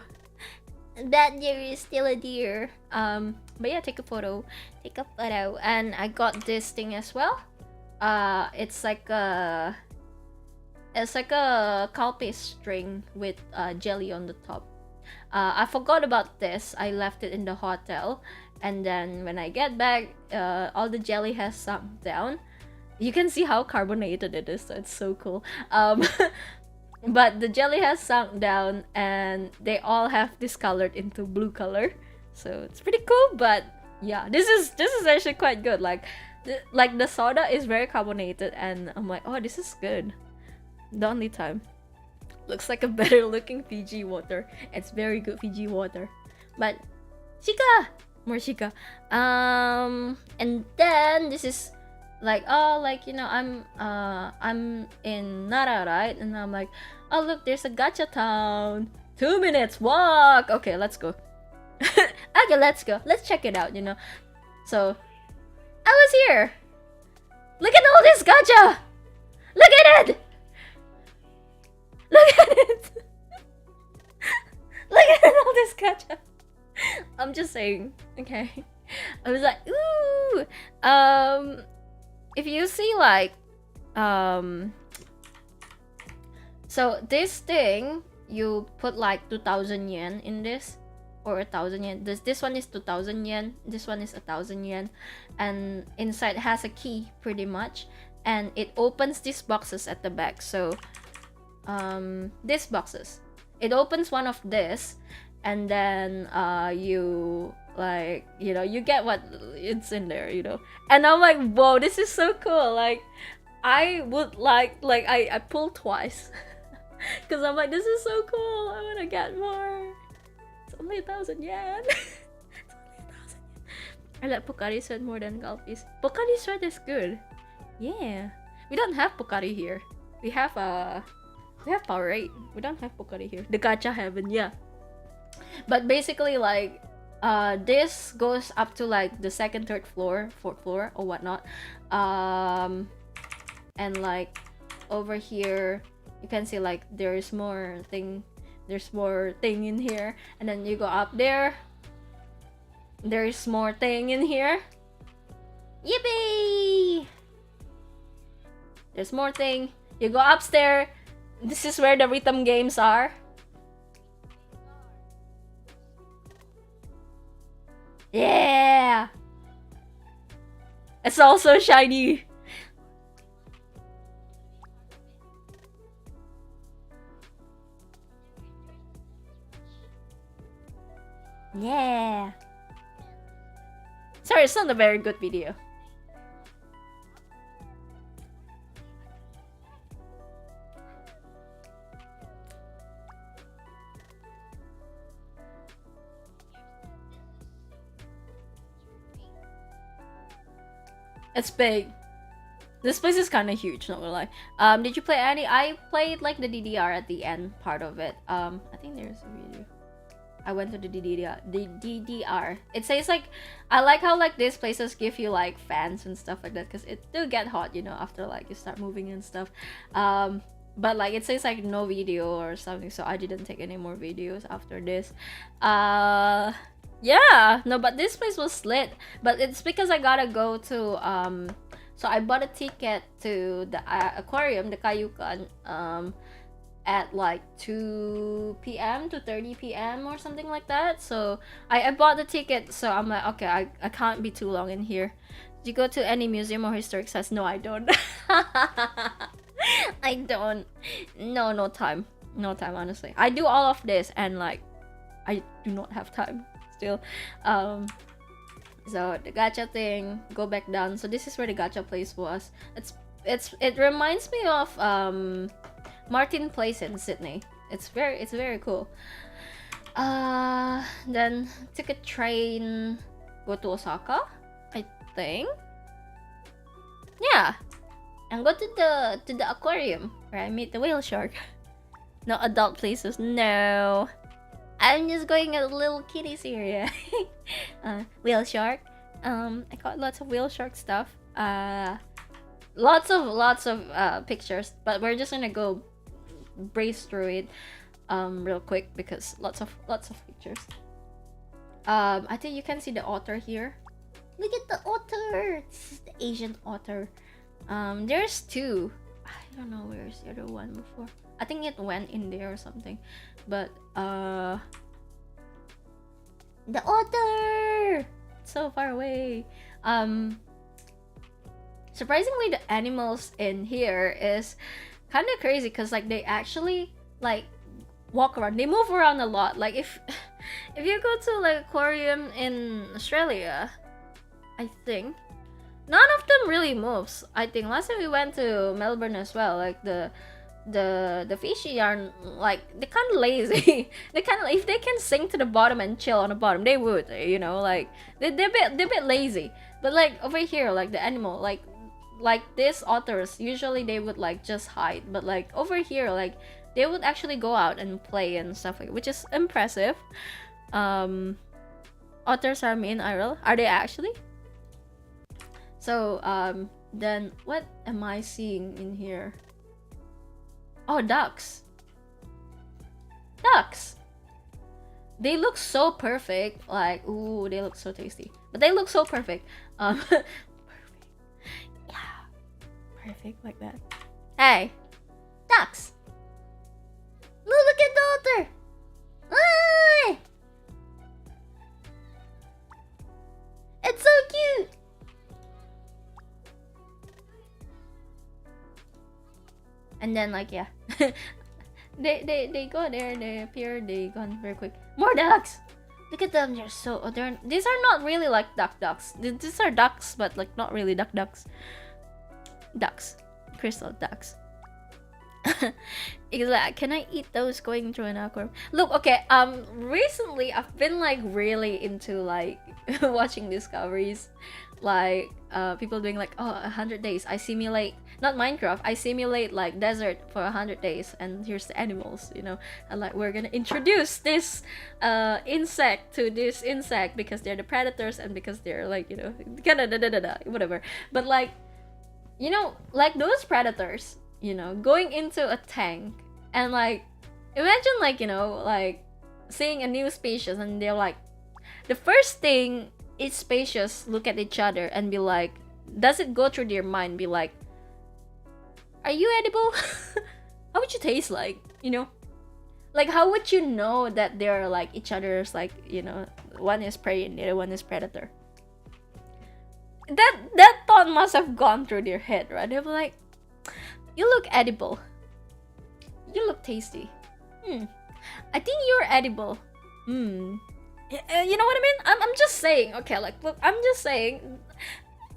That deer is still a deer. But yeah, take a photo. Take a photo. And I got this thing as well. It's like a calpe string with jelly on the top. I forgot about this. I left it in the hotel, and then when I get back, all the jelly has sunk down. You can see how carbonated it is, so it's so cool. But the jelly has sunk down, and they all have discolored into blue color, so it's pretty cool. But yeah, this is actually quite good. Like the soda is very carbonated, and I'm like, oh, this is good. The only time. Looks like a better looking Fiji water. It's very good Fiji water. But Shika! More Shika. And then this is like, oh, like, you know, I'm in Nara, right? And I'm like, oh look, there's a gacha town. 2 minutes walk. Okay, let's go. Okay, let's go. Let's check it out, you know. So I was here. Look at all this gacha! Look at it! Look at it! Look at all this gacha! I'm just saying, okay? I was like, ooh! If you see like, so this thing, you put like 2,000 yen in this, or 1,000 yen. This one is 2,000 yen, this one is 1,000 yen, and inside has a key pretty much, and it opens these boxes at the back. So these boxes, it opens one of this, and then you, like, you know, you get what it's in there, you know. And I'm like, whoa, this is so cool. Like, I would like I pulled twice because I'm like, this is so cool, I want to get more. It's only 1,000 yen. It's only 1,000 yen. I like Pocari Sweat more than Galpi's. Pocari Sweat is good. Yeah, we don't have Pocari here. We have Powerade. We don't have Pocari here. The gacha heaven, yeah. But basically, like, this goes up to like the second, third floor, fourth floor, or whatnot. And like over here, you can see like there's more thing in here, and then you go up there. There's more thing in here. Yippee! There's more thing. You go upstairs. This is where the rhythm games are. Yeah! It's also shiny. Yeah. Sorry, it's not a very good video. It's big. This place is kind of huge, not gonna lie. Did you play any? I played like the DDR at the end part of it. I think there's a video. I went to the DDR. The DDR. It says like, I like how like these places give you like fans and stuff like that, because it do get hot, you know, after like you start moving and stuff. But like it says like no video or something, so I didn't take any more videos after this. Yeah, no, but this place was lit. But it's because I gotta go to so I bought a ticket to the aquarium, the Kayukan, at like 2 p.m. to 30 p.m. or something like that. So I bought the ticket, so I'm like, okay, I can't be too long in here. Do you go to any museum or historic sites? No, I don't. I don't. No time. No time, honestly. I do all of this and like I do not have time still. So the gacha thing, go back down. So this is where the gacha place was. It reminds me of Martin Place in Sydney. It's very cool. Then took a train, go to Osaka, I think. Yeah, and go to the aquarium where I meet the whale shark. No adult places, no. I'm just going at a little kitties area. Whale shark. I got lots of whale shark stuff. Lots of pictures, but we're just gonna go brace through it real quick because lots of pictures. I think you can see the otter here. Look at the otter. This is the Asian otter. There's two. I don't know where's the other one before. I think it went in there or something. But the otter, so far away. Surprisingly, the animals in here is kind of crazy because like they actually like walk around. They move around a lot. Like if you go to like aquarium in Australia, I think none of them really moves. I think last time we went to Melbourne as well, like the fishy are like, they're kind of lazy. They kind of, if they can sink to the bottom and chill on the bottom, they would, you know, like they're a bit lazy. But like over here, like the animal, like these otters, usually they would like just hide, but like over here, like they would actually go out and play and stuff like, which is impressive. Otters are mean IRL, are they actually? So then what am I seeing in here? Oh, ducks. They look so perfect. Like, ooh, they look so tasty. But they look so perfect. Perfect. Yeah. Perfect like that. Hey, ducks. Look at the otter. Hi. It's so cute. And then like, yeah. they go there, they appear, they gone very quick. More ducks. Look at them, these are not really like ducks. These are ducks, but like not really ducks. Crystal ducks. Exactly. Can I eat those going through an aquarium? Look, okay, recently I've been like really into like watching discoveries, like people doing like, oh, 100 days I simulate, not Minecraft, I simulate like desert for 100 days and here's the animals, you know, and like we're gonna introduce this insect to this insect because they're the predators and because they're like, you know, whatever. But like, you know, like those predators, you know, going into a tank and like, imagine like, you know, like seeing a new species and they're like, the first thing each species look at each other and be like, does it go through their mind, be like, are you edible? How would you taste like, you know? Like, how would you know that they're like each other's, like, you know, one is prey and the other one is predator? That thought must have gone through their head, right? They were like, you look edible. You look tasty. I think you're edible. You know what I mean? I'm just saying. Okay, like, look, I'm just saying.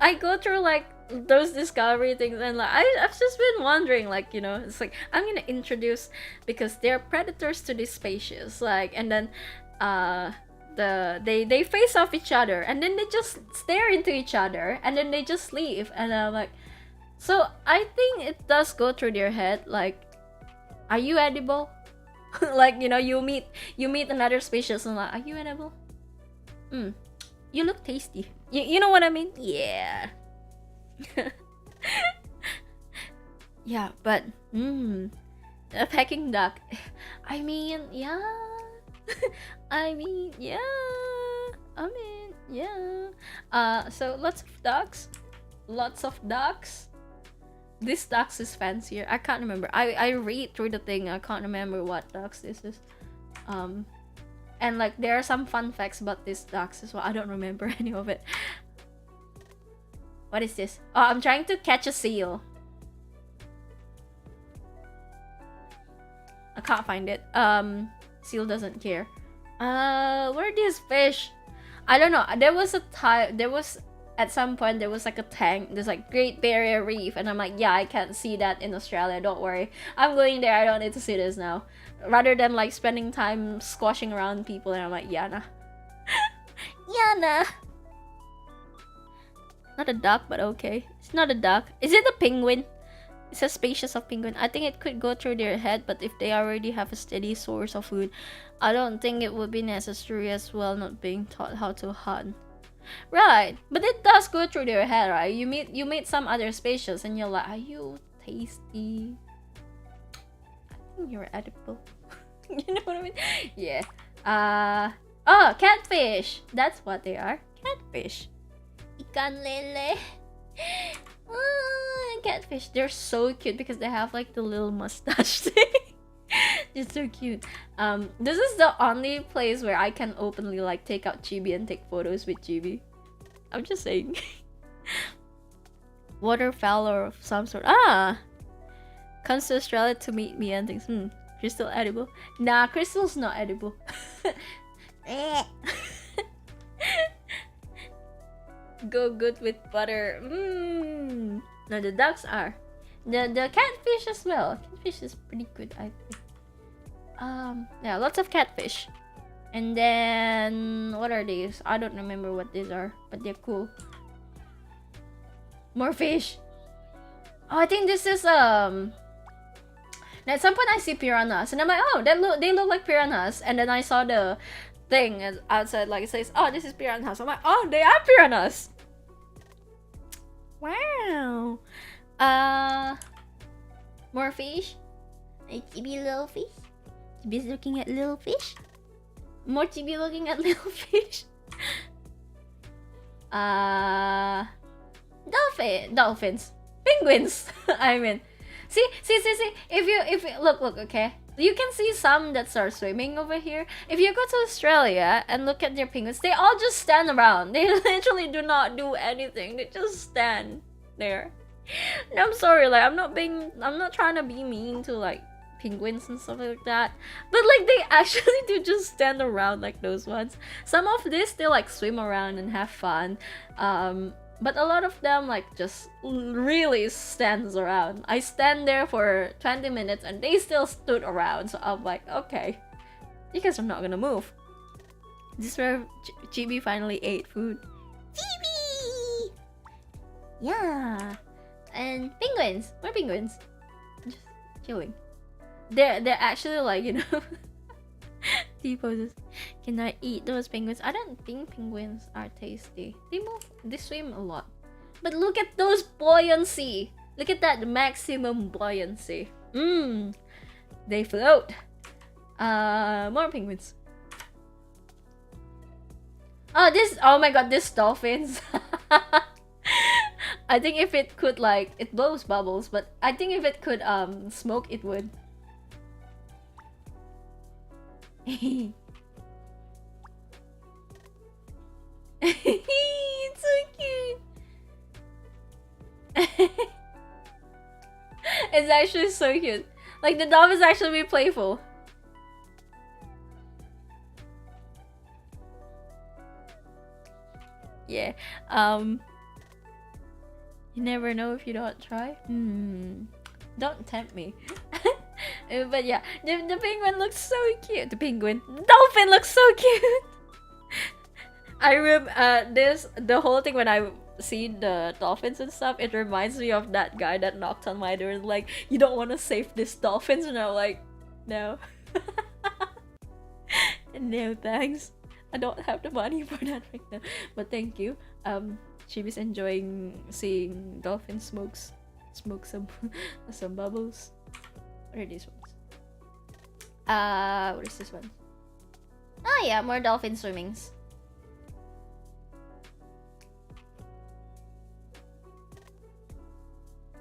I go through like those discovery things and like I've just been wondering, like, you know, it's like I'm gonna introduce, because they're predators to this species, like, and then they face off each other and then they just stare into each other and then they just leave, and I'm like, So I think it does go through their head, like, are you edible? Like, you know, you meet another species and like, are you edible? You look tasty. You know what I mean? Yeah. Yeah, but a Peking duck. I mean, yeah. I mean, yeah. I mean, yeah. So lots of ducks. Lots of ducks. This ducks is fancier. I can't remember. I read through the thing. I can't remember what ducks this is. And like there are some fun facts about these ducks as well. I don't remember any of it. What is this? Oh, I'm trying to catch a seal. I can't find it. Seal doesn't care. Where are these fish? I don't know. There was at some point there was like a tank. There's like Great Barrier Reef, and I'm like, yeah, I can't see that in Australia. Don't worry, I'm going there. I don't need to see this now. Rather than like spending time squashing around people, and I'm like, yeah, nah. Yeah, nah. Not a duck, but okay. It's not a duck. Is it a penguin? It's a species of penguin. I think it could go through their head, but if they already have a steady source of food, I don't think it would be necessary as well, not being taught how to hunt. Right, but it does go through their head, right? You meet some other species and you're like, are you tasty? I think you're edible. You know what I mean? Yeah. Oh, catfish. That's what they are. Catfish. Ikan lele. Catfish. They're so cute because they have like the little mustache thing. It's so cute. This is the only place where I can openly like take out Chibi and take photos with Chibi. I'm just saying. Waterfowl or of some sort. Comes to Australia to meet me and things. Crystal edible? Nah, crystal's not edible. Go good with butter. No, the ducks are. The catfish as well. Catfish is pretty good, I think. Yeah, lots of catfish. And then what are these? I don't remember what these are, but they're cool. More fish. Oh, I think this is now at some point I see piranhas and I'm like, oh, they look like piranhas. And then I saw the thing outside, like it says, oh, this is piranhas. I'm like, oh, they are piranhas. Wow. More fish. A chibi little fish. Chibi's looking at little fish. More chibi looking at little fish. Dolphins. Penguins. I mean, see. If you look, okay. You can see some that are swimming over here. If you go to Australia and look at their penguins, they all just stand around. They literally do not do anything. They just stand there. And I'm sorry, like I'm not trying to be mean to like penguins and stuff like that, but like they actually do just stand around like those ones. Some of this they like swim around and have fun, but a lot of them like just really stands around. I stand there for 20 minutes and they still stood around, so I'm like, okay, you guys are not gonna move. This is where Chibi finally ate food. Chibi! Yeah. And penguins. More penguins. Just chilling. They're actually like, you know, T-poses. Can I eat those penguins? I don't think penguins are tasty. They swim a lot. But look at those buoyancy. Look at that maximum buoyancy. They float. More penguins. Oh my god, these dolphins. I think if it could like, it blows bubbles, but I think if it could smoke, it would. It's so cute. It's actually so cute. Like the dog is actually be playful. Yeah. You never know if you don't try. Don't tempt me. But yeah, the penguin looks so cute. The dolphin looks so cute. I remember the whole thing when I see the dolphins and stuff, it reminds me of that guy that knocked on my door and like, you don't want to save these dolphins, and I'm like, no. No thanks, I don't have the money for that right now, but thank you. She was enjoying seeing dolphins smoke some some bubbles. What are these ones? What is this one? Oh yeah, more dolphin swimmings.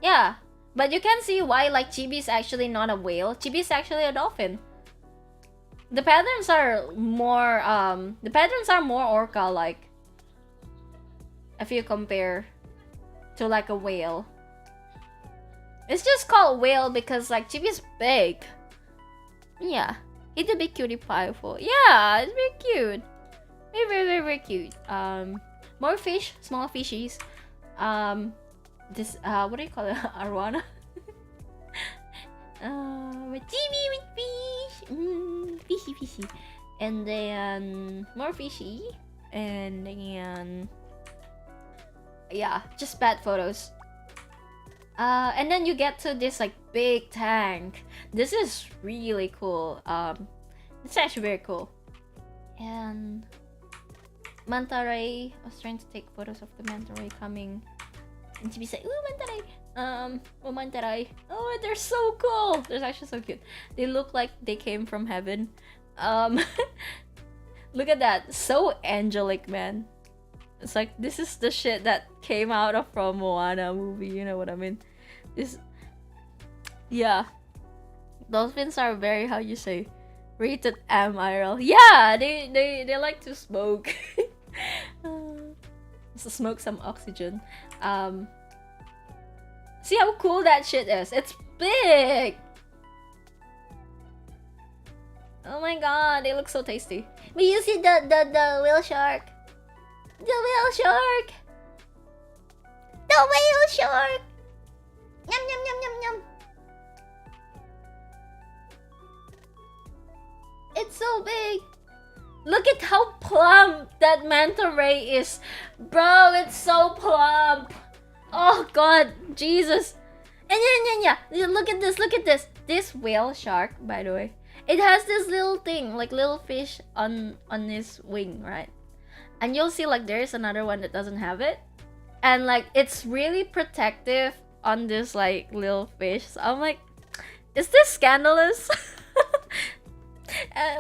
Yeah, but you can see why like Chibi is actually not a whale. Chibi is actually a dolphin. The patterns are more orca like, if you compare to like a whale. It's just called whale because like Chibi is big. Yeah, it's a big cutie pie for. Yeah, it's very cute. Very cute. More fish, small fishies. This what do you call it? Arowana. With Chibi with fish. Fishy. And then more fishy. And then yeah, just bad photos. And then you get to this like big tank. This is really cool. It's actually very cool. And manta ray. I was trying to take photos of the manta ray coming. And Chibi said, "Ooh, manta ray." Oh, manta ray. Oh, they're so cool. They're actually so cute. They look like they came from heaven. Look at that. So angelic, man. It's like, this is the shit that came out of from Moana movie, you know what I mean? This, yeah. Dolphins are very, how you say, rated M IRL. Yeah, they like to smoke. So smoke some oxygen. See how cool that shit is. It's big. Oh my god, they look so tasty. But you see the whale shark. The whale shark! The whale shark! Yum yum yum yum yum! It's so big! Look at how plump that manta ray is! Bro, it's so plump! Oh god, Jesus! And yeah, look at this! This whale shark, by the way, it has this little thing, like little fish on his wing, right? And you'll see like there's another one that doesn't have it, and like it's really protective on this like little fish. So I'm like, is this scandalous?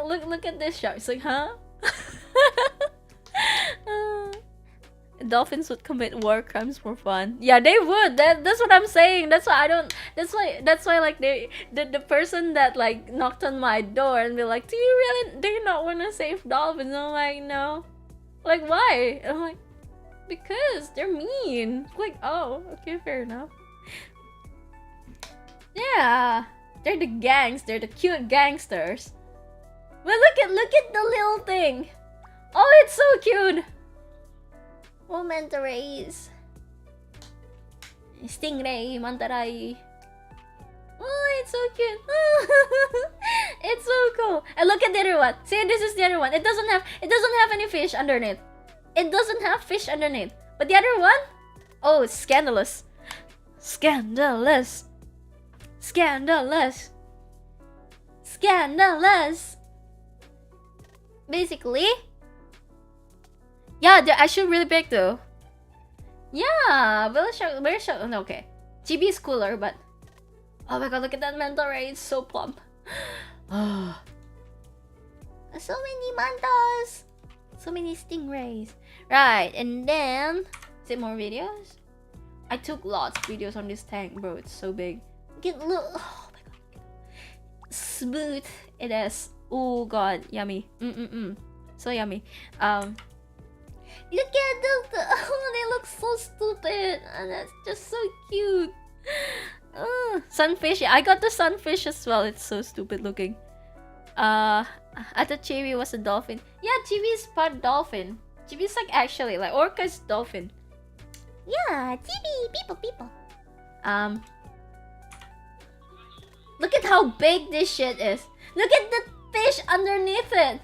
Look at this shark. It's like, huh? Dolphins would commit war crimes for fun. Yeah, they would. That's what I'm saying. That's why I don't. That's why like the person that like knocked on my door and be like, do you not want to save dolphins? I'm like, no. Like, why? I'm like, because they're mean. Like, oh, okay, fair enough. Yeah, they're the gangs. They're the cute gangsters. But look at the little thing. Oh, it's so cute. Oh, manta rays. Stingray, manta ray. Oh, it's so cute. It's so cool. And look at the other one. See, this is the other one. It doesn't have any fish underneath. It doesn't have fish underneath. But the other one, oh, it's scandalous. Scandalous. Scandalous. Scandalous. Basically, yeah, they're actually really big though. Yeah, very sharp. No, okay. Chibi is cooler, but oh my god, look at that manta ray. It's so plump. Oh. So many mantas. So many stingrays. Right, and then is it more videos? I took lots of videos on this tank, bro. It's so big. Look. Oh my god. Smooth it is. Oh god, yummy. So yummy. Look at them. Oh, they look so stupid. And that's just so cute. Sunfish. I got the sunfish as well. It's so stupid looking. I thought Chibi was a dolphin. Yeah, Chibi is part dolphin. Chibi is like actually like orca is dolphin. Yeah, Chibi. People. Look at how big this shit is. Look at the fish underneath it.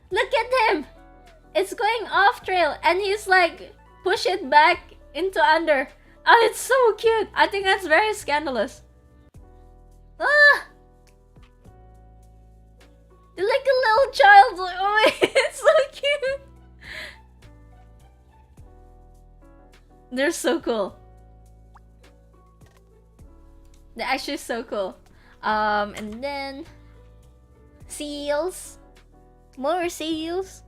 Look at him. It's going off trail and he's like push it back into under. Oh, it's so cute. I think that's very scandalous. Ah! They're like a little child. Oh, it's so cute. They're so cool. They're actually so cool. And then seals. More seals.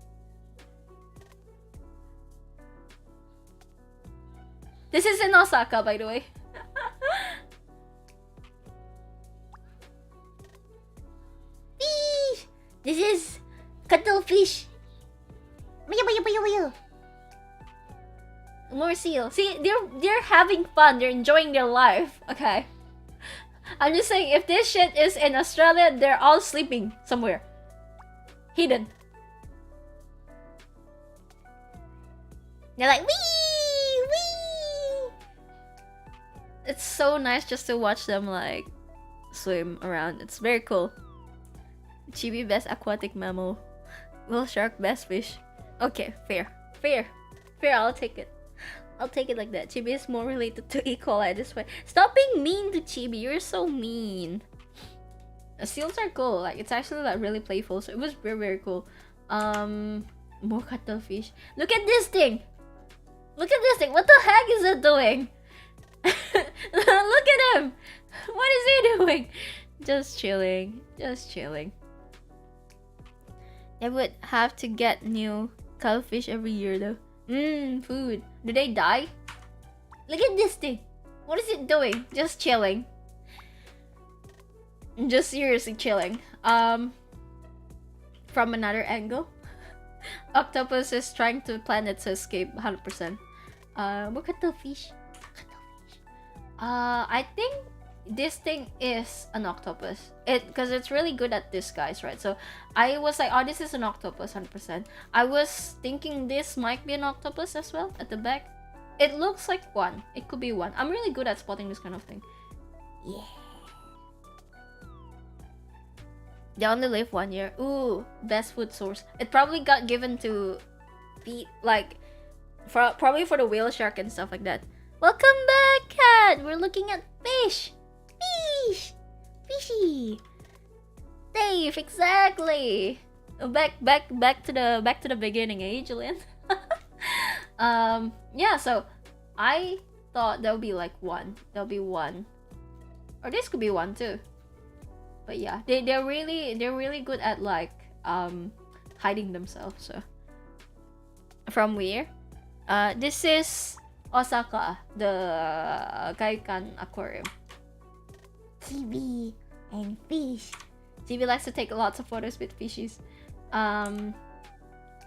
This is in Osaka, by the way. Fish! This is cuttlefish. Mayo, mayo, mayo, mayo. More seals. See, they're having fun. They're enjoying their life. Okay. I'm just saying, if this shit is in Australia, they're all sleeping somewhere. Hidden. They're like, wee, wee. It's so nice just to watch them like swim around. It's very cool. Chibi best aquatic mammal. Whale shark best fish. Okay, fair. Fair. Fair, I'll take it. I'll take it like that. Chibi is more related to E. coli this way. Stop being mean to Chibi. You're so mean. Seals are cool. Like, it's actually like really playful. So it was very, very cool. More cuttlefish. Look at this thing. Look at this thing. What the heck is it doing? Look at him. What is he doing? Just chilling. Just chilling. They would have to get new cuttlefish every year though. Food. Do they die? Look at this thing. What is it doing? Just chilling. Just seriously chilling. From another angle. Octopus is trying to plan it to escape 100%. What cuttlefish? I think this thing is an octopus. Because it's really good at disguise, right? So I was like, oh, this is an octopus 100%. I was thinking this might be an octopus as well at the back. It looks like one. It could be one. I'm really good at spotting this kind of thing. Yeah. They only live 1 year. Ooh, best food source. It probably got given to feed, like, probably for the whale shark and stuff like that. Welcome back, cat. We're looking at fish. Fish. Fishy. Dave, exactly. Back to the beginning, eh, Julian? Yeah. So I thought there'll be like one. There'll be one, or this could be one too. But yeah, they're really good at like hiding themselves. So from where? This is Osaka, the Kaikan Aquarium. TV and fish. TV likes to take lots of photos with fishies.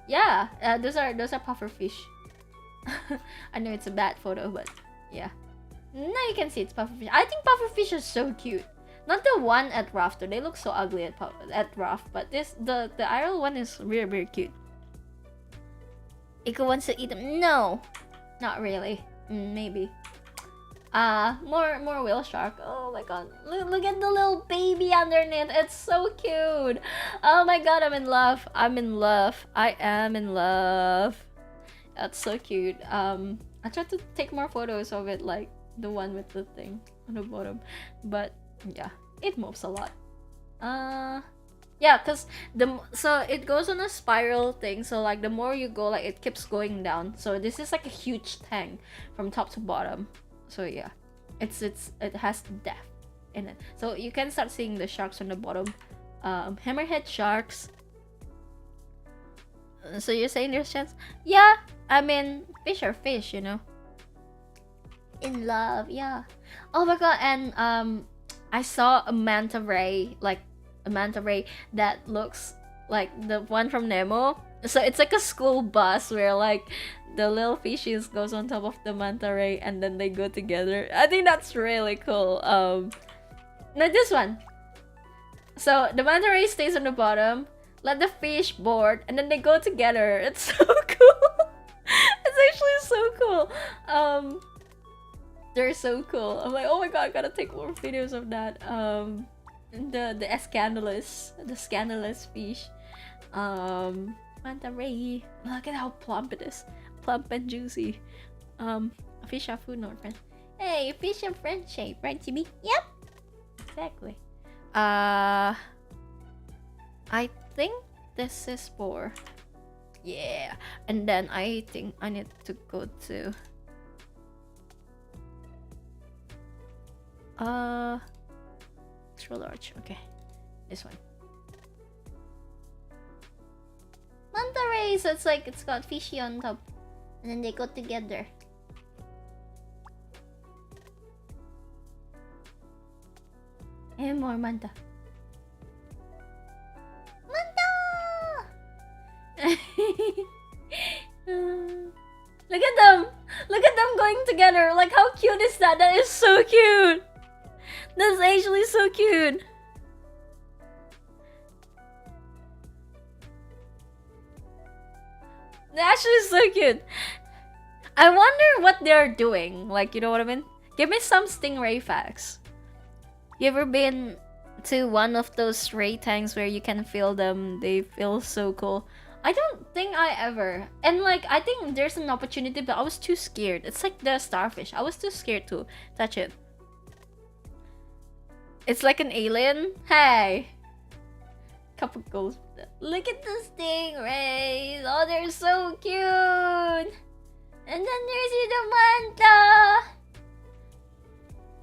Yeah, those are puffer fish. I know it's a bad photo, but yeah. Now you can see it's puffer fish. I think puffer fish are so cute. Not the one at Rafter. They look so ugly at Raft, but the IRL one is very, very cute. Iko wants to eat them. No, not really. Maybe. More whale shark. Oh my god. Look at the little baby underneath. It's so cute. Oh my god, I'm in love. I'm in love. I am in love. That's so cute. I tried to take more photos of it, like the one with the thing on the bottom, but yeah, it moves a lot. Yeah, cause so it goes on a spiral thing. So like the more you go, like it keeps going down. So this is like a huge tank from top to bottom. So yeah, it has depth in it. So you can start seeing the sharks on the bottom. Hammerhead sharks. So you're saying there's chance? Yeah, I mean fish are fish, you know. In love, yeah. Oh my god, and I saw a manta ray, like a manta ray that looks like the one from Nemo. So it's like a school bus where like the little fishies goes on top of the manta ray and then they go together. I think that's really cool. No, this one. So the manta ray stays on the bottom, let the fish board, and then they go together. It's so cool. It's actually so cool. They're so cool. I'm like, oh my god, I gotta take more videos of that. The scandalous fish. Manta ray. Look at how plump it is. Plump and juicy. Fish are food, not friends. Hey, fish are friend shape, right, Chibi? Yep. Exactly. I think this is for. Yeah. And then I think I need to go to. Extra large. Okay. This one. Manta ray, so it's like it's got fishy on top. And then they go together. And more manta. Manta! Look at them! Look at them going together! Like, how cute is that? That is so cute! That's actually so cute! They're actually so cute! I wonder what they're doing. Like, you know what I mean? Give me some stingray facts. You ever been to one of those ray tanks where you can feel them? They feel so cool. I don't think I ever. And like, I think there's an opportunity, but I was too scared. It's like the starfish. I was too scared to touch it. It's like an alien. Hey! Couple goals. Look at the stingrays. Oh, they're so cute. And then there's the manta.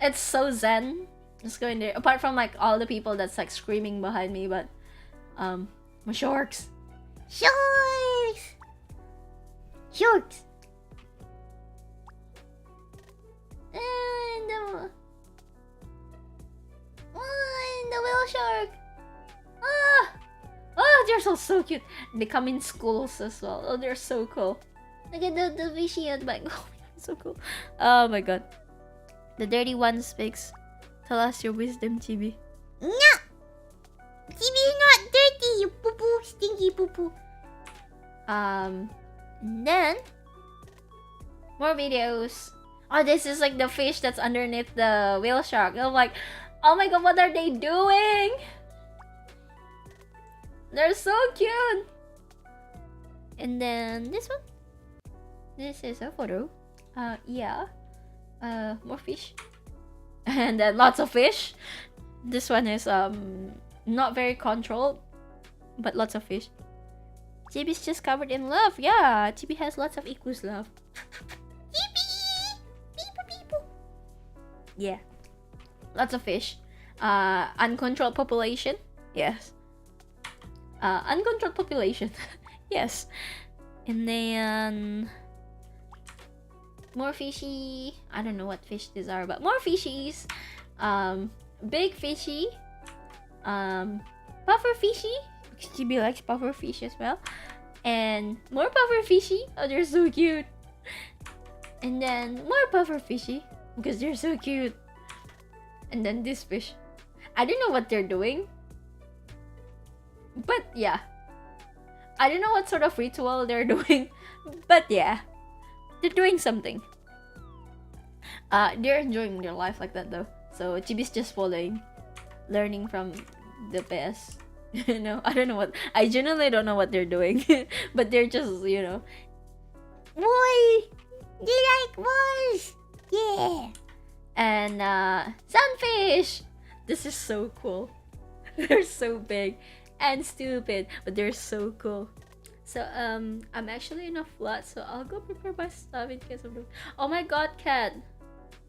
It's so zen. Just going there. Apart from like all the people that's like screaming behind me, but my sharks. Sharks! Sharks! And the whale shark! Ah! Oh, they're so cute. They come in schools as well. Oh, they're so cool. Look at the fishy at the back. Oh, so cool. Oh my god. The dirty one speaks. Tell us your wisdom, Chibi. No! Chibi is not dirty, you poo-poo, stinky poo-poo. And then more videos. Oh, this is like the fish that's underneath the whale shark. I'm like, oh my god, what are they doing? They're so cute. And then this one. This is a photo. Yeah. More fish. And then lots of fish. This one is not very controlled, but lots of fish. Chibi's just covered in love. Yeah, Chibi has lots of equals love. Chibi! People, people. Yeah. Lots of fish. Uncontrolled population. Yes. Uncontrolled population. Yes. And then more fishy. I don't know what fish these are, but more fishies. Big fishy. Puffer fishy. Chibi likes puffer fish as well. And more puffer fishy. Oh, they're so cute. And then more puffer fishy because they're so cute. And then this fish. I don't know what they're doing. But yeah. I don't know what sort of ritual they're doing. But yeah. They're doing something. They're enjoying their life like that though. So Chibi's just following. Learning from the best. You know, I don't know what. I genuinely don't know what they're doing. But they're just, you know. Boy! They like boys! Yeah! And sunfish! This is so cool. They're so big and stupid, but they're so cool. So I'm actually in a flood, so I'll go prepare my stuff in case of the. Oh my god, cat!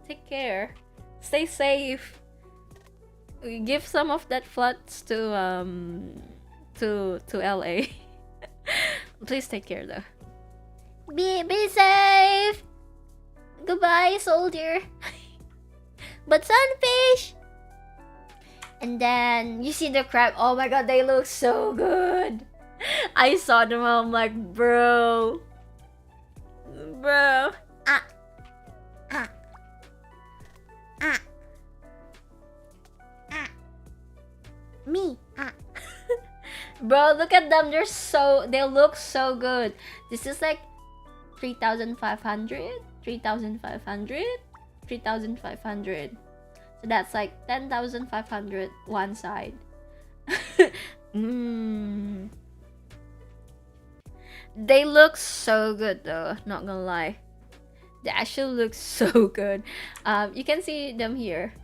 Take care. Stay safe. Give some of that floods to LA. Please take care though. Be safe! Goodbye, soldier. But sunfish! And then you see the crab. Oh my god, they look so good. I saw them. I'm like, bro. Ah. Me. Bro, look at them. They look so good. This is like 3,500, 3,500, 3,500. So that's like 10,500 one side. They look so good though, not gonna lie. They actually look so good. You can see them here.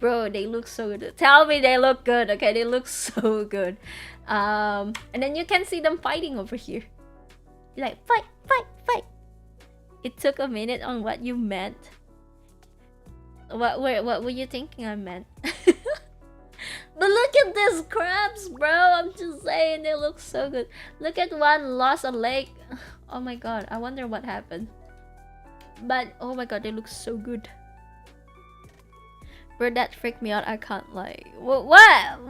Bro, they look so good. Tell me they look good, okay? They look so good. And then you can see them fighting over here. You're like, fight, fight, fight. It took a minute on what you meant. What were you thinking I meant? But look at these crabs, bro. I'm just saying, they look so good. Look at one lost a leg. Oh my god, I wonder what happened. But oh my god, they look so good. Bro, that freaked me out. I can't like. What?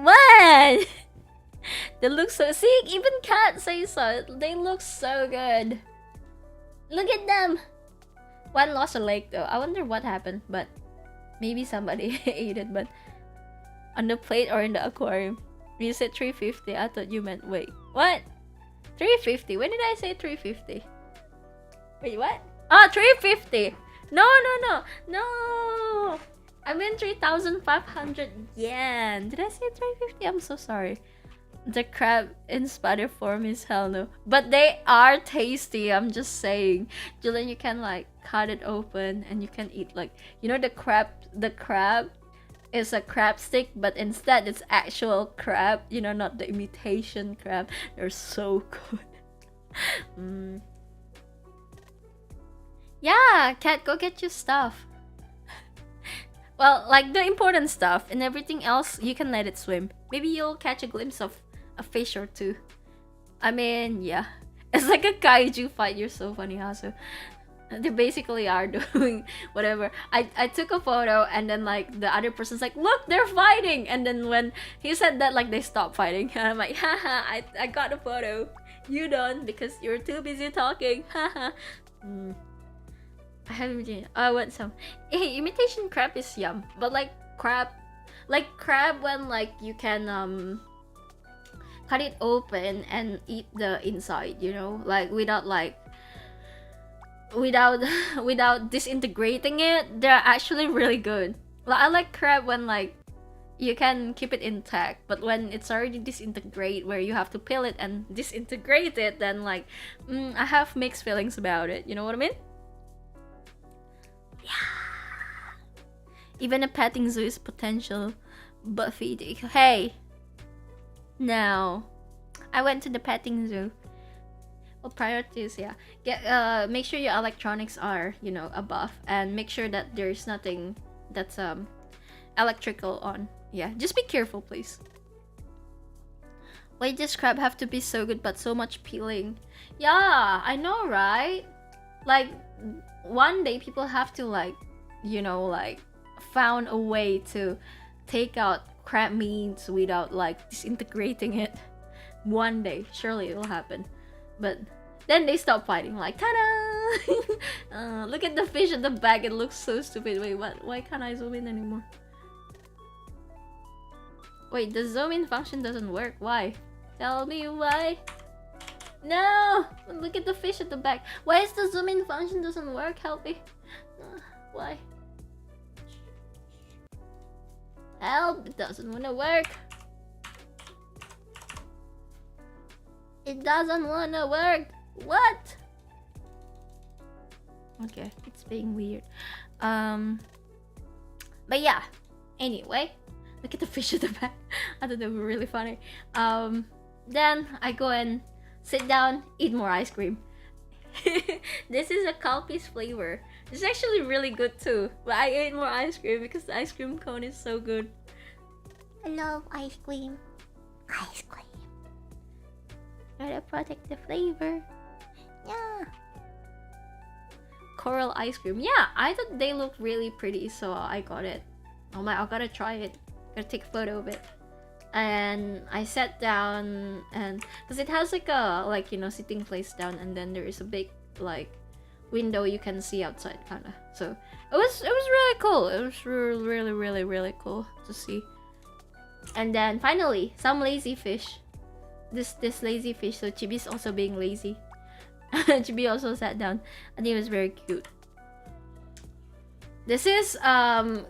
They look so. See, even Cat says so. They look so good. Look at them. One lost a leg though. I wonder what happened, but maybe somebody ate it. But on the plate or in the aquarium, you said 350. I thought you meant wait. What? 350. When did I say 350? Wait, what? Ah, 350. No. I meant 3,500 yen. Did I say 350? I'm so sorry. The crab in spider form is hell no. But they are tasty, I'm just saying. Julian, you can like cut it open and you can eat like, you know, the crab is a crab stick, but instead it's actual crab, you know, not the imitation crab. They're so good. Yeah, Cat, go get your stuff. Well, like the important stuff, and everything else you can let it swim. Maybe you'll catch a glimpse of a fish or two. I mean, yeah. It's like a kaiju fight. You're so funny, Hasu. They basically are doing whatever. I took a photo and then like the other person's like, look, they're fighting. And then when he said that, like they stopped fighting. And I'm like, haha, I got a photo. You don't because you're too busy talking. Haha. I want some. Hey, imitation crab is yum. But like crab when like you can cut it open and eat the inside, you know, like without disintegrating it, they're actually really good. Like, I like crab when like you can keep it intact, but when it's already disintegrate where you have to peel it and disintegrate it, then like I have mixed feelings about it, you know what I mean? Yeah. Even a petting zoo is potential but feeding. Hey, now I went to the petting zoo. Well, priorities, yeah. Make sure your electronics are, you know, above, and make sure that there's nothing that's electrical on. Yeah, just be careful, please. Why does crab have to be so good but so much peeling? Yeah, I know, right? Like one day people have to like, you know, like found a way to take out crab meats without like disintegrating it. One day, surely it will happen. But then they stop fighting, like ta-da! Look at the fish at the back, it looks so stupid. Wait, what? Why can't I zoom in anymore? Wait, the zoom in function doesn't work. Why? Tell me why. No! Look at the fish at the back. Why is the zoom in function doesn't work? Help me. Why? Help! It doesn't wanna work. It doesn't wanna work. What? Okay, it's being weird. But yeah. Anyway, look at the fish at the back. I thought they were really funny. Then I go and sit down, eat more ice cream. This is a Calpi's flavor. It's actually really good too. But I ate more ice cream because the ice cream cone is so good. I love ice cream. Ice cream. Gotta protect the flavor. Yeah. Coral ice cream. Yeah, I thought they looked really pretty, so I got it. Oh my, I gotta try it. Gotta take a photo of it. And I sat down, and because it has like a you know, sitting place down, and then there is a big like window you can see outside, kind of. So it was really cool. It was really cool to see. And then finally, some lazy fish. This lazy fish. So Chibi's also being lazy. Chibi also sat down. I think it was very cute. This is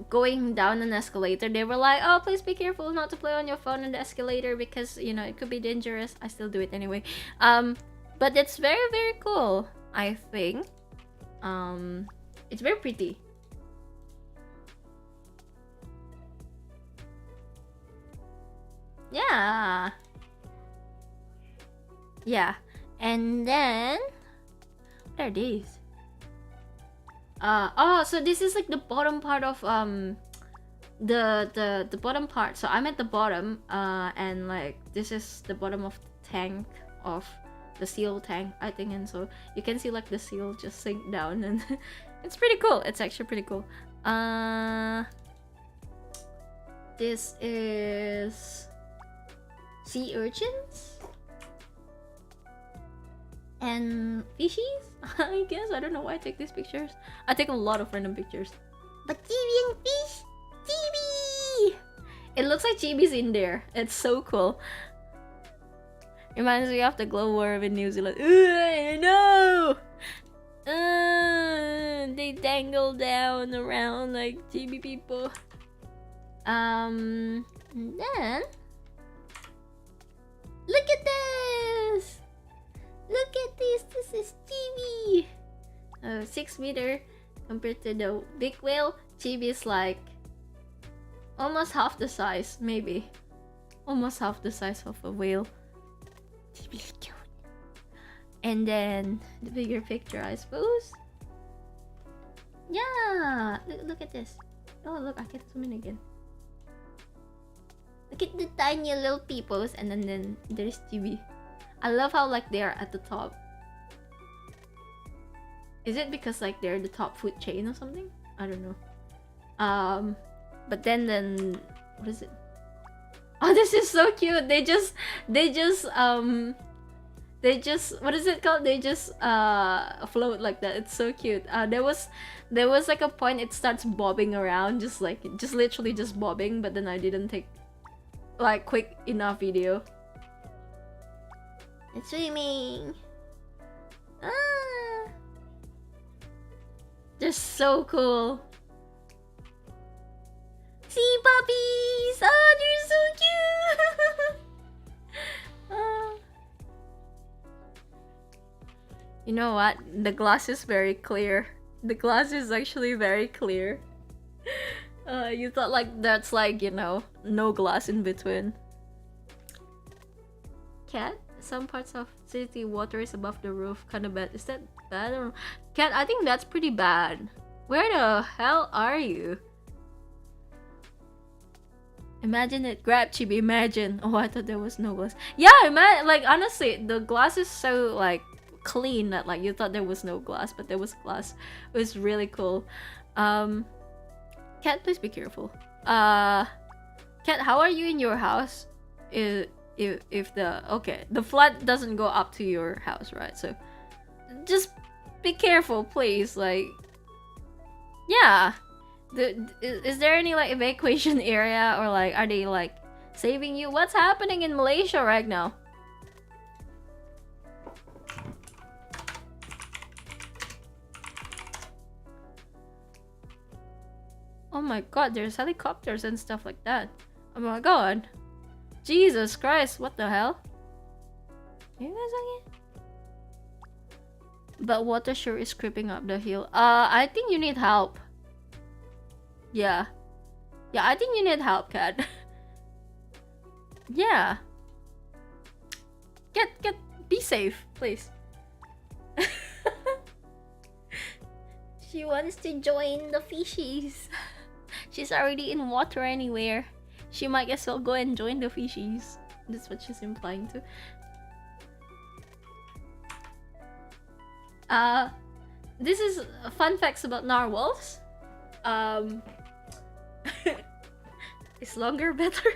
going down an escalator. They were like, oh, please be careful not to play on your phone on the escalator because, you know, it could be dangerous. I still do it anyway. But it's very, very cool, I think. It's very pretty. Yeah. Yeah. And then what are these? So this is like the bottom part of the bottom part. So I'm at the bottom, and like this is the bottom of the tank of the seal tank, I think, and so you can see like the seal just sink down, and it's pretty cool. It's actually pretty cool. This is sea urchins and fishies. I guess I don't know why I take these pictures. I take a lot of random pictures. But chibi and fish, chibi. It looks like Chibi's in there. It's so cool. Reminds me of the glowworm in New Zealand. No! They dangle down around like Chibi people. And then look at this! Look at this! This is Chibi! 6 meter compared to the big whale. Chibi is like almost half the size, maybe. Almost half the size of a whale. Chibi's cute. And then the bigger picture, I suppose. Yeah! Look at this. Oh, look, I can zoom in again. Look at the tiny little peoples, and then there's Chibi. I love how like they are at the top. Is it because like they're the top food chain or something? I don't know. But then what is it? Oh, this is so cute. They just what is it called? They just float like that. It's so cute. There was like a point it starts bobbing around, just literally just bobbing, but then I didn't take like quick enough video. It's swimming. They're so cool. Sea puppies! Oh, they're so cute! You know what? The glass is very clear. The glass is actually very clear. You thought like that's like, you know, no glass in between. Cat? Some parts of city water is above the roof. Kind of bad. Is that bad? Or... Cat, I think that's pretty bad. Where the hell are you? Imagine it. Grab Chibi. Imagine. Oh, I thought there was no glass. Yeah, like honestly, the glass is so like clean that like you thought there was no glass, but there was glass. It was really cool. Cat, please be careful. Cat, how are you in your house? If the flood doesn't go up to your house, right? So just be careful, please. Like, yeah. Is there any like evacuation area, or like are they like saving you? What's happening in Malaysia right now? Oh my god, there's helicopters and stuff like that. Oh my god. Jesus Christ, what the hell? You guys again? But water sure is creeping up the hill. I think you need help. Yeah. Yeah, I think you need help, Cat. Yeah. Be safe, please. She wants to join the fishies. She's already in water anywhere. She might as well go and join the fishies. That's what she's implying to. This is fun facts about narwhals. Is longer better?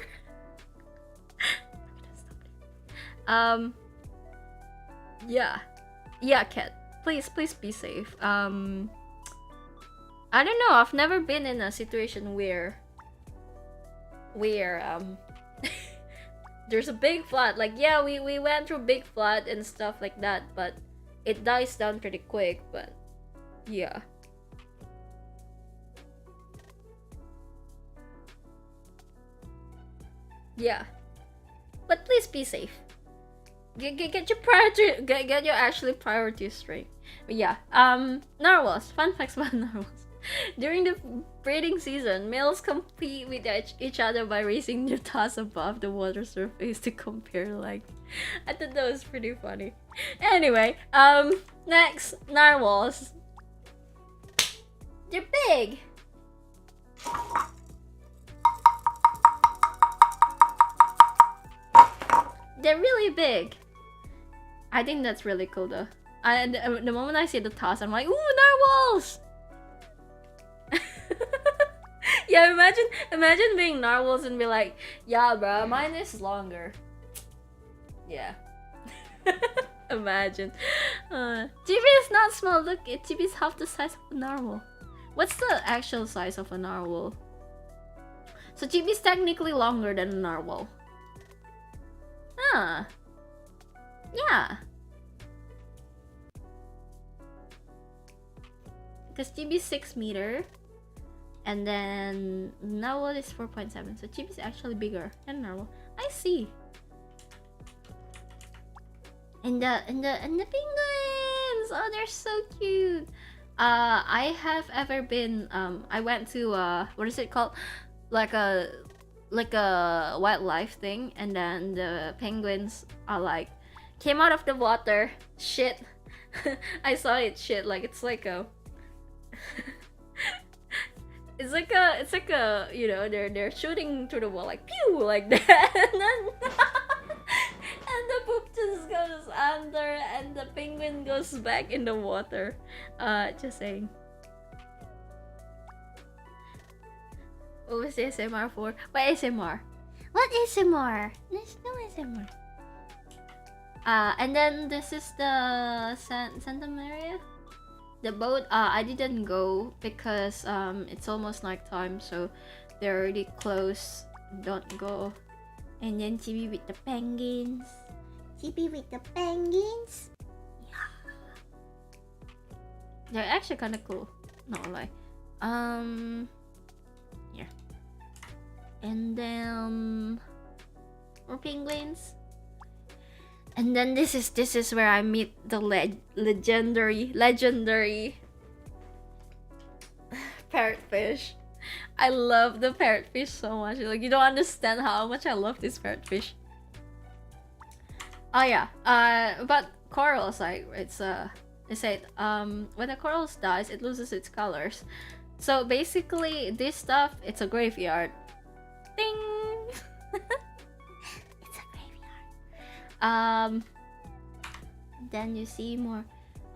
Yeah. Yeah, Cat. Please be safe. I don't know, I've never been in a situation where there's a big flood. Like, yeah, we went through big flood and stuff like that, but it dies down pretty quick. But yeah. Yeah. But please be safe. Get your priority, get your actually priorities straight. But yeah, narwhals. Fun facts about narwhals. During the breeding season, males compete with each other by raising their toes above the water surface to compare length. I thought that was pretty funny. Anyway, next, narwhals. They're big. They're really big. I think that's really cool though. And the moment I see the toss, I'm like, ooh, narwhals! Yeah, imagine being narwhals and be like, yeah, bro, mine is longer. Yeah. Imagine. Chibi is not small. Look, Chibi is half the size of a narwhal. What's the actual size of a narwhal? So Chibi is technically longer than a narwhal. Huh. Yeah. Because Chibi is 6 meter. And then narwhal is 4.7. So Chibi is actually bigger than narwhal. I see. And the penguins! Oh, they're so cute. I have ever been I went to what is it called? Like a wildlife thing, and then the penguins are like came out of the water. Shit. I saw it shit, like it's like a it's like a you know, they're shooting through the wall like pew like that. And then and the poop just goes under and the penguin goes back in the water. Just saying. What was ASMR for? What ASMR? What ASMR? There's no ASMR. And then this is the Santa Maria. The boat, I didn't go because it's almost nighttime, so they're already close. Don't go. And then Chibi with the penguins. Chibi with the penguins. Yeah. They're actually kind of cool. Not gonna lie. Yeah. And then more penguins. And then this is where I meet the legendary parrotfish. I love the parrotfish so much. Like, you don't understand how much I love this parrotfish. Oh yeah. But corals, like it's they said when the corals dies, it loses its colors. So basically, this stuff, it's a graveyard. Ding. Then you see more.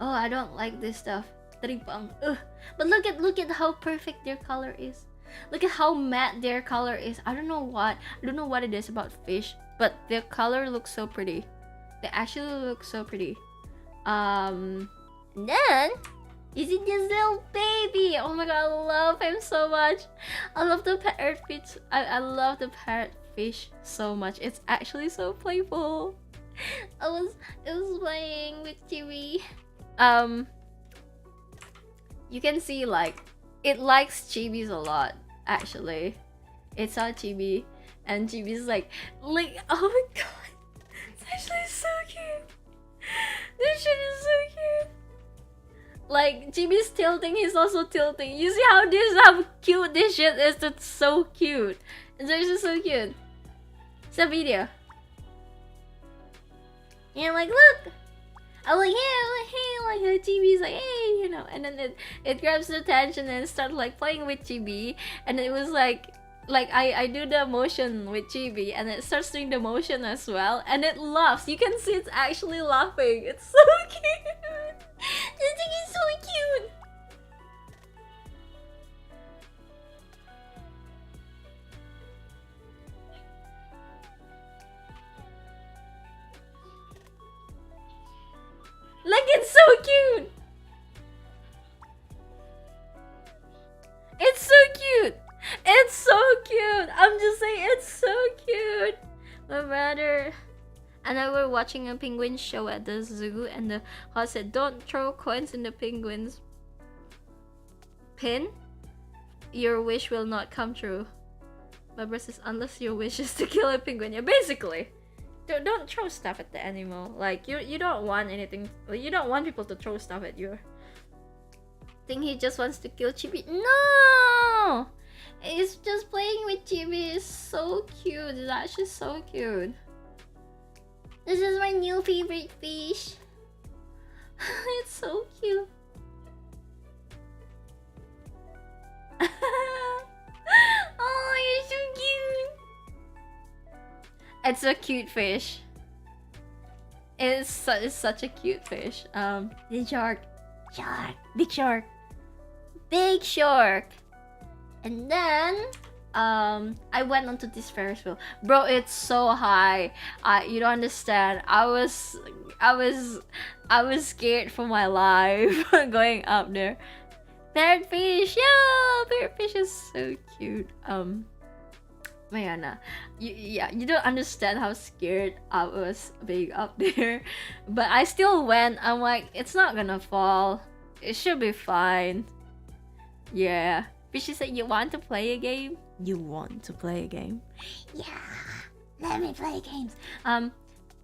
Oh, I don't like this stuff. Tripang. Ugh. But look at how perfect their color is. Look at how matte their color is. I don't know what it is about fish, but their color looks so pretty. They actually look so pretty. Then you see this little baby. Oh my god, I love him so much. I love the parrotfish. I love the parrotfish so much. It's actually so playful. It was playing with Chibi. You can see like it likes Chibis a lot. Actually, it saw Chibi, and Chibi's like, oh my god, it's actually so cute. This shit is so cute. Like Chibi's tilting, he's also tilting. You see how cute this shit is? It's so cute. It's actually so cute. It's a video. And I'm like, look! I'm like, hey, like the Chibi's like, hey, you know, and then it grabs the attention and starts like playing with Chibi, and it was like I do the motion with Chibi, and it starts doing the motion as well, and it laughs. You can see it's actually laughing. It's so cute. This thing is so cute. Like, it's so cute! It's so cute! It's so cute! I'm just saying, it's so cute! My brother and I were watching a penguin show at the zoo, and the host said, don't throw coins in the penguin's pen. Your wish will not come true. My brother says, unless your wish is to kill a penguin. Yeah, basically. don't throw stuff at the animal. Like you don't want anything. You don't want people to throw stuff at you. Think he just wants to kill Chibi? No, he's just playing with Chibi. It's so cute. It's actually so cute. This is my new favorite fish. It's so cute. Oh, you're so cute. It's a cute fish. It's such a cute fish. The shark. Big shark. Big shark. And then I went onto this Ferris wheel, bro. It's so high. You don't understand. I was scared for my life going up there. Parrotfish, yeah, parrotfish is so cute. Mayana, you don't understand how scared I was being up there, but I still went. I'm like, it's not gonna fall. It should be fine. Yeah. Fishy said, you want to play a game? You want to play a game? Yeah, let me play games.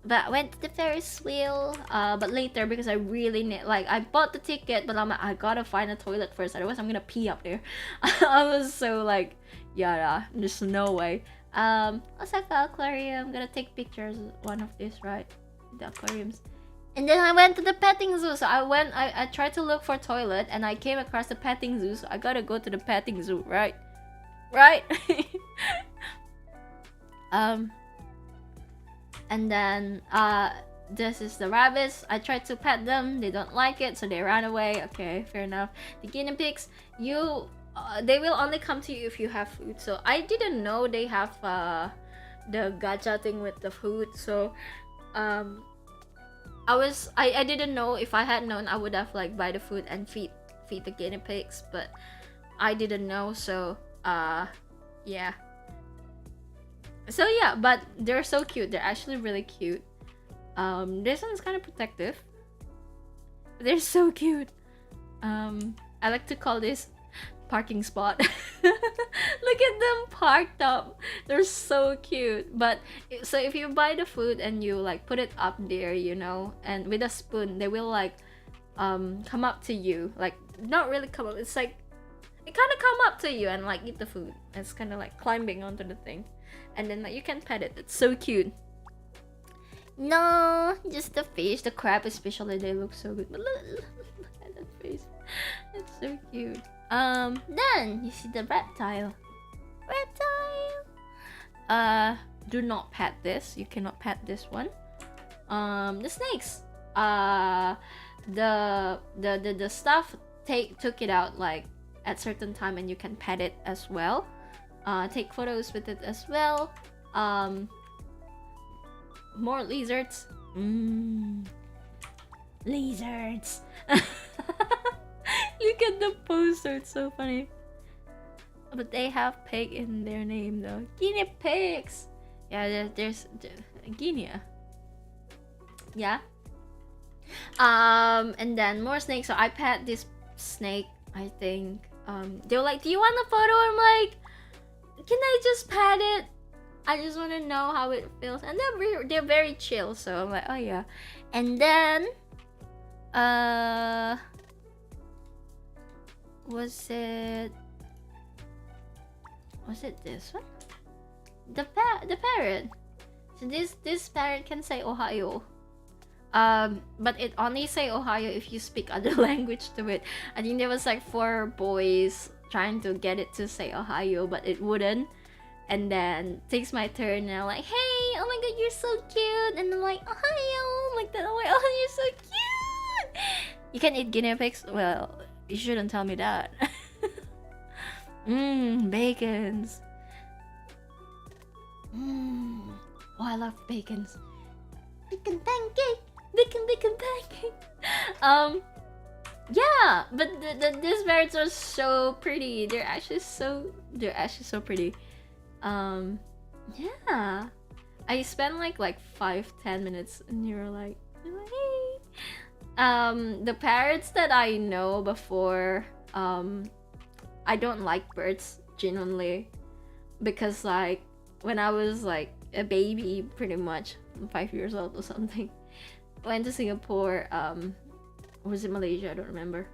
But I went to the Ferris wheel, but later because I really need, like, I bought the ticket, but I'm like, I gotta find a toilet first, otherwise I'm gonna pee up there. I was so like, yeah, there's no way. Osaka Aquarium, I'm gonna take pictures one of these, right? The aquariums. And then I went to the petting zoo, so I tried to look for a toilet, and I came across the petting zoo, so I gotta go to the petting zoo, right? Right? And then this is the rabbits. I tried to pet them, they don't like it, so they ran away. Okay, fair enough. The guinea pigs, they will only come to you if you have food. So I didn't know they have the gacha thing with the food. So I didn't know. If I had known, I would have like buy the food and feed the guinea pigs, but I didn't know. So yeah. So yeah, but they're so cute. They're actually really cute. This one's kind of protective. They're so cute. I like to call this parking spot. Look at them parked up. They're so cute. But so if you buy the food and you like put it up there, you know, and with a spoon, they will like come up to you. Like not really come up. It's like it kind of come up to you and like eat the food. It's kind of like climbing onto the thing. And then like you can pet it. It's so cute. No, just the fish, the crab especially, they look so good. But look at that face. It's so cute. Then you see the reptile. Do not pet this. You cannot pet this one. The snakes. The stuff took it out like at certain time, and you can pet it as well. Take photos with it as well. More lizards. Lizards. Look at the poster, it's so funny. But they have pig in their name though. Guinea pigs. Yeah, there's Guinea. Yeah. And then more snakes. So I pet this snake, I think. They were like, do you want a photo? I'm like, can I just pet it? I just want to know how it feels. And they're very chill, so I'm like, oh yeah. And then was it this one? The parrot. So this parrot can say Ohio. But it only say Ohio if you speak other language to it. I think there was like 4 boys trying to get it to say Ohio, but it wouldn't. And then takes my turn, and I'm like, hey, oh my god, you're so cute. And I'm like, Ohio, like that. I'm like, oh, you're so cute. You can eat guinea pigs? Well, you shouldn't tell me that. Bacons. Oh, I love bacons. Bacon pancake. Bacon pancake. Yeah, but these birds are so pretty. They're actually so pretty. Yeah. I spent like 5-10 minutes, and you're like, hey. The parrots that I know before, I don't like birds genuinely, because like when I was like a baby, pretty much 5 years old or something. Went to Singapore, or was it Malaysia? I don't remember.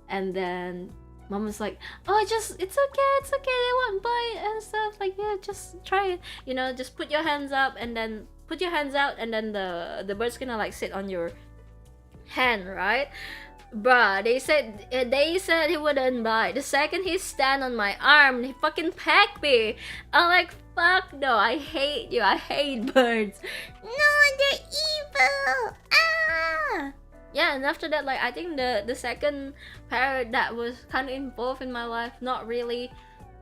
And then mom was like, "Oh, it's okay, they won't bite and stuff. Like, yeah, just try it. You know, just put your hands up and then put your hands out, and then the bird's gonna like sit on your hand, right?" Bruh, they said he wouldn't bite. The second he stand on my arm, he fucking pecked me. I'm like, fuck no, I hate you. I hate birds. No, they're evil. Ah. Yeah, and after that, like, I think the second parrot that was kind of involved in my life, not really,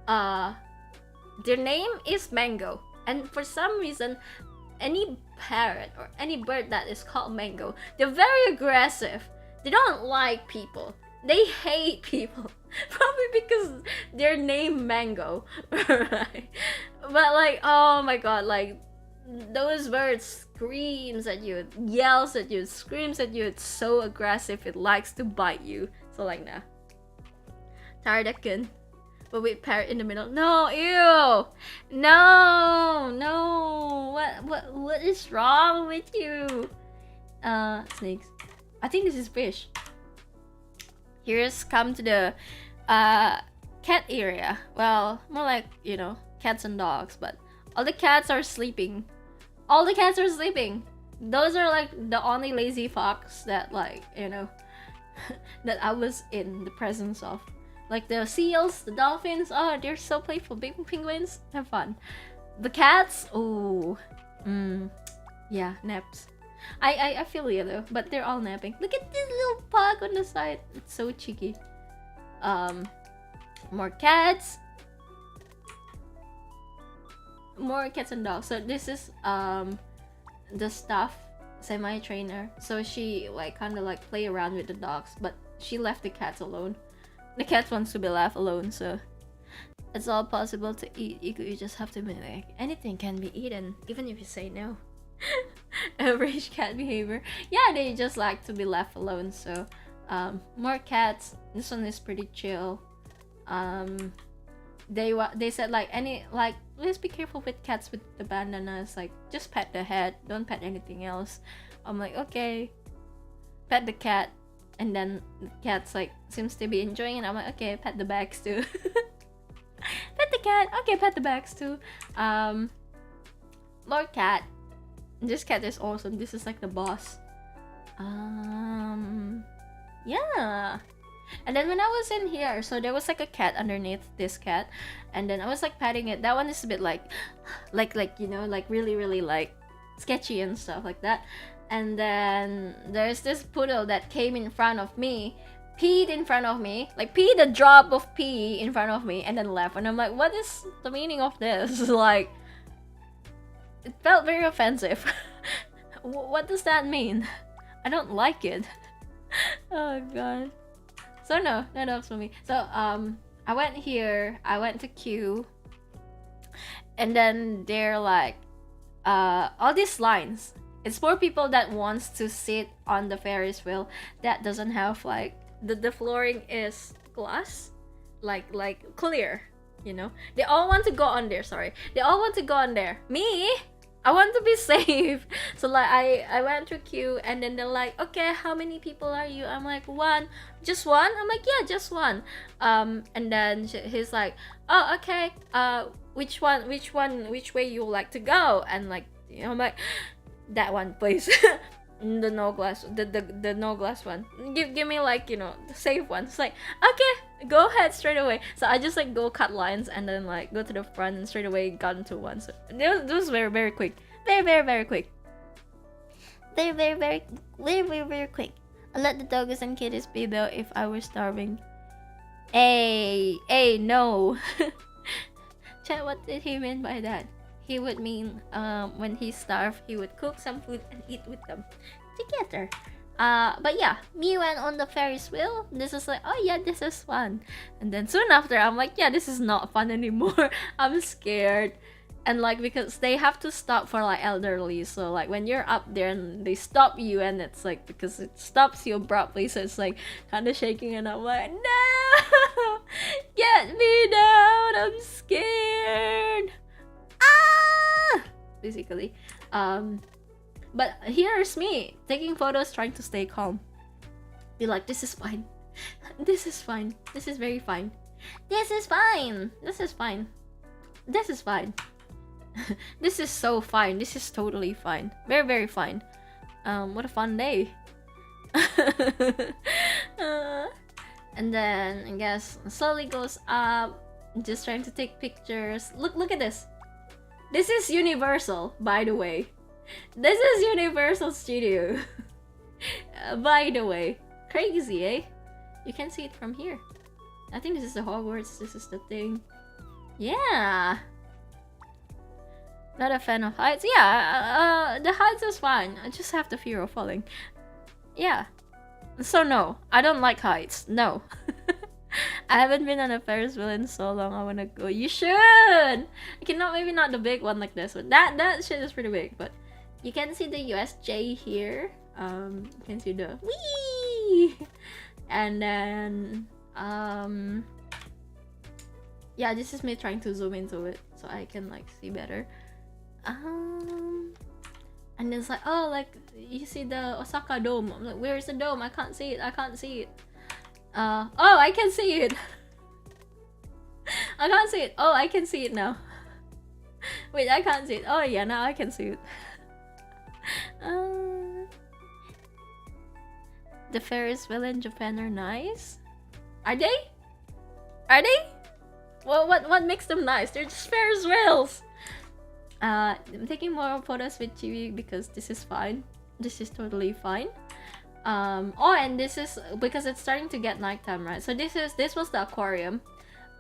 their name is Mango, and for some reason, any parrot or any bird that is called Mango, they're very aggressive. They don't like people. They hate people. Probably because they're named Mango, right? But like, oh my god, like, those birds screams at you, yells at you, screams at you. It's so aggressive. It likes to bite you. So like, nah. Tardakin. But with parrot in the middle. No, ew. No. What is wrong with you? Snakes. I think this is fish. Here's come to the cat area. Well, more like, you know, cats and dogs, but all the cats are sleeping. All the cats are sleeping. Those are like the only lazy fox that, like, you know, that I was in the presence of. Like the seals, the dolphins, oh, they're so playful. Big penguins, have fun. The cats, oh, yeah, naps. I feel you though, but they're all napping. Look at this little pug on the side. It's so cheeky. More cats. More cats and dogs. So this is the staff semi-trainer. So she like kind of like play around with the dogs, but she left the cats alone. The cat wants to be left alone, so it's all possible to eat. You just have to be like, anything can be eaten, even if you say no. Average cat behavior. Yeah, they just like to be left alone. So more cats. This one is pretty chill. They said like, please be careful with cats with the bandanas. Like, just pet the head, don't pet anything else. I'm like, okay. Pet the cat, and then the cat's like seems to be enjoying it. I'm like, okay, pet the bags too. Pet the cat. Okay, pet the bags too. More cat. This cat is awesome. This is like the boss. Yeah. And then when I was in here, so there was like a cat underneath this cat, and then I was like patting it. That one is a bit like you know, like really like sketchy and stuff like that. And then there's this poodle that came in front of me, peed in front of me, like peed a drop of pee in front of me, and then left. And I'm like, what is the meaning of this? Like, it felt very offensive. What does that mean? I don't like it. Oh god. So no dogs for me. So I went here, I went to queue, and then they're like all these lines. It's for people that wants to sit on the Ferris wheel that doesn't have like the flooring is glass, like clear, you know. They all want to go on there. They all want to go on there. Me, I want to be safe. So like I went to queue, and then they're like, okay, how many people are you? I'm like, one. Just one? I'm like, yeah, just one. And then he's like, oh, okay, which way you would like to go? And like, you know, I'm like, that one, please. The no glass, the no glass one. Give me like, you know, the safe one. It's like, okay, go ahead straight away. So I just like go cut lines and then like go to the front and straight away got into one. So it was very quick. Very quick. Very quick. I let the dogs and kitties be though if I were starving. Hey, no. Chat, what did he mean by that? He would mean when he's starved, he would cook some food and eat with them together. But yeah, me went on the Ferris wheel. This is like, oh yeah, this is fun. And then soon after, I'm like, yeah, this is not fun anymore. I'm scared. And like, because they have to stop for like elderly, so like when you're up there and they stop you, and it's like, because it stops you abruptly, so it's like kind of shaking, and I'm like, no, get me down, I'm scared. basically. But here's me taking photos, trying to stay calm. Be like, this is fine. This is fine. This is very fine. This is fine. This is fine. This is fine. This is so fine. This is totally fine. Very, very fine. What a fun day. And then I guess slowly goes up. Just trying to take pictures. Look at this. This is Universal, by the way. This is Universal Studio. By the way. Crazy, eh? You can see it from here. I think this is the Hogwarts. This is the thing. Yeah. Not a fan of heights. Yeah, the heights is fine. I just have the fear of falling. Yeah. So no, I don't like heights. No. I haven't been on a Ferris wheel in so long. I wanna go. You should. Okay, maybe not the big one like this, but that shit is pretty big. But you can see the USJ here. You can see the wee, and then yeah, this is me trying to zoom into it so I can like see better. And it's like, oh, like you see the Osaka Dome. I'm like, where's the dome? I can't see it. I can't see it. Oh, I can see it. I can't see it. Oh, I can see it now. Wait, I can't see it. Oh yeah, now I can see it. The Ferris wheel in Japan are nice. Are they? Are they? Well, what makes them nice? They're just Ferris wheels. I'm taking more photos with Chibi because this is fine. This is totally fine. Oh, and this is because it's starting to get nighttime, right? So this was the aquarium.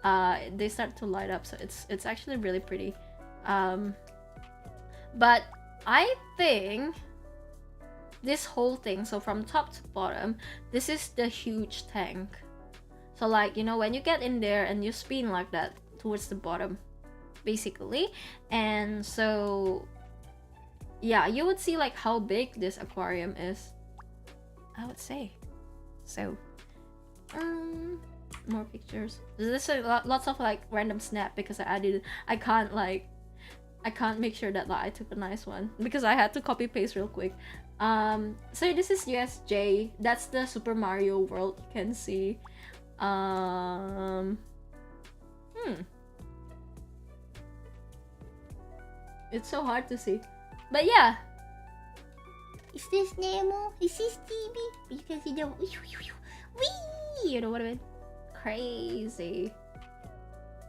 They start to light up, so it's actually really pretty. But I think this whole thing, so from top to bottom, this is the huge tank. So like, you know, when you get in there and you spin like that towards the bottom, basically. And so yeah, you would see like how big this aquarium is, I would say. So more pictures. This is lots of like random snap because I can't make sure that like, I took a nice one because I had to copy paste real quick. So this is USJ. That's the Super Mario World, you can see. It's so hard to see, but yeah. Is this Nemo? Is this TV? You can see the wee. You know what I mean? Crazy,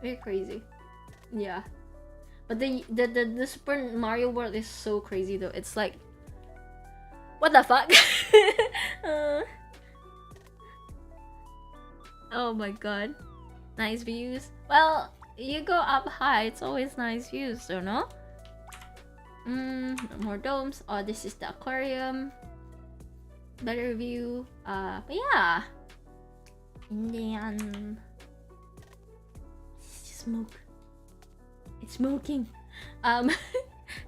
very crazy. Yeah, but the Super Mario World is so crazy though. It's like, what the fuck? Oh my god, nice views. Well, you go up high, it's always nice views, don't know? More domes. Oh, this is the aquarium. Better view. But yeah. And then it's just smoke. It's smoking.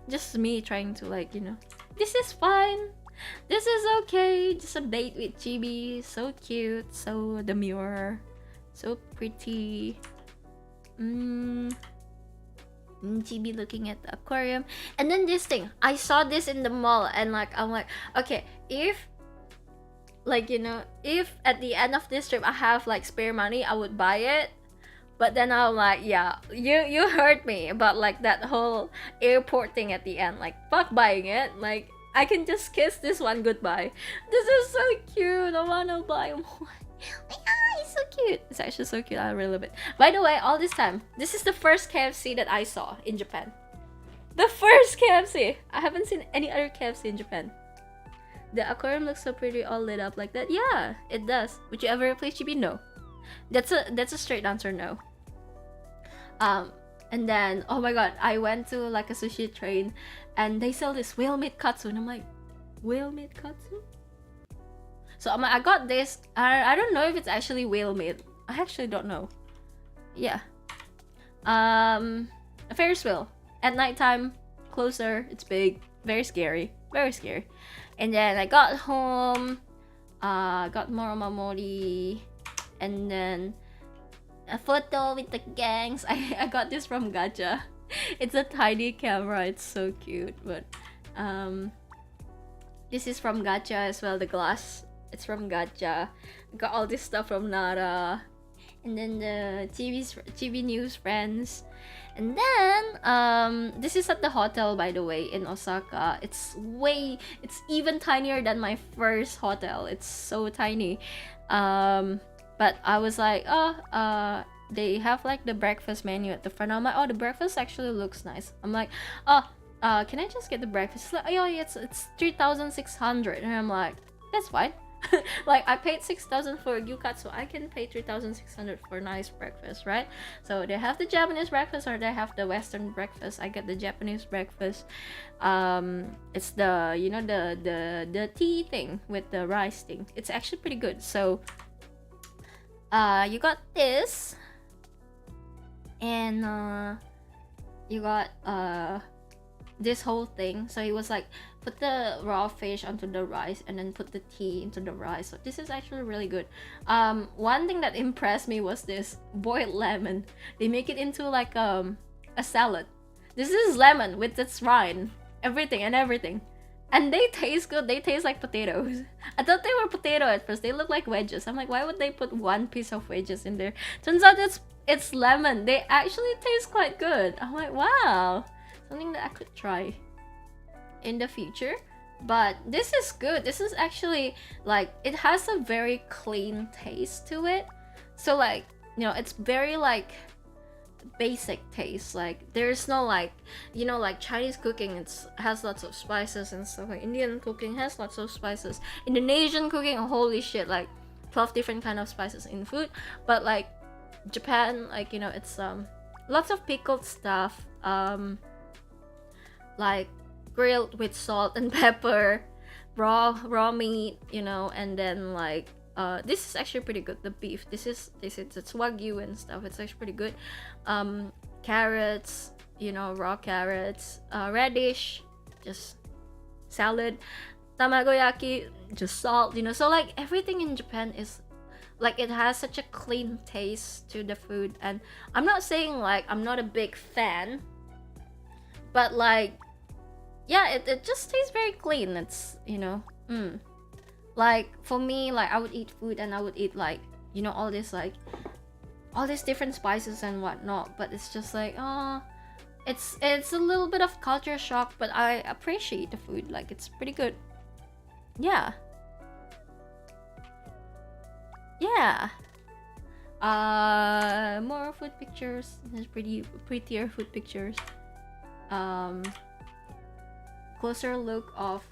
Just me trying to like, you know, this is fine. This is okay. Just a date with Chibi. So cute. So demure. So pretty. Chibi looking at the aquarium. And then this thing, I saw this in the mall and like I'm like, okay, if like, you know, if at the end of this trip I have like spare money, I would buy it. But then I'm like, yeah, you heard me about like that whole airport thing at the end. Like, fuck buying it. Like, I can just kiss this one goodbye. This is so cute. I wanna buy one. It's so cute. It's actually so cute. I really love it. By the way, all this time, this is the first KFC that I saw in Japan. The first KFC. I haven't seen any other KFC in Japan. The aquarium looks so pretty, all lit up like that. Yeah, it does. Would you ever replace Chibi? No. That's a straight answer, no. And then, oh my god, I went to like a sushi train and they sell this whale meat katsu and I'm like, whale meat katsu? So I got this. I don't know if it's actually whale meat. I actually don't know. Yeah. A Ferris wheel. At nighttime, closer, it's big, very scary. Very scary. And then I got home, got more omamori, and then a photo with the gangs. I got this from Gacha. It's a tiny camera. It's so cute. But this is from Gacha as well. The glass. It's from Gacha. Got all this stuff from Nara. And then the TV news friends. And then this is at the hotel, by the way, in Osaka. It's even tinier than my first hotel. It's so tiny. But I was like, they have like the breakfast menu at the front. I'm like, oh, the breakfast actually looks nice. I'm like, can I just get the breakfast? It's like, oh yeah, it's 3,600. And I'm like, that's fine. Like, I paid 6,000 for a gyukat, so I can pay 3,600 for a nice breakfast, right? So they have the Japanese breakfast or they have the Western breakfast. I get the Japanese breakfast. It's the, you know, the tea thing with the rice thing. It's actually pretty good. So you got this, and you got this whole thing. So it was like, put the raw fish onto the rice and then put the tea into the rice. So this is actually really good. One thing that impressed me was this boiled lemon. They make it into like a salad. This is lemon with its rind, everything, and they taste good. They taste like potatoes. I thought they were potato at first. They look like wedges. I'm like, why would they put one piece of wedges in there? Turns out it's lemon. They actually taste quite good. I'm like, wow, something that I could try in the future. But this is good. This is actually like, it has a very clean taste to it. So like, you know, it's very like basic taste. Like, there's no like, you know, like Chinese cooking, has lots of spices and stuff. Like Indian cooking has lots of spices. Indonesian cooking, holy shit, like 12 different kind of spices in food. But like Japan, like, you know, it's lots of pickled stuff, like grilled with salt and pepper, raw meat, you know. And then like this is actually pretty good. The beef, it's wagyu and stuff. It's actually pretty good. Carrots, you know, raw carrots, radish, just salad, tamagoyaki, just salt, you know. So like everything in Japan is like, it has such a clean taste to the food. And I'm not saying like I'm not a big fan, but like, yeah, it just tastes very clean. It's, you know, like for me, like I would eat food and I would eat like, you know, all these different spices and whatnot, but it's just like, it's a little bit of culture shock, but I appreciate the food. Like, it's pretty good. Yeah. More food pictures. There's prettier food pictures. Closer look of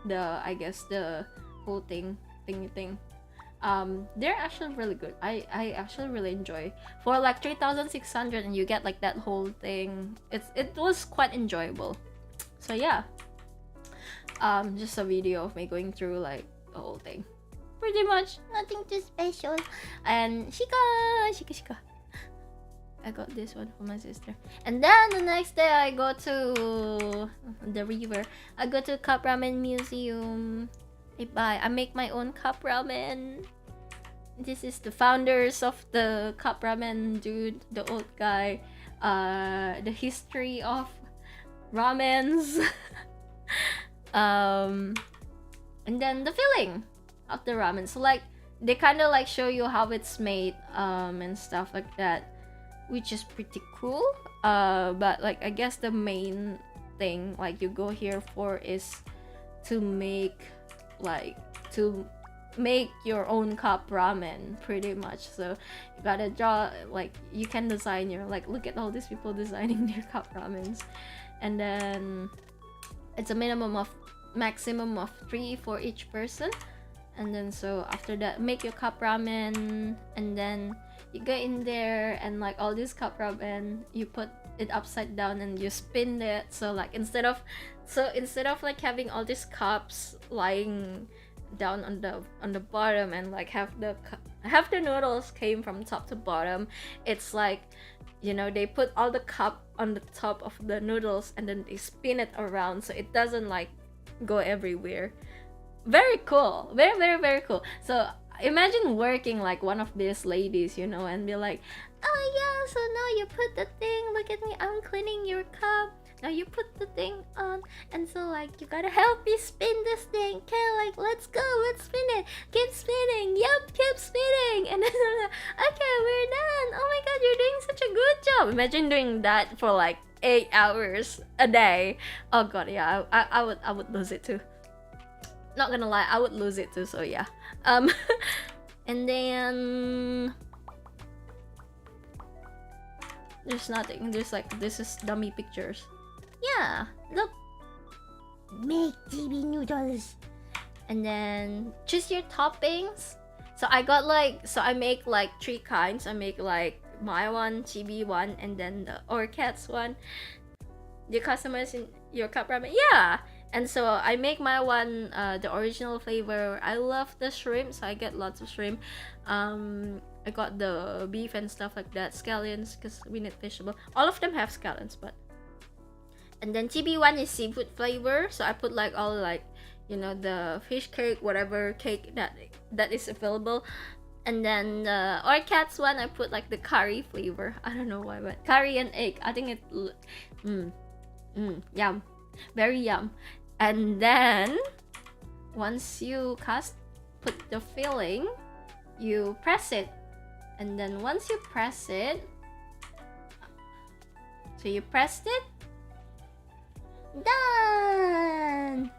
the, I guess, the whole thing. They're actually really good. I actually really enjoy. For like 3,600 and you get like that whole thing, it was quite enjoyable. So yeah, just a video of me going through like the whole thing. Pretty much Nothing too special. And shika. I got this one for my sister. And then the next day I go to the river. I go to Cup Ramen Museum. I make my own cup ramen. This is the founders of the cup ramen dude, the old guy. The history of ramens. And then the filling of the ramen. So like, they kind of like show you how it's made and stuff like that, which is pretty cool. But like, I guess the main thing like you go here for is to make your own cup ramen, pretty much. So you gotta draw, like, you can design your, like, look at all these people designing their cup ramens. And then it's a maximum of 3 for each person. And then so after that, make your cup ramen, and then you go in there and like all this cup ramen, you put it upside down and you spin it. So like, instead of like having all these cups lying down on the bottom and like have the noodles came from top to bottom, it's like, you know, they put all the cup on the top of the noodles and then they spin it around so it doesn't like go everywhere. Very cool. Very, very, very cool. So imagine working like one of these ladies, you know, and be like, oh yeah, so now you put the thing, look at me, I'm cleaning your cup, now you put the thing on, and so like you gotta help me spin this thing. Okay, like let's go, let's spin it, keep spinning, yep, keep spinning. And then I'm like, okay, we're done. Oh my god, you're doing such a good job. Imagine doing that for like 8 hours a day. Oh god, yeah, I would lose it too. Not gonna lie, I would lose it too. So yeah. And then there's nothing. There's like, this is dummy pictures. Yeah, look. Make chibi noodles. And then choose your toppings. So I got like, so I make like 3 kinds. I make like my one, chibi one, and then the Orcats one. You customize in your cup ramen? Yeah. And so I make my one the original flavor. I love the shrimp, so I get lots of shrimp. I got the beef and stuff like that, scallions, because we need fishable. All of them have scallions, but. And then chibi one is seafood flavor, so I put like all like, you know, the fish cake, whatever cake that is available. And then the Orcats one, I put like the curry flavor. I don't know why, but curry and egg. I think it yum, very yum. And then once you put the filling, you press it. And then once you press it, so you pressed it, Done!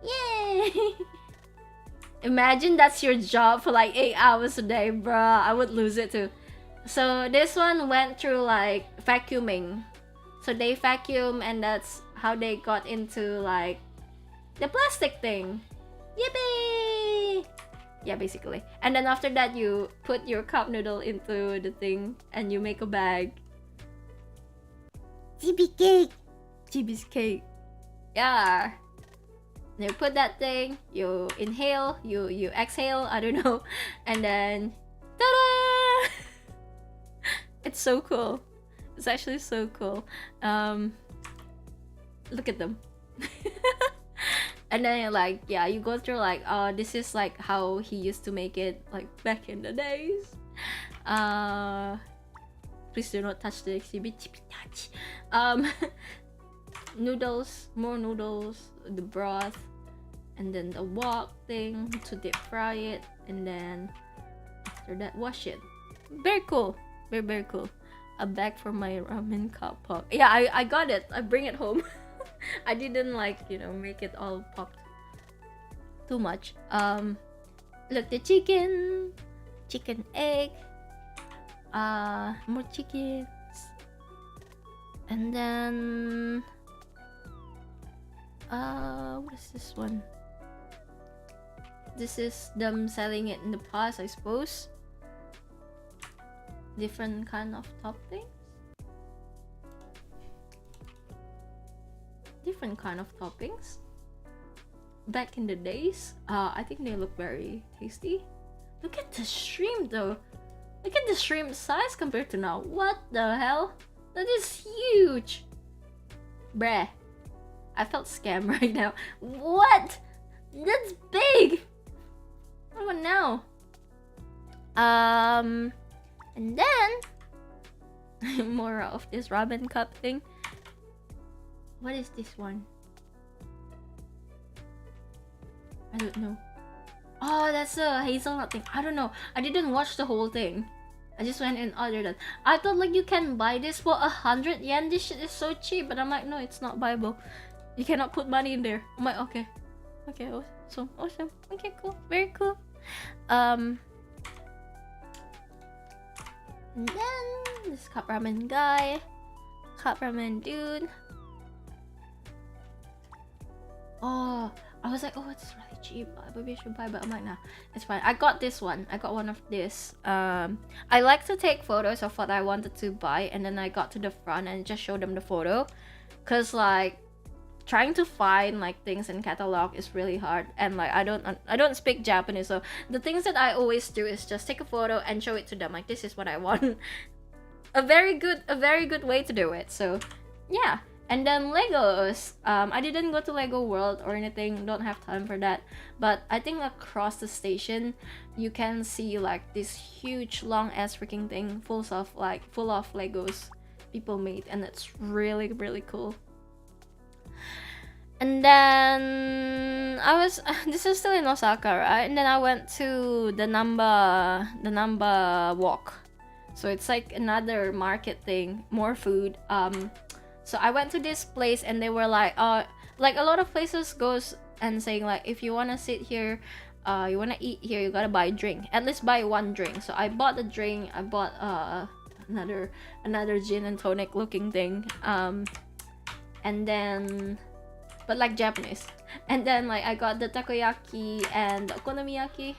yay! Imagine that's your job for like 8 hours a day, bruh. I would lose it too. So this one went through like vacuuming. So they vacuum, and that's how they got into like the plastic thing. Yippee! Yeah, basically. And then after that, you put your cup noodle into the thing and you make a bag. Chibi cake. Chibi's cake. Yeah. You put that thing, you inhale, you exhale, I don't know, and then ta-da! It's so cool. It's actually so cool. Look at them. And then like, yeah, you go through like, this is like how he used to make it like back in the days. Please do not touch the exhibit. Touch. Noodles, more noodles, the broth, and then the wok thing to deep fry it, and then after that wash it. Very cool. Very cool. A bag for my ramen cup pot. Yeah, I got it. I bring it home. I didn't like, you know, make it all popped too much. Look, the chicken egg, more chickens, and then what is this one? This is them selling it in the past, I suppose. Different kind of toppings. Different kind of toppings. Back in the days, I think they look very tasty. Look at the shrimp though. Look at the shrimp size compared to now. What the hell? That is huge. Bruh. I felt scammed right now. What? That's big. What now? And then more of this ramen cup thing. What is this one? I don't know. Oh, that's a hazelnut thing. I don't know. I didn't watch the whole thing. I just went and ordered it. I thought like you can buy this for 100 yen. This shit is so cheap, but I'm like, no, it's not buyable. You cannot put money in there. I'm like, okay. Okay, awesome. Awesome. Okay, cool. Very cool. And then this cup ramen guy. Cup ramen dude. Oh, I was like, oh, it's really cheap. Maybe I should buy, but I'm like, nah, it's fine. I got this one. I got one of this. I like to take photos of what I wanted to buy, and then I got to the front and just showed them the photo, cause like trying to find like things in catalog is really hard, and like I don't speak Japanese, so the things that I always do is just take a photo and show it to them. Like, this is what I want. a very good way to do it. So yeah. And then Legos. I didn't go to Lego World or anything. Don't have time for that. But I think across the station, you can see like this huge long ass freaking thing full of Legos people made, and it's really really cool. And then I was this is still in Osaka, right? And then I went to the Namba walk. So it's like another market thing, more food. So I went to this place and they were like a lot of places goes and saying like, if you wanna sit here, you wanna eat here, you gotta buy a drink. At least buy one drink. So I bought a drink. I bought another gin and tonic looking thing. And then, but like Japanese. And then like I got the takoyaki and the okonomiyaki.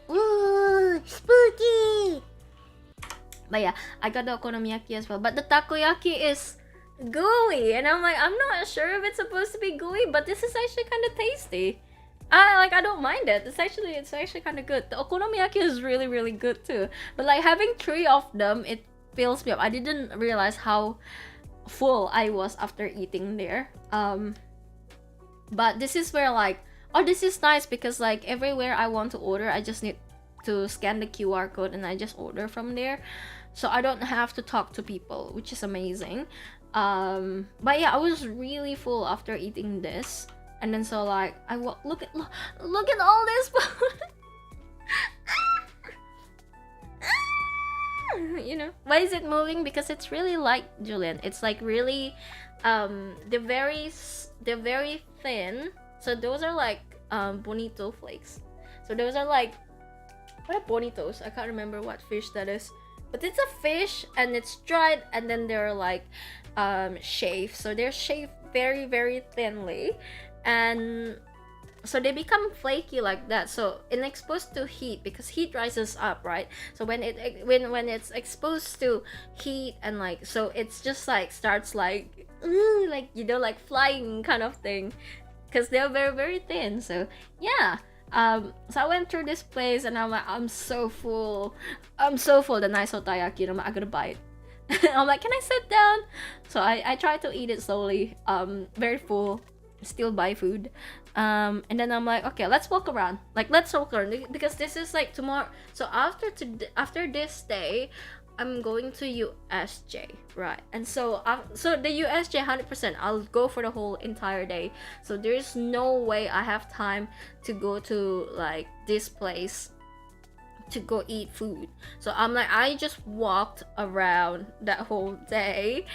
Ooh, spooky! But yeah, I got the okonomiyaki as well. But the takoyaki is gooey, and I'm like, I'm not sure if it's supposed to be gooey, but this is actually kind of tasty. I don't mind it. It's actually kind of good. The okonomiyaki is really really good too. But like having 3 of them, it fills me up. I didn't realize how full I was after eating there. But this is where like, oh, this is nice because like everywhere I want to order, I just need to scan the QR code and I just order from there. So I don't have to talk to people, which is amazing. But yeah, I was really full after eating this. And then so like look at all this food. You know, why is it moving? Because it's really light, Julian. It's like really they're very thin. So those are like bonito flakes. So those are like, what are bonitos? I can't remember what fish that is, but it's a fish and it's dried, and then they're like shaved. So they're shaved very very thinly, and so they become flaky like that. So in exposed to heat, because heat rises up, right? So when it's exposed to heat, and like, so it's just like starts like like, you know, like flying kind of thing, because they're very very thin. So yeah. So I went through this place and I'm like, I'm so full. The nice taiyaki, I'm like, I gotta buy it. I'm like, can I sit down? So I try to eat it slowly. Very full, still buy food. And then I'm like, okay, let's walk around. Like, let's walk around, because this is like tomorrow. So after this day, I'm going to USJ, right? And so so the USJ 100%, I'll go for the whole entire day. So there's no way I have time to go to like this place to go eat food. So I'm like, I just walked around that whole day,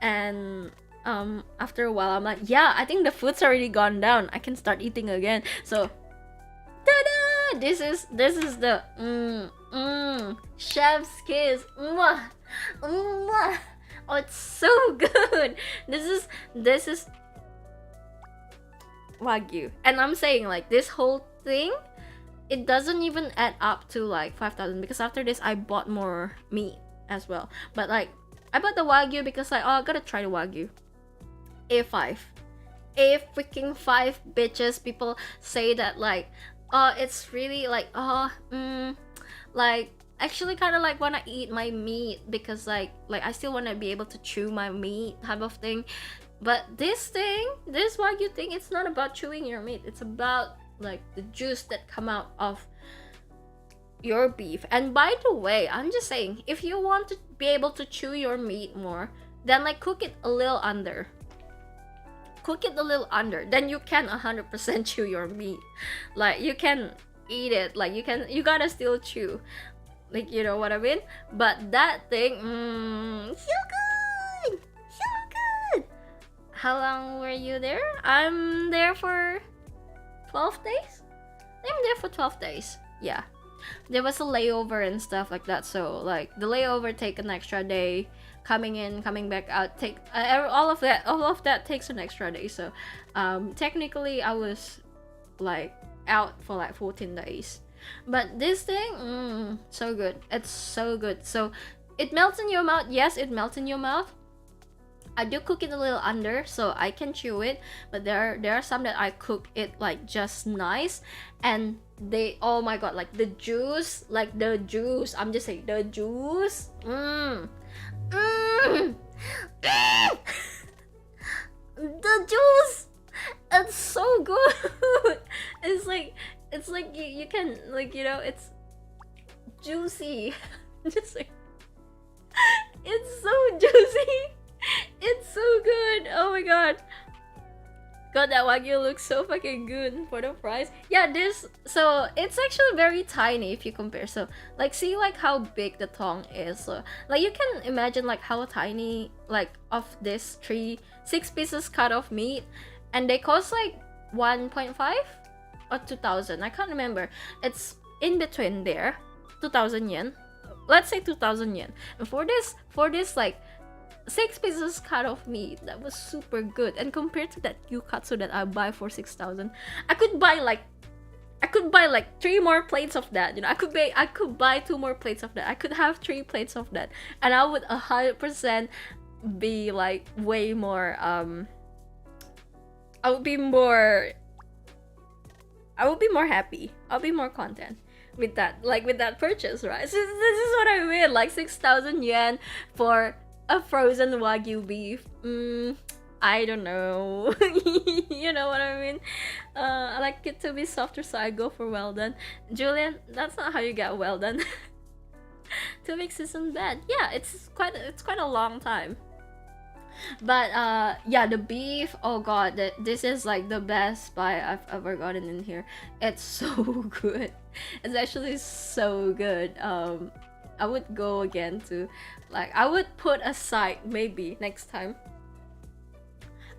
and after a while I'm like, yeah, I think the food's already gone down. I can start eating again. So ta-da! This is the chef's kiss. Mwah! Mwah! Oh, it's so good. This is Wagyu. And I'm saying like this whole thing, it doesn't even add up to like 5,000, because after this I bought more meat as well. But like I bought the Wagyu because like, oh, I gotta try the Wagyu. A5. A freaking 5, bitches. People say that like, oh, it's really like, like actually kind of like wanna eat my meat, because like I still wanna be able to chew my meat type of thing. But this Wagyu thing, it's not about chewing your meat. It's about like the juice that come out of your beef. And by the way, I'm just saying, if you want to be able to chew your meat more, then like cook it a little under. Then you can 100% chew your meat. Like you can eat it, like you gotta still chew, like, you know what I mean? But that thing, so good. How long were you there? I'm there for 12 days. I'm there for 12 days. Yeah, there was a layover and stuff like that, so like the layover take an extra day, coming in, coming back out, take all of that takes an extra day. So technically I was like out for like 14 days. But this thing, so good. It's so good. So it melts in your mouth. Yes, it melts in your mouth. I do cook it a little under so I can chew it, but there are some that I cook it like just nice, and they, oh my god, like the juice, I'm just saying the juice, The juice, it's so good. It's like you can, like, you know, it's juicy. Just like, it's so juicy. It's so good. Oh my god. God, that wagyu looks so fucking good for the price. Yeah, so it's actually very tiny if you compare. So like, see like how big the tongue is. So like, you can imagine like how tiny, like, of this 6 pieces cut of meat, and they cost like 1.5 or 2,000. I can't remember. It's in between there. 2,000 yen. Let's say 2,000 yen. And for this like 6 pieces cut of meat, that was super good. And compared to that gyukatsu that I buy for 6,000, I could buy like 3 more plates of that. You know, I could buy 2 more plates of that. I could have 3 plates of that, and I would 100% be like way more I would be more happy. I'll be more content with that, like, with that purchase, right? So this is what I mean, like 6,000 yen for a frozen wagyu beef. I don't know. You know what I mean? I like it to be softer, so I go for well done. Julian, that's not how you get well done. 2 weeks isn't bad. Yeah, it's quite a long time. But yeah, the beef, oh god, this is like the best buy I've ever gotten in here. It's so good. It's actually so good. I would go again to, like, I would put aside, maybe next time,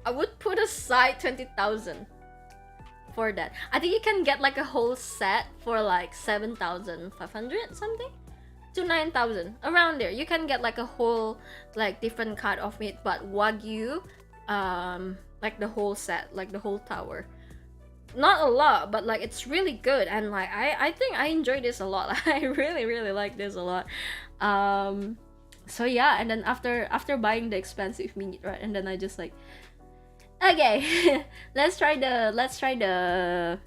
I would put aside 20,000 for that. I think you can get like a whole set for like 7,500 something to 9,000, around there. You can get like a whole, like, different cut of meat, but wagyu, like the whole set, like the whole tower. Not a lot, but like, it's really good. And like, I think I enjoy this a lot. I really like this a lot. So yeah, and then after buying the expensive meat, right, and then I just like, okay, let's try the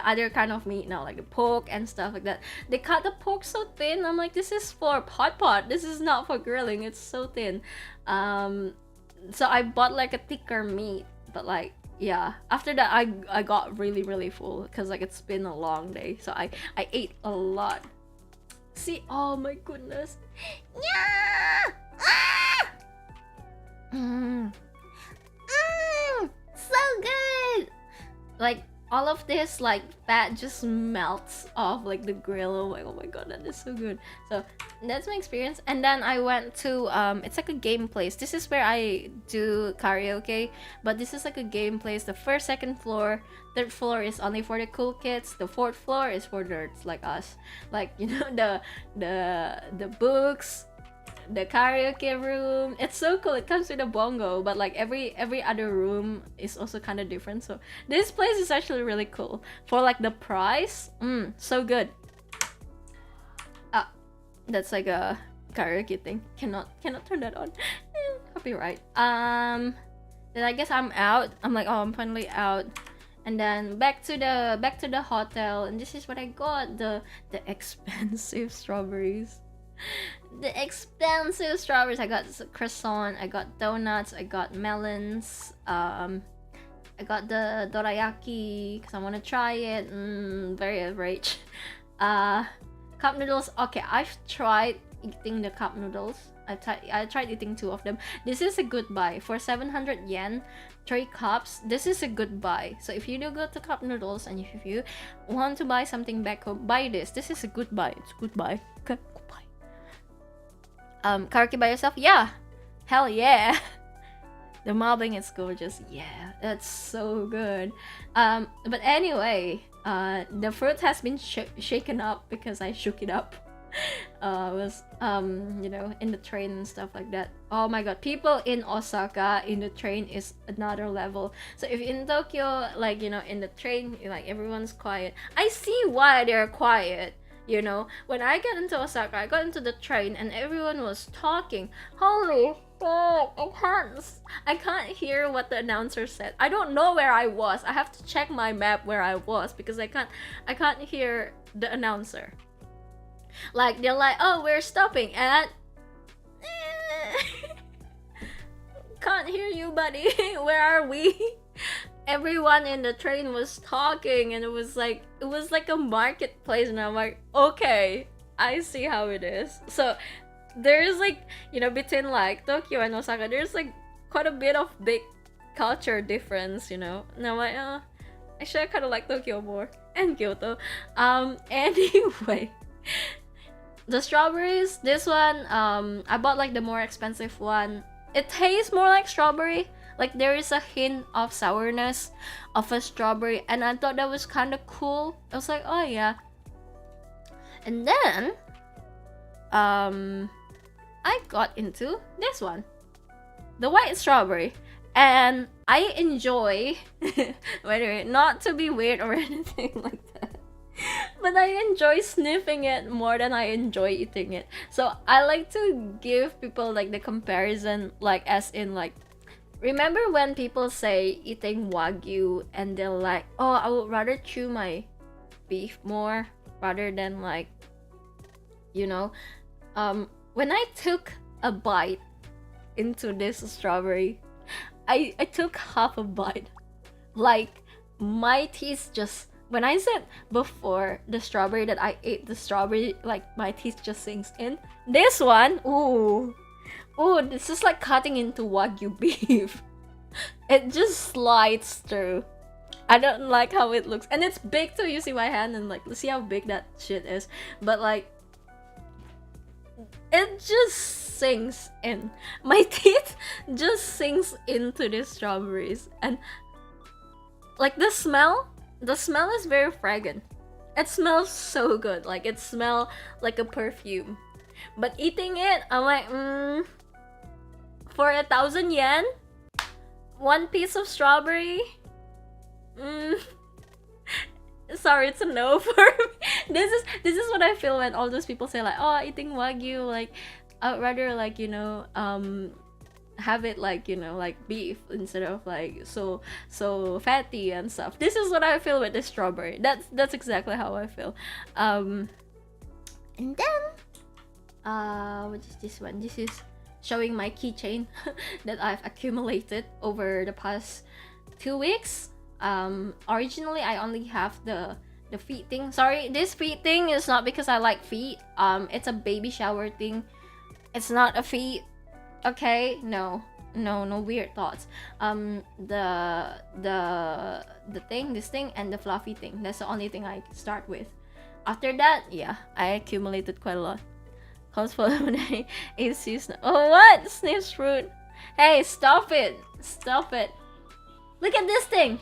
other kind of meat now, like the pork and stuff like that. They cut the pork so thin. I'm like, this is for pot. This is not for grilling. It's so thin. So I bought like a thicker meat, but like, yeah, after that I got really full, because like, it's been a long day, so I ate a lot. See, oh my goodness. Yeah! Ah! So good! Like, all of this like fat just melts off like the grill. Oh my god, that is so good. So that's my experience. And then I went to it's like a game place. This is where I do karaoke, but this is like a game place. The first, second floor, third floor is only for the cool kids. The fourth floor is for nerds like us. Like, you know, the books, the karaoke room. It's so cool. It comes with a bongo, but like every other room is also kind of different. So this place is actually really cool for like the price. So good. That's like a karaoke thing. Cannot turn that on. Copyright. Then I guess I'm out. I'm like, oh, I'm finally out. And then back to the hotel, and this is what I got: the expensive strawberries. The expensive strawberries. I got croissant, I got donuts, I got melons, I got the dorayaki because I want to try it. Very average. Cup noodles. Okay, I've tried eating the cup noodles. I tried eating 2 of them. This is a good buy for 700 yen. 3 cups. This is a good buy. So if you do go to cup noodles and if you want to buy something back home, buy this. This is a good buy. It's a good buy. Okay, good buy. Karaoke by yourself? Yeah, hell yeah. The mobbing is gorgeous. Yeah, that's so good. But anyway, the fruit has been shaken up because I shook it up. Was you know, in the train and stuff like that. Oh my god, people in Osaka in the train is another level. So if in Tokyo, like, you know, in the train, like, everyone's quiet. I see why they're quiet. You know, when I got into Osaka, I got into the train and everyone was talking. Holy fuck, I can't hear what the announcer said. I don't know where I was. I have to check my map where I was because I can't hear the announcer. Like, they're like, oh, we're stopping at can't hear you, buddy. Where are we? Everyone in the train was talking, and it was like a marketplace, and I'm like, okay, I see how it is. So there's like, you know, between like Tokyo and Osaka, there's like quite a bit of big culture difference, you know. And I'm like, actually I kind of like Tokyo more and Kyoto. Anyway, the strawberries, this one, I bought like the more expensive one. It tastes more like strawberry. Like there is a hint of sourness of a strawberry, and I thought that was kind of cool. I was like, oh yeah. And then, I got into this one, the white strawberry, and I enjoy. Wait, not to be weird or anything like that, but I enjoy sniffing it more than I enjoy eating it. So I like to give people like the comparison, like as in like, remember when people say eating wagyu and they're like, oh, I would rather chew my beef more rather than like, you know, when I took a bite into this strawberry, I took half a bite. Like my teeth just, when I said before the strawberry that I ate the strawberry, like my teeth just sinks in. This one, ooh, this is like cutting into wagyu beef. It just slides through. I don't like how it looks, and it's big too. You see my hand, and like, see how big that shit is. But like, it just sinks in. My teeth just sinks into the strawberries, and like the smell is very fragrant. It smells so good. Like it smells like a perfume. But eating it, I'm like, for 1,000 yen, one piece of strawberry. Sorry, it's a no for me. This is what I feel when all those people say like, oh, eating wagyu, like I'd rather like, you know, have it like, you know, like beef instead of like so fatty and stuff. This is what I feel with the strawberry. That's exactly how I feel. And then what is this one? This is showing my keychain that I've accumulated over the past 2 weeks. Originally I only have the feet thing. Sorry, this feet thing is not because I like feet. It's a baby shower thing. It's not a feet. Okay, no weird thoughts. The thing, this thing, and the fluffy thing. That's the only thing I start with. After that, yeah, I accumulated quite a lot. Comes for when I ate season. Oh, what? Sniffs fruit. Hey, stop it! Stop it! Look at this thing.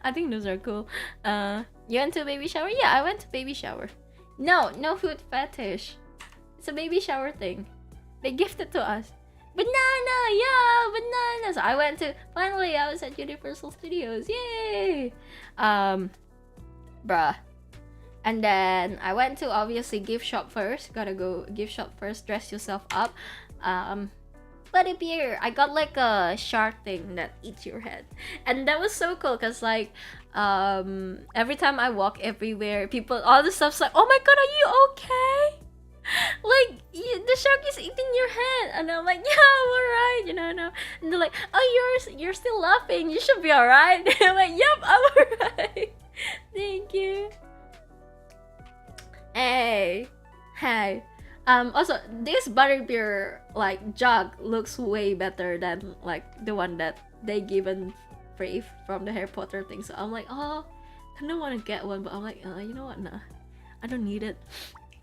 I think those are cool. You went to a baby shower? Yeah, I went to baby shower. No food fetish. It's a baby shower thing. They gifted to us. Banana, yeah, bananas. I went to, finally I was at Universal Studios. Yay! Bruh. And then I went to obviously gift shop first. Gotta go gift shop first, dress yourself up. Buddy beer. I got like a shark thing that eats your head. And that was so cool because like every time I walk everywhere, people, all the stuff's like, oh my god, are you okay? Like the shark is eating your head, and I'm like, yeah, I'm alright, you know. And they're like, oh, you're still laughing, you should be alright. I'm like, yep, I'm alright. Thank you. Hey. Also, this butterbeer like jug looks way better than like the one that they given free from the Harry Potter thing. So I'm like, oh, I kind of want to get one, but I'm like, you know what? Nah, I don't need it.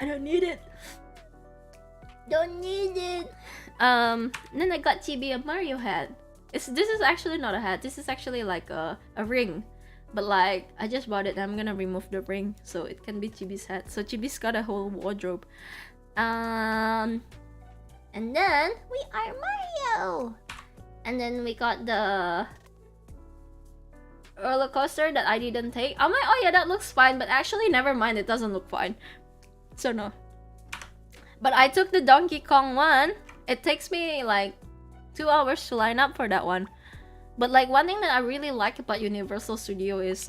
Don't need it. And then I got Chibi a Mario hat. This is actually not a hat. This is actually like a ring. But like, I just bought it and I'm gonna remove the ring so it can be Chibi's hat. So Chibi's got a whole wardrobe. And then we are Mario. And then we got the roller coaster that I didn't take. I'm like, oh yeah, that looks fine, but actually never mind, it doesn't look fine. So no. But I took the Donkey Kong one. It takes me like 2 hours to line up for that one. But like one thing that I really like about Universal Studio is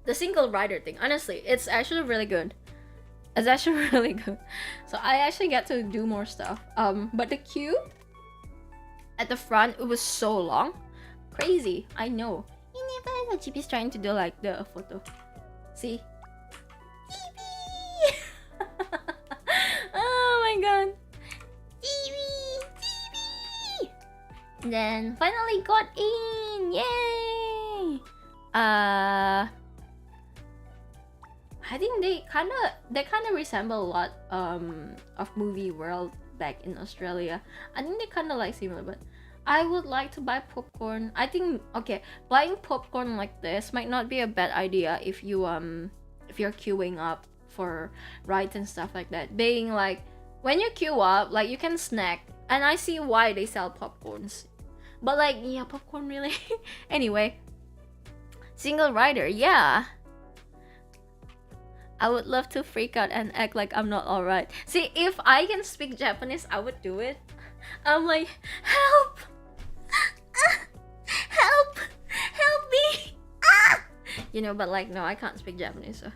the single rider thing. Honestly, it's actually really good. It's actually really good. So I actually get to do more stuff. But the queue at the front, it was so long. Crazy, I know. Chibi's trying to do like the photo. See? Chibi! Oh my god. Chibi! Then finally got in! Yay! I think they kind of resemble a lot of movie world back in Australia. I think they kind of like similar, but I would like to buy popcorn. I think buying popcorn like this might not be a bad idea if you're queuing up for rides and stuff like that. Being like when you queue up, like you can snack, and I see why they sell popcorns. But like, yeah, popcorn really. Anyway, single rider, yeah. I would love to freak out and act like I'm not alright. See, if I can speak Japanese, I would do it. I'm like, help! Help! Help me! You know, but like, no, I can't speak Japanese, so.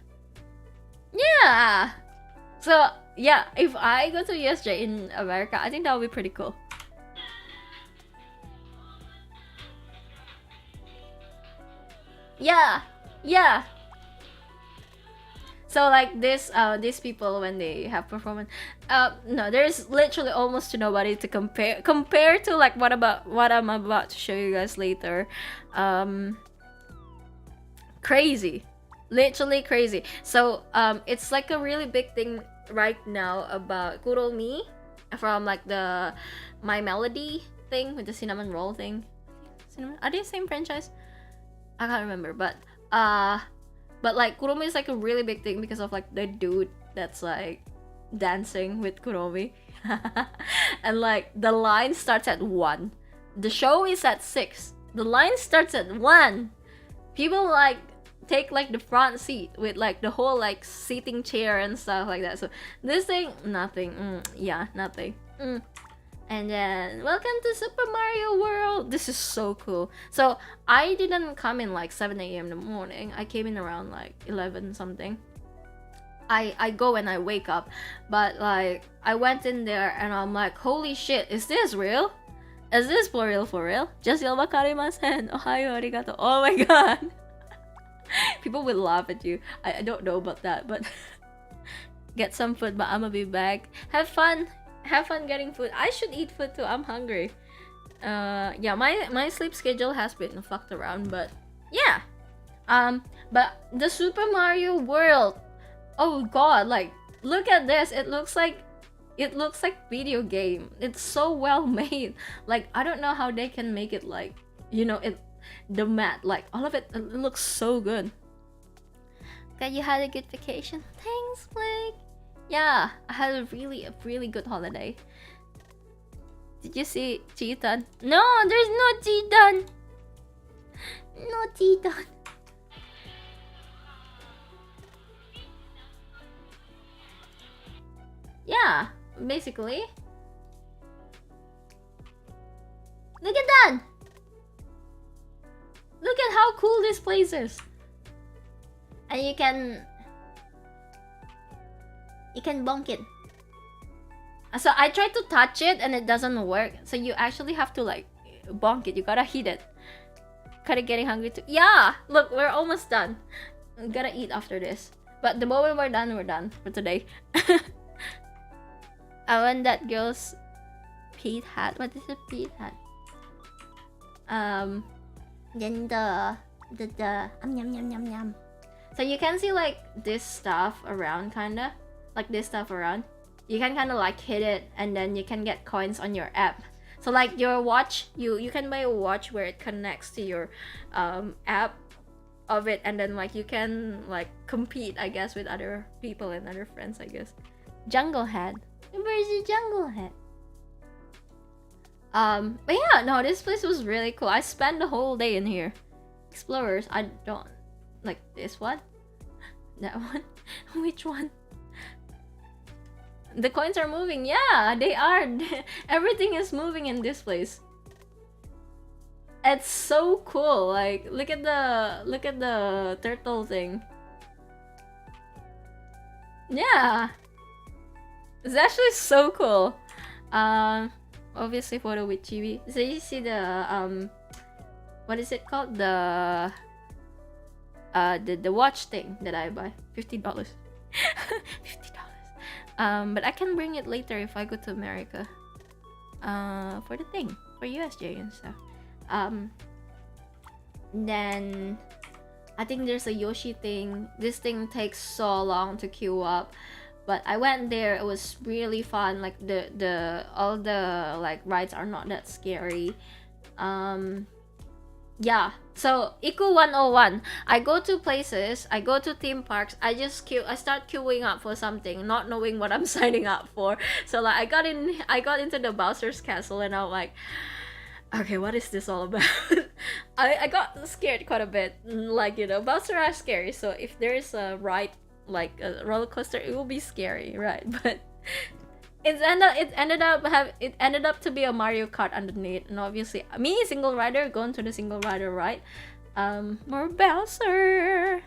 Yeah! So, yeah, if I go to USJ in America, I think that would be pretty cool. Yeah! Yeah! So like these people when they have performance, no, there's literally almost nobody to compare to like what I'm about to show you guys later. Crazy, literally crazy. So it's like a really big thing right now about Kuromi from like the My Melody thing with the cinnamon roll thing. Are they the same franchise? I can't remember, but like Kuromi is like a really big thing because of like the dude that's like dancing with Kuromi. And like the line starts at 1. The show is at 6. The line starts at 1. People like take like the front seat with like the whole like seating chair and stuff like that. So this thing, nothing. Yeah, nothing. And then, welcome to Super Mario World! This is so cool. So, I didn't come in like 7 a.m. in the morning. I came in around like 11 something. I go when I wake up. But like, I went in there and I'm like, holy shit, is this real? Is this for real? Just wakarimasen. Ohayo arigato. Oh my god. People will laugh at you. I don't know about that, but get some food, but I'ma be back. Have fun getting food. I should eat food too. I'm hungry. Yeah, my sleep schedule has been fucked around, but yeah. But the Super Mario World. Oh god, like look at this. It looks like video game. It's so well made. Like I don't know how they can make it like, you know, the mat, like all of it looks so good. Glad you had a good vacation. Thanks, Blake. Yeah, I had a really good holiday. Did you see Cheetan? No, there's no Cheetan. No Cheetan. Yeah, basically. Look at that! Look at how cool this place is. And you can bonk it. So I tried to touch it and it doesn't work. So you actually have to like bonk it. You gotta hit it. Kinda getting hungry too. Yeah! Look, we're almost done. We gotta eat after this. But the moment we're done for today. I want that girl's Pete hat. What is a Pete hat? Then the yum. So you can see like this stuff around, kinda like this stuff around. You can kind of like hit it and then you can get coins on your app. So like your watch, you can buy a watch where it connects to your app of it, and then like you can like compete, I guess, with other people and other friends, I guess. Jungle hat. Where's the jungle hat? But yeah, no, this place was really cool. I spent the whole day in here. Explorers, I don't like this one. That one. Which one? The coins are moving. Yeah, they are. Everything is moving in this place. It's so cool. Like, look at the turtle thing. Yeah, it's actually so cool. Obviously photo with chibi. So you see the what is it called? The watch thing that I buy. $50. $50. But I can bring it later if I go to America. For the thing, for USJ and stuff. Then I think there's a Yoshi thing. This thing takes so long to queue up, but I went there. It was really fun. Like the all the like rides are not that scary. Yeah. So Iku 101. I go to places. I go to theme parks. I start queuing up for something, not knowing what I'm signing up for. So like I got into the Bowser's castle, and I'm like, okay, what is this all about? I got scared quite a bit. Like, you know, Bowser are scary, so if there is a ride like a roller coaster, it will be scary, right? But it ended up to be a Mario Kart underneath, and obviously me, single rider, going to the single rider ride. More Bowser.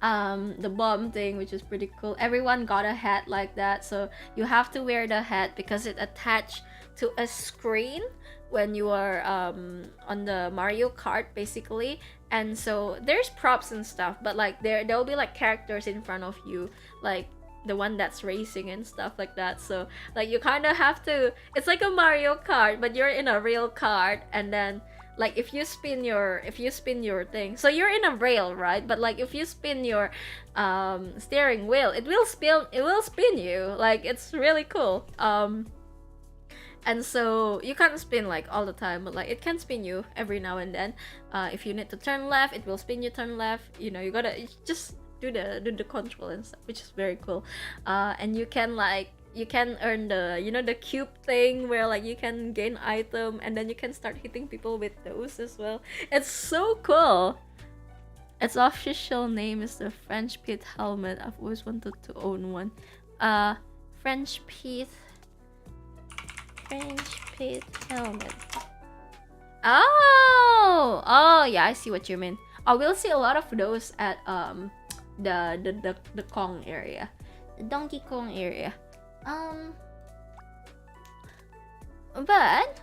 The bomb thing, which is pretty cool. Everyone got a hat like that, so you have to wear the hat because it attached to a screen when you are on the Mario Kart, basically. And so there's props and stuff, but like there'll be like characters in front of you, like the one that's racing and stuff like that. So like you kind of have to, it's like a Mario Kart, but you're in a real kart, and then like if you spin your thing, so you're in a rail, right? But like if you spin your steering wheel, it will spin you. Like, it's really cool. And so you can't spin like all the time, but like it can spin you every now and then. If you need to turn left, it will spin you turn left. You know, you just do the control and stuff, which is very cool. And you can earn the cube thing where like you can gain item, and then you can start hitting people with those as well. It's so cool. Its official name is the French Pit helmet. I've always wanted to own one. French Pit helmet. Oh yeah, I see what you mean. We'll see a lot of those at the Kong area, the Donkey Kong area. But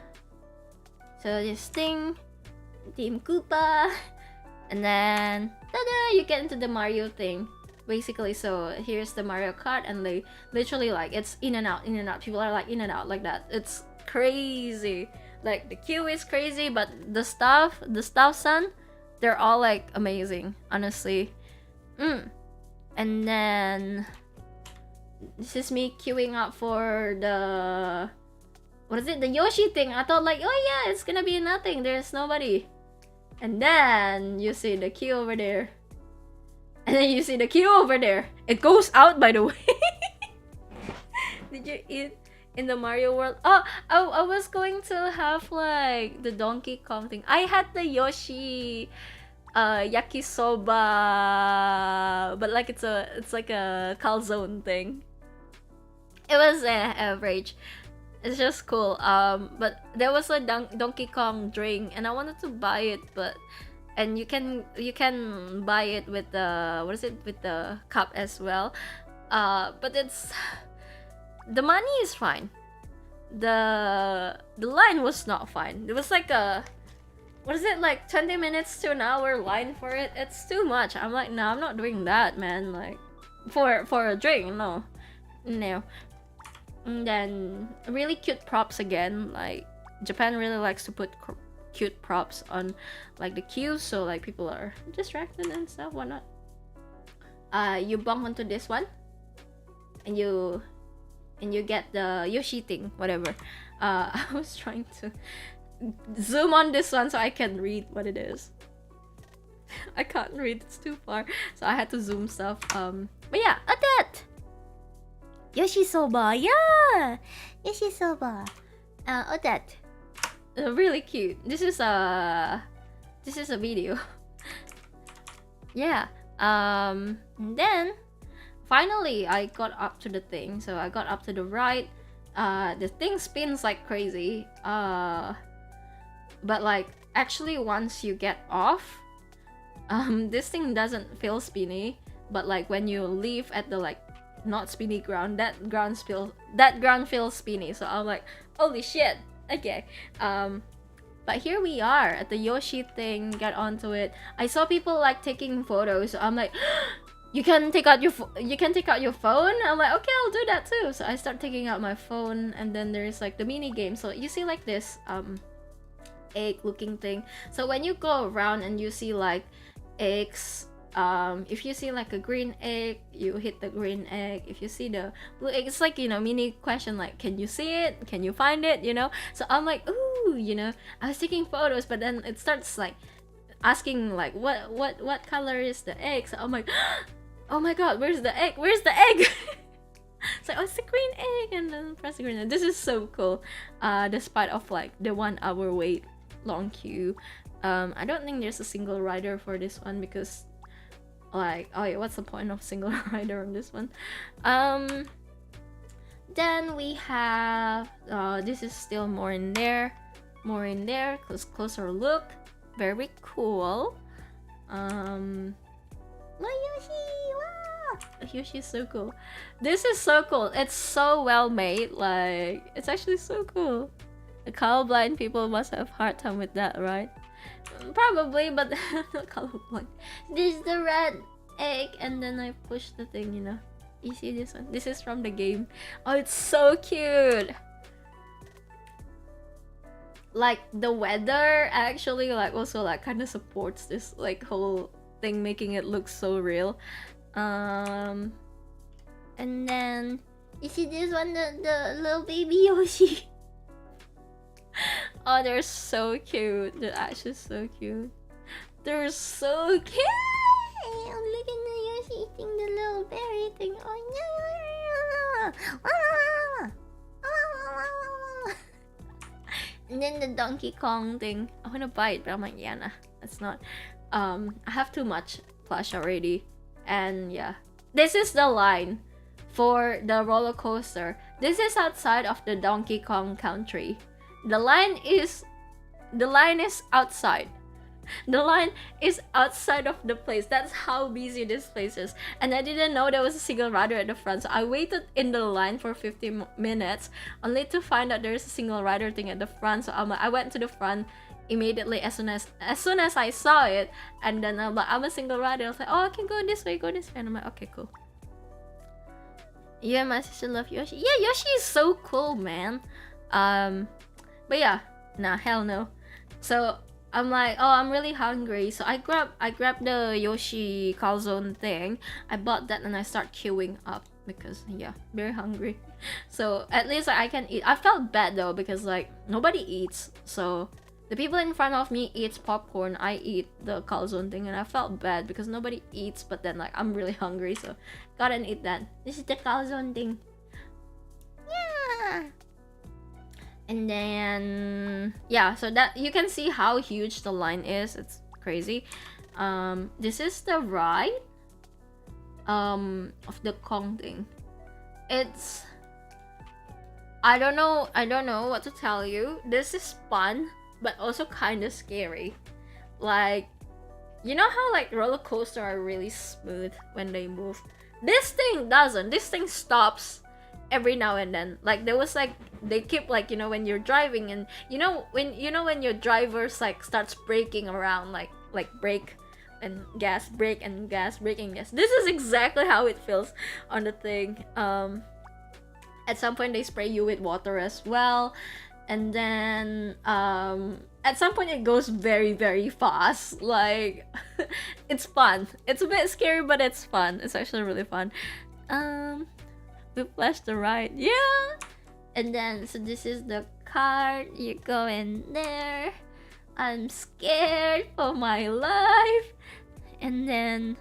so this thing, Team Koopa, and then tada, you get into the Mario thing, basically. So here's the Mario Kart, and they literally like it's in and out. People are like in and out like that. It's crazy. Like the queue is crazy, but the staff, son, they're all like amazing, honestly. And then this is me queuing up for the, what is it, the Yoshi thing. I thought like, oh yeah, it's gonna be nothing, there's nobody. And then you see the queue over there. And then you see the queue over there. It goes out, by the way. Did you eat in the Mario World? Oh, I was going to have like the Donkey Kong thing. I had the Yoshi yakisoba, but like it's like a calzone thing. It was average. It's just cool. But there was a Donkey Kong drink, and I wanted to buy it, and you can buy it with the, what is it, with the cup as well. But it's, the money is fine. The line was not fine. It was like a, what is it, like 20 minutes to an hour line for it. It's too much. I'm like, no, I'm not doing that, man. Like for a drink, no. And then really cute props again. Like Japan really likes to put cute props on like the queues, so like people are distracted and stuff, whatnot. You bump onto this one, and you get the Yoshi thing, whatever. I was trying to zoom on this one so I can read what it is. I can't read, it's too far, so I had to zoom stuff. But yeah, that Yoshi soba, yeah, Yoshi soba. That. Really cute. This is a video. Yeah. Then finally I got up to the thing. So I got up to the right. the thing spins like crazy. But like actually once you get off, this thing doesn't feel spinny. But like when you leave at the like not spinny ground, that ground feels spinny. So I'm like, holy shit. Okay. But here we are at the Yoshi thing. Get onto it. I saw people like taking photos. So I'm like, you can take out your phone. I'm like, okay, I'll do that too. So I start taking out my phone, and then there's like the mini game. So you see like this egg looking thing. So when you go around and you see like eggs, if you see like a green egg, you hit the green egg. If you see the blue egg, it's like, you know, mini question like, can you see it, can you find it, you know? So I'm like, ooh, you know, I was taking photos, but then it starts like asking like what color is the egg. So I'm like, oh my god, where's the egg, it's like, oh, it's the green egg, and then press the green egg. This is so cool, despite of like the 1 hour wait, long queue. I don't think there's a single rider for this one, because like, oh yeah, what's the point of single rider on this one? Then we have this is still more in there, closer look, very cool. Yoshi, wow! Yoshi's so cool. This is so cool. It's so well made. Like, it's actually so cool. The colorblind people must have hard time with that, right? Probably, but not colorblind. This is the red egg, and then I push the thing, you know. You see this one? This is from the game. Oh, it's so cute. Like the weather actually like also like kind of supports this like whole thing, making it look so real. And then you see this one, the little baby Yoshi. Oh, they're so cute. They're actually so cute. They're so cute. Oh, look at the Yoshi eating the little berry thing. Oh yeah. And then the Donkey Kong thing. I wanna buy it, but I'm like, yeah, nah, that's not. I have too much plush already. And yeah, this is the line for the roller coaster. This is outside of the Donkey Kong country. The line is outside. The line is outside of the place. That's how busy this place is. And I didn't know there was a single rider at the front, so I waited in the line for 50 minutes only to find out there's a single rider thing at the front. So I went to the front immediately as soon as I saw it, and then I'm like, I'm a single rider. I was like, oh, I can go this way, and I'm like, okay, cool. You and my sister love Yoshi. Yeah, Yoshi is so cool, man. But yeah, nah, hell no. So I'm like, oh, I'm really hungry. So I grabbed the Yoshi calzone thing. I bought that and I start queuing up because yeah, very hungry. So at least I can eat. I felt bad though because like nobody eats. So the people in front of me eats popcorn. I eat the calzone thing, and I felt bad because nobody eats. But then like I'm really hungry, so gotta eat that. This is the calzone thing. Yeah. And then yeah, so that you can see how huge the line is. It's crazy. This is the ride of the Kong thing. It's I don't know what to tell you. This is fun, but also kind of scary. Like, you know how like roller coasters are really smooth when they move? This thing doesn't. This thing stops every now and then. Like there was like they keep like, you know, when you're driving and when your drivers like starts braking around like brake and gas, brake and gas, brake and gas. This is exactly how it feels on the thing. At some point they spray you with water as well, and then at some point it goes very, very fast. Like it's fun. It's a bit scary, but it's fun. It's actually really fun. We flashed the ride, yeah. And then so this is the card. You go in there. I'm scared for my life. And then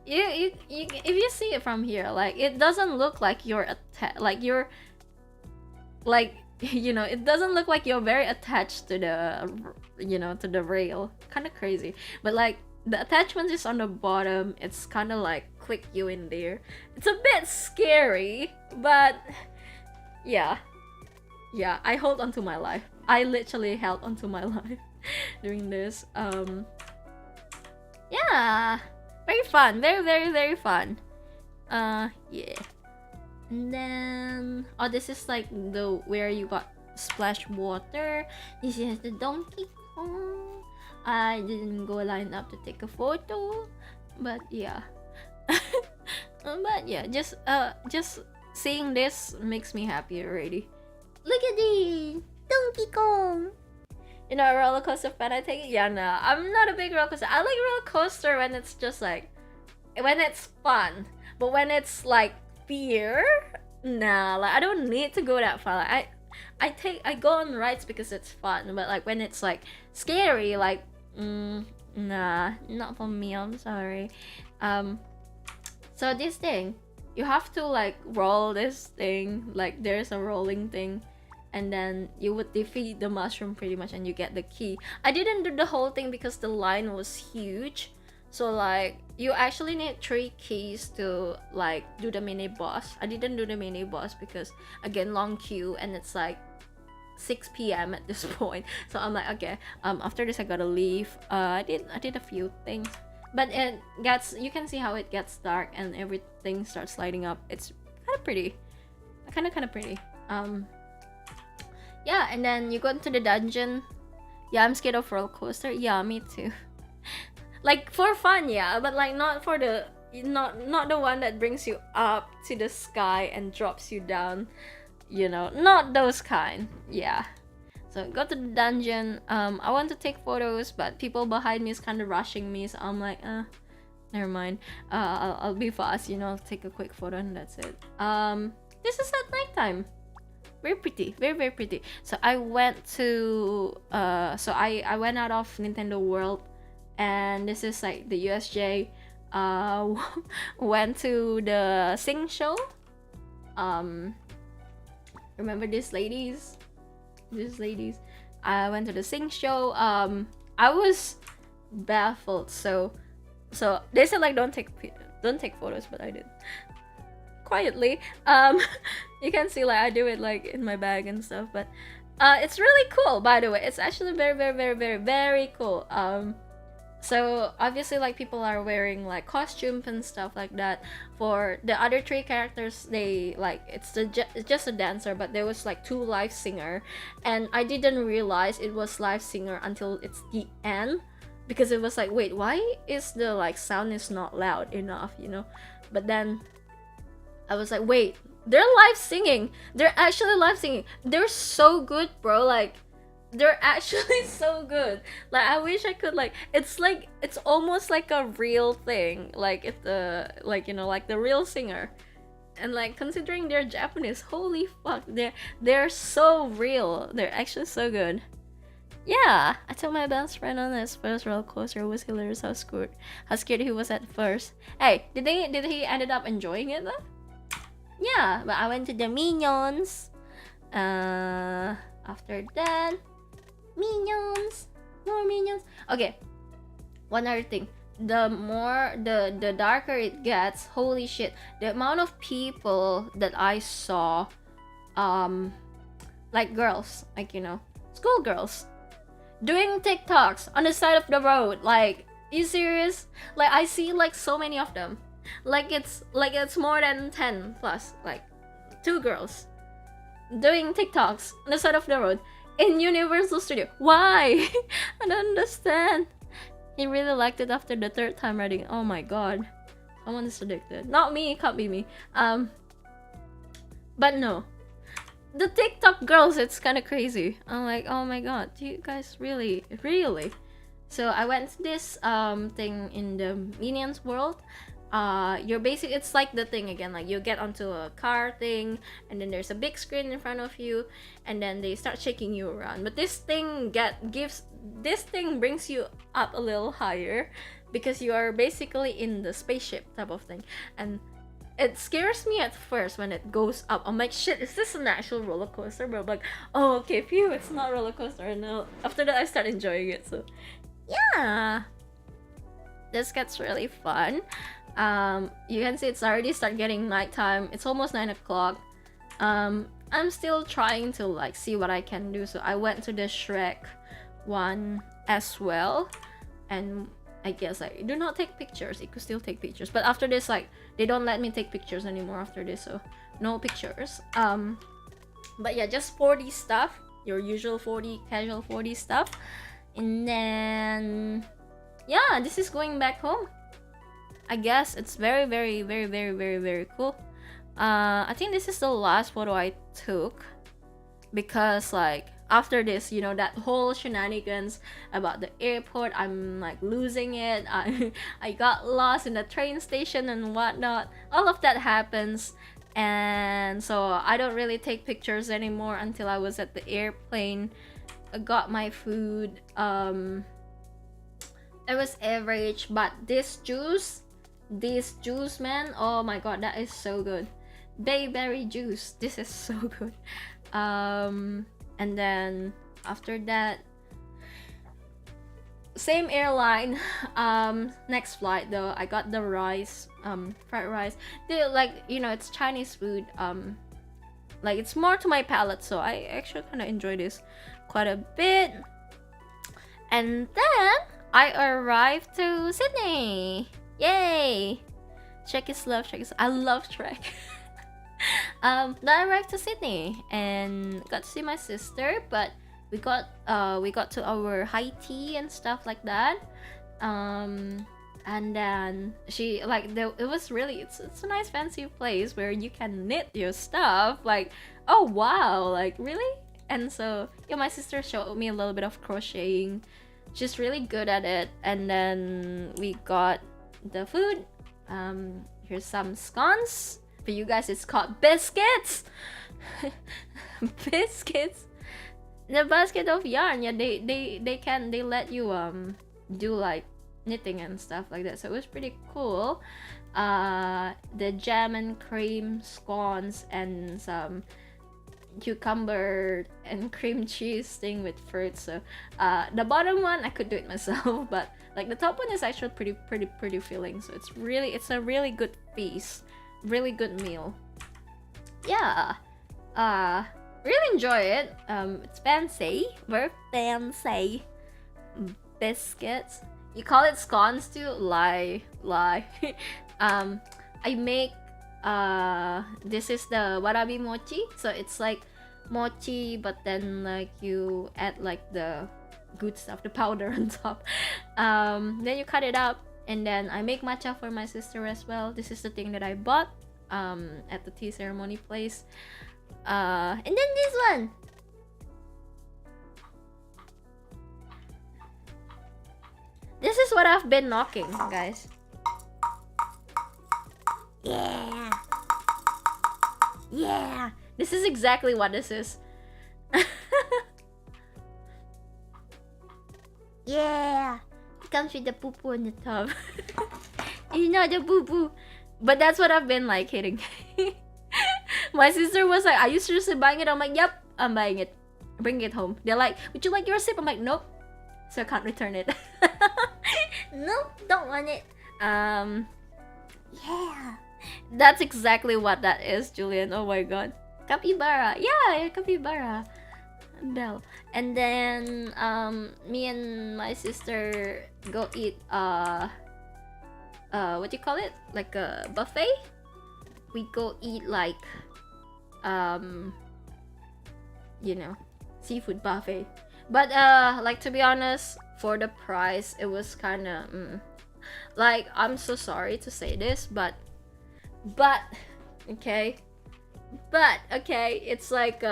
you if you see it from here, like it doesn't look like you're it doesn't look like you're very attached to the rail. Kind of crazy, but like the attachment is on the bottom. It's kind of like click you in there. It's a bit scary, but yeah, yeah, I hold on to my life. I literally held onto my life during this. Yeah, very fun, very fun. Yeah. And then, oh, this is like the where you got splash water. This is the Donkey Kong. I didn't go line up to take a photo, but yeah. But yeah, just seeing this makes me happy already. Look at the Donkey Kong. You know, a roller coaster fan, I take it. Yeah, no, I'm not a big roller coaster. I like roller coaster when it's just like, when it's fun. But when it's like fear, nah, like I don't need to go that far. Like, I go on rides because it's fun. But like when it's like scary, like nah, not for me. I'm sorry. So this thing, you have to like roll this thing. Like there's a rolling thing. And then you would defeat the mushroom pretty much and you get the key. I didn't do the whole thing because the line was huge. So like you actually need 3 keys to like do the mini boss. I didn't do the mini boss because again long queue and it's like 6 p.m. at this point. So I'm like, okay, after this I gotta leave. I did a few things. But it gets, you can see how it gets dark and everything starts lighting up. It's kind of pretty. Kind of pretty. Yeah, and then you go into the dungeon. Yeah, I'm scared of roller coaster. Yeah, me too. Like for fun, yeah, but like not for the not the one that brings you up to the sky and drops you down. You know, not those kind. Yeah. So go to the dungeon. I want to take photos, but people behind me is kind of rushing me, so I'm like, never mind. I'll be fast. You know, I'll take a quick photo and that's it. This is at nighttime. Very pretty, very pretty. So I went to I went out of Nintendo World, and this is like the USJ. Went to the Sing Show. Remember these ladies? I went to the Sing Show. I was baffled. So they said like don't take photos, but I did. Quietly. You can see like I do it like in my bag and stuff, but it's really cool, by the way. It's actually very cool. So obviously like people are wearing like costumes and stuff like that. For the other 3 characters, they like it's just a dancer, but there was like 2 live singer, and I didn't realize it was live singer until it's the end, because it was like, wait, why is the like sound is not loud enough, you know? But then I was like, wait, they're live singing. They're actually live singing. They're so good, bro. Like, they're actually so good. Like, I wish I could like. It's almost like a real thing. Like, if the like you know like the real singer, and like considering they're Japanese, holy fuck, they're so real. They're actually so good. Yeah, I took my best friend on this first roller coaster. It was hilarious how scared he was at first. Hey, did he ended up enjoying it though? Yeah, but I went to the Minions. After that, Minions, more Minions. Okay, one other thing. The darker it gets, holy shit, the amount of people that I saw, like girls, like, you know, schoolgirls, doing TikToks on the side of the road. Like, are you serious? Like, I see like so many of them. Like it's more than 10 plus, like 2 girls doing TikToks on the side of the road in Universal Studio. Why? I don't understand. He really liked it after the 3rd time riding. Oh my god, someone is addicted. Not me, it can't be me. But no, the TikTok girls, it's kind of crazy. I'm like, oh my god, do you guys really? So I went to this thing in the Minions world. It's like the thing again, like you get onto a car thing, and then there's a big screen in front of you, and then they start shaking you around. But this thing brings you up a little higher, because you are basically in the spaceship type of thing, and it scares me at first when it goes up. I'm like, shit, is this an actual roller coaster? But I'm like, oh, okay, phew, it's not a roller coaster. And now after that I start enjoying it. So yeah, this gets really fun. You can see it's already start getting nighttime. It's almost 9 o'clock. I'm still trying to like see what I can do. So I went to the Shrek one as well, and I guess like do not take pictures. You could still take pictures, but after this, like they don't let me take pictures anymore after this, so no pictures. But yeah, just 4D stuff, your usual 4D casual 4D stuff, and then yeah, this is going back home. I guess it's very cool. I think this is the last photo I took, because like after this, you know, that whole shenanigans about the airport, I'm like losing it. I got lost in the train station and whatnot. All of that happens, and so I don't really take pictures anymore until I was at the airplane. I got my food. It was average, but this juice, man, oh my god, that is so good. Bayberry juice, this is so good. And then after that, same airline, next flight though, I got the rice, fried rice. They, like, you know, it's Chinese food, like it's more to my palate, so I actually kind of enjoy this quite a bit. And then I arrived to Sydney. Yay! Shrek is love, Shrek is... I love Shrek. Then I arrived to Sydney and got to see my sister, but we got to our high tea and stuff like that. And then she like it was really it's a nice fancy place where you can knit your stuff. Like, oh wow, like really? And so yeah, my sister showed me a little bit of crocheting. She's really good at it. And then we got the food. Here's some scones. For you guys, it's called biscuits. Biscuits. The basket of yarn. Yeah, they let you do like knitting and stuff like that. So it was pretty cool. The jam and cream scones and some cucumber and cream cheese thing with fruit. So the bottom one I could do it myself, but like the top one is actually pretty filling. So it's a really good feast, really good meal. Yeah, really enjoy it. It's fancy, very fancy. Biscuits, you call it scones too? Lie. I make this is the warabi mochi, so it's like mochi, but then like you add like the good stuff, the powder on top. Then you cut it up, and then I make matcha for my sister as well. This is the thing that I bought at the tea ceremony place. And then this one, this is what I've been knocking, guys. Yeah, this is exactly what this is. Yeah, it comes with the poo poo on the top. You know, the poo poo. But that's what I've been like hitting. My sister was like, "Are you seriously buying it?" I'm like, "Yep, I'm buying it. Bring it home." They're like, "Would you like your sip?" I'm like, "Nope." So I can't return it. Nope, don't want it. Yeah. That's exactly what that is, Julian. Oh my god. Capybara. Yeah, capybara. Bell. And then me and my sister go eat what do you call it? Like a buffet? We go eat like you know, seafood buffet. But like, to be honest, for the price, it was kind of like, I'm so sorry to say this, but okay, it's like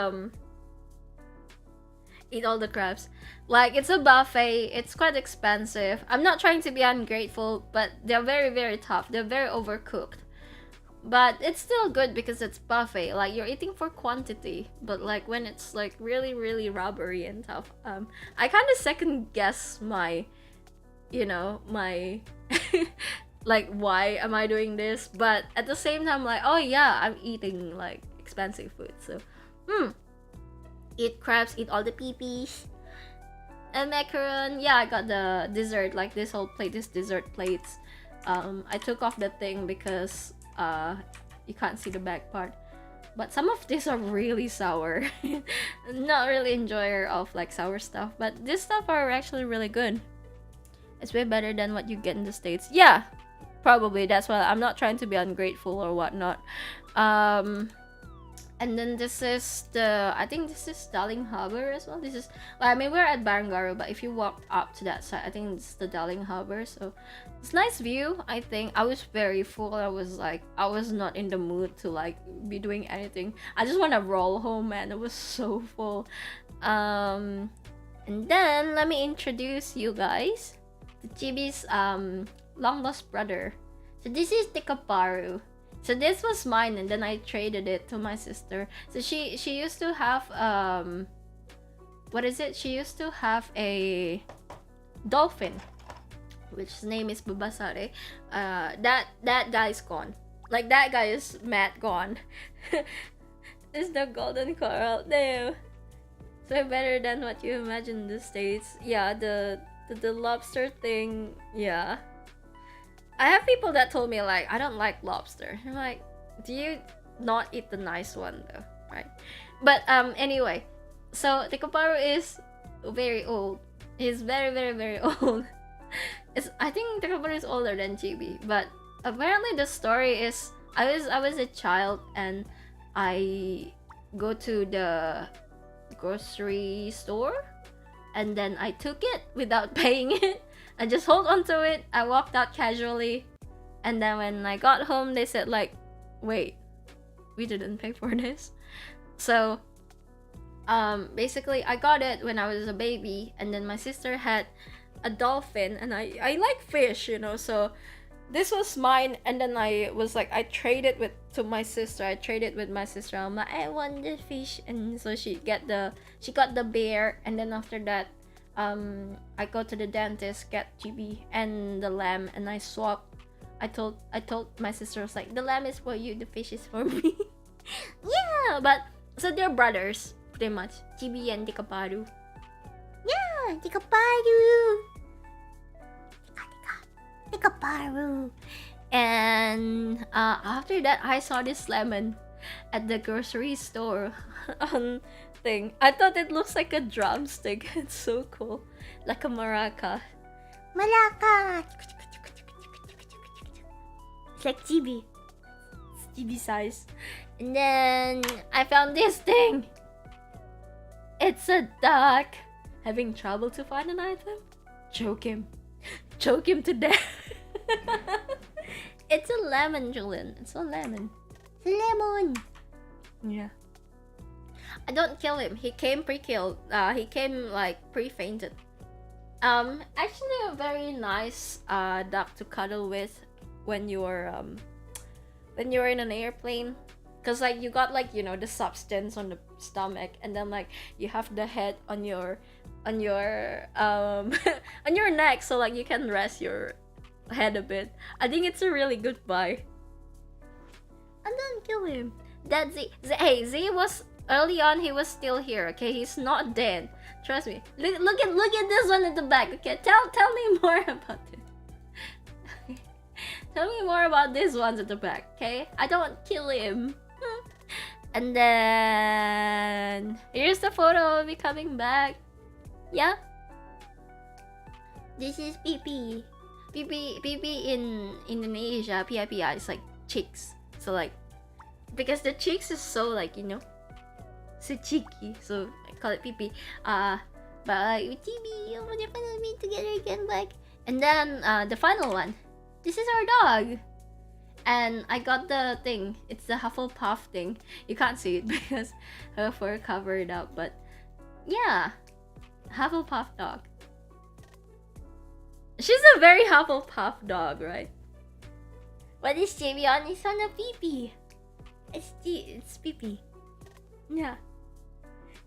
eat all the crabs. Like, it's a buffet, it's quite expensive. I'm not trying to be ungrateful, but they're very tough. They're very overcooked. But it's still good because it's buffet. Like, you're eating for quantity. But like, when it's like really rubbery and tough, I kind of second guess my, you know, my like, why am I doing this? But at the same time, like, oh yeah, I'm eating like expensive food. So eat crabs, eat all the peepees. And macaron, yeah, I got the dessert, like this whole plate, this dessert plates. I took off the thing because you can't see the back part. but some of these are really sour. Not really enjoyer of like sour stuff, but this stuff are actually really good. It's way better than what you get in the States. Yeah, probably. That's why I'm not trying to be ungrateful or whatnot. And then this is I think this is Darling Harbor as well. This is, well, I mean, we're at Barangaroo, but if you walk up to that side, I think it's the Darling Harbor. So it's nice view. I think I was very full. I was not in the mood to like be doing anything. I just want to roll home, man. It was so full. And then let me introduce you guys to Chibi's long lost brother. So this is Tikaparu. So this was mine, and then I traded it to my sister. So she used to have what is it? She used to have a dolphin, which name is Babasare. That guy's gone. Like, that guy is mad gone. It's the golden coral. No. So better than what you imagine in the States. Yeah, the lobster thing. Yeah. I have people that told me like, I don't like lobster. I'm like, do you not eat the nice one though, right? But anyway, so Tekaparu is very old. He's very, very, very old. I think Tekaparu is older than Chibi, but apparently the story is I was a child and I go to the grocery store and then I took it without paying it. I just hold on to it. I walked out casually, and then when I got home, they said like, "Wait, we didn't pay for this." So, basically, I got it when I was a baby, and then my sister had a dolphin, and I like fish, you know. So, this was mine, and then I was like, I traded to my sister. I traded with my sister. I'm like, I want the fish, and so she got the bear, and then after that. I go to the dentist, get GB and the lamb, and I swap. I told my sister, I was like, the lamb is for you, the fish is for me. Yeah, but so they're brothers, pretty much. GB and Tikaparu. Yeah, Tikaparu. Tikaparu. And after that, I saw this lemon at the grocery store thing. I thought it looks like a drumstick. It's so cool, like a maraca. Malaka. It's like chibi. It's chibi size. And then I found this thing. It's a duck. Having trouble to find an item? Choke him. Choke him to death. It's a lemon, Julian. It's a lemon. It's a lemon. Yeah. I don't kill him. He came pre-killed. He came like pre-fainted. Actually a very nice duck to cuddle with when you're in an airplane, cause like you got like, you know, the substance on the stomach, and then like you have the head on your on your neck, so like you can rest your head a bit. I think it's a really good buy. I don't kill him. That hey, Z was early on. He was still here. Okay, he's not dead. Trust me. Look at this one at the back. Okay, tell me more about it. Tell me more about these ones at the back. Okay, I don't kill him. And then here's the photo of me coming back. Yeah. This is PP. PP in Indonesia. PIPI is like chicks. So like, because the chicks is so like, you know, so cheeky. So I call it PP. But like with TB, oh, they're finally meet together again. Like, and then the final one. This is our dog. And I got the thing. It's the Hufflepuff thing. You can't see it because her fur covered up. But yeah, Hufflepuff dog. She's a very Hufflepuff dog, right? What is Jamie on? It's on a PP. It's PP. Yeah.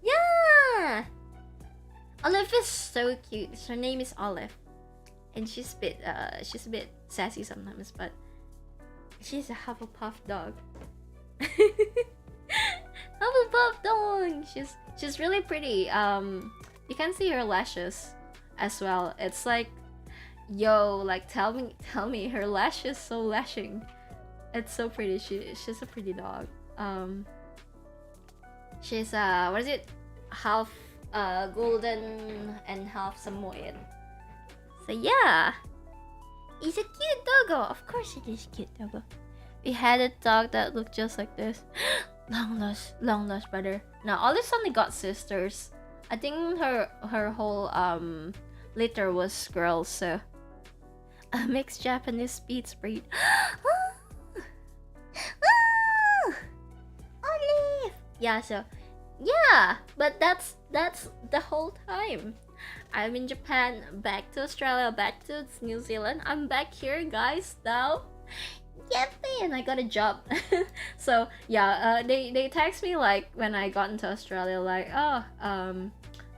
Yeah. Olive is so cute. Her name is Olive, and she's a bit sassy sometimes, but she's a Hufflepuff dog. Hufflepuff dog. She's really pretty. You can see her lashes as well. It's like, yo, like tell me, her lash is so lashing. It's so pretty. She's a pretty dog. She's what is it? Half golden and half Samoyed. So yeah. He's a cute doggo. Of course it is cute doggo. We had a dog that looked just like this. Long lost brother. Now all this only got sisters. I think her whole litter was girls, so a mixed Japanese Spitz breed. Olive! Yeah, so yeah, but that's the whole time. I'm in Japan, back to Australia, back to New Zealand. I'm back here, guys, now. Yippee! And I got a job. So yeah, they text me like when I got into Australia, like, oh,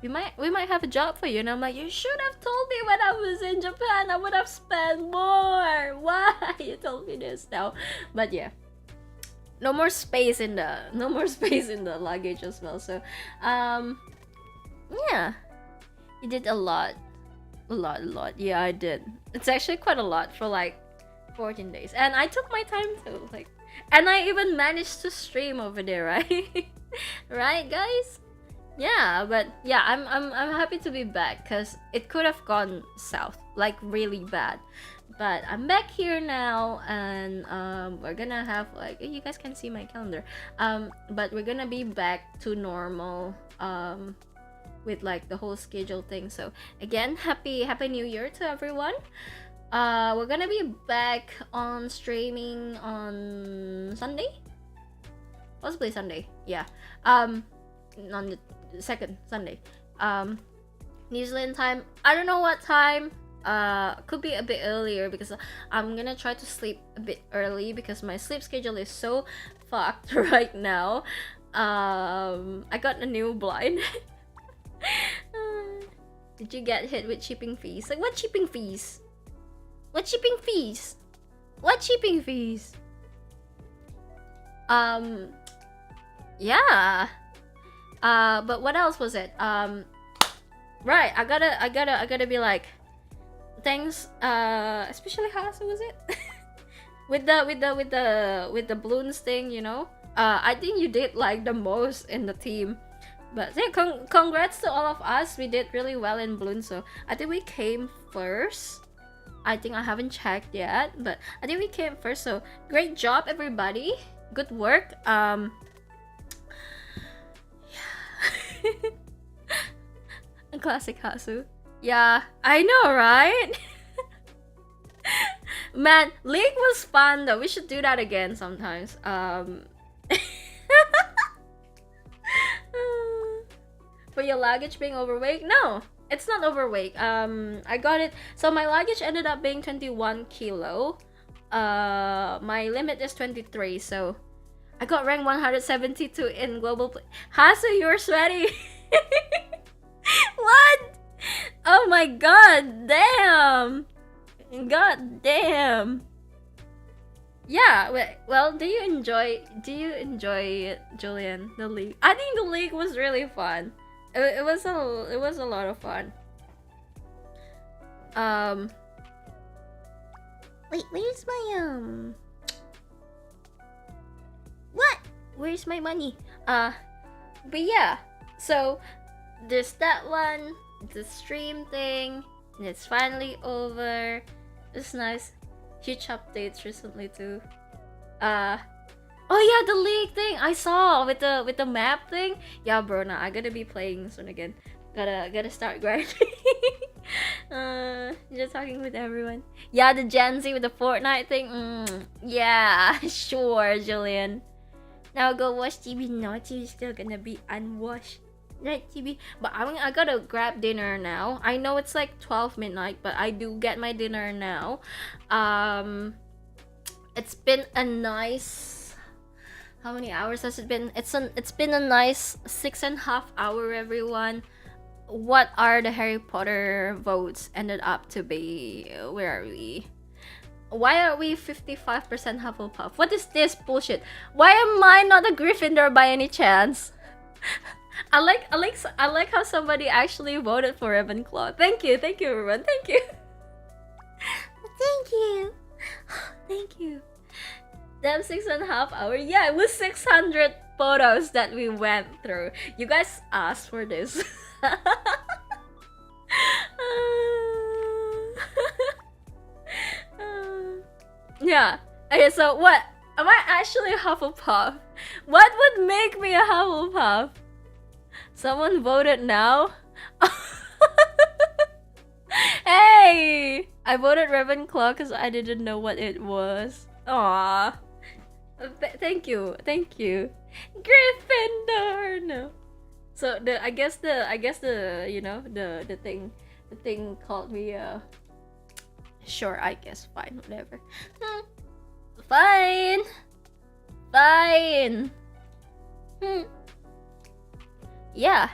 we might have a job for you. And I'm like, you should have told me when I was in Japan. I would have spent more. Why you told me this now? But yeah, no more space in the luggage as well. So yeah, you did a lot. Yeah, I did. It's actually quite a lot for like 14 days, and I took my time too, like, and I even managed to stream over there, right? Right, guys? Yeah, but yeah, I'm happy to be back, because it could have gone south, like really bad, but I'm back here now, and we're gonna have like, you guys can see my calendar, but we're gonna be back to normal with like the whole schedule thing. So again, happy new year to everyone. We're gonna be back on streaming on Sunday, possibly Sunday. Yeah, on the second Sunday, New Zealand time. I don't know what time. Could be a bit earlier, because I'm gonna try to sleep a bit early, because my sleep schedule is so fucked right now. I got a new blind. Did you get hit with shipping fees? Like, what shipping fees? What shipping fees? What shipping fees? Yeah. But what else was it? Right, I gotta be like, thanks, especially Hasu, was it? with the balloons thing, you know? I think you did like the most in the team. But yeah, congrats to all of us. We did really well in balloons, so I think we came first. I think I haven't checked yet, but I think we came first, so great job, everybody. Good work. Yeah. A classic Hasu. Yeah, I know, right? Man, League was fun though. We should do that again sometimes. For your luggage being overweight? No, it's not overweight. I got it. So my luggage ended up being 21 kilo. My limit is 23, so I got ranked 172 in global play. Hasu, you're sweaty. What? Oh my god, damn. God damn. Yeah, well, do you enjoy it, Julian, the league? I think the league was really fun. It was a lot of fun. Wait, where's my what? Where's my money? But yeah, so there's that one, the stream thing, and it's finally over. It's nice. Huge updates recently too. Oh yeah, the league thing I saw with the map thing. Yeah, bro, now I gotta be playing soon again. Gotta start grinding. Just talking with everyone. Yeah, the Gen Z with the Fortnite thing. Yeah, sure, Julian. Now go watch TV. No, TV's still gonna be unwashed. Right, TV. But I gotta grab dinner now. I know it's like 12 midnight, but I do get my dinner now. It's been a nice. How many hours has it been? It's been a nice 6.5 hours, everyone. What are the Harry Potter votes ended up to be? Where are we? Why are we 55% Hufflepuff? What is this bullshit? Why am I not a Gryffindor by any chance? I like how somebody actually voted for Ravenclaw. Thank you, everyone. Thank you. Thank you. Thank you. Damn, 6.5 hours. Yeah, it was 600 photos that we went through. You guys asked for this. Yeah. Okay, so what? Am I actually a Hufflepuff? What would make me a Hufflepuff? Someone voted now? Hey! I voted Ravenclaw because I didn't know what it was. Aww. Thank you. Gryffindor! No. So I guess the you know the thing called me sure, I guess, fine, whatever. Fine. Yeah.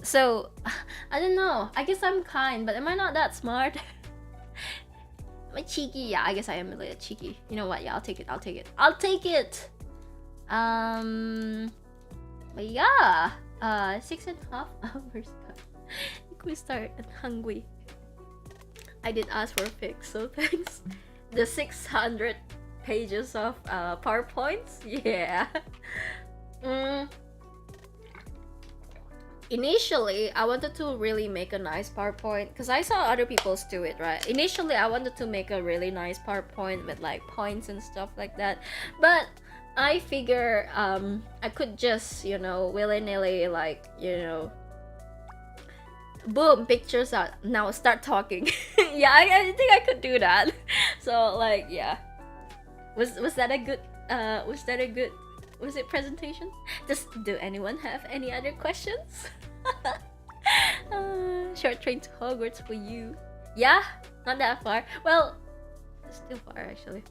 So I don't know. I guess I'm kind, but am I not that smart? Am I cheeky? Yeah, I guess I am a little cheeky. You know what? Yeah, I'll take it. But yeah. 6.5 hours. I could start and hungry. I did ask for a fix, so thanks. The 600 pages of PowerPoints? Yeah. Initially, I wanted to really make a nice PowerPoint because I saw other people's do it, right? Initially, I wanted to make a really nice PowerPoint with like points and stuff like that. But I figure I could just, you know, willy-nilly, like, you know, boom, pictures out. Now start talking. Yeah, I think I could do that. So like, yeah. Was that a good was it presentation? Do anyone have any other questions? Short train to Hogwarts for you. Yeah, not that far. Well, still far actually.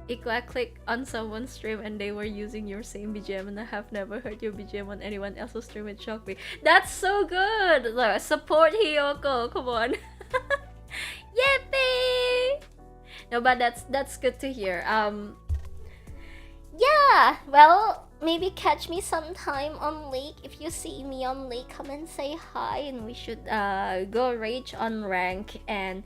I clicked on someone's stream and they were using your same BGM, and I have never heard your BGM on anyone else's stream. It shocked me. That's so good! Like, support Hiyoko, come on. Yippee! No, but that's good to hear. Yeah, well, maybe catch me sometime on Lake. If you see me on Lake, come and say hi, and we should go rage on rank and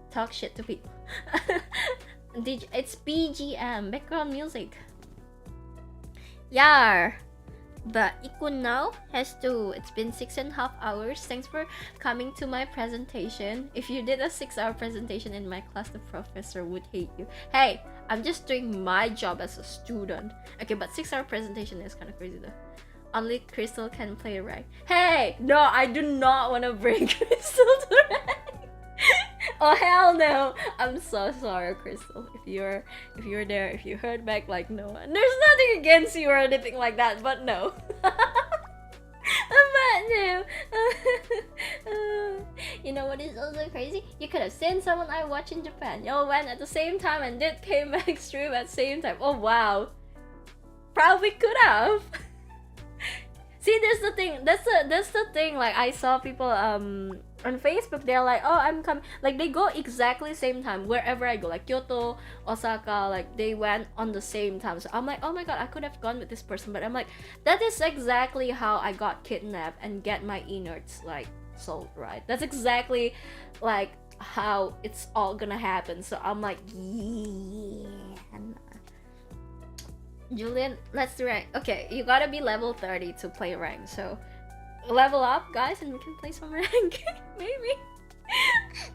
talk shit to people. It's BGM, background music. Yar. But Ikun now has to. It's been 6.5 hours. Thanks for coming to my presentation. If you did a 6-hour presentation in my class, the professor would hate you. Hey, I'm just doing my job as a student. Okay, but 6-hour presentation is kind of crazy though. Only Crystal can play rank. Hey, no, I do not want to bring Crystal to rank. Oh hell no! I'm so sorry, Crystal. If you're there, if you heard back, like no, there's nothing against you or anything like that, but no. But no. You know what is also crazy? You could have seen someone I watch in Japan. Y'all went at the same time and did came back stream at the same time. Oh wow. Probably could have. See, there's the thing. That's the thing. Like I saw people on Facebook, they're like, oh, I'm coming. Like they go exactly same time wherever I go. Like Kyoto, Osaka, like they went on the same time. So I'm like, oh my god, I could have gone with this person, but I'm like, that is exactly how I got kidnapped and get my innards like sold, right? That's exactly like how it's all gonna happen. So I'm like, yeah. Julian, let's do rank. Okay, you gotta be level 30 to play rank, so level up, guys, and we can play some rank. Maybe.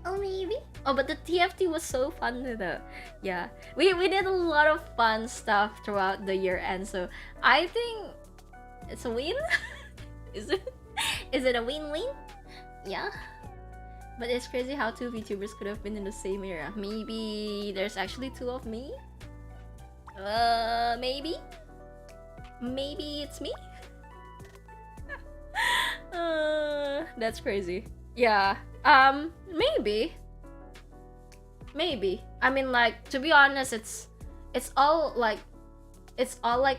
Oh, maybe. Oh, but the TFT was so fun though. Yeah, we did a lot of fun stuff throughout the year end, so I think it's a win. Is it a win-win? Yeah. But it's crazy how two VTubers could have been in the same era. Maybe there's actually two of me. Maybe it's me. That's crazy. Yeah. Maybe. I mean, like, to be honest, it's all like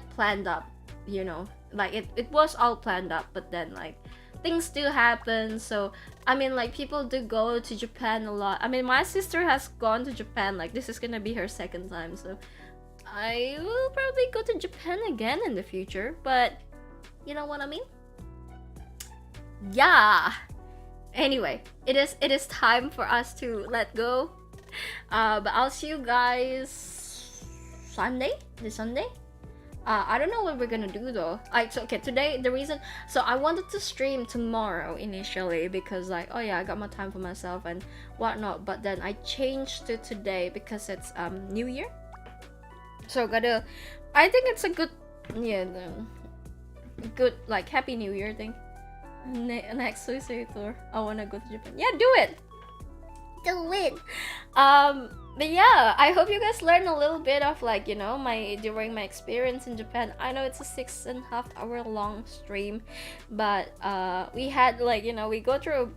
planned up, you know. Like it was all planned up, but then like things do happen. So I mean, like, people do go to Japan a lot. I mean, my sister has gone to Japan. Like, this is gonna be her second time, so I will probably go to Japan again in the future, but you know what I mean? Yeah. Anyway, it is time for us to let go But I'll see you guys this Sunday. I don't know what we're gonna do though. Like, so, okay, today the reason, so I wanted to stream tomorrow initially because like, oh yeah, I got my time for myself and whatnot. But then I changed to today because it's New Year. So I think it's a good, good like Happy New Year thing. Next suicide tour, I wanna go to Japan. Yeah, do it. Do it. But yeah, I hope you guys learn a little bit of like, during my experience in Japan. I know it's a 6.5 hour long stream, but we had like, we go through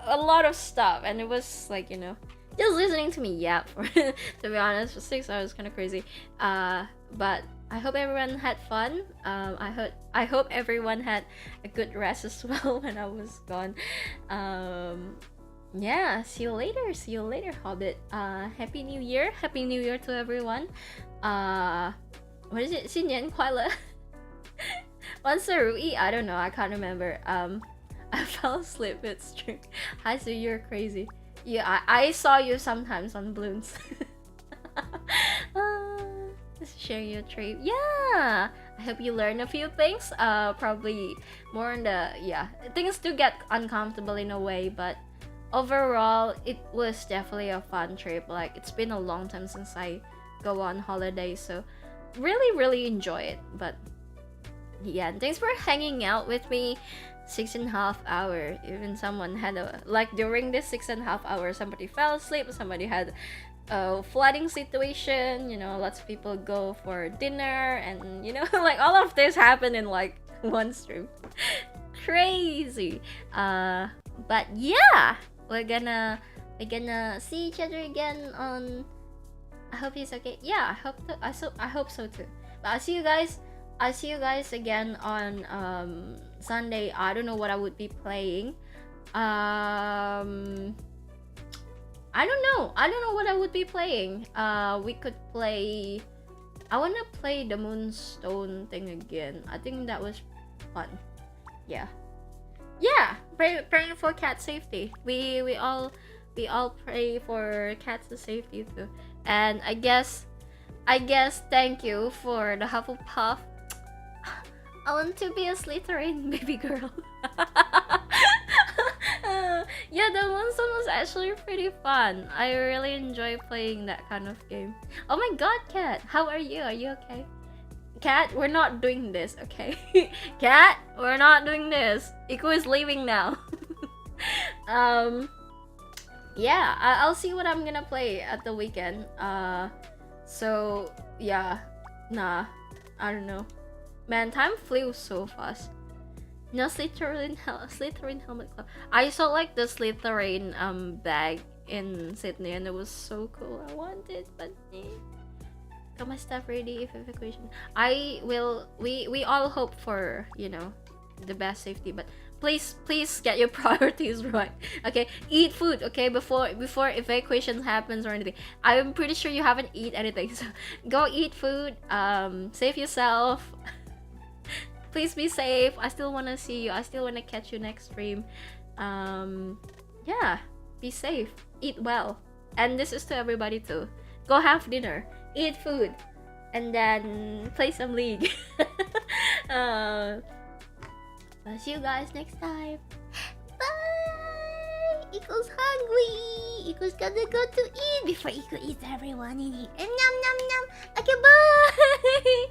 a lot of stuff, and it was like, just listening to me yap for to be honest for 6 hours kind of crazy. But I hope everyone had fun. I hope everyone had a good rest as well when I was gone. Yeah, see you later, Hobbit. Happy New Year to everyone. What is it? 新年快乐. What's the Rui? I don't know, I can't remember. I fell asleep mid stream. Hi, so you're crazy. Yeah, I saw you sometimes on balloons. Share your trip. Yeah, I hope you learn a few things. Probably more on the things do get uncomfortable in a way, but overall it was definitely a fun trip. Like, it's been a long time since I go on holiday, so really enjoy it. But yeah, and thanks for hanging out with me 6.5 hours. Even someone had during this 6.5 hours, somebody fell asleep, somebody had a flooding situation, lots of people go for dinner, and like all of this happened in like one stream. Crazy. But yeah, we're gonna see each other again on, I hope it's okay. Yeah, I hope so too. But I'll see you guys again on Sunday. I don't know what I would be playing. I don't know what I would be playing. We could play, I wanna play the Moonstone thing again. I think that was fun. Yeah, praying for cat safety. We all pray for cats' safety too. And I guess thank you for the Hufflepuff. I want to be a Slytherin baby girl. Yeah, the Moonstone was actually pretty fun. I really enjoy playing that kind of game. Oh my god, Cat, how are you? Are you okay? Cat, we're not doing this, okay? Cat, we're not doing this. Iku is leaving now. Yeah, I'll see what I'm gonna play at the weekend. So yeah, I don't know. Man, time flew so fast. No Slytherin helmet club. I saw like the Slytherin bag in Sydney, and it was so cool. I want it, but got my stuff ready if evacuation. I will. We all hope for the best safety, but please get your priorities right. Okay, eat food. Okay, before evacuation happens or anything. I'm pretty sure you haven't eat anything, so go eat food. Save yourself. Please be safe. I still want to see you. I still want to catch you next stream. Yeah, be safe. Eat well. And this is to everybody too. Go have dinner. Eat food. And then play some League. I'll see you guys next time. Bye! Iko's hungry. Iko's gonna go to eat before Iko eats everyone in here. And nom nom nom. Okay, bye!